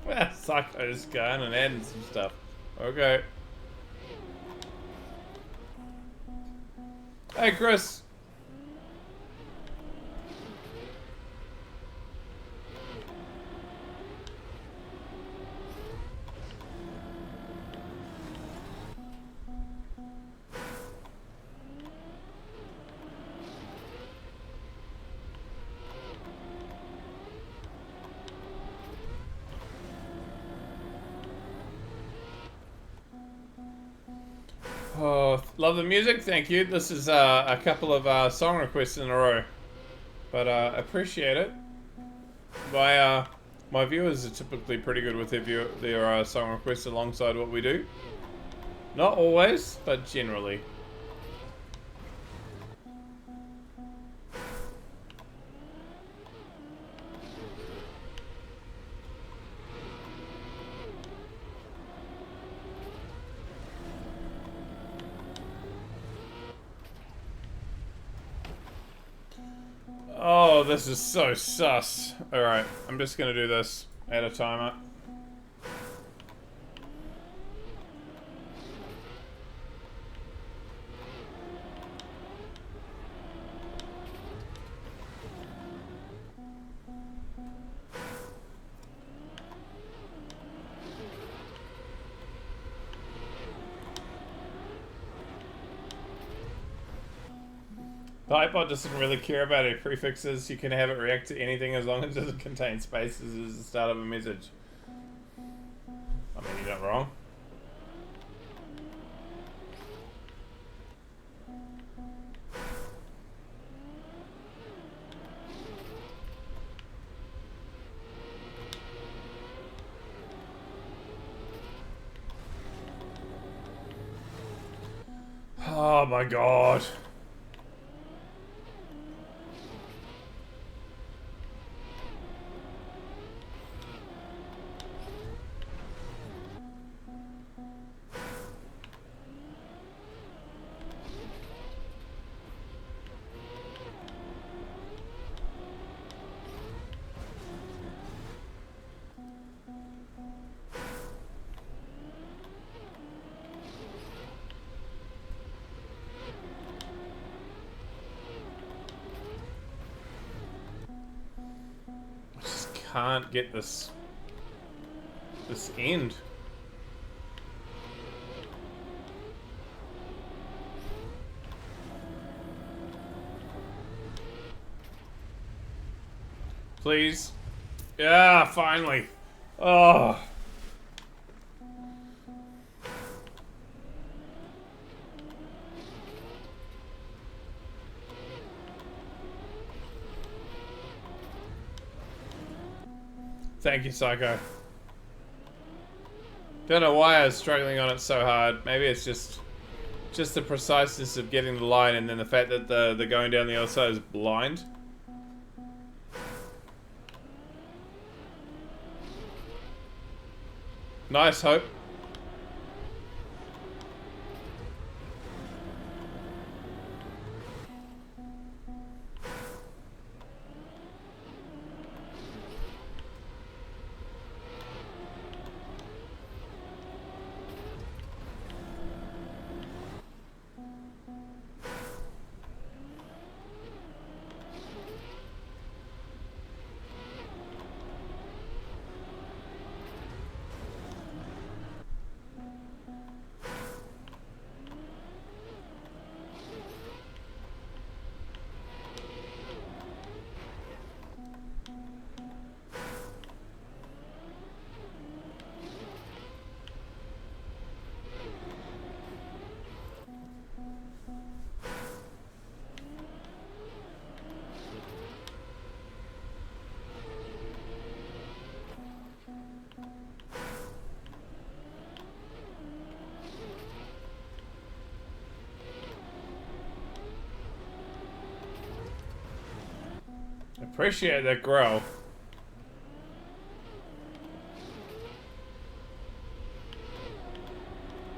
A: Well, Psycho's going and adding some stuff. Okay. Hey, Chris. Oh, love the music. Thank you. This is a couple of song requests in a row, but appreciate it. My viewers are typically pretty good with their song requests alongside what we do. Not always, but generally. Oh, this is so sus. Alright, I'm just gonna do this at a timer. The iPod doesn't really care about any prefixes. You can have it react to anything as long as it doesn't contain spaces as the start of a message. I mean, you're not wrong. Oh my god. Can't get this end. Please. Yeah, finally. Oh. Thank you, Psycho. Don't know why I was struggling on it so hard. Maybe it's just the preciseness of getting the line, and then the fact that the going down the other side is blind. Nice, Hope. Appreciate that growl.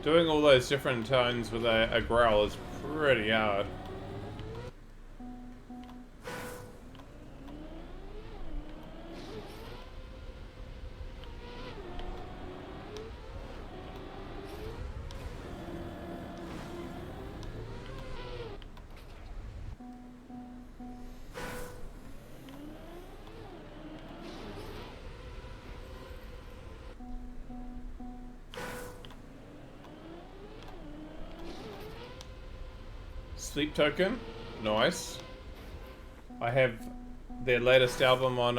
A: Doing all those different tones with a growl is pretty hard. Sleep Token, nice. I have their latest album on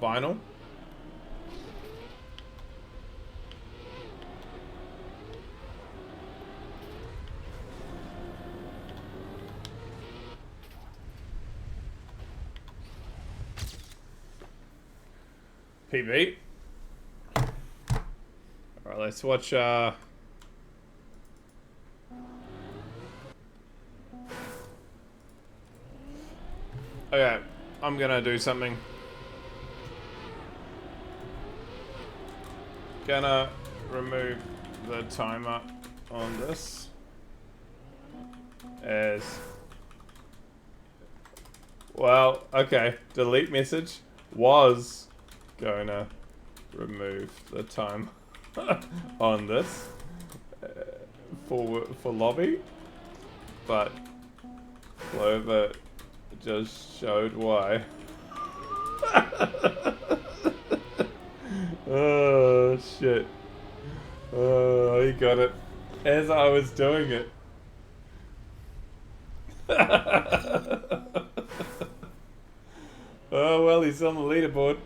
A: vinyl. PB. Alright, let's watch okay, I'm gonna do something. Gonna remove the timer on this as Well, okay. Delete message was gonna remove the time on this for lobby, but Clover just showed why. Oh shit. Oh, he got it as I was doing it. Oh well, he's on the leaderboard.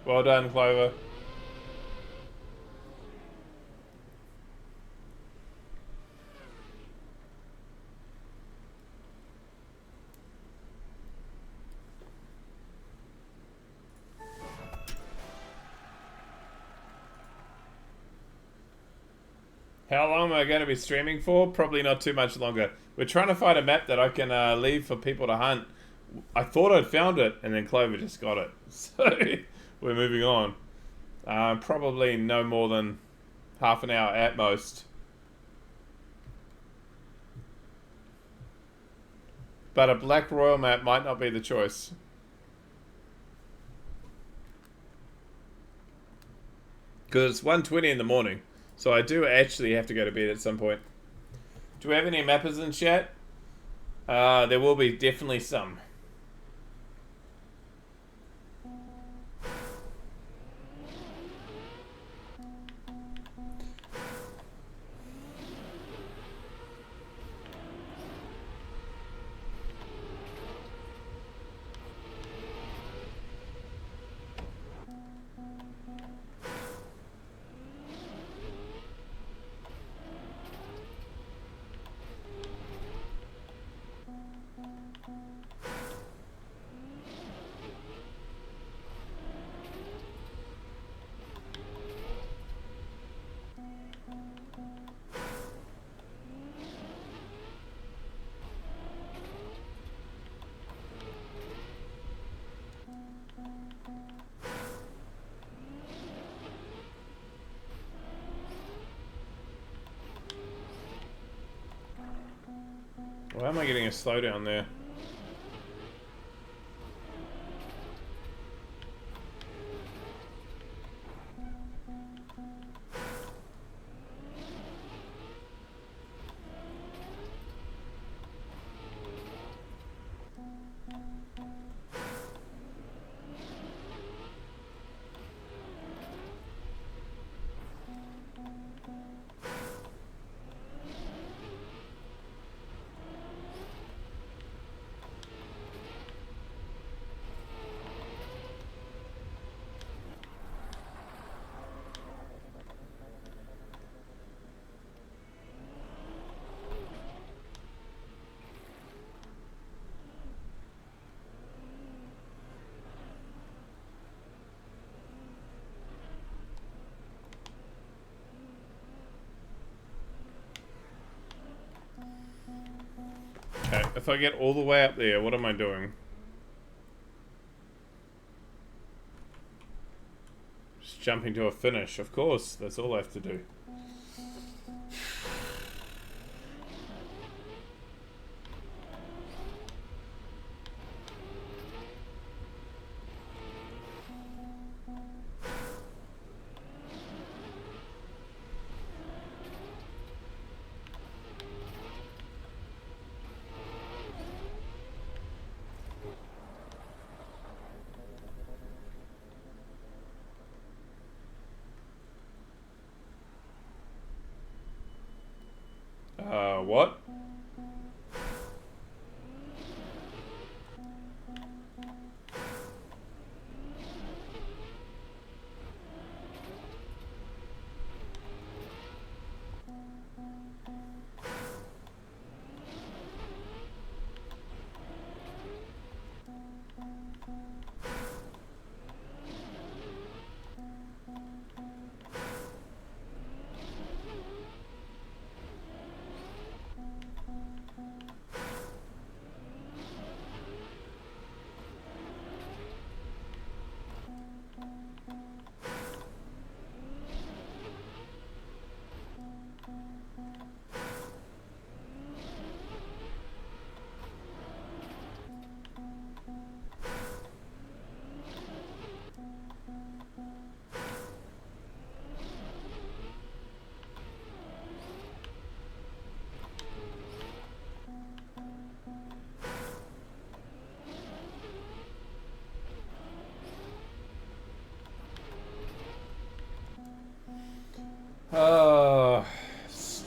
A: Well done, Clover. How long am I going to be streaming for? Probably not too much longer. We're trying to find a map that I can leave for people to hunt. I thought I'd found it, and then Clover just got it. So we're moving on. Probably no more than half an hour at most. But a Black Royal map might not be the choice. Because it's 1:20 in the morning. So I do actually have to go to bed at some point. Do we have any mappers in chat? There will be definitely some. Why am I getting a slowdown there? Okay, if I get all the way up there, what am I doing? Just jumping to a finish, of course. That's all I have to do.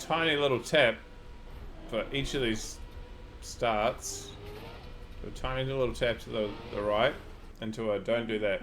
A: Tiny little tap for each of these starts. A tiny little tap to the right into a don't do that.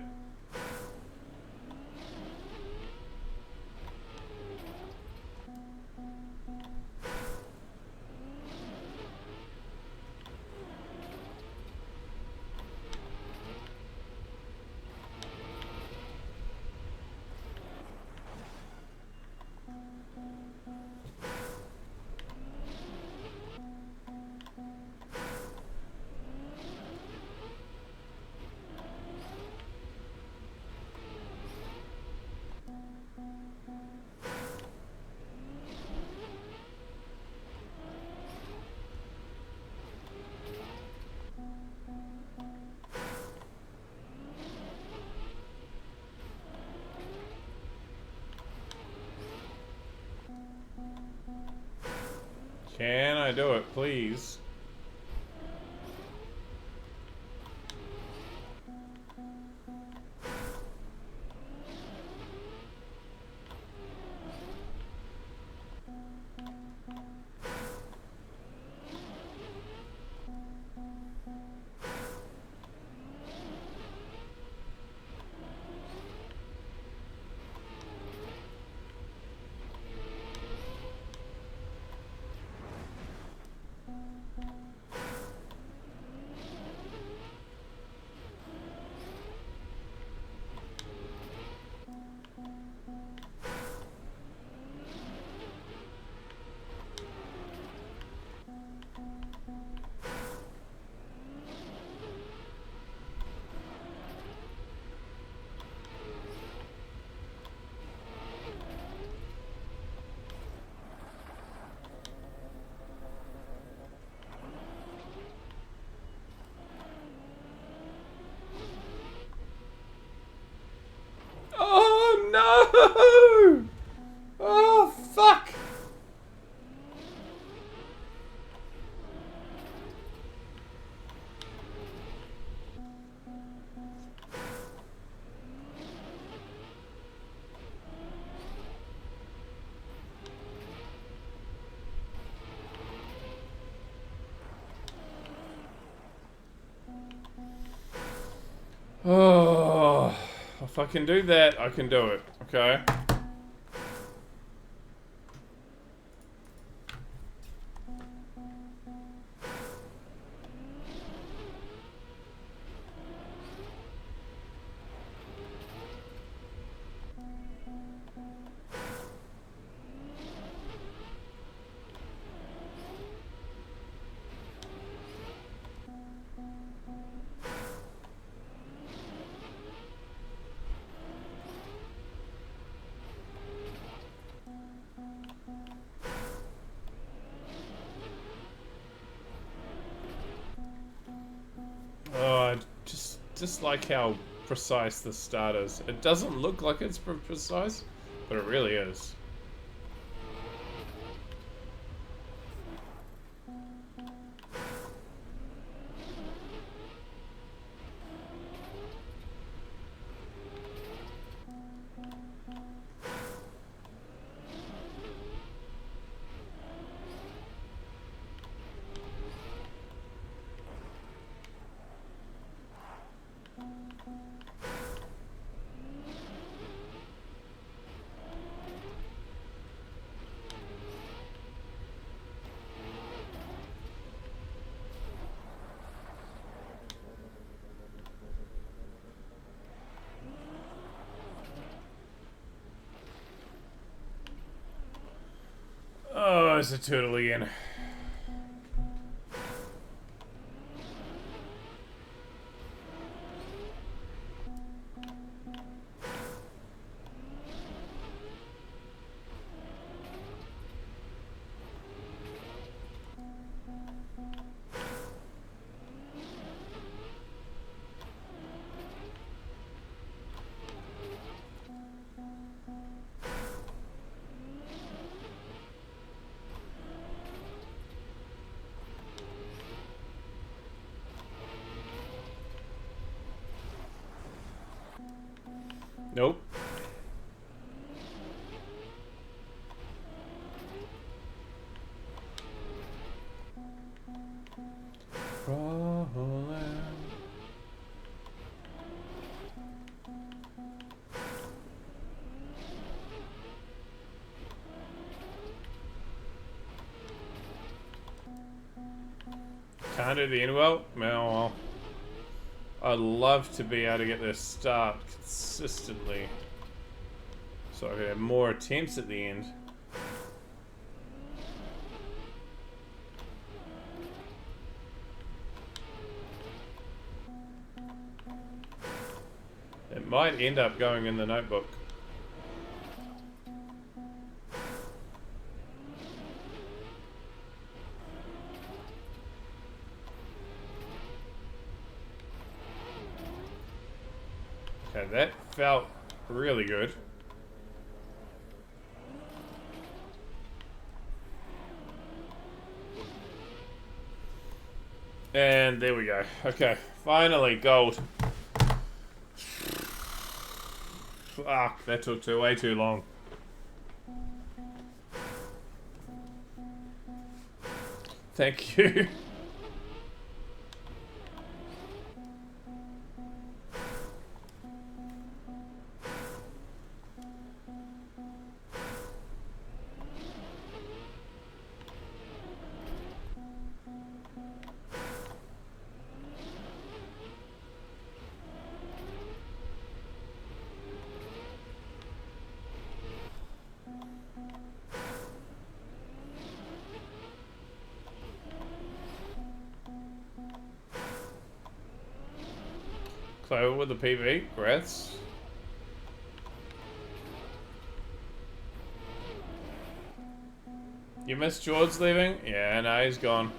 A: Can I do it, please? Oh no! Oh fuck! Oh, if I can do that, I can do it. Okay. Oh, just like how precise the start is. It doesn't look like it's precise, but it really is. Oh, it's a turtle again. Nope. Can't do the end well? Well, I'd love to be able to get this start consistently, so I could have more attempts at the end. It might end up going in the notebook. Okay, that felt really good. And there we go. Okay, finally, gold. Fuck, that took way too long. Thank you. Clover with the PB, breaths. You missed George leaving? Yeah, no, he's gone.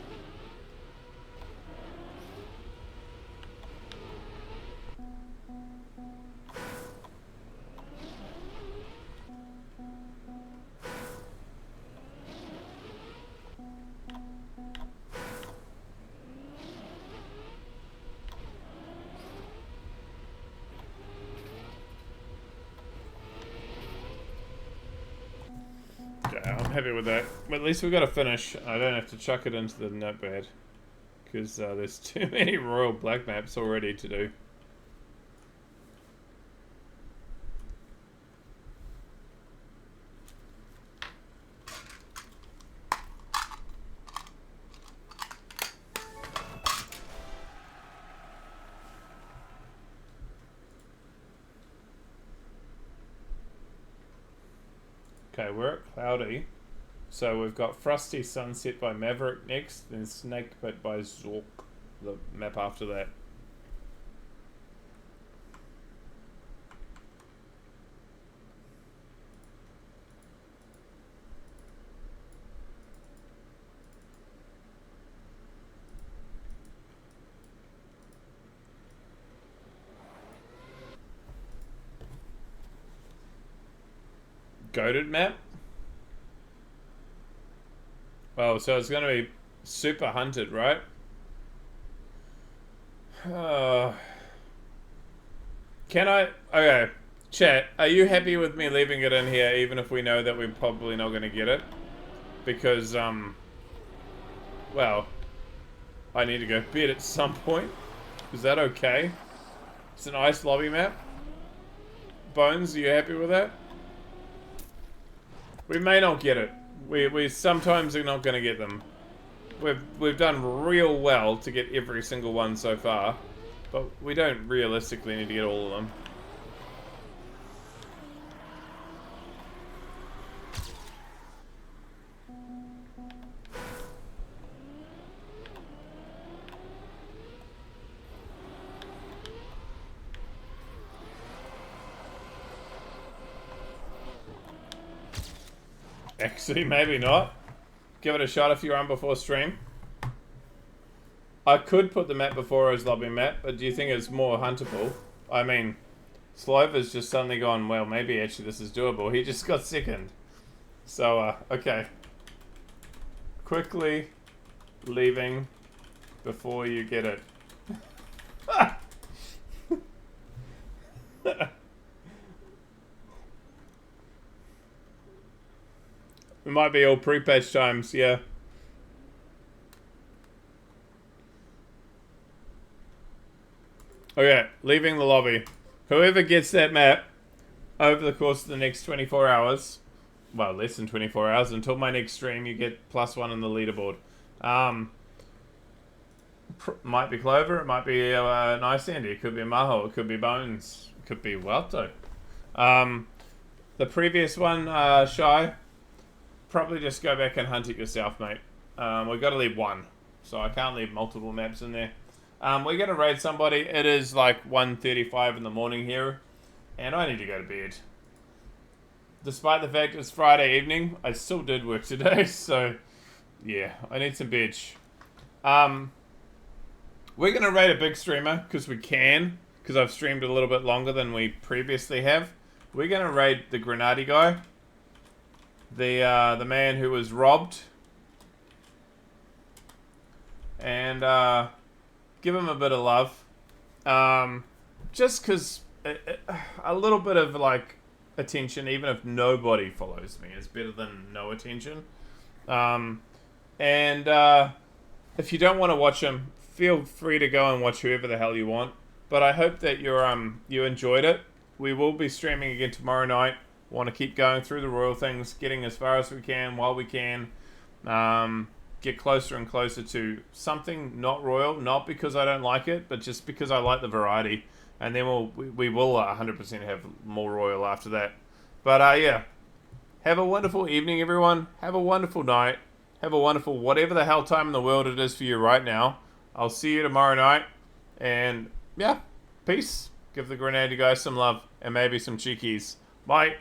A: I'm happy with that. But at least we got to finish. I don't have to chuck it into the notepad. Because there's too many Royal Black maps already to do. Okay, we're at Cloudy. So we've got Frosty Sunset by Maverick next, then Snakepit by Zork, the map after that. Goated map? Oh, so it's going to be super hunted, right? Can I... Okay, chat, are you happy with me leaving it in here even if we know that we're probably not going to get it? Because, well, I need to go bed at some point. Is that okay? It's an ice lobby map. Bones, are you happy with that? We may not get it. We sometimes are not going to get them. We've done real well to get every single one so far, but we don't realistically need to get all of them. Actually, maybe not. Give it a shot if you're on before stream. I could put the map before as lobby map, but do you think it's more huntable? I mean, Slover's just suddenly gone, well, maybe actually this is doable. He just got second. So, okay. Quickly leaving before you get it. It might be all pre-patch times, yeah. Okay, leaving the lobby. Whoever gets that map over the course of the next 24 hours, well, less than 24 hours, until my next stream, you get +1 on the leaderboard. Might be Clover, it might be Nice Andy, it could be Maho, it could be Bones, it could be Welto. The previous one, Shy, probably just go back and hunt it yourself, mate. We've got to leave one, so I can't leave multiple maps in there. We're going to raid somebody. It is like 1:35 in the morning here, and I need to go to bed. Despite the fact it's Friday evening, I still did work today, so yeah, I need some veg. We're going to raid a big streamer, because we can, because I've streamed a little bit longer than we previously have. We're going to raid the Grenadi guy. The man who was robbed. And give him a bit of love. Just because a little bit of, like, attention, even if nobody follows me, is better than no attention. If you don't want to watch him, feel free to go and watch whoever the hell you want. But I hope that you enjoyed it. We will be streaming again tomorrow night. Want to keep going through the royal things, getting as far as we can while we can. Get closer and closer to something not royal, not because I don't like it, but just because I like the variety. And then we will 100% have more royal after that. But yeah, have a wonderful evening, everyone. Have a wonderful night. Have a wonderful whatever the hell time in the world it is for you right now. I'll see you tomorrow night. And yeah, peace. Give the Grenadier guys some love and maybe some cheekies. Bye.